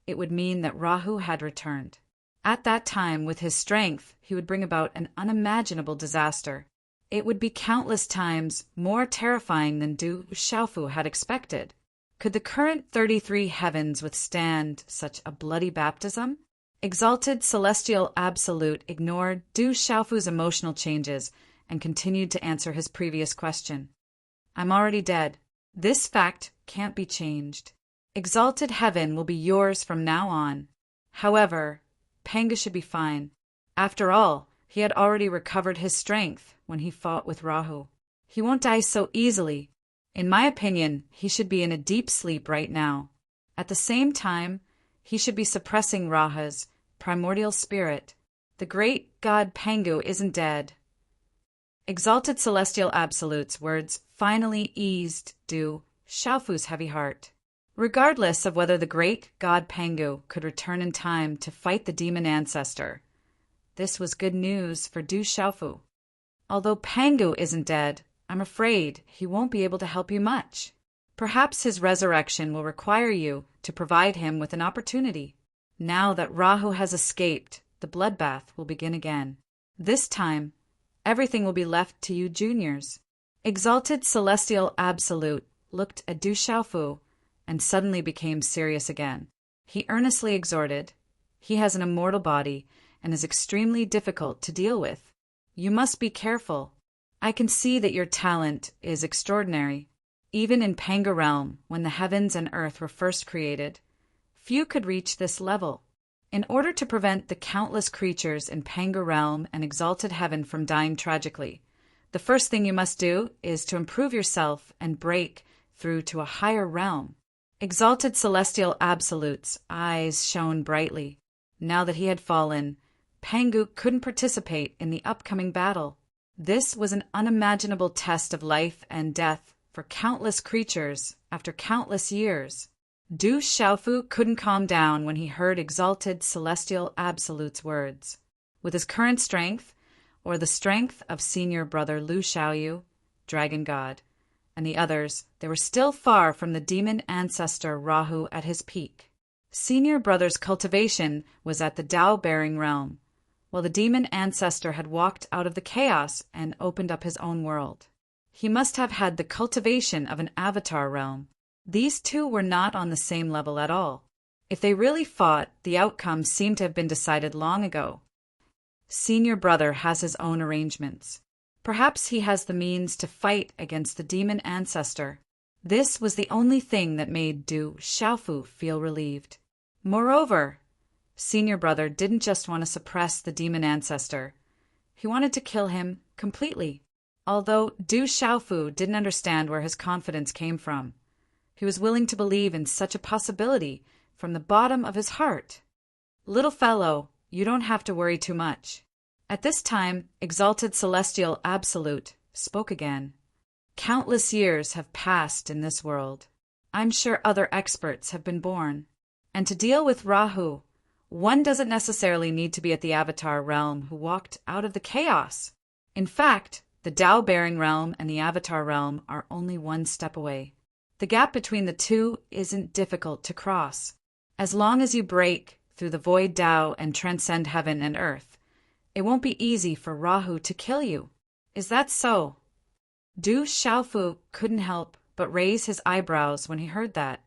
it would mean that Rahu had returned. At that time, with his strength, he would bring about an unimaginable disaster. It would be countless times more terrifying than Du Xiaofu had expected. Could the current 33 heavens withstand such a bloody baptism? Exalted Celestial Absolute ignored Du Xiaofu's emotional changes and continued to answer his previous question. "I'm already dead. This fact can't be changed. Exalted Heaven will be yours from now on. However, Panga should be fine. After all, he had already recovered his strength when he fought with Rahu. He won't die so easily. In my opinion, he should be in a deep sleep right now. At the same time, he should be suppressing Raha's primordial spirit. The great god Pangu isn't dead." Exalted Celestial Absolute's words finally eased Du Xiaofu's heavy heart. Regardless of whether the great god Pangu could return in time to fight the demon ancestor, this was good news for Du Xiaofu. "Although Pangu isn't dead, I'm afraid he won't be able to help you much. Perhaps his resurrection will require you to provide him with an opportunity. Now that Rahu has escaped, the bloodbath will begin again. This time, everything will be left to you juniors." Exalted Celestial Absolute looked at Du Xiaofu and suddenly became serious again. He earnestly exhorted, "He has an immortal body and is extremely difficult to deal with. You must be careful. I can see that your talent is extraordinary. Even in Panga realm, when the heavens and earth were first created, few could reach this level. In order to prevent the countless creatures in Panga realm and Exalted Heaven from dying tragically, the first thing you must do is to improve yourself and break through to a higher realm. Exalted Celestial Absolute's eyes shone brightly. Now that he had fallen, Pangu couldn't participate in the upcoming battle. This was an unimaginable test of life and death for countless creatures after countless years. Du Xiaofu couldn't calm down when he heard Exalted Celestial Absolute's words. With his current strength, or the strength of senior brother Lu Xiaoyu, Dragon God, and the others, they were still far from the demon ancestor Rahu at his peak. Senior brother's cultivation was at the Tao-bearing realm, while the demon ancestor had walked out of the chaos and opened up his own world. He must have had the cultivation of an avatar realm. These two were not on the same level at all. If they really fought, the outcome seemed to have been decided long ago. Senior brother has his own arrangements. Perhaps he has the means to fight against the demon ancestor. This was the only thing that made Du Xiaofu feel relieved. Moreover, senior brother didn't just want to suppress the demon ancestor. He wanted to kill him completely. Although Du Xiaofu didn't understand where his confidence came from, he was willing to believe in such a possibility from the bottom of his heart. Little fellow, you don't have to worry too much. At this time, Exalted Celestial Absolute spoke again. Countless years have passed in this world. I'm sure other experts have been born. And to deal with Rahu, one doesn't necessarily need to be at the Avatar realm who walked out of the chaos. In fact, the Tao-bearing realm and the Avatar realm are only one step away. The gap between the two isn't difficult to cross. As long as you break through the void Tao and transcend heaven and earth, it won't be easy for Rahu to kill you. Is that so? Du Xiaofu couldn't help but raise his eyebrows when he heard that.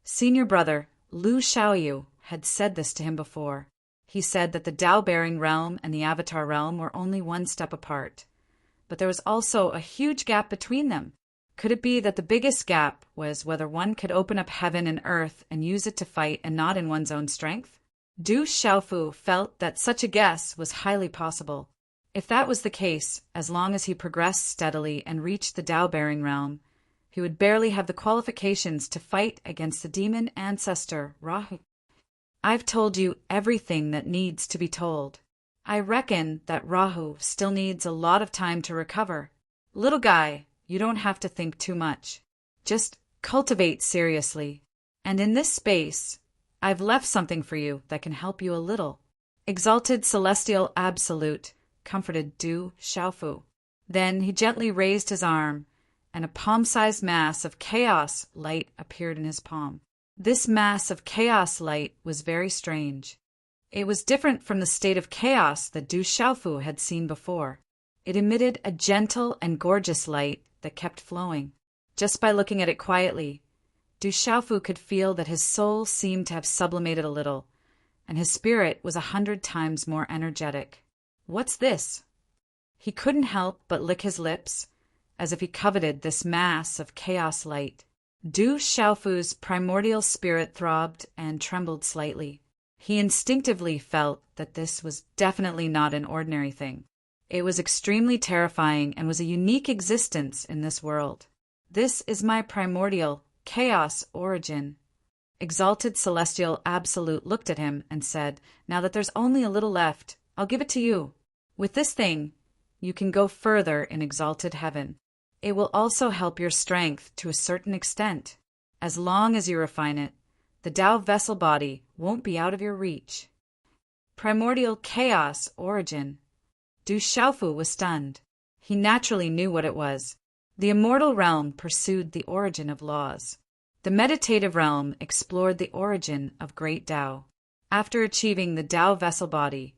Senior brother Lu Xiaoyu had said this to him before. He said that the Tao-bearing realm and the Avatar realm were only one step apart. But there was also a huge gap between them. Could it be that the biggest gap was whether one could open up heaven and earth and use it to fight and not in one's own strength? Du Xiaofu felt that such a guess was highly possible. If that was the case, as long as he progressed steadily and reached the Tao-bearing realm, he would barely have the qualifications to fight against the demon ancestor Rahu. I've told you everything that needs to be told. I reckon that Rahu still needs a lot of time to recover. Little guy, you don't have to think too much. Just cultivate seriously. And in this space, I've left something for you that can help you a little. Exalted Celestial Absolute comforted Du Xiaofu. Then he gently raised his arm, and a palm-sized mass of chaos light appeared in his palm. This mass of chaos light was very strange. It was different from the state of chaos that Du Xiaofu had seen before. It emitted a gentle and gorgeous light that kept flowing. Just by looking at it quietly, Du Xiaofu could feel that his soul seemed to have sublimated a little, and his spirit was 100 times more energetic. What's this? He couldn't help but lick his lips, as if he coveted this mass of chaos light. Du Xiaofu's primordial spirit throbbed and trembled slightly. He instinctively felt that this was definitely not an ordinary thing. It was extremely terrifying and was a unique existence in this world. This is my primordial chaos origin. Exalted Celestial Absolute looked at him and said, now that there's only a little left, I'll give it to you. With this thing, you can go further in exalted heaven. It will also help your strength to a certain extent. As long as you refine it, the Tao vessel body won't be out of your reach. Primordial chaos origin. Du Xiaofu was stunned. He naturally knew what it was. The immortal realm pursued the origin of laws. The meditative realm explored the origin of great Tao. After achieving the Tao vessel body,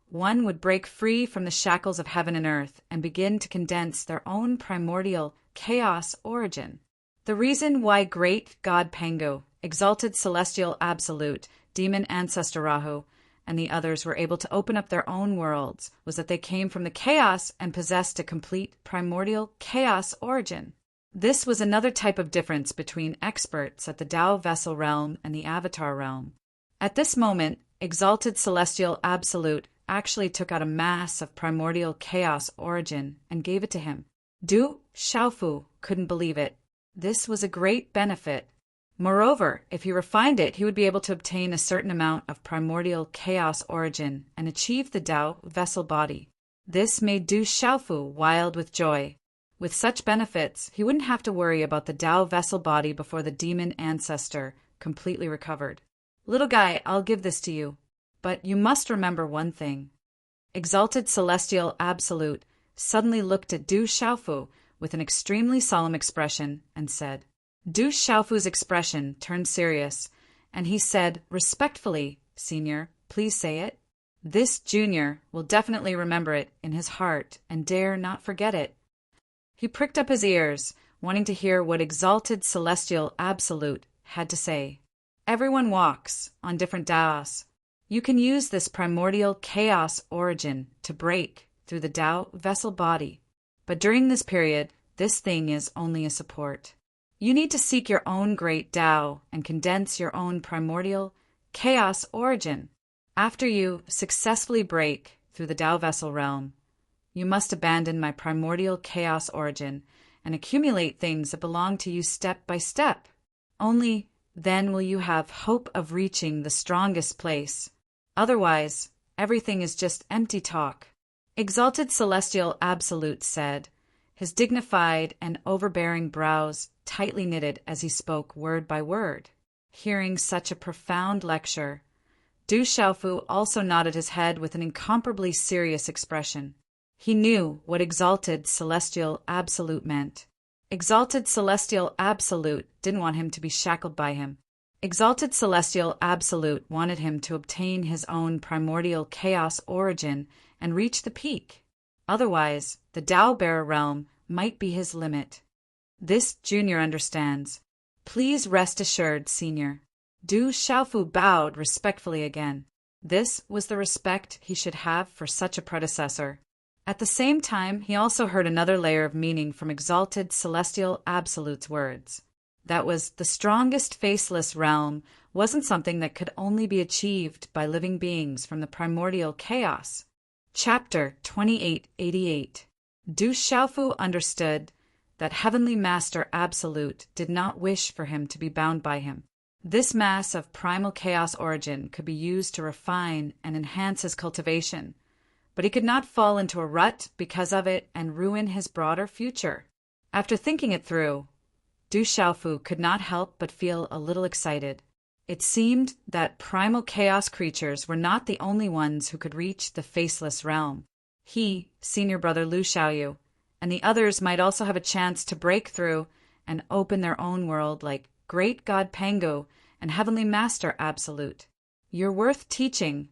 one would break free from the shackles of heaven and earth and begin to condense their own primordial chaos origin. The reason why great God Pangu, Exalted Celestial Absolute, Demon Ancestor Rahu, and the others were able to open up their own worlds was that they came from the chaos and possessed a complete primordial chaos origin. This was another type of difference between experts at the Tao vessel realm and the Avatar realm. At this moment, Exalted Celestial Absolute actually took out a mass of primordial chaos origin and gave it to him. Du Xiaofu couldn't believe it. This was a great benefit. Moreover, if he refined it, he would be able to obtain a certain amount of primordial chaos origin and achieve the Tao vessel body. This made Du Xiaofu wild with joy. With such benefits, he wouldn't have to worry about the Tao vessel body before the demon ancestor completely recovered. Little guy, I'll give this to you. But you must remember one thing. Exalted Celestial Absolute suddenly looked at Du Xiaofu with an extremely solemn expression and said. Du Xiaofu's expression turned serious, and he said, respectfully, Senior, please say it. This junior will definitely remember it in his heart and dare not forget it. He pricked up his ears, wanting to hear what Exalted Celestial Absolute had to say. Everyone walks on different Taos. You can use this primordial chaos origin to break through the Tao vessel body, but during this period, this thing is only a support. You need to seek your own great Tao and condense your own primordial chaos origin. After you successfully break through the Tao vessel realm, you must abandon my primordial chaos origin and accumulate things that belong to you step by step. Only then will you have hope of reaching the strongest place. Otherwise, everything is just empty talk. Exalted Celestial Absolute said, his dignified and overbearing brows tightly knitted as he spoke word by word. Hearing such a profound lecture, Du Xiaofu also nodded his head with an incomparably serious expression. He knew what Exalted Celestial Absolute meant. Exalted Celestial Absolute didn't want him to be shackled by him. Exalted Celestial Absolute wanted him to obtain his own primordial chaos origin and reach the peak. Otherwise, the Tao-bearer realm might be his limit. This junior understands. Please rest assured, Senior. Du Xiaofu bowed respectfully again. This was the respect he should have for such a predecessor. At the same time, he also heard another layer of meaning from Exalted Celestial Absolute's words. That was, the strongest faceless realm wasn't something that could only be achieved by living beings from the primordial chaos. Chapter 2888. Du Xiaofu understood that Heavenly Master Absolute did not wish for him to be bound by him. This mass of primal chaos origin could be used to refine and enhance his cultivation, but he could not fall into a rut because of it and ruin his broader future. After thinking it through, Du Xiaofu could not help but feel a little excited. It seemed that primal chaos creatures were not the only ones who could reach the faceless realm. He, senior brother Lu Xiaoyu, and the others might also have a chance to break through and open their own world like Great God Pangu and Heavenly Master Absolute. You're worth teaching.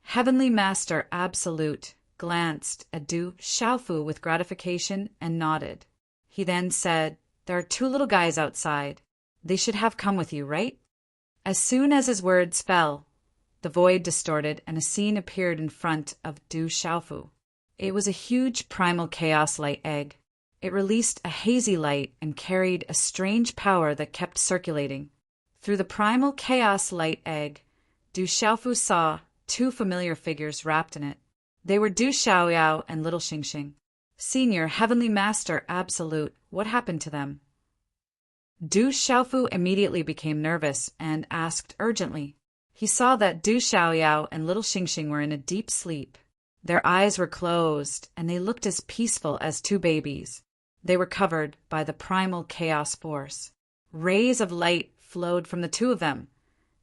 Heavenly Master Absolute glanced at Du Xiaofu with gratification and nodded. He then said, There are 2 little guys outside. They should have come with you, right? As soon as his words fell, the void distorted and a scene appeared in front of Du Xiaofu. It was a huge primal chaos light egg. It released a hazy light and carried a strange power that kept circulating. Through the primal chaos light egg, Du Xiaofu saw 2 familiar figures wrapped in it. They were Du Xiaoyao and Little Xingxing. Senior Heavenly Master Absolute, what happened to them? Du Xiaofu immediately became nervous and asked urgently. He saw that Du Xiaoyao and Little Xingxing were in a deep sleep. Their eyes were closed, and they looked as peaceful as 2 babies. They were covered by the primal chaos force. Rays of light flowed from the 2 of them,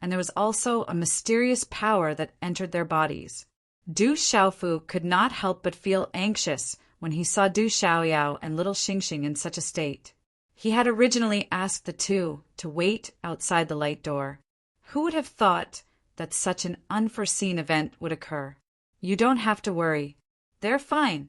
and there was also a mysterious power that entered their bodies. Du Xiaofu could not help but feel anxious when he saw Du Xiaoyao and Little Xingxing in such a state. He had originally asked the 2 to wait outside the light door. Who would have thought that such an unforeseen event would occur? You don't have to worry. They're fine.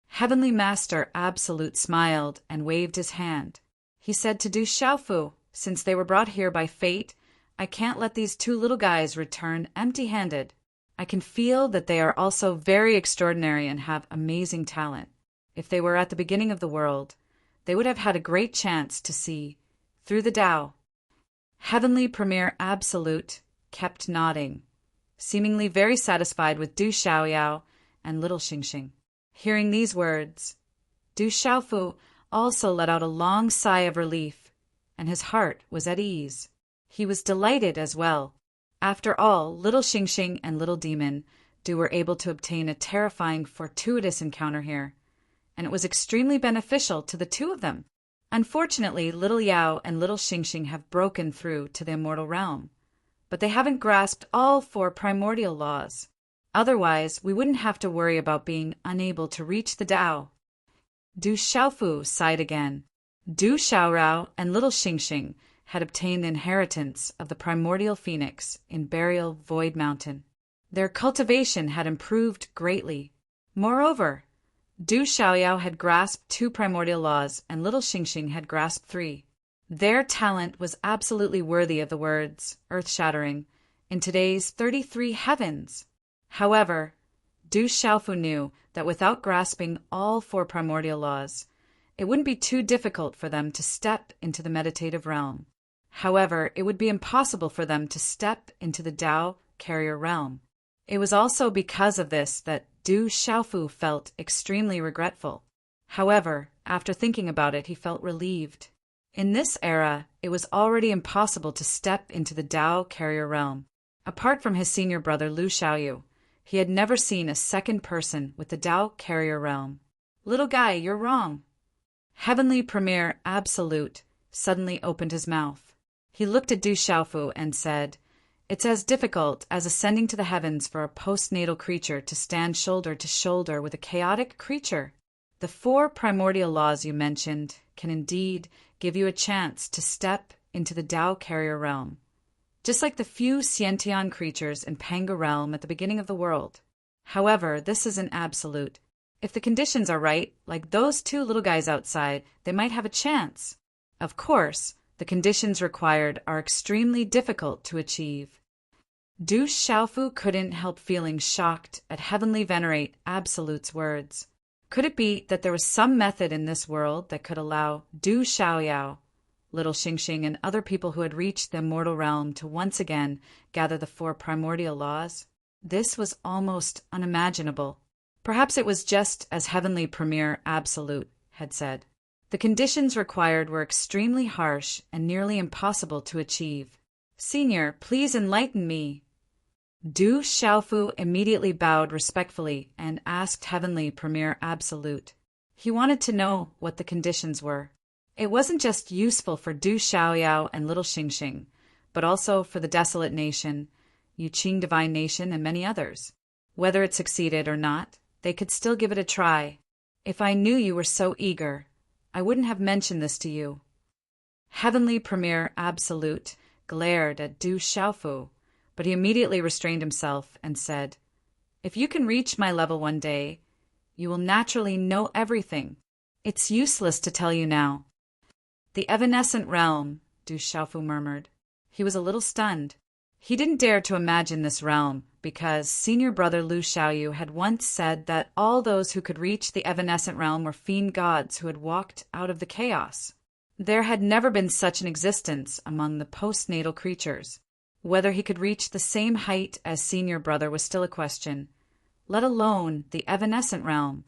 Heavenly Master Absolute smiled and waved his hand. He said to Du Xiaofu, since they were brought here by fate, I can't let these 2 little guys return empty-handed. I can feel that they are also very extraordinary and have amazing talent. If they were at the beginning of the world, they would have had a great chance to see through the Tao. Heavenly Premier Absolute kept nodding, seemingly very satisfied with Du Xiaoyao and Little Xingxing. Hearing these words, Du Xiaofu also let out a long sigh of relief and his heart was at ease. He was delighted as well. After all, little Xingxing and little Demon Du were able to obtain a terrifying, fortuitous encounter here, and it was extremely beneficial to the two of them. Unfortunately, little Yao and little Xingxing have broken through to the immortal realm, but they haven't grasped all 4 primordial laws. Otherwise, we wouldn't have to worry about being unable to reach the Tao. Du Xiaofu sighed again. Du Xiaorao and little Xingxing had obtained the inheritance of the primordial phoenix in Burial Void Mountain. Their cultivation had improved greatly. Moreover, Du Xiaoyao had grasped 2 primordial laws, and little Xingxing had grasped 3. Their talent was absolutely worthy of the words, earth-shattering, in today's 33 heavens. However, Du Xiaofu knew that without grasping all 4 primordial laws, it wouldn't be too difficult for them to step into the meditative realm. However, it would be impossible for them to step into the Tao carrier realm. It was also because of this that Du Xiaofu felt extremely regretful. However, after thinking about it, he felt relieved. In this era, it was already impossible to step into the Tao carrier realm. Apart from his senior brother Lu Xiaoyu, he had never seen a second person with the Tao carrier realm. "Little guy, you're wrong." Heavenly Premier Absolute suddenly opened his mouth. He looked at Du Xiaofu and said, "It's as difficult as ascending to the heavens for a postnatal creature to stand shoulder to shoulder with a chaotic creature. The 4 primordial laws you mentioned can indeed give you a chance to step into the Tao carrier realm, just like the few Xiantian creatures in Panga realm at the beginning of the world. However, this is an absolute. If the conditions are right, like those 2 little guys outside, they might have a chance. Of course, the conditions required are extremely difficult to achieve." Du Xiaofu couldn't help feeling shocked at Heavenly Venerate Absolute's words. Could it be that there was some method in this world that could allow Du Xiaoyao, little Xingxing, and other people who had reached the immortal realm to once again gather the 4 primordial laws? This was almost unimaginable. Perhaps it was just as Heavenly Premier Absolute had said. The conditions required were extremely harsh and nearly impossible to achieve. "Senior, please enlighten me." Du Xiaofu immediately bowed respectfully and asked Heavenly Premier Absolute. He wanted to know what the conditions were. It wasn't just useful for Du Xiaoyao and little Xingxing, but also for the Desolate Nation, Yuqing Divine Nation, and many others. Whether it succeeded or not, they could still give it a try. "If I knew you were so eager, I wouldn't have mentioned this to you." Heavenly Premier Absolute glared at Du Xiaofu, but he immediately restrained himself and said, "If you can reach my level one day, you will naturally know everything. It's useless to tell you now." "The evanescent realm," Du Xiaofu murmured. He was a little stunned. He didn't dare to imagine this realm, because senior brother Lu Xiaoyu had once said that all those who could reach the evanescent realm were fiend gods who had walked out of the chaos. There had never been such an existence among the postnatal creatures. Whether he could reach the same height as senior brother was still a question, let alone the evanescent realm.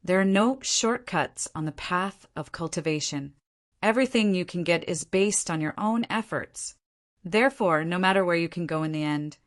There are no shortcuts on the path of cultivation. Everything you can get is based on your own efforts. Therefore, no matter where you can go in the end,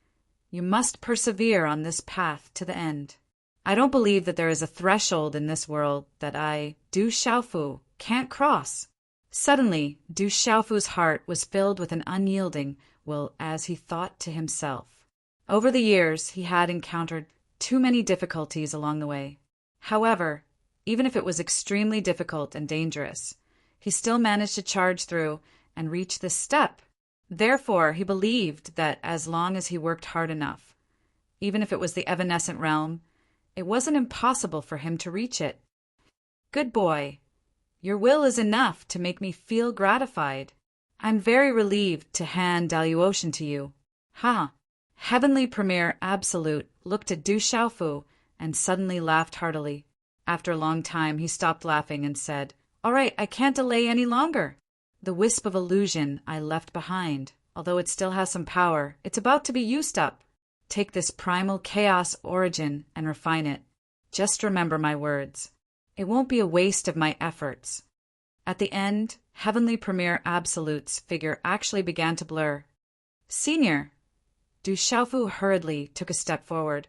you must persevere on this path to the end. I don't believe that there is a threshold in this world that I, Du Xiaofu, can't cross. Suddenly, Du Xiaofu's heart was filled with an unyielding will as he thought to himself. Over the years, he had encountered too many difficulties along the way. However, even if it was extremely difficult and dangerous, he still managed to charge through and reach this step. Therefore, he believed that as long as he worked hard enough, even if it was the evanescent realm, it wasn't impossible for him to reach it. "Good boy. Your will is enough to make me feel gratified. I'm very relieved to hand Daluocean to you." "Ha!" Heavenly Premier Absolute looked at Du Xiaofu and suddenly laughed heartily. After a long time, he stopped laughing and said, "All right, I can't delay any longer. The wisp of illusion I left behind, although it still has some power, it's about to be used up. Take this primal chaos origin and refine it. Just remember my words. It won't be a waste of my efforts." At the end, Heavenly Premier Absolute's figure actually began to blur. Senior! Du Xiaofu hurriedly took a step forward,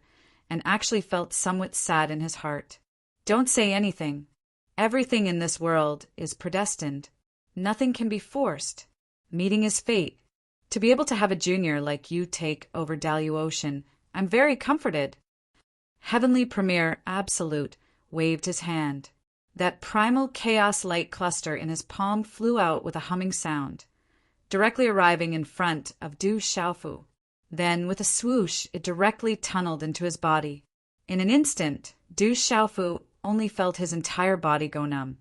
and actually felt somewhat sad in his heart. Don't say anything. Everything in this world is predestined. Nothing can be forced. Meeting is fate. To be able to have a junior like you take over Daluocean, I'm very comforted. Heavenly Premier Absolute waved his hand. That primal chaos light cluster in his palm flew out with a humming sound, directly arriving in front of Du Xiaofu. Then, with a swoosh, it directly tunneled into his body. In an instant, Du Xiaofu only felt his entire body go numb,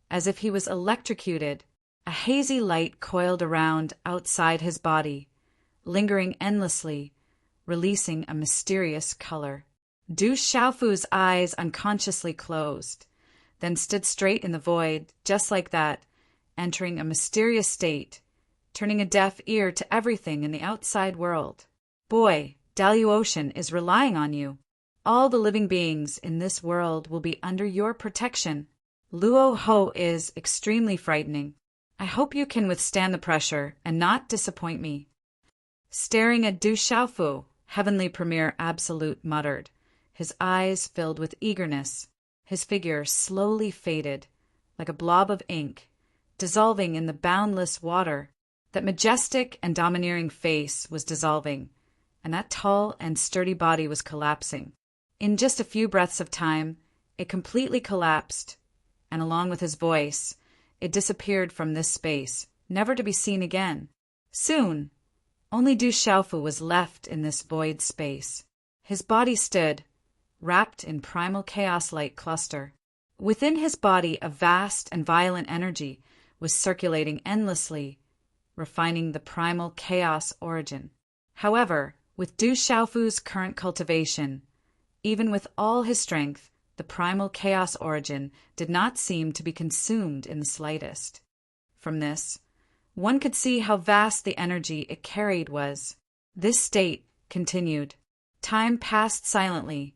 as if he was electrocuted. A hazy light coiled around outside his body, lingering endlessly, releasing a mysterious color. Du Xiaofu's eyes unconsciously closed, then stood straight in the void, just like that, entering a mysterious state, turning a deaf ear to everything in the outside world. Boy, Daluocean is relying on you. All the living beings in this world will be under your protection. Luo Ho is extremely frightening. I hope you can withstand the pressure and not disappoint me. Staring at Du Xiaofu, Heavenly Premier Absolute muttered, his eyes filled with eagerness. His figure slowly faded, like a blob of ink, dissolving in the boundless water. That majestic and domineering face was dissolving, and that tall and sturdy body was collapsing. In just a few breaths of time, it completely collapsed, and along with his voice, it disappeared from this space, never to be seen again. Soon, only Du Xiaofu was left in this void space. His body stood, wrapped in primal chaos light cluster. Within his body, a vast and violent energy was circulating endlessly, refining the primal chaos origin. However, with Du Xiaofu's current cultivation, even with all his strength, the primal chaos origin did not seem to be consumed in the slightest. From this, one could see how vast the energy it carried was. This state continued. Time passed silently,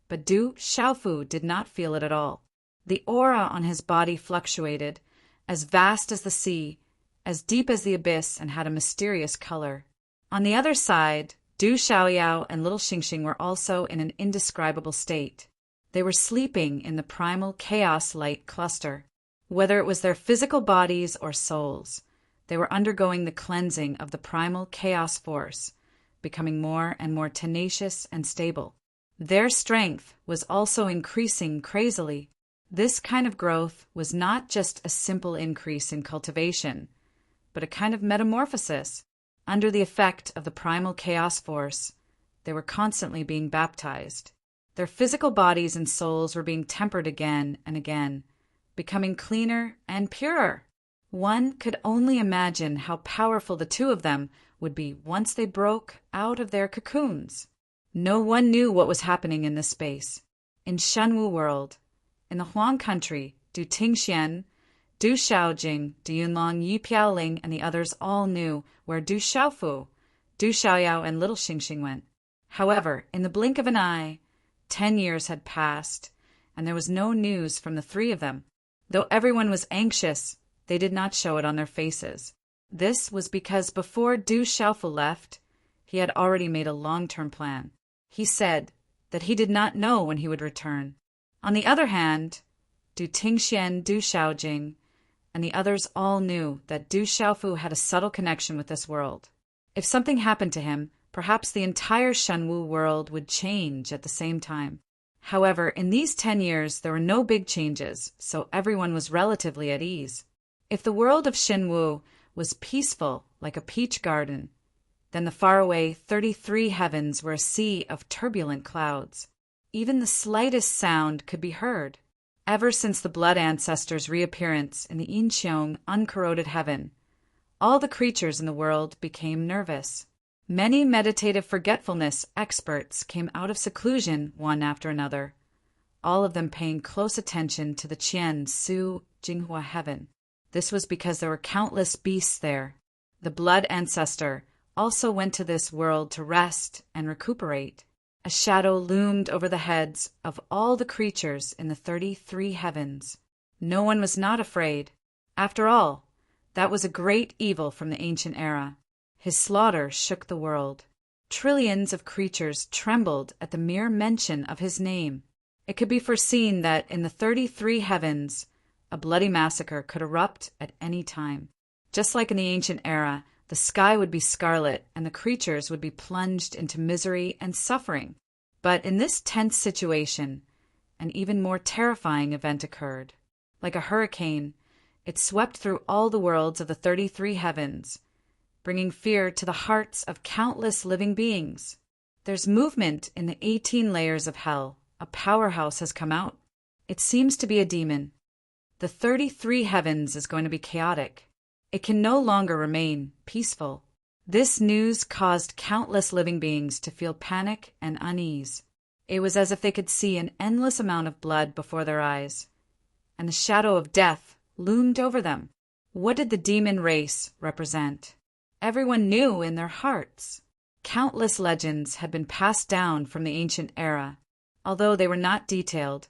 but Du Xiaofu did not feel it at all. The aura on his body fluctuated, as vast as the sea, as deep as the abyss, and had a mysterious color. On the other side, Du Xiaoyao and little Xingxing were also in an indescribable state. They were sleeping in the primal chaos light cluster. Whether it was their physical bodies or souls, they were undergoing the cleansing of the primal chaos force, becoming more and more tenacious and stable. Their strength was also increasing crazily. This kind of growth was not just a simple increase in cultivation, but a kind of metamorphosis. Under the effect of the primal chaos force, they were constantly being baptized. Their physical bodies and souls were being tempered again and again, becoming cleaner and purer. One could only imagine how powerful the two of them would be once they broke out of their cocoons. No one knew what was happening in this space. In Shenwu world, in the Huang country, Du Tingxian, Du Xiaojing, Du Yunlong, Yi Piaoling, and the others all knew where Du Xiaofu, Du Xiaoyao, and little Xingxing went. However, in the blink of an eye, 10 years had passed, and there was no news from the three of them. Though everyone was anxious, they did not show it on their faces. This was because before Du Xiaofu left, he had already made a long-term plan. He said that he did not know when he would return. On the other hand, Du Tingxian, Du Xiaojing, and the others all knew that Du Xiaofu had a subtle connection with this world. If something happened to him, perhaps the entire Shenwu world would change at the same time. However, in these 10 years, there were no big changes, so everyone was relatively at ease. If the world of Shenwu was peaceful like a peach garden, then the faraway 33 heavens were a sea of turbulent clouds. Even the slightest sound could be heard. Ever since the blood ancestors' reappearance in the Yinqiong uncorroded heaven, all the creatures in the world became nervous. Many meditative forgetfulness experts came out of seclusion one after another, all of them paying close attention to the Qian Su Jinghua heaven. This was because there were countless beasts there. The blood ancestor also went to this world to rest and recuperate. A shadow loomed over the heads of all the creatures in the 33 heavens. No one was not afraid. After all, That was a great evil from the ancient era. His slaughter shook the world. Trillions of creatures trembled at the mere mention of his name. It could be foreseen that in the 33 heavens, a bloody massacre could erupt at any time. Just like in the ancient era, the sky would be scarlet and the creatures would be plunged into misery and suffering. But in this tense situation, an even more terrifying event occurred. Like a hurricane, it swept through all the worlds of the 33 heavens, bringing fear to the hearts of countless living beings. There's movement in the 18 layers of hell. A powerhouse has come out. It seems to be a demon. The 33 heavens is going to be chaotic. It can no longer remain peaceful. This news caused countless living beings to feel panic and unease. It was as if they could see an endless amount of blood before their eyes, and the shadow of death loomed over them. What did the demon race represent? Everyone knew in their hearts. Countless legends had been passed down from the ancient era. Although they were not detailed,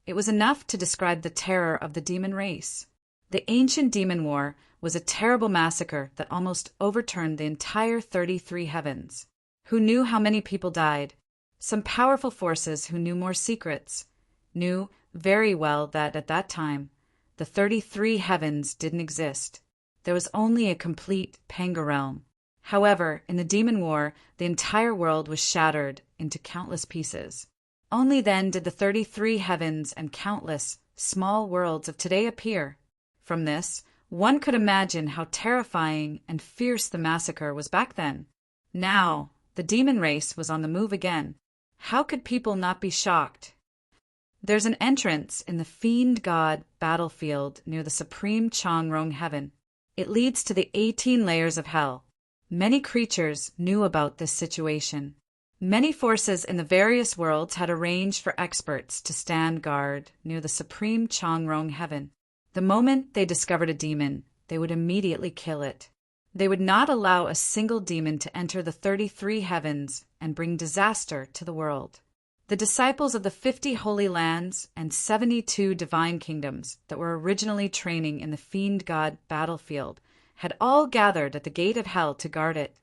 it was enough to describe the terror of the demon race. The ancient demon war was a terrible massacre that almost overturned the entire 33 heavens. Who knew how many people died? Some powerful forces who knew more secrets knew very well that at that time, the 33 heavens didn't exist. There was only a complete Panga realm. However, in the demon war, the entire world was shattered into countless pieces. Only then did the 33 heavens and countless small worlds of today appear. From this, one could imagine how terrifying and fierce the massacre was back then. Now, the demon race was on the move again. How could people not be shocked? There's an entrance in the fiend god battlefield near the supreme Changrong heaven. It leads to the 18 layers of hell. Many creatures knew about this situation. Many forces in the various worlds had arranged for experts to stand guard near the supreme Changrong heaven. The moment they discovered a demon, they would immediately kill it. They would not allow a single demon to enter the 33 heavens and bring disaster to the world. The disciples of the 50 holy lands and 72 divine kingdoms that were originally training in the fiend god battlefield had all gathered at the gate of hell to guard it.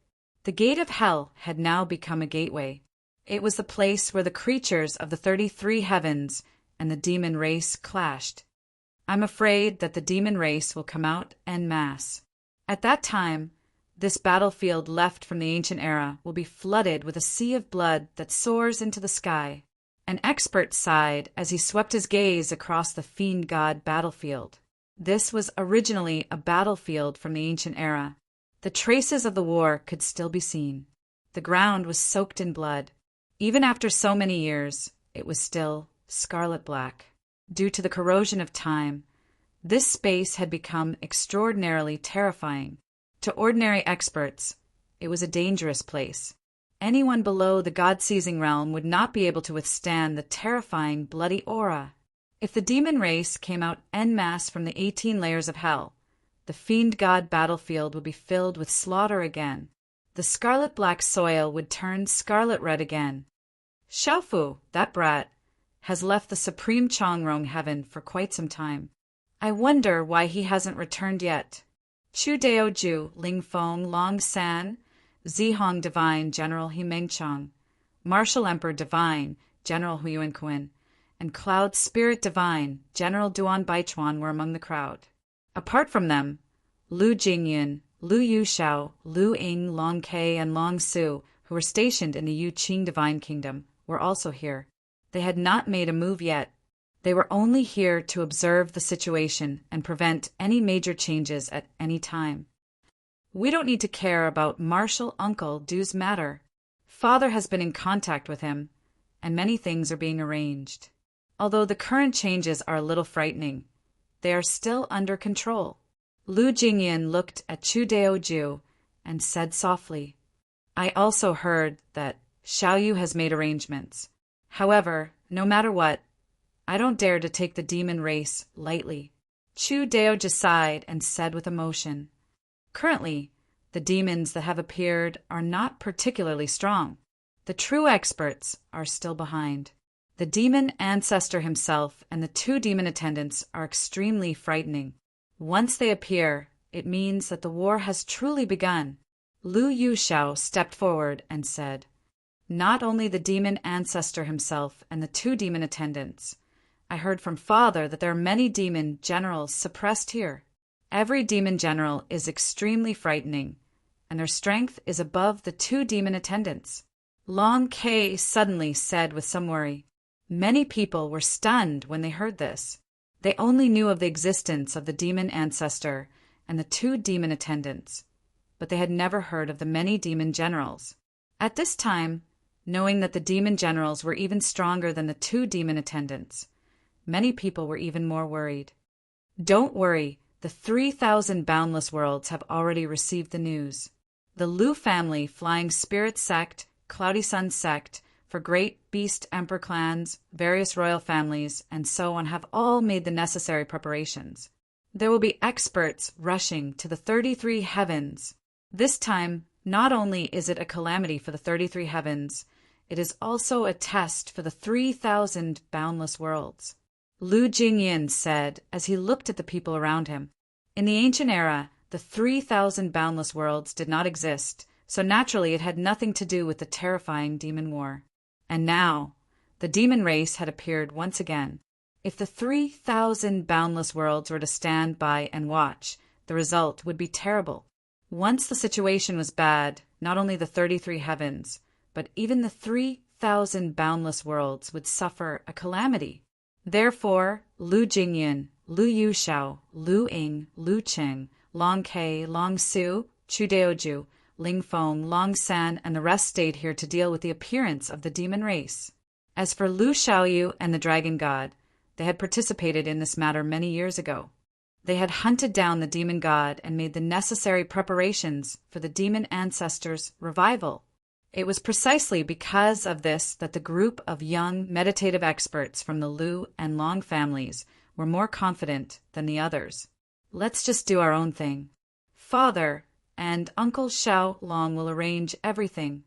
The gate of hell had now become a gateway. It was the place where the creatures of the 33 heavens and the demon race clashed. I'm afraid that the demon race will come out en masse. At that time, this battlefield left from the ancient era will be flooded with a sea of blood that soars into the sky. An expert sighed as he swept his gaze across the fiend god battlefield. This was originally a battlefield from the ancient era. The traces of the war could still be seen. The ground was soaked in blood. Even after so many years, it was still scarlet black. Due to the corrosion of time, this space had become extraordinarily terrifying. To ordinary experts, it was a dangerous place. Anyone below the God-seizing realm would not be able to withstand the terrifying bloody aura. If the demon race came out en masse from the 18 layers of hell, the fiend god battlefield would be filled with slaughter again. The scarlet-black soil would turn scarlet-red again. Xiaofu, that brat, has left the supreme Changrong heaven for quite some time. I wonder why he hasn't returned yet. Chu Daoju, Ling Feng, Long San, Zihong Divine, General He Mengchang, Martial Emperor Divine, General Hu Yuanquin, and Cloud Spirit Divine, General Duan Baichuan were among the crowd. Apart from them, Lu Jingyan, Lu Yushao, Lu Ying, Long Kei, and Long Su, who were stationed in the Yuqing Divine Kingdom, were also here. They had not made a move yet. They were only here to observe the situation and prevent any major changes at any time. We don't need to care about Martial Uncle Du's matter. Father has been in contact with him, and many things are being arranged. Although the current changes are a little frightening, they are still under control. Lu Jingyan looked at Chu Daoju and said softly, I also heard that Xiaoyu has made arrangements. However, no matter what, I don't dare to take the demon race lightly. Chu Daoju sighed and said with emotion, Currently, the demons that have appeared are not particularly strong. The true experts are still behind. The demon ancestor himself and the 2 demon attendants are extremely frightening. Once they appear, it means that the war has truly begun. Lu Yuxiao stepped forward and said, "Not only the demon ancestor himself and the 2 demon attendants. I heard from Father that there are many demon generals suppressed here. Every demon general is extremely frightening, and their strength is above the 2 demon attendants." Long Kei suddenly said with some worry. Many people were stunned when they heard this. They only knew of the existence of the demon ancestor and the 2 demon attendants, but they had never heard of the many demon generals. At this time, knowing that the demon generals were even stronger than the 2 demon attendants, many people were even more worried. Don't worry, the 3,000 boundless worlds have already received the news. The Lu family, Flying Spirit Sect, Cloudy Sun Sect, for Great Beast Emperor clans, various royal families, and so on have all made the necessary preparations. There will be experts rushing to the 33 heavens. This time, not only is it a calamity for the 33 heavens, it is also a test for the 3,000 boundless worlds. Lu Jingyin said as he looked at the people around him. In the ancient era, the 3,000 boundless worlds did not exist, so naturally it had nothing to do with the terrifying demon war. And now, the demon race had appeared once again. If the 3,000 boundless worlds were to stand by and watch, the result would be terrible. Once the situation was bad, not only the 33 heavens, but even the 3,000 boundless worlds would suffer a calamity. Therefore, Lu Jingyin, Lu Yuxiao, Lu Ying, Lu Qing, Long Kei, Long Su, Chu Deoju, Ling Feng, Long San, and the rest stayed here to deal with the appearance of the demon race. As for Lu Xiaoyu and the Dragon God, they had participated in this matter many years ago. They had hunted down the demon god and made the necessary preparations for the demon ancestors' revival. It was precisely because of this that the group of young meditative experts from the Lu and Long families were more confident than the others. Let's just do our own thing. Father and Uncle Xiao Long will arrange everything.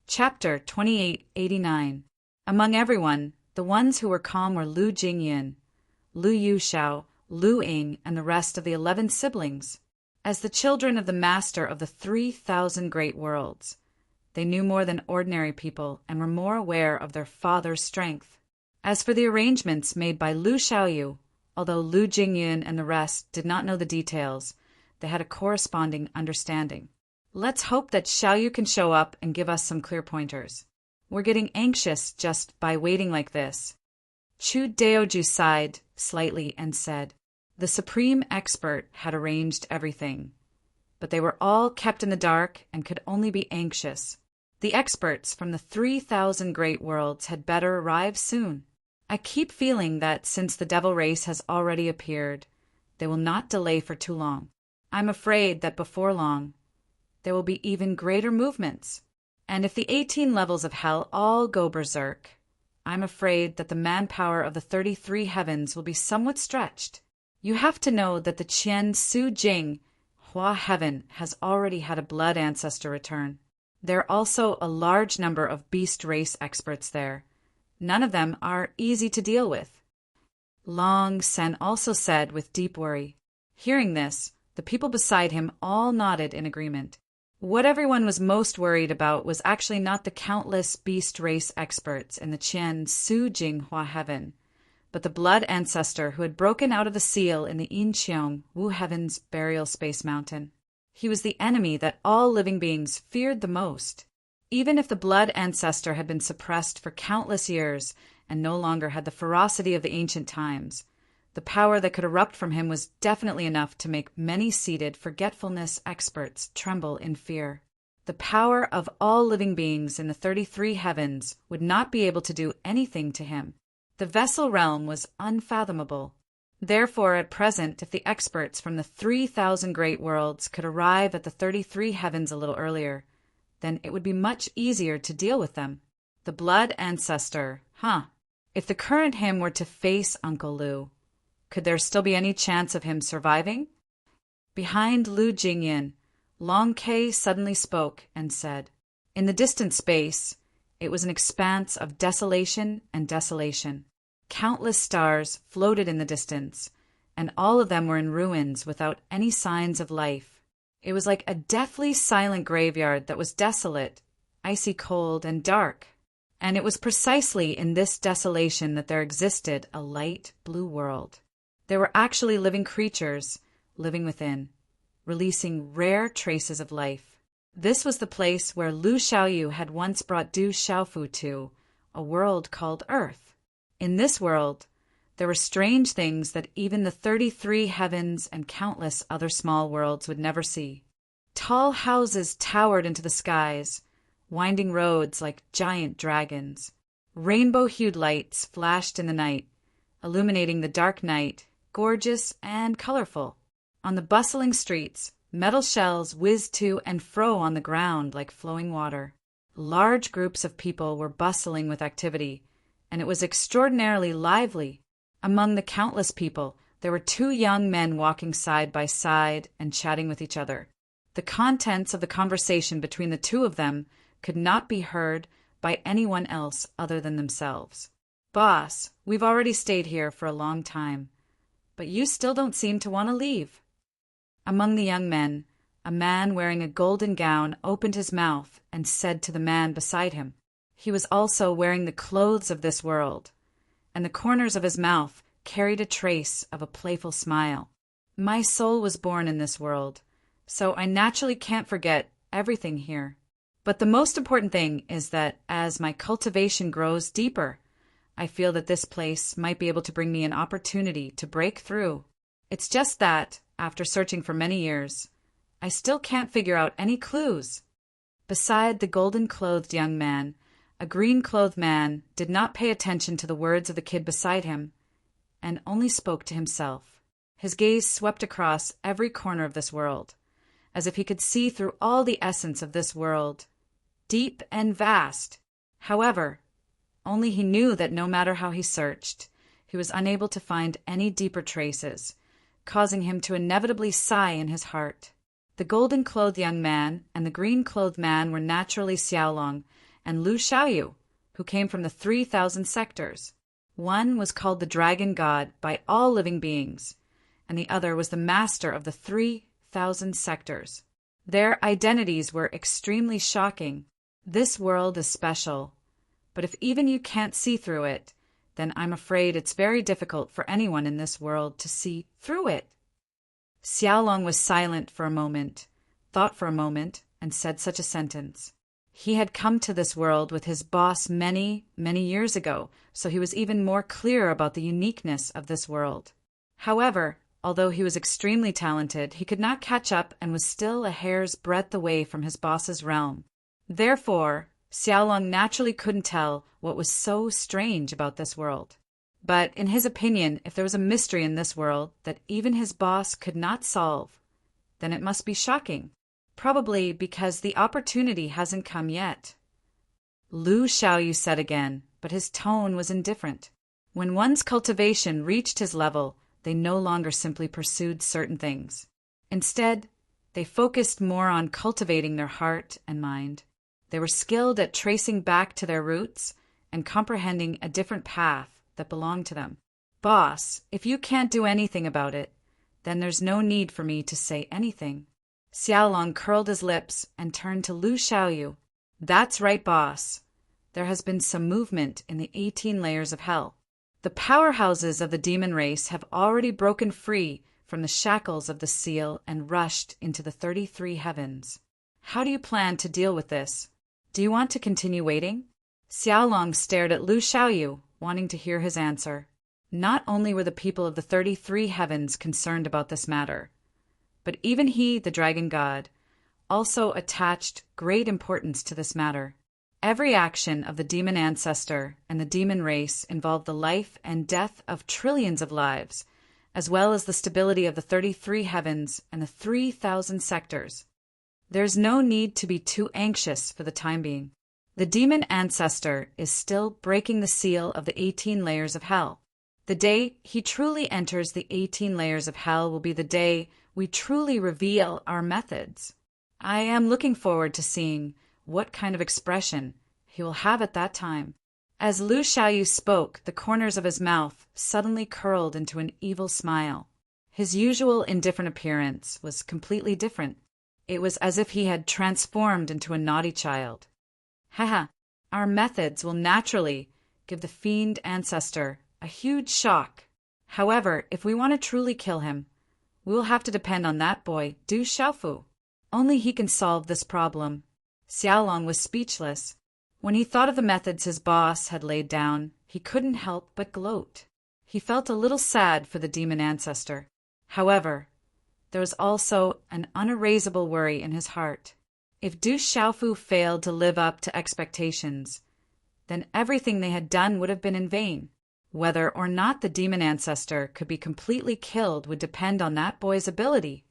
Chapter 2889. Among everyone, the ones who were calm were Lu Jingyin, Lu Yuxiao, Lu Ying, and the rest of the 11 siblings. As the children of the master of the 3,000 great worlds, they knew more than ordinary people and were more aware of their father's strength. As for the arrangements made by Lu Xiaoyu, although Lu Jingyin and the rest did not know the details, they had a corresponding understanding. Let's hope that Xiaoyu can show up and give us some clear pointers. We're getting anxious just by waiting like this. Chu Deoju sighed slightly and said, the supreme expert had arranged everything, but they were all kept in the dark and could only be anxious. The experts from the 3,000 great worlds had better arrive soon. I keep feeling that since the devil race has already appeared, they will not delay for too long. I'm afraid that before long, there will be even greater movements. And if the 18 levels of hell all go berserk, I'm afraid that the manpower of the 33 heavens will be somewhat stretched. You have to know that the Qian Su Jing Hua heaven has already had a blood ancestor return. There are also a large number of beast race experts there. None of them are easy to deal with. Long Sen also said with deep worry. Hearing this, the people beside him all nodded in agreement. What everyone was most worried about was actually not the countless beast race experts in the Qian Su Jing Hua heaven, but the blood ancestor who had broken out of the seal in the Yinqiang Wu heaven's burial space mountain. He was the enemy that all living beings feared the most. Even if the blood ancestor had been suppressed for countless years and no longer had the ferocity of the ancient times, the power that could erupt from him was definitely enough to make many seated forgetfulness experts tremble in fear. The power of all living beings in the 33 heavens would not be able to do anything to him. The vessel realm was unfathomable. Therefore, at present, if the experts from the 3,000 great worlds could arrive at the 33 heavens a little earlier, then it would be much easier to deal with them. The blood ancestor, If the current him were to face Uncle Lu, could there still be any chance of him surviving? Behind Lu Jingyin, Long Kei suddenly spoke and said, in the distant space, it was an expanse of desolation and desolation. Countless stars floated in the distance, and all of them were in ruins without any signs of life. It was like a deathly silent graveyard that was desolate, icy cold, and dark. And it was precisely in this desolation that there existed a light blue world. There were actually living creatures living within, releasing rare traces of life. This was the place where Lu Xiaoyu had once brought Du Xiaofu to, a world called Earth. In this world, there were strange things that even the 33 heavens and countless other small worlds would never see. Tall houses towered into the skies, winding roads like giant dragons. Rainbow-hued lights flashed in the night, illuminating the dark night, gorgeous and colorful. On the bustling streets, metal shells whizzed to and fro on the ground like flowing water. Large groups of people were bustling with activity, and it was extraordinarily lively. Among the countless people, there were 2 young men walking side by side and chatting with each other. The contents of the conversation between the 2 of them could not be heard by anyone else other than themselves. "Boss, we've already stayed here for a long time, but you still don't seem to want to leave." Among the young men, a man wearing a golden gown opened his mouth and said to the man beside him. He was also wearing the clothes of this world, and the corners of his mouth carried a trace of a playful smile. "My soul was born in this world, so I naturally can't forget everything here. But the most important thing is that as my cultivation grows deeper, I feel that this place might be able to bring me an opportunity to break through. It's just that, after searching for many years, I still can't figure out any clues." Beside the golden-clothed young man, a green-clothed man did not pay attention to the words of the kid beside him, and only spoke to himself. His gaze swept across every corner of this world, as if he could see through all the essence of this world, deep and vast. However, only he knew that no matter how he searched, he was unable to find any deeper traces, causing him to inevitably sigh in his heart. The golden-clothed young man and the green-clothed man were naturally Xiaolong and Lu Xiaoyu, who came from the 3,000 sectors. One was called the Dragon God by all living beings, and the other was the master of the 3,000 sectors. Their identities were extremely shocking. This world is special, but if even you can't see through it, then I'm afraid it's very difficult for anyone in this world to see through it. Xiaolong was silent for a moment, thought for a moment, and said such a sentence. He had come to this world with his boss many, many years ago, so he was even more clear about the uniqueness of this world. However, although he was extremely talented, he could not catch up and was still a hair's breadth away from his boss's realm. Therefore, Xiaolong naturally couldn't tell what was so strange about this world. But in his opinion, if there was a mystery in this world that even his boss could not solve, then it must be shocking. Probably because the opportunity hasn't come yet. Lu Xiaoyu said again, but his tone was indifferent. When one's cultivation reached his level, they no longer simply pursued certain things. Instead, they focused more on cultivating their heart and mind. They were skilled at tracing back to their roots and comprehending a different path that belonged to them. "Boss, if you can't do anything about it, then there's no need for me to say anything." Xiaolong curled his lips and turned to Lu Xiaoyu. "That's right, boss. There has been some movement in the 18 layers of hell. The powerhouses of the demon race have already broken free from the shackles of the seal and rushed into the 33 heavens. How do you plan to deal with this? Do you want to continue waiting?" Xiaolong stared at Lu Xiaoyu, wanting to hear his answer. Not only were the people of the 33 heavens concerned about this matter, but even he, the Dragon God, also attached great importance to this matter. Every action of the demon ancestor and the demon race involved the life and death of trillions of lives, as well as the stability of the 33 heavens and the 3,000 sectors. There's no need to be too anxious for the time being. The demon ancestor is still breaking the seal of the 18 layers of hell. The day he truly enters the 18 layers of hell will be the day we truly reveal our methods. I am looking forward to seeing what kind of expression he will have at that time. As Lu Xiaoyu spoke, the corners of his mouth suddenly curled into an evil smile. His usual indifferent appearance was completely different. It was as if he had transformed into a naughty child. Haha, our methods will naturally give the fiend ancestor a huge shock. However, if we want to truly kill him, we will have to depend on that boy, Du Xiaofu. Only he can solve this problem. Xiaolong was speechless. When he thought of the methods his boss had laid down, he couldn't help but gloat. He felt a little sad for the demon ancestor. However, there was also an unerasable worry in his heart. If Du Xiaofu failed to live up to expectations, then everything they had done would have been in vain. Whether or not the demon ancestor could be completely killed would depend on that boy's ability.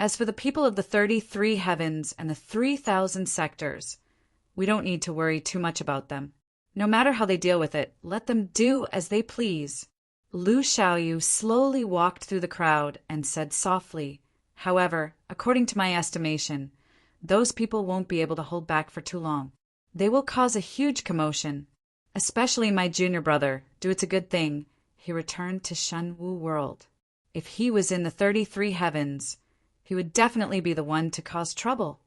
As for the people of the 33 heavens and the 3,000 sectors, we don't need to worry too much about them. No matter how they deal with it, let them do as they please. Lu Xiaoyu slowly walked through the crowd and said softly, "However, according to my estimation, those people won't be able to hold back for too long. They will cause a huge commotion. Especially my junior brother, Do It's a Good Thing, he returned to Shenwu World. If he was in the 33 heavens, he would definitely be the one to cause trouble."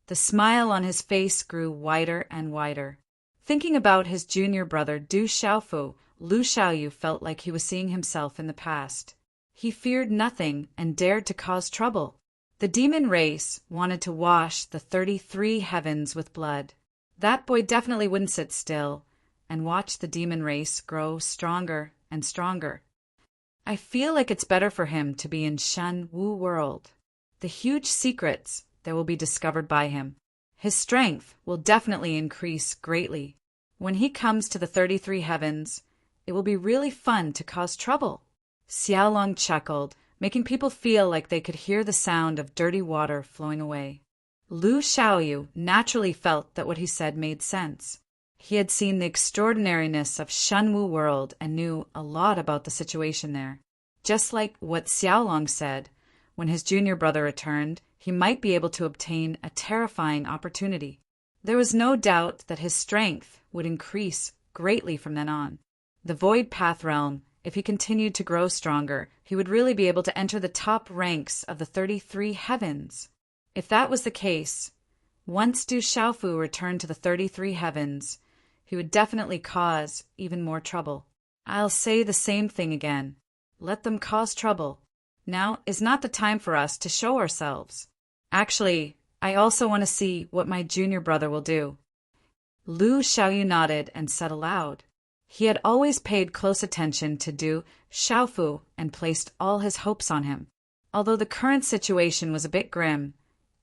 The smile on his face grew wider and wider. Thinking about his junior brother Du Xiaofu, Lu Xiaoyu felt like he was seeing himself in the past. He feared nothing and dared to cause trouble. The demon race wanted to wash the 33 heavens with blood. That boy definitely wouldn't sit still and watch the demon race grow stronger and stronger. I feel like it's better for him to be in Shen Wu World. The huge secrets that will be discovered by him. His strength will definitely increase greatly. When he comes to the 33 heavens, it will be really fun to cause trouble. Xiaolong chuckled, making people feel like they could hear the sound of dirty water flowing away. Lu Xiaoyu naturally felt that what he said made sense. He had seen the extraordinariness of Shenwu World and knew a lot about the situation there. Just like what Xiaolong said, when his junior brother returned, he might be able to obtain a terrifying opportunity. There was no doubt that his strength would increase greatly from then on. The Void Path Realm, if he continued to grow stronger, he would really be able to enter the top ranks of the 33 heavens. If that was the case, once Du Xiaofu returned to the 33 heavens, he would definitely cause even more trouble. I'll say the same thing again. Let them cause trouble. Now is not the time for us to show ourselves. Actually, I also want to see what my junior brother will do. Lu Xiaoyu nodded and said aloud. He had always paid close attention to Du Xiaofu and placed all his hopes on him. Although the current situation was a bit grim,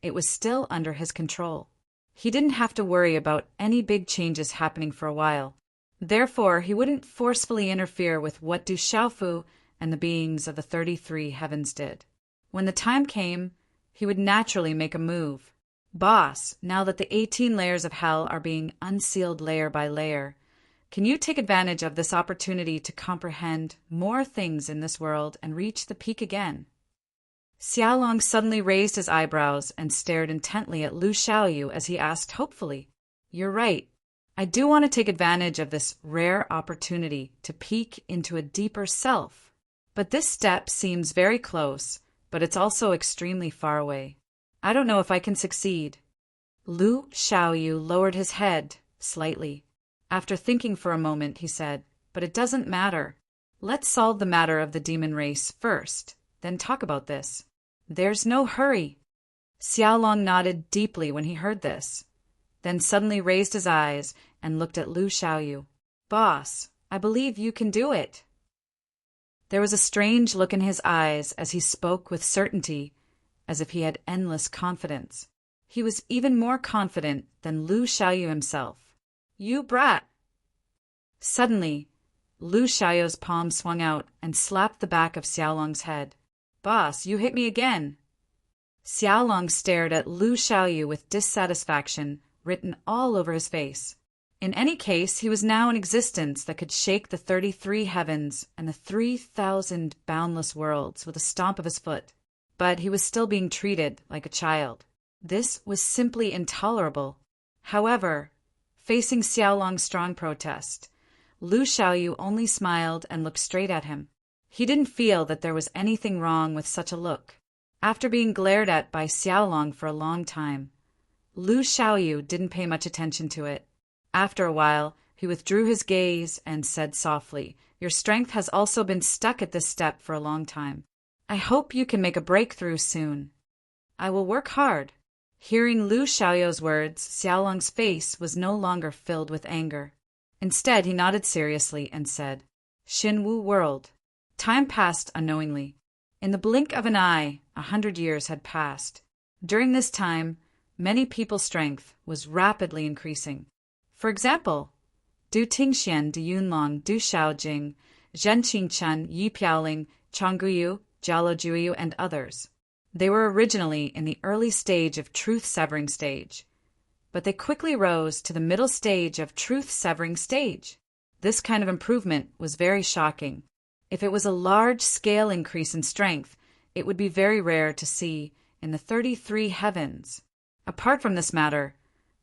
it was still under his control. He didn't have to worry about any big changes happening for a while. Therefore, he wouldn't forcefully interfere with what Du Xiaofu and the beings of the 33 heavens did. When the time came, he would naturally make a move. Boss, now that the 18 layers of hell are being unsealed layer by layer, can you take advantage of this opportunity to comprehend more things in this world and reach the peak again? Xiaolong suddenly raised his eyebrows and stared intently at Lu Xiaoyu as he asked hopefully, "You're right. I do want to take advantage of this rare opportunity to peek into a deeper self. But this step seems very close, but it's also extremely far away. I don't know if I can succeed." Lu Xiaoyu lowered his head slightly. After thinking for a moment, he said, "But it doesn't matter. Let's solve the matter of the demon race first, then talk about this. There's no hurry." Xiaolong nodded deeply when he heard this, then suddenly raised his eyes and looked at Lu Xiaoyu. "Boss, I believe you can do it." There was a strange look in his eyes as he spoke with certainty, as if he had endless confidence. He was even more confident than Lu Xiaoyu himself. "You brat!" Suddenly, Lu Xiaoyu's palm swung out and slapped the back of Xiaolong's head. "Boss, you hit me again." Xiaolong stared at Lu Xiaoyu with dissatisfaction written all over his face. In any case, he was now in existence that could shake the 33 heavens and the 3,000 boundless worlds with a stomp of his foot. But he was still being treated like a child. This was simply intolerable. However, facing Xiaolong's strong protest, Lu Xiaoyu only smiled and looked straight at him. He didn't feel that there was anything wrong with such a look. After being glared at by Xiaolong for a long time, Lu Xiaoyu didn't pay much attention to it. After a while, he withdrew his gaze and said softly, "Your strength has also been stuck at this step for a long time. I hope you can make a breakthrough soon. I will work hard." Hearing Lu Xiaoyu's words, Xiaolong's face was no longer filled with anger. Instead, he nodded seriously and said, "Xinwu world." Time passed unknowingly. In the blink of an eye, 100 years had passed. During this time, many people's strength was rapidly increasing. For example, Du Tingxian, Du Yunlong, Du Xiaojing, Zhen Qingchen, Yi Piaoling, Changguyu, Jialo Juyu, and others. They were originally in the early stage of truth-severing stage, but they quickly rose to the middle stage of truth-severing stage. This kind of improvement was very shocking. If it was a large-scale increase in strength, it would be very rare to see in the 33 heavens. Apart from this matter,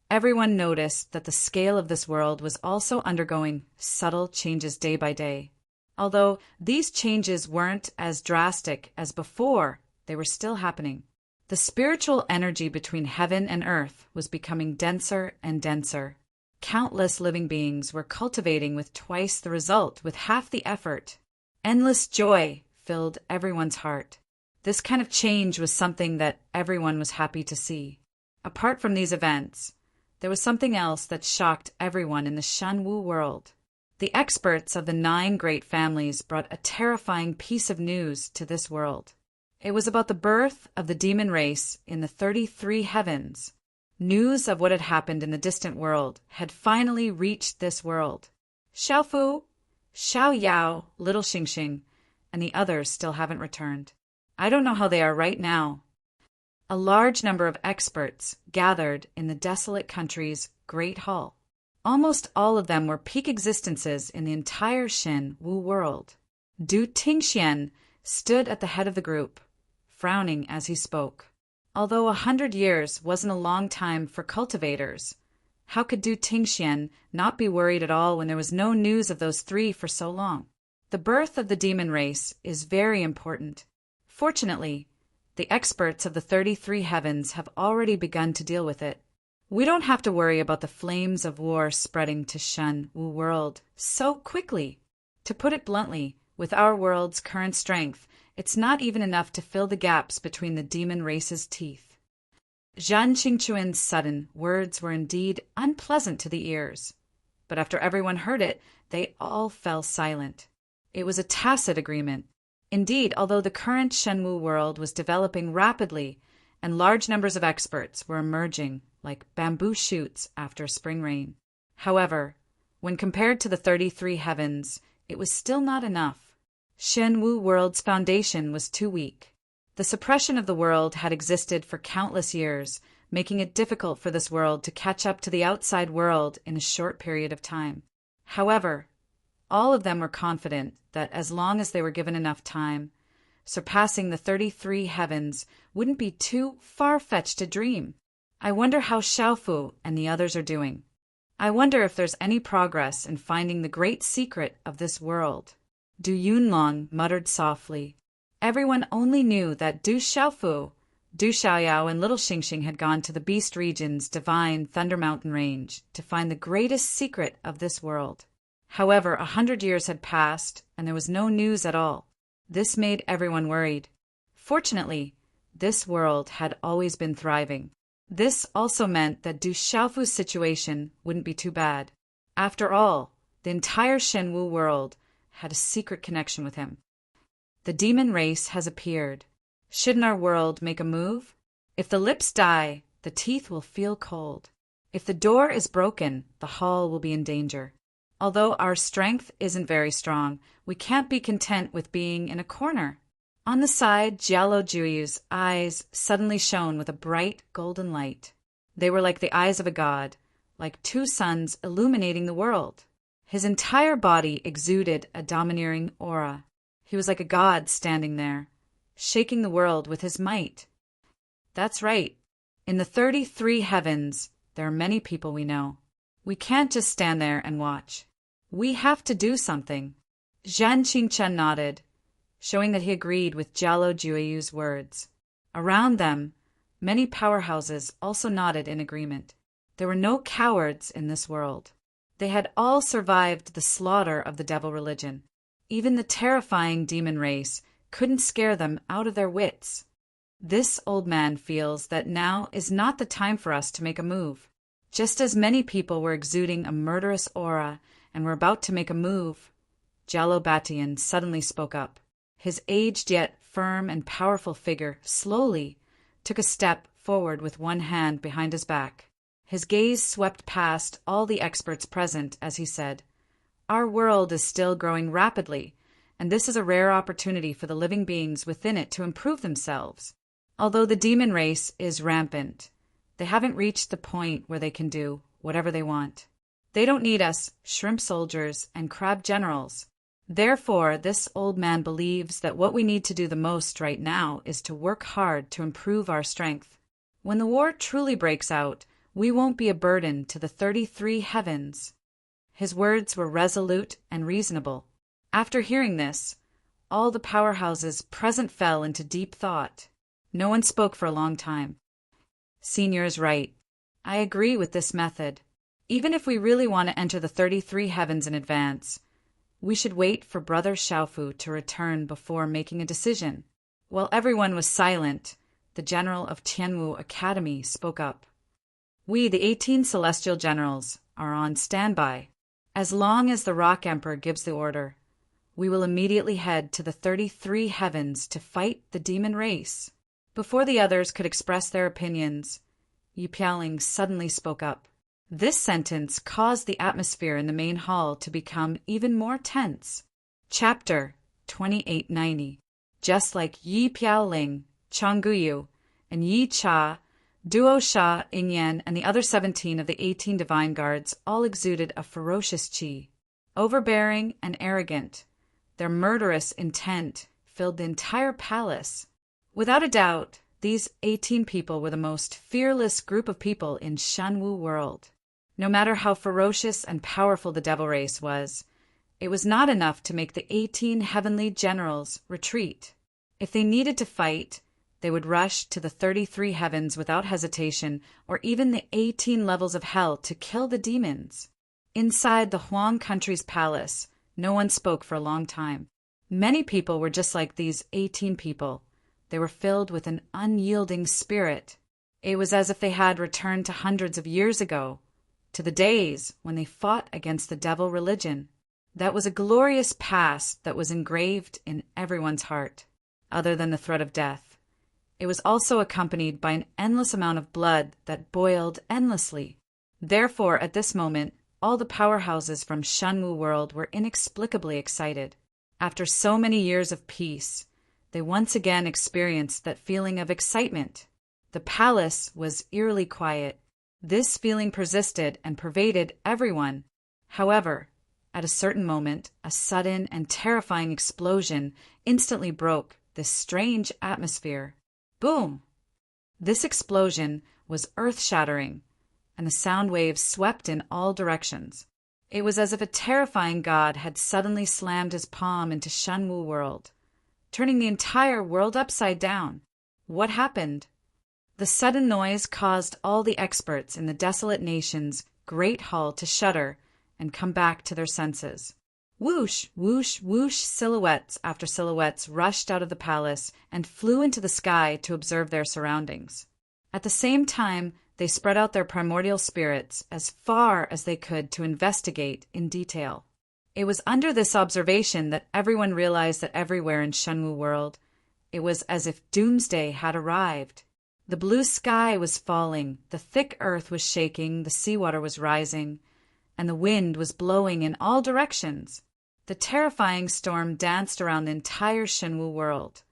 everyone noticed that the scale of this world was also undergoing subtle changes day by day. Although these changes weren't as drastic as before, they were still happening. The spiritual energy between heaven and earth was becoming denser and denser. Countless living beings were cultivating with twice the result, with half the effort. Endless joy filled everyone's heart. This kind of change was something that everyone was happy to see. Apart from these events, there was something else that shocked everyone in the Shenwu world. The experts of the 9 great families brought a terrifying piece of news to this world. It was about the birth of the demon race in the 33 heavens. News of what had happened in the distant world had finally reached this world. Xiaofu, Xiao Yao, Little Xingxing, and the others still haven't returned. I don't know how they are right now. A large number of experts gathered in the desolate country's Great Hall. Almost all of them were peak existences in the entire Shen Wu world. Du Tingxian stood at the head of the group, frowning as he spoke. Although 100 years wasn't a long time for cultivators, how could Du Tingxian not be worried at all when there was no news of those 3 for so long? The birth of the demon race is very important. Fortunately, the experts of the 33 heavens have already begun to deal with it. We don't have to worry about the flames of war spreading to Shen Wu world so quickly. To put it bluntly, with our world's current strength, it's not even enough to fill the gaps between the demon race's teeth. Zhan Qingchuan's sudden words were indeed unpleasant to the ears, but after everyone heard it, they all fell silent. It was a tacit agreement. Indeed, although the current Shenwu world was developing rapidly and large numbers of experts were emerging like bamboo shoots after spring rain. However, when compared to the 33 heavens, it was still not enough. Shenwu world's foundation was too weak. The suppression of the world had existed for countless years, making it difficult for this world to catch up to the outside world in a short period of time. However, all of them were confident that as long as they were given enough time, surpassing the 33 heavens wouldn't be too far-fetched a dream. I wonder how Xiaofu and the others are doing. I wonder if there's any progress in finding the great secret of this world. Du Yunlong muttered softly. Everyone only knew that Du Xiaofu, Du Xiaoyao, and Little Xingxing had gone to the Beast Region's divine Thunder Mountain Range to find the greatest secret of this world. However, 100 years had passed, and there was no news at all. This made everyone worried. Fortunately, this world had always been thriving. This also meant that Du Xiaofu's situation wouldn't be too bad. After all, the entire Shenwu world had a secret connection with him. The demon race has appeared. Shouldn't our world make a move? If the lips die, the teeth will feel cold. If the door is broken, the hall will be in danger. Although our strength isn't very strong, we can't be content with being in a corner. On the side, Jialo Juyu's eyes suddenly shone with a bright golden light. They were like the eyes of a god, like 2 suns illuminating the world. His entire body exuded a domineering aura. He was like a god standing there, shaking the world with his might. That's right. In the 33 heavens, there are many people we know. We can't just stand there and watch. We have to do something. Zhan Qingchen nodded. showing that he agreed with Jalo Jueyu's words. Around them, many powerhouses also nodded in agreement. There were no cowards in this world. They had all survived the slaughter of the devil religion. Even the terrifying demon race couldn't scare them out of their wits. This old man feels that now is not the time for us to make a move. Just as many people were exuding a murderous aura and were about to make a move, Jalo Batian suddenly spoke up. His aged yet firm and powerful figure slowly took a step forward with one hand behind his back. His gaze swept past all the experts present as he said, "Our world is still growing rapidly, and this is a rare opportunity for the living beings within it to improve themselves. Although the demon race is rampant, they haven't reached the point where they can do whatever they want. They don't need us, shrimp soldiers and crab generals. Therefore, this old man believes that what we need to do the most right now is to work hard to improve our strength. When the war truly breaks out, we won't be a burden to the 33 heavens." His words were resolute and reasonable. After hearing this, all the powerhouses present fell into deep thought. No one spoke for a long time. "Senior is right. I agree with this method. Even if we really want to enter the 33 heavens in advance, we should wait for Brother Xiaofu to return before making a decision." While everyone was silent, the general of Tianwu Academy spoke up. "We, the 18 celestial generals, are on standby. As long as the Rock Emperor gives the order, we will immediately head to the 33 heavens to fight the demon race." Before the others could express their opinions, Yi Piaoling suddenly spoke up. This sentence caused the atmosphere in the main hall to become even more tense. Chapter 2890. Just like Yi Piaoling, Chang Guyu, and Yi Cha, Duo Sha, Ingyan, and the other 17 of the 18 divine guards all exuded a ferocious qi. Overbearing and arrogant, their murderous intent filled the entire palace. Without a doubt, these 18 people were the most fearless group of people in Shanwu world. No matter how ferocious and powerful the devil race was, it was not enough to make the 18 heavenly generals retreat. If they needed to fight, they would rush to the 33 heavens without hesitation, or even the 18 levels of hell to kill the demons. Inside the Huang country's palace, no one spoke for a long time. Many people were just like these 18 people. They were filled with an unyielding spirit. It was as if they had returned to hundreds of years ago, to the days when they fought against the devil religion. That was a glorious past that was engraved in everyone's heart, other than the threat of death. It was also accompanied by an endless amount of blood that boiled endlessly. Therefore, at this moment, all the powerhouses from Shanwu world were inexplicably excited. After so many years of peace, they once again experienced that feeling of excitement. The palace was eerily quiet. This feeling persisted and pervaded everyone. However, at a certain moment, a sudden and terrifying explosion instantly broke this strange atmosphere. Boom! This explosion was earth-shattering, and the sound waves swept in all directions. It was as if a terrifying god had suddenly slammed his palm into Shanwu world, turning the entire world upside down. What happened? The sudden noise caused all the experts in the desolate nation's great hall to shudder and come back to their senses. Whoosh, whoosh, whoosh, silhouettes after silhouettes rushed out of the palace and flew into the sky to observe their surroundings. At the same time, they spread out their primordial spirits as far as they could to investigate in detail. It was under this observation that everyone realized that everywhere in Shenwu world, it was as if doomsday had arrived. The blue sky was falling, the thick earth was shaking, the seawater was rising, and the wind was blowing in all directions. The terrifying storm danced around the entire Shenwu world,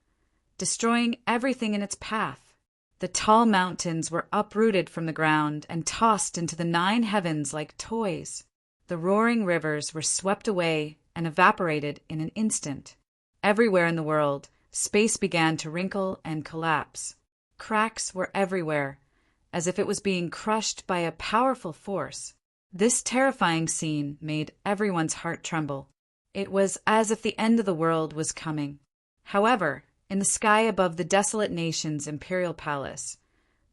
destroying everything in its path. The tall mountains were uprooted from the ground and tossed into the 9 heavens like toys. The roaring rivers were swept away and evaporated in an instant. Everywhere in the world, space began to wrinkle and collapse. Cracks were everywhere, as if it was being crushed by a powerful force. This terrifying scene made everyone's heart tremble. It was as if the end of the world was coming. However, in the sky above the desolate nation's imperial palace,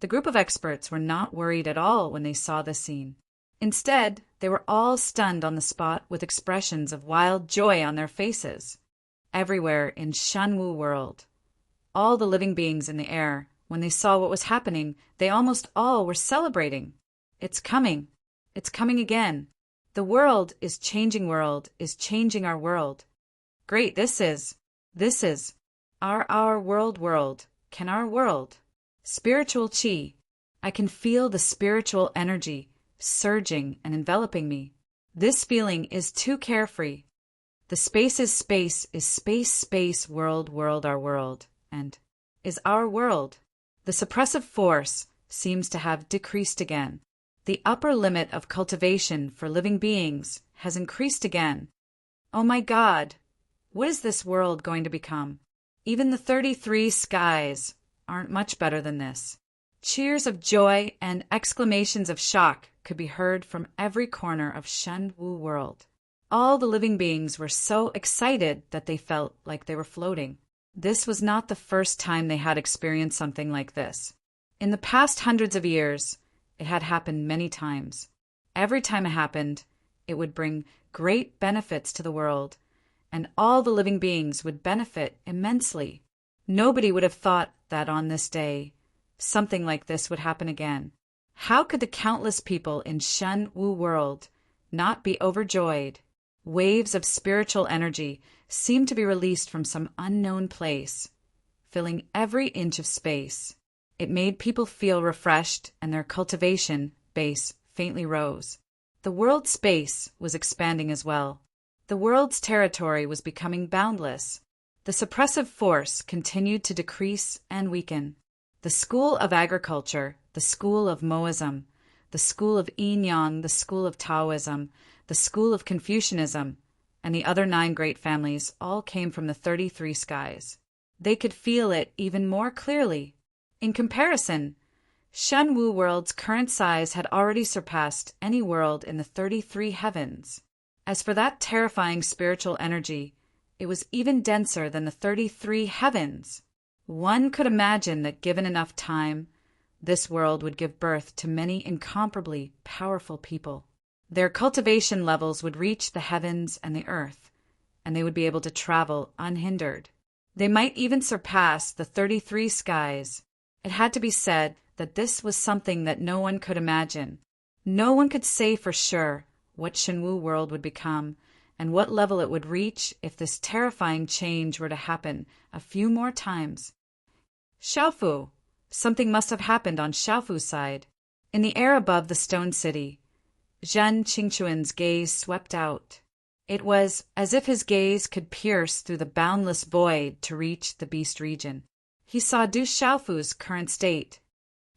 the group of experts were not worried at all when they saw the scene. Instead, they were all stunned on the spot with expressions of wild joy on their faces. Everywhere in Shenwu world, all the living beings in the air, when they saw what was happening, they almost all were celebrating. It's coming. It's coming again. The world is changing our world. Great, this is our world. Can our world. Spiritual chi. I can feel the spiritual energy surging and enveloping me. This feeling is too carefree. The space is space, world, our world, and is our world. The suppressive force seems to have decreased again. The upper limit of cultivation for living beings has increased again. Oh my God, what is this world going to become? Even the 33 skies aren't much better than this. Cheers of joy and exclamations of shock could be heard from every corner of Shenwu world. All the living beings were so excited that they felt like they were floating. This was not the first time they had experienced something like this. In the past hundreds of years, it had happened many times. Every time it happened, it would bring great benefits to the world, and all the living beings would benefit immensely. Nobody would have thought that on this day, something like this would happen again. How could the countless people in Shenwu world not be overjoyed? Waves of spiritual energy seemed to be released from some unknown place, filling every inch of space. It made people feel refreshed, and their cultivation base faintly rose. The world's space was expanding as well. The world's territory was becoming boundless. The suppressive force continued to decrease and weaken. The school of agriculture, the school of Moism, the school of Yin-Yang, the school of Taoism, the school of Confucianism, and the other 9 great families all came from the 33 skies. They could feel it even more clearly. In comparison, Shenwu world's current size had already surpassed any world in the 33 heavens. As for that terrifying spiritual energy, it was even denser than the 33 heavens. One could imagine that given enough time, this world would give birth to many incomparably powerful people. Their cultivation levels would reach the heavens and the earth, and they would be able to travel unhindered. They might even surpass the 33 skies. It had to be said that this was something that no one could imagine. No one could say for sure what Shenwu world would become and what level it would reach if this terrifying change were to happen a few more times. Xiaofu. Something must have happened on Xiaofu's side. In the air above the stone city, Zhen Qingquan's gaze swept out. It was as if his gaze could pierce through the boundless void to reach the beast region. He saw Du Xiaofu's current state.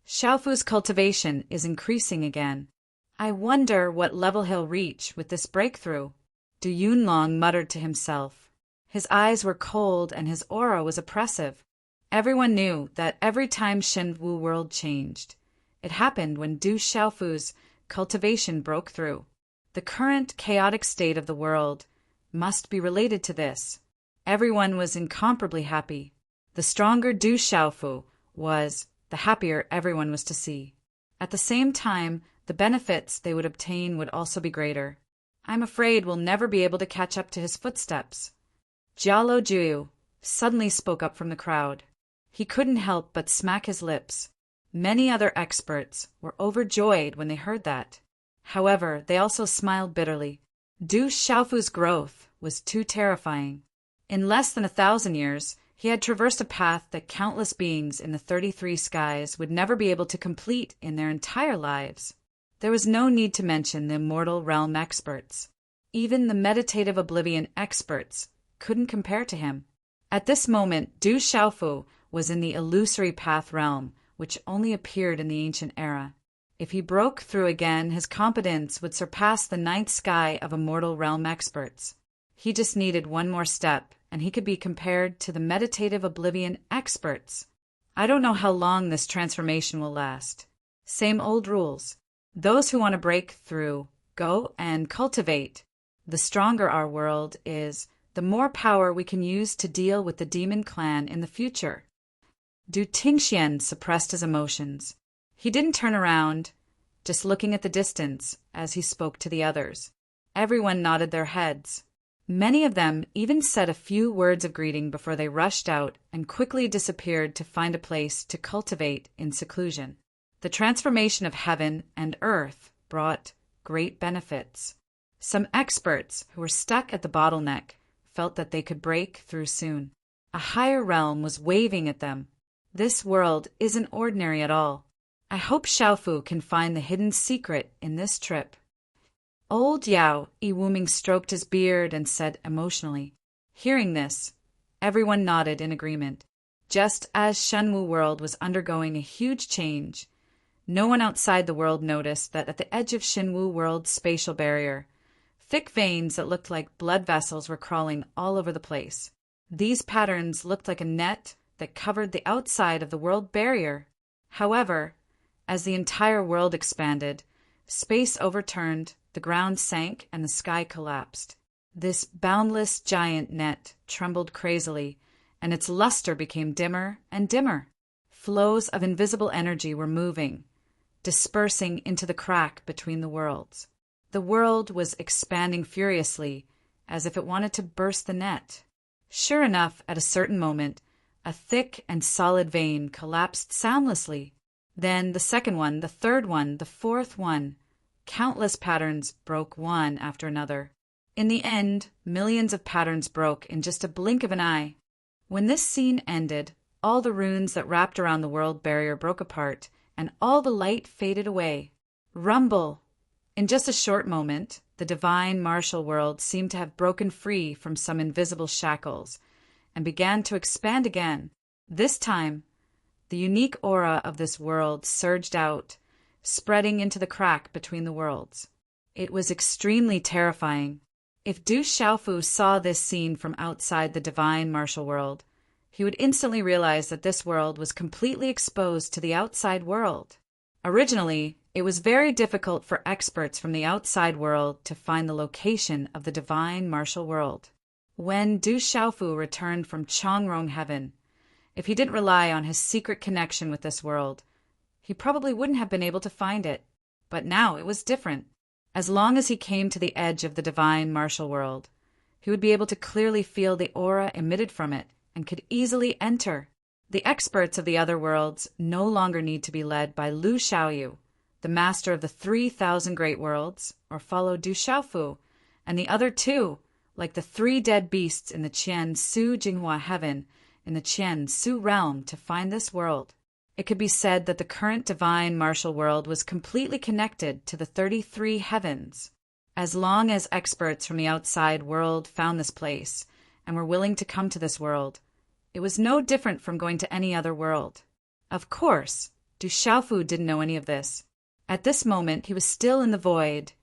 Xiaofu's cultivation is increasing again. I wonder what level he'll reach with this breakthrough. Du Yunlong muttered to himself. His eyes were cold and his aura was oppressive. Everyone knew that every time Shenwu world changed, it happened when Du Xiaofu's cultivation broke through. The current chaotic state of the world must be related to this. Everyone was incomparably happy. The stronger Du Xiaofu was, the happier everyone was to see. At the same time, the benefits they would obtain would also be greater. I'm afraid we'll never be able to catch up to his footsteps. Jialo Juyu suddenly spoke up from the crowd. He couldn't help but smack his lips. Many other experts were overjoyed when they heard that. However, they also smiled bitterly. Du Xiaofu's growth was too terrifying. In less than 1,000 years, he had traversed a path that countless beings in the 33 skies would never be able to complete in their entire lives. There was no need to mention the immortal realm experts. Even the meditative oblivion experts couldn't compare to him. At this moment, Du Xiaofu was in the illusory path realm, which only appeared in the ancient era. If he broke through again, his competence would surpass the 9th sky of immortal realm experts. He just needed one more step, and he could be compared to the meditative oblivion experts. I don't know how long this transformation will last. Same old rules. Those who want to break through, go and cultivate. The stronger our world is, the more power we can use to deal with the demon clan in the future. Du Tingxian suppressed his emotions. He didn't turn around, just looking at the distance as he spoke to the others. Everyone nodded their heads. Many of them even said a few words of greeting before they rushed out and quickly disappeared to find a place to cultivate in seclusion. The transformation of heaven and earth brought great benefits. Some experts who were stuck at the bottleneck felt that they could break through soon. A higher realm was waving at them. This world isn't ordinary at all. I hope Xiaofu can find the hidden secret in this trip. Old Yao Yiwuming stroked his beard and said emotionally. Hearing this, everyone nodded in agreement. Just as Shenwu world was undergoing a huge change, no one outside the world noticed that at the edge of Shenwu world's spatial barrier, thick veins that looked like blood vessels were crawling all over the place. These patterns looked like a net that covered the outside of the world barrier. However, as the entire world expanded, space overturned, the ground sank, and the sky collapsed. This boundless giant net trembled crazily, and its luster became dimmer and dimmer. Flows of invisible energy were moving, dispersing into the crack between the worlds. The world was expanding furiously, as if it wanted to burst the net. Sure enough, at a certain moment, a thick and solid vein collapsed soundlessly. Then the second one, the third one, the fourth one. Countless patterns broke one after another. In the end, millions of patterns broke in just a blink of an eye. When this scene ended, all the runes that wrapped around the world barrier broke apart, and all the light faded away. Rumble! In just a short moment, the divine martial world seemed to have broken free from some invisible shackles and began to expand again. This time, the unique aura of this world surged out, spreading into the crack between the worlds. It was extremely terrifying. If Du Xiaofu saw this scene from outside the divine martial world, he would instantly realize that this world was completely exposed to the outside world. Originally, it was very difficult for experts from the outside world to find the location of the divine martial world. When Du Xiaofu returned from Chongrong heaven, if he didn't rely on his secret connection with this world, he probably wouldn't have been able to find it. But now it was different. As long as he came to the edge of the divine martial world, he would be able to clearly feel the aura emitted from it and could easily enter. The experts of the other worlds no longer need to be led by Lu Xiaoyu, the master of the 3,000 great worlds, or follow Du Xiaofu and the other two, like the 3 dead beasts in the Qian Su Jinghua heaven in the Qian Su realm, to find this world. It could be said that the current divine martial world was completely connected to the 33 heavens. As long as experts from the outside world found this place and were willing to come to this world, it was no different from going to any other world. Of course, Du Xiaofu didn't know any of this. At this moment, he was still in the void,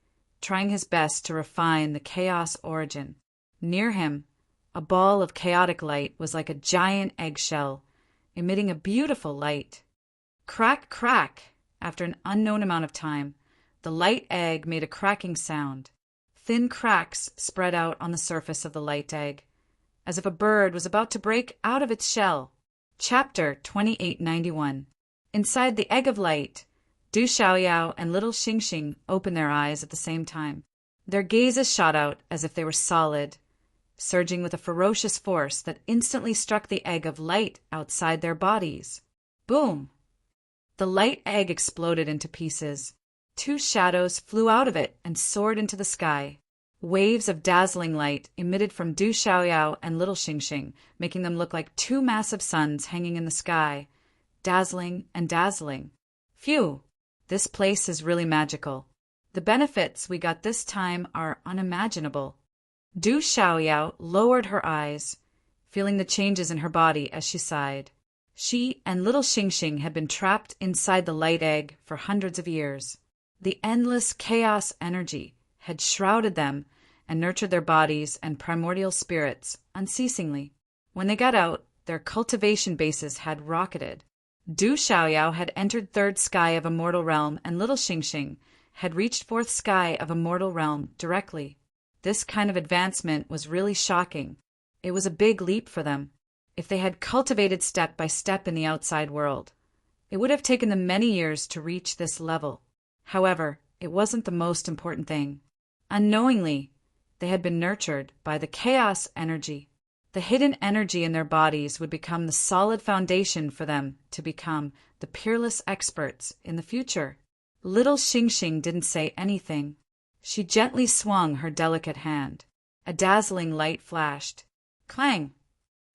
trying his best to refine the chaos origin. Near him, a ball of chaotic light was like a giant eggshell, emitting a beautiful light. Crack, crack! After an unknown amount of time, the light egg made a cracking sound. Thin cracks spread out on the surface of the light egg, as if a bird was about to break out of its shell. Chapter 2891. Inside the egg of light, Du Xiaoyao and little Xingxing opened their eyes at the same time. Their gazes shot out as if they were solid, surging with a ferocious force that instantly struck the egg of light outside their bodies. Boom! The light egg exploded into pieces. 2 shadows flew out of it and soared into the sky. Waves of dazzling light emitted from Du Xiaoyao and little Xingxing, making them look like 2 massive suns hanging in the sky, dazzling and dazzling. Phew! This place is really magical. The benefits we got this time are unimaginable. Du Xiaoyao lowered her eyes, feeling the changes in her body as she sighed. She and little Xingxing had been trapped inside the light egg for hundreds of years. The endless chaos energy had shrouded them and nurtured their bodies and primordial spirits unceasingly. When they got out, their cultivation bases had rocketed. Du Xiaoyao had entered 3rd sky of Immortal Realm, and little Xingxing had reached 4th sky of Immortal Realm directly. This kind of advancement was really shocking. It was a big leap for them. If they had cultivated step by step in the outside world, it would have taken them many years to reach this level. However, it wasn't the most important thing. Unknowingly, they had been nurtured by the chaos energy. The hidden energy in their bodies would become the solid foundation for them to become the peerless experts in the future. Little Xingxing didn't say anything. She gently swung her delicate hand. A dazzling light flashed. Clang!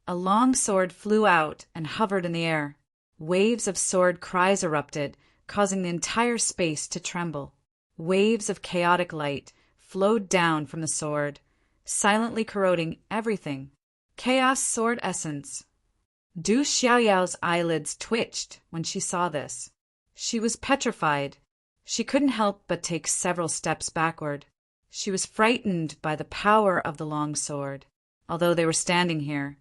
A long sword flew out and hovered in the air. Waves of sword cries erupted, causing the entire space to tremble. Waves of chaotic light flowed down from the sword, silently corroding everything. Chaos sword essence. Du Xiaoyao's eyelids twitched when she saw this. She was petrified. She couldn't help but take several steps backward. She was frightened by the power of the long sword. Although they were standing here,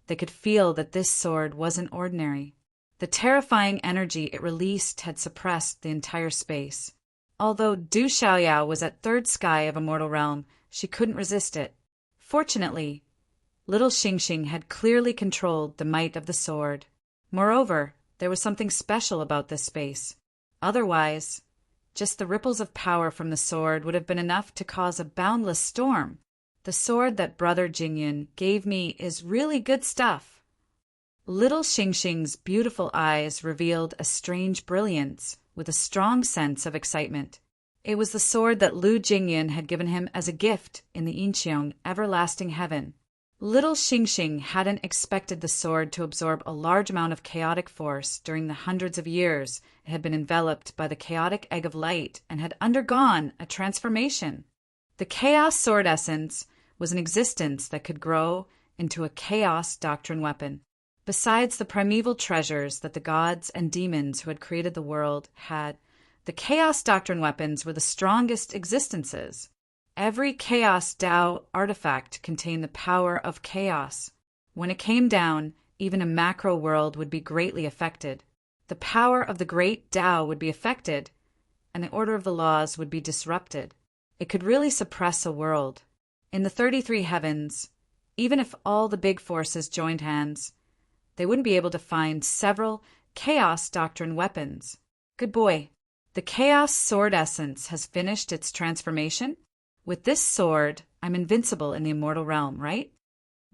they could feel that this sword wasn't ordinary. The terrifying energy it released had suppressed the entire space. Although Du Xiaoyao was at third sky of a mortal realm, she couldn't resist it. Fortunately, little Xingxing had clearly controlled the might of the sword. Moreover, there was something special about this space. Otherwise, just the ripples of power from the sword would have been enough to cause a boundless storm. The sword that Brother Jingyan gave me is really good stuff. Little Xingxing's beautiful eyes revealed a strange brilliance, with a strong sense of excitement. It was the sword that Lu Jingyan had given him as a gift in the Yinqiang everlasting heaven. Little Xingxing hadn't expected the sword to absorb a large amount of chaotic force during the hundreds of years it had been enveloped by the chaotic egg of light and had undergone a transformation. The chaos sword essence was an existence that could grow into a chaos doctrine weapon. Besides the primeval treasures that the gods and demons who had created the world had, the chaos doctrine weapons were the strongest existences. Every chaos Tao artifact contained the power of chaos. When it came down, even a macro world would be greatly affected. The power of the great Tao would be affected, and the order of the laws would be disrupted. It could really suppress a world. In the 33 heavens, even if all the big forces joined hands, they wouldn't be able to find several chaos doctrine weapons. Good boy. The chaos sword essence has finished its transformation. With this sword, I'm invincible in the immortal realm, right?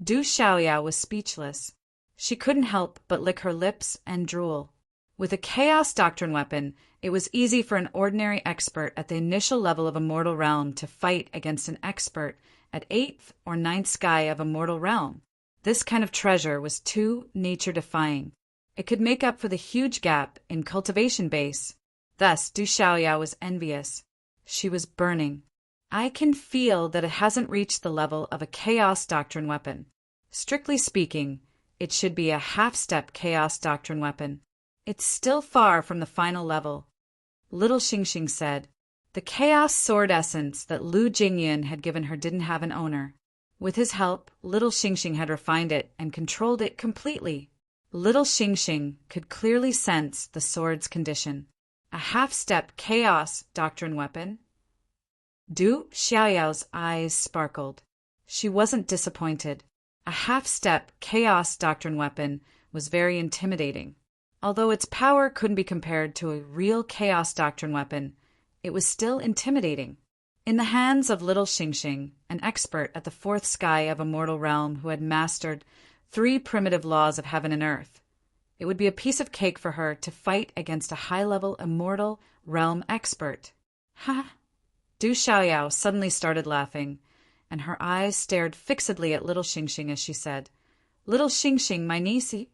Du Xiaoyao was speechless. She couldn't help but lick her lips and drool. With a chaos doctrine weapon, it was easy for an ordinary expert at the initial level of a mortal realm to fight against an expert at 8th or 9th sky of a mortal realm. This kind of treasure was too nature-defying. It could make up for the huge gap in cultivation base. Thus, Du Xiaoyao was envious. She was burning. I can feel that it hasn't reached the level of a chaos doctrine weapon. Strictly speaking, it should be a half-step chaos doctrine weapon. It's still far from the final level. Little Xingxing said. The chaos sword essence that Lu Jingyan had given her didn't have an owner. With his help, little Xingxing had refined it and controlled it completely. Little Xingxing could clearly sense the sword's condition. A half-step chaos doctrine weapon. Du Xiaoyao's eyes sparkled. She wasn't disappointed. A half-step chaos doctrine weapon was very intimidating. Although its power couldn't be compared to a real chaos doctrine weapon, it was still intimidating. In the hands of little Xingxing, an expert at the 4th sky of a mortal realm who had mastered 3 primitive laws of heaven and earth, it would be a piece of cake for her to fight against a high-level immortal realm expert. Ha! Du Xiaoyao suddenly started laughing, and her eyes stared fixedly at little Xingxing as she said, Little Xingxing, my niecey,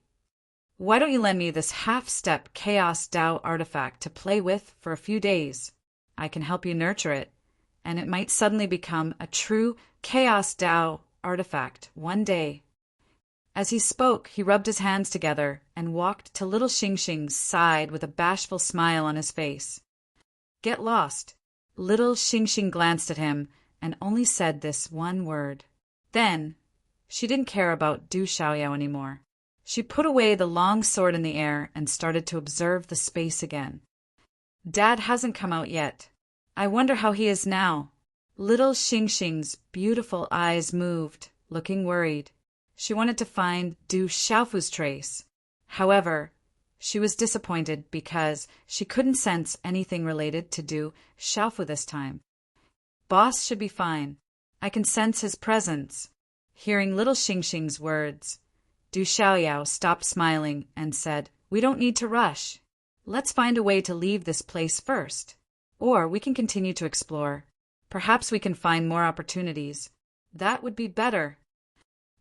why don't you lend me this half-step chaos Tao artifact to play with for a few days? I can help you nurture it, and it might suddenly become a true chaos Tao artifact one day. As he spoke, he rubbed his hands together and walked to little Xingxing's side with a bashful smile on his face. Get lost. Little Xingxing glanced at him and only said this one word. Then, she didn't care about Du Xiaoyao anymore. She put away the long sword in the air and started to observe the space again. Dad hasn't come out yet. I wonder how he is now. Little Xingxing's beautiful eyes moved, looking worried. She wanted to find Du Xiaofu's trace. However, she was disappointed because she couldn't sense anything related to Du Xiaofu this time. Boss should be fine. I can sense his presence. Hearing little Xingxing's words, Du Xiaoyao stopped smiling and said, "We don't need to rush. Let's find a way to leave this place first. Or we can continue to explore. Perhaps we can find more opportunities. That would be better."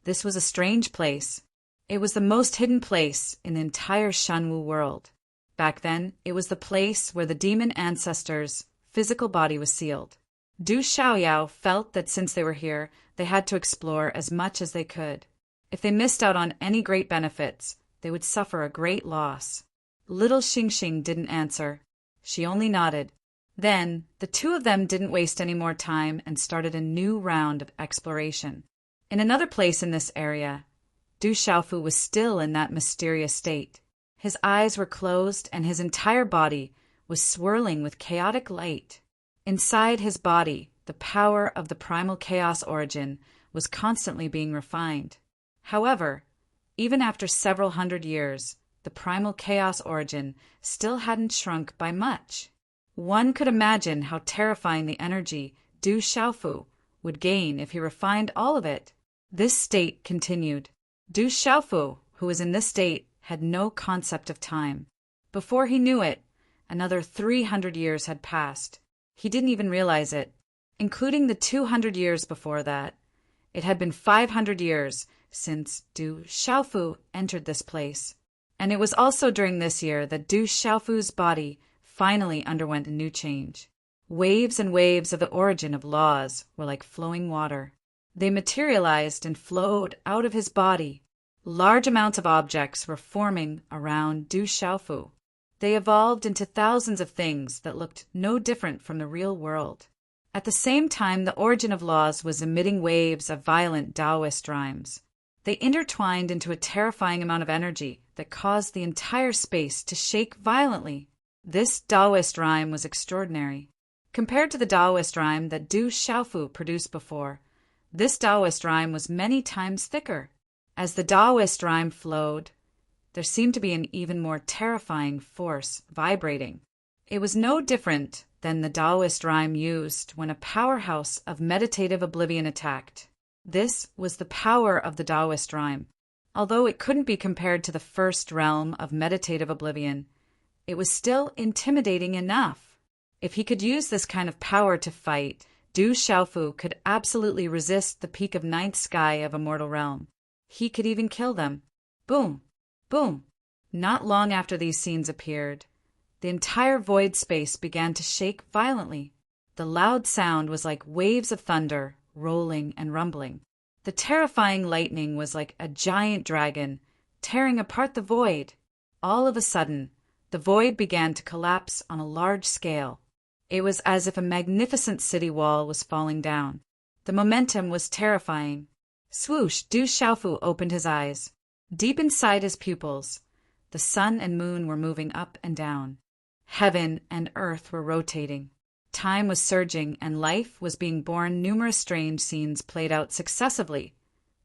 This was a strange place. It was the most hidden place in the entire Shanwu world. Back then, it was the place where the demon ancestors' physical body was sealed. Du Xiaoyao felt that since they were here, they had to explore as much as they could. If they missed out on any great benefits, they would suffer a great loss. Little Xingxing didn't answer. She only nodded. Then, the two of them didn't waste any more time and started a new round of exploration. In another place in this area, Du Xiaofu was still in that mysterious state. His eyes were closed and his entire body was swirling with chaotic light. Inside his body, the power of the primal chaos origin was constantly being refined. However, even after several hundred years, the primal chaos origin still hadn't shrunk by much. One could imagine how terrifying the energy Du Xiaofu would gain if he refined all of it. This state continued. Du Xiaofu, who was in this state, had no concept of time. Before he knew it, another 300 years had passed. He didn't even realize it. Including the 200 years before that, it had been 500 years since Du Xiaofu entered this place. And it was also during this year that Du Xiaofu's body finally underwent a new change. Waves and waves of the origin of laws were like flowing water. They materialized and flowed out of his body. Large amounts of objects were forming around Du Xiaofu. They evolved into thousands of things that looked no different from the real world. At the same time, the origin of laws was emitting waves of violent Taoist rhymes. They intertwined into a terrifying amount of energy that caused the entire space to shake violently. This Taoist rhyme was extraordinary. Compared to the Taoist rhyme that Du Xiaofu produced before, this Taoist rhyme was many times thicker. As the Taoist rhyme flowed, there seemed to be an even more terrifying force vibrating. It was no different than the Taoist rhyme used when a powerhouse of meditative oblivion attacked. This was the power of the Taoist rhyme. Although it couldn't be compared to the first realm of meditative oblivion, it was still intimidating enough. If he could use this kind of power to fight, Du Xiaofu could absolutely resist the peak of ninth sky of a mortal realm. He could even kill them. Boom! Boom! Not long after these scenes appeared, the entire void space began to shake violently. The loud sound was like waves of thunder, rolling and rumbling. The terrifying lightning was like a giant dragon, tearing apart the void. All of a sudden, the void began to collapse on a large scale. It was as if a magnificent city wall was falling down. The momentum was terrifying. Swoosh! Du Xiaofu opened his eyes. Deep inside his pupils, the sun and moon were moving up and down. Heaven and earth were rotating. Time was surging and life was being born. Numerous strange scenes played out successively,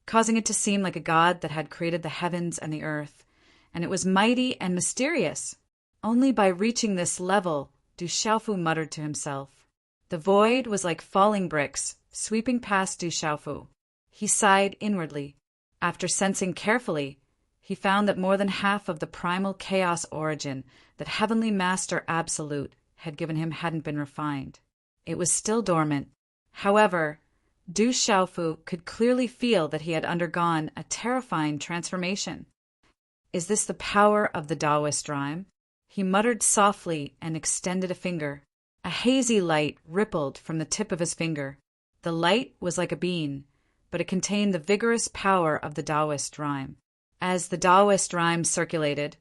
causing it to seem like a god that had created the heavens and the earth, and it was mighty and mysterious. Only by reaching this level, Du Xiaofu muttered to himself. The void was like falling bricks, sweeping past Du Xiaofu. He sighed inwardly. After sensing carefully, he found that more than half of the primal chaos origin that Heavenly Master Absolute had given him hadn't been refined. It was still dormant. However, Du Xiaofu could clearly feel that he had undergone a terrifying transformation. Is this the power of the Taoist rhyme? He muttered softly and extended a finger. A hazy light rippled from the tip of his finger. The light was like a bean, but it contained the vigorous power of the Taoist rhyme. As the Taoist rhyme circulated,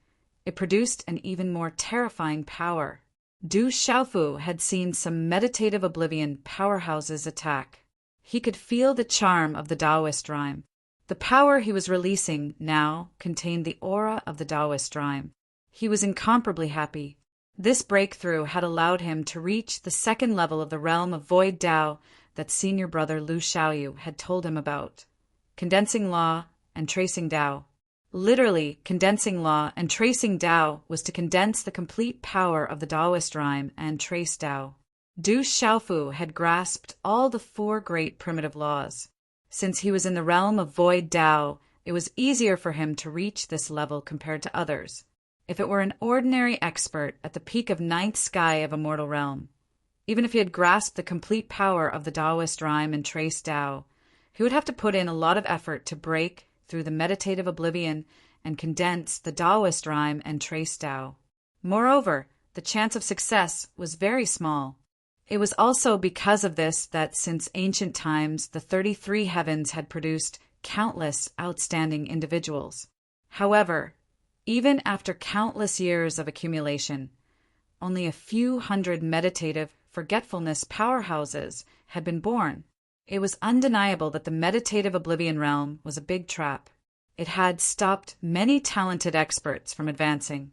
it produced an even more terrifying power. Du Xiaofu had seen some meditative oblivion powerhouses attack. He could feel the charm of the Taoist rhyme. The power he was releasing now contained the aura of the Taoist rhyme. He was incomparably happy. This breakthrough had allowed him to reach the second level of the realm of Void Tao that senior brother Lu Xiaoyu had told him about. Condensing law and tracing Tao. Literally, condensing law and tracing Tao was to condense the complete power of the Taoist rhyme and trace Tao. Du Xiaofu had grasped all the four great primitive laws. Since he was in the realm of void Tao, it was easier for him to reach this level compared to others. If it were an ordinary expert at the peak of ninth sky of a mortal realm, even if he had grasped the complete power of the Taoist rhyme and trace Tao, he would have to put in a lot of effort to break through the meditative oblivion and condense the Taoist rhyme and trace Tao. Moreover, the chance of success was very small. It was also because of this that since ancient times the 33 heavens had produced countless outstanding individuals. However, even after countless years of accumulation, only a few hundred meditative forgetfulness powerhouses had been born. It was undeniable that the meditative oblivion realm was a big trap. It had stopped many talented experts from advancing.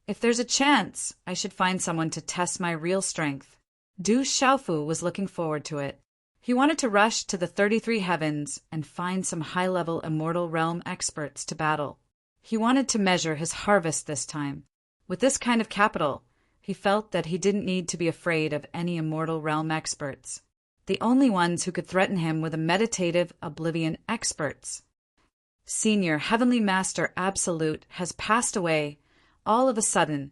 If there's a chance, I should find someone to test my real strength. Du Xiaofu was looking forward to it. He wanted to rush to the 33 heavens and find some high-level immortal realm experts to battle. He wanted to measure his harvest this time. With this kind of capital, he felt that he didn't need to be afraid of any immortal realm experts. The only ones who could threaten him were the meditative oblivion experts. Senior Heavenly Master Absolute has passed away. All of a sudden,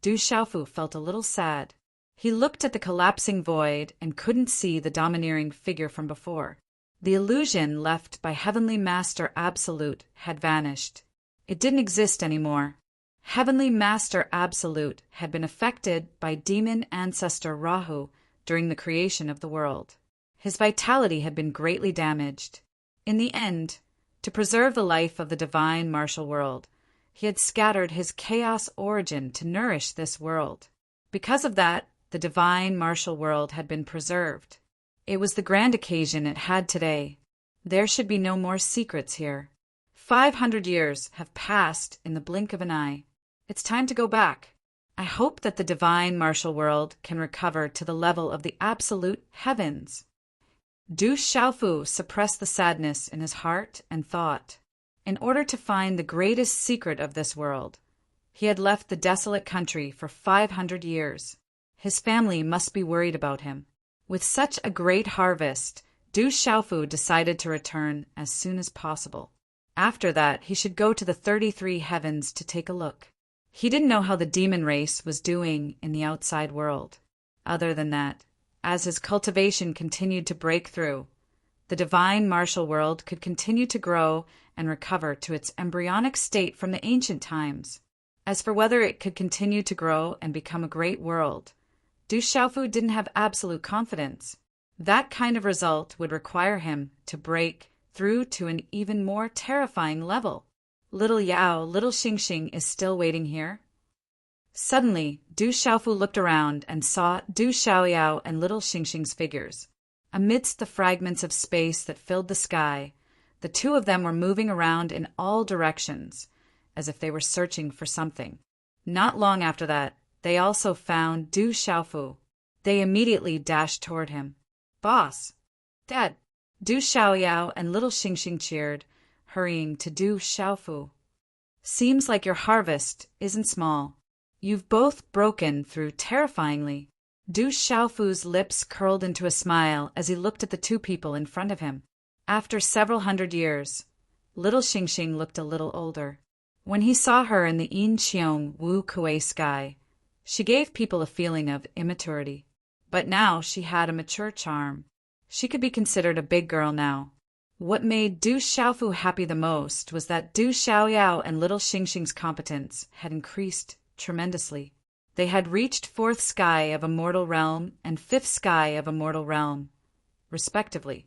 Du Xiaofu felt a little sad. He looked at the collapsing void and couldn't see the domineering figure from before. The illusion left by Heavenly Master Absolute had vanished. It didn't exist anymore. Heavenly Master Absolute had been affected by demon ancestor Rahu during the creation of the world. His vitality had been greatly damaged. In the end, to preserve the life of the divine martial world, he had scattered his chaos origin to nourish this world. Because of that, the divine martial world had been preserved. It was the grand occasion it had today. There should be no more secrets here. 500 years have passed in the blink of an eye. It's time to go back. I hope that the divine martial world can recover to the level of the absolute heavens. Du Xiaofu suppressed the sadness in his heart and thought. In order to find the greatest secret of this world, he had left the desolate country for 500 years. His family must be worried about him. With such a great harvest, Du Xiaofu decided to return as soon as possible. After that, he should go to the 33 heavens to take a look. He didn't know how the demon race was doing in the outside world. Other than that, as his cultivation continued to break through, the divine martial world could continue to grow and recover to its embryonic state from the ancient times. As for whether it could continue to grow and become a great world, Du Xiaofu didn't have absolute confidence. That kind of result would require him to break through to an even more terrifying level. Little Yao, little Xingxing is still waiting here. Suddenly, Du Xiaofu looked around and saw Du Xiaoyao and little Xingxing's figures. Amidst the fragments of space that filled the sky, the two of them were moving around in all directions, as if they were searching for something. Not long after that, they also found Du Xiaofu. They immediately dashed toward him. "Boss! Dad!" Du Xiaoyao and little Xingxing cheered, hurrying to Du Xiaofu. "Seems like your harvest isn't small. You've both broken through terrifyingly." Du Xiaofu's lips curled into a smile as he looked at the two people in front of him. After several hundred years, little Xingxing looked a little older. When he saw her in the Yin Qiong Wu Kuei sky, she gave people a feeling of immaturity. But now she had a mature charm. She could be considered a big girl now. What made Du Xiaofu happy the most was that Du Xiaoyao and little Xingxing's competence had increased tremendously. They had reached fourth sky of a mortal realm and fifth sky of a mortal realm, respectively.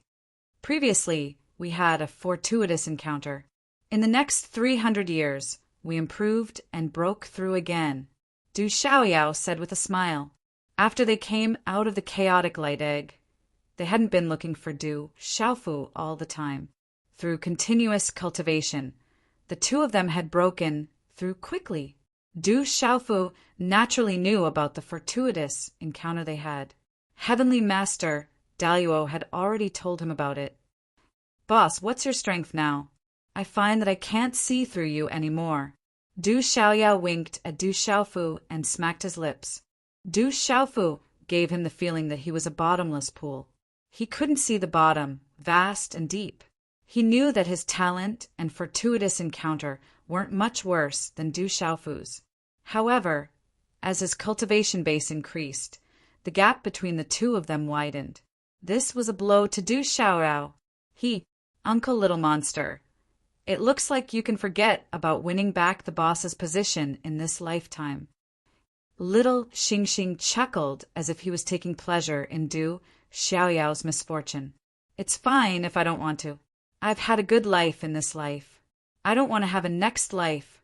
Previously, we had a fortuitous encounter. In the next 300 years, we improved and broke through again, Du Xiaoyao said with a smile. After they came out of the chaotic light egg, they hadn't been looking for Du Xiaofu all the time. Through continuous cultivation, the two of them had broken through quickly. Du Xiaofu naturally knew about the fortuitous encounter they had. Heavenly Master Daluo had already told him about it. "Boss, what's your strength now?" I find that I can't see through you anymore. Du Xiaoyao winked at Du Xiaofu and smacked his lips. Du Xiaofu gave him the feeling that he was a bottomless pool. He couldn't see the bottom, vast and deep. He knew that his talent and fortuitous encounter weren't much worse than Du Xiaofu's. However, as his cultivation base increased, the gap between the two of them widened. This was a blow to Du Xiaoyao. Uncle Little Monster, it looks like you can forget about winning back the boss's position in this lifetime. Little Xingxing chuckled as if he was taking pleasure in Du Xiaoyao's misfortune. It's fine if I don't want to. I've had a good life in this life. I don't want to have a next life.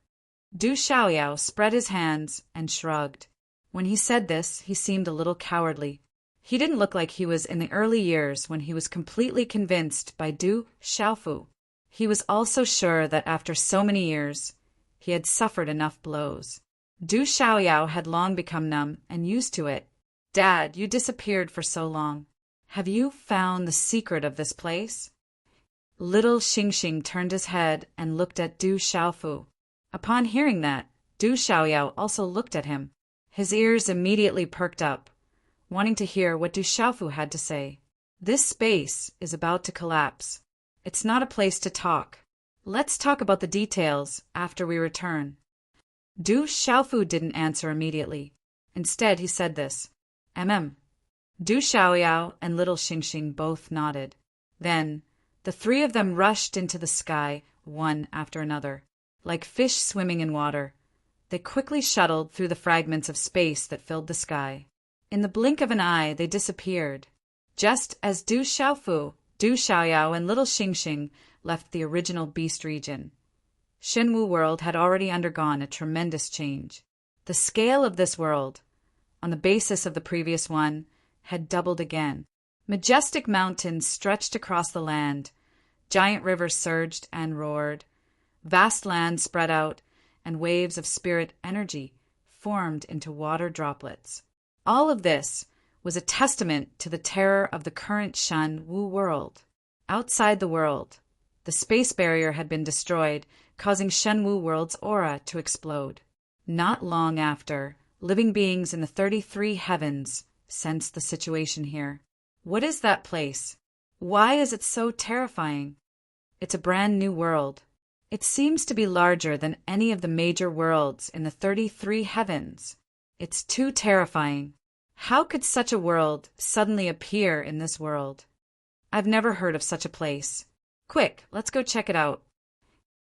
Du Xiaoyao spread his hands and shrugged. When he said this, he seemed a little cowardly. He didn't look like he was in the early years when he was completely convinced by Du Xiaofu. He was also sure that after so many years, he had suffered enough blows. Du Xiaoyao had long become numb and used to it. Dad, you disappeared for so long. Have you found the secret of this place? Little Xingxing turned his head and looked at Du Xiaofu. Upon hearing that, Du Xiaoyao also looked at him. His ears immediately perked up, wanting to hear what Du Xiaofu had to say. This space is about to collapse. It's not a place to talk. Let's talk about the details after we return. Du Xiaofu didn't answer immediately. Instead, he said this. Du Xiaoyao and Little Xingxing both nodded. Then, the three of them rushed into the sky, one after another. Like fish swimming in water, they quickly shuttled through the fragments of space that filled the sky. In the blink of an eye, they disappeared. Just as Du Xiaofu, Du Xiaoyao, and Little Xingxing left the original beast region, Shenwu world had already undergone a tremendous change. The scale of this world, on the basis of the previous one, had doubled again. Majestic mountains stretched across the land, giant rivers surged and roared, vast lands spread out, and waves of spirit energy formed into water droplets. All of this was a testament to the terror of the current Shenwu world. Outside the world, the space barrier had been destroyed, causing Shenwu world's aura to explode. Not long after, living beings in the 33 heavens sensed the situation here. What is that place? Why is it so terrifying? It's a brand new world. It seems to be larger than any of the major worlds in the 33 heavens. It's too terrifying. How could such a world suddenly appear in this world? I've never heard of such a place. Quick, let's go check it out.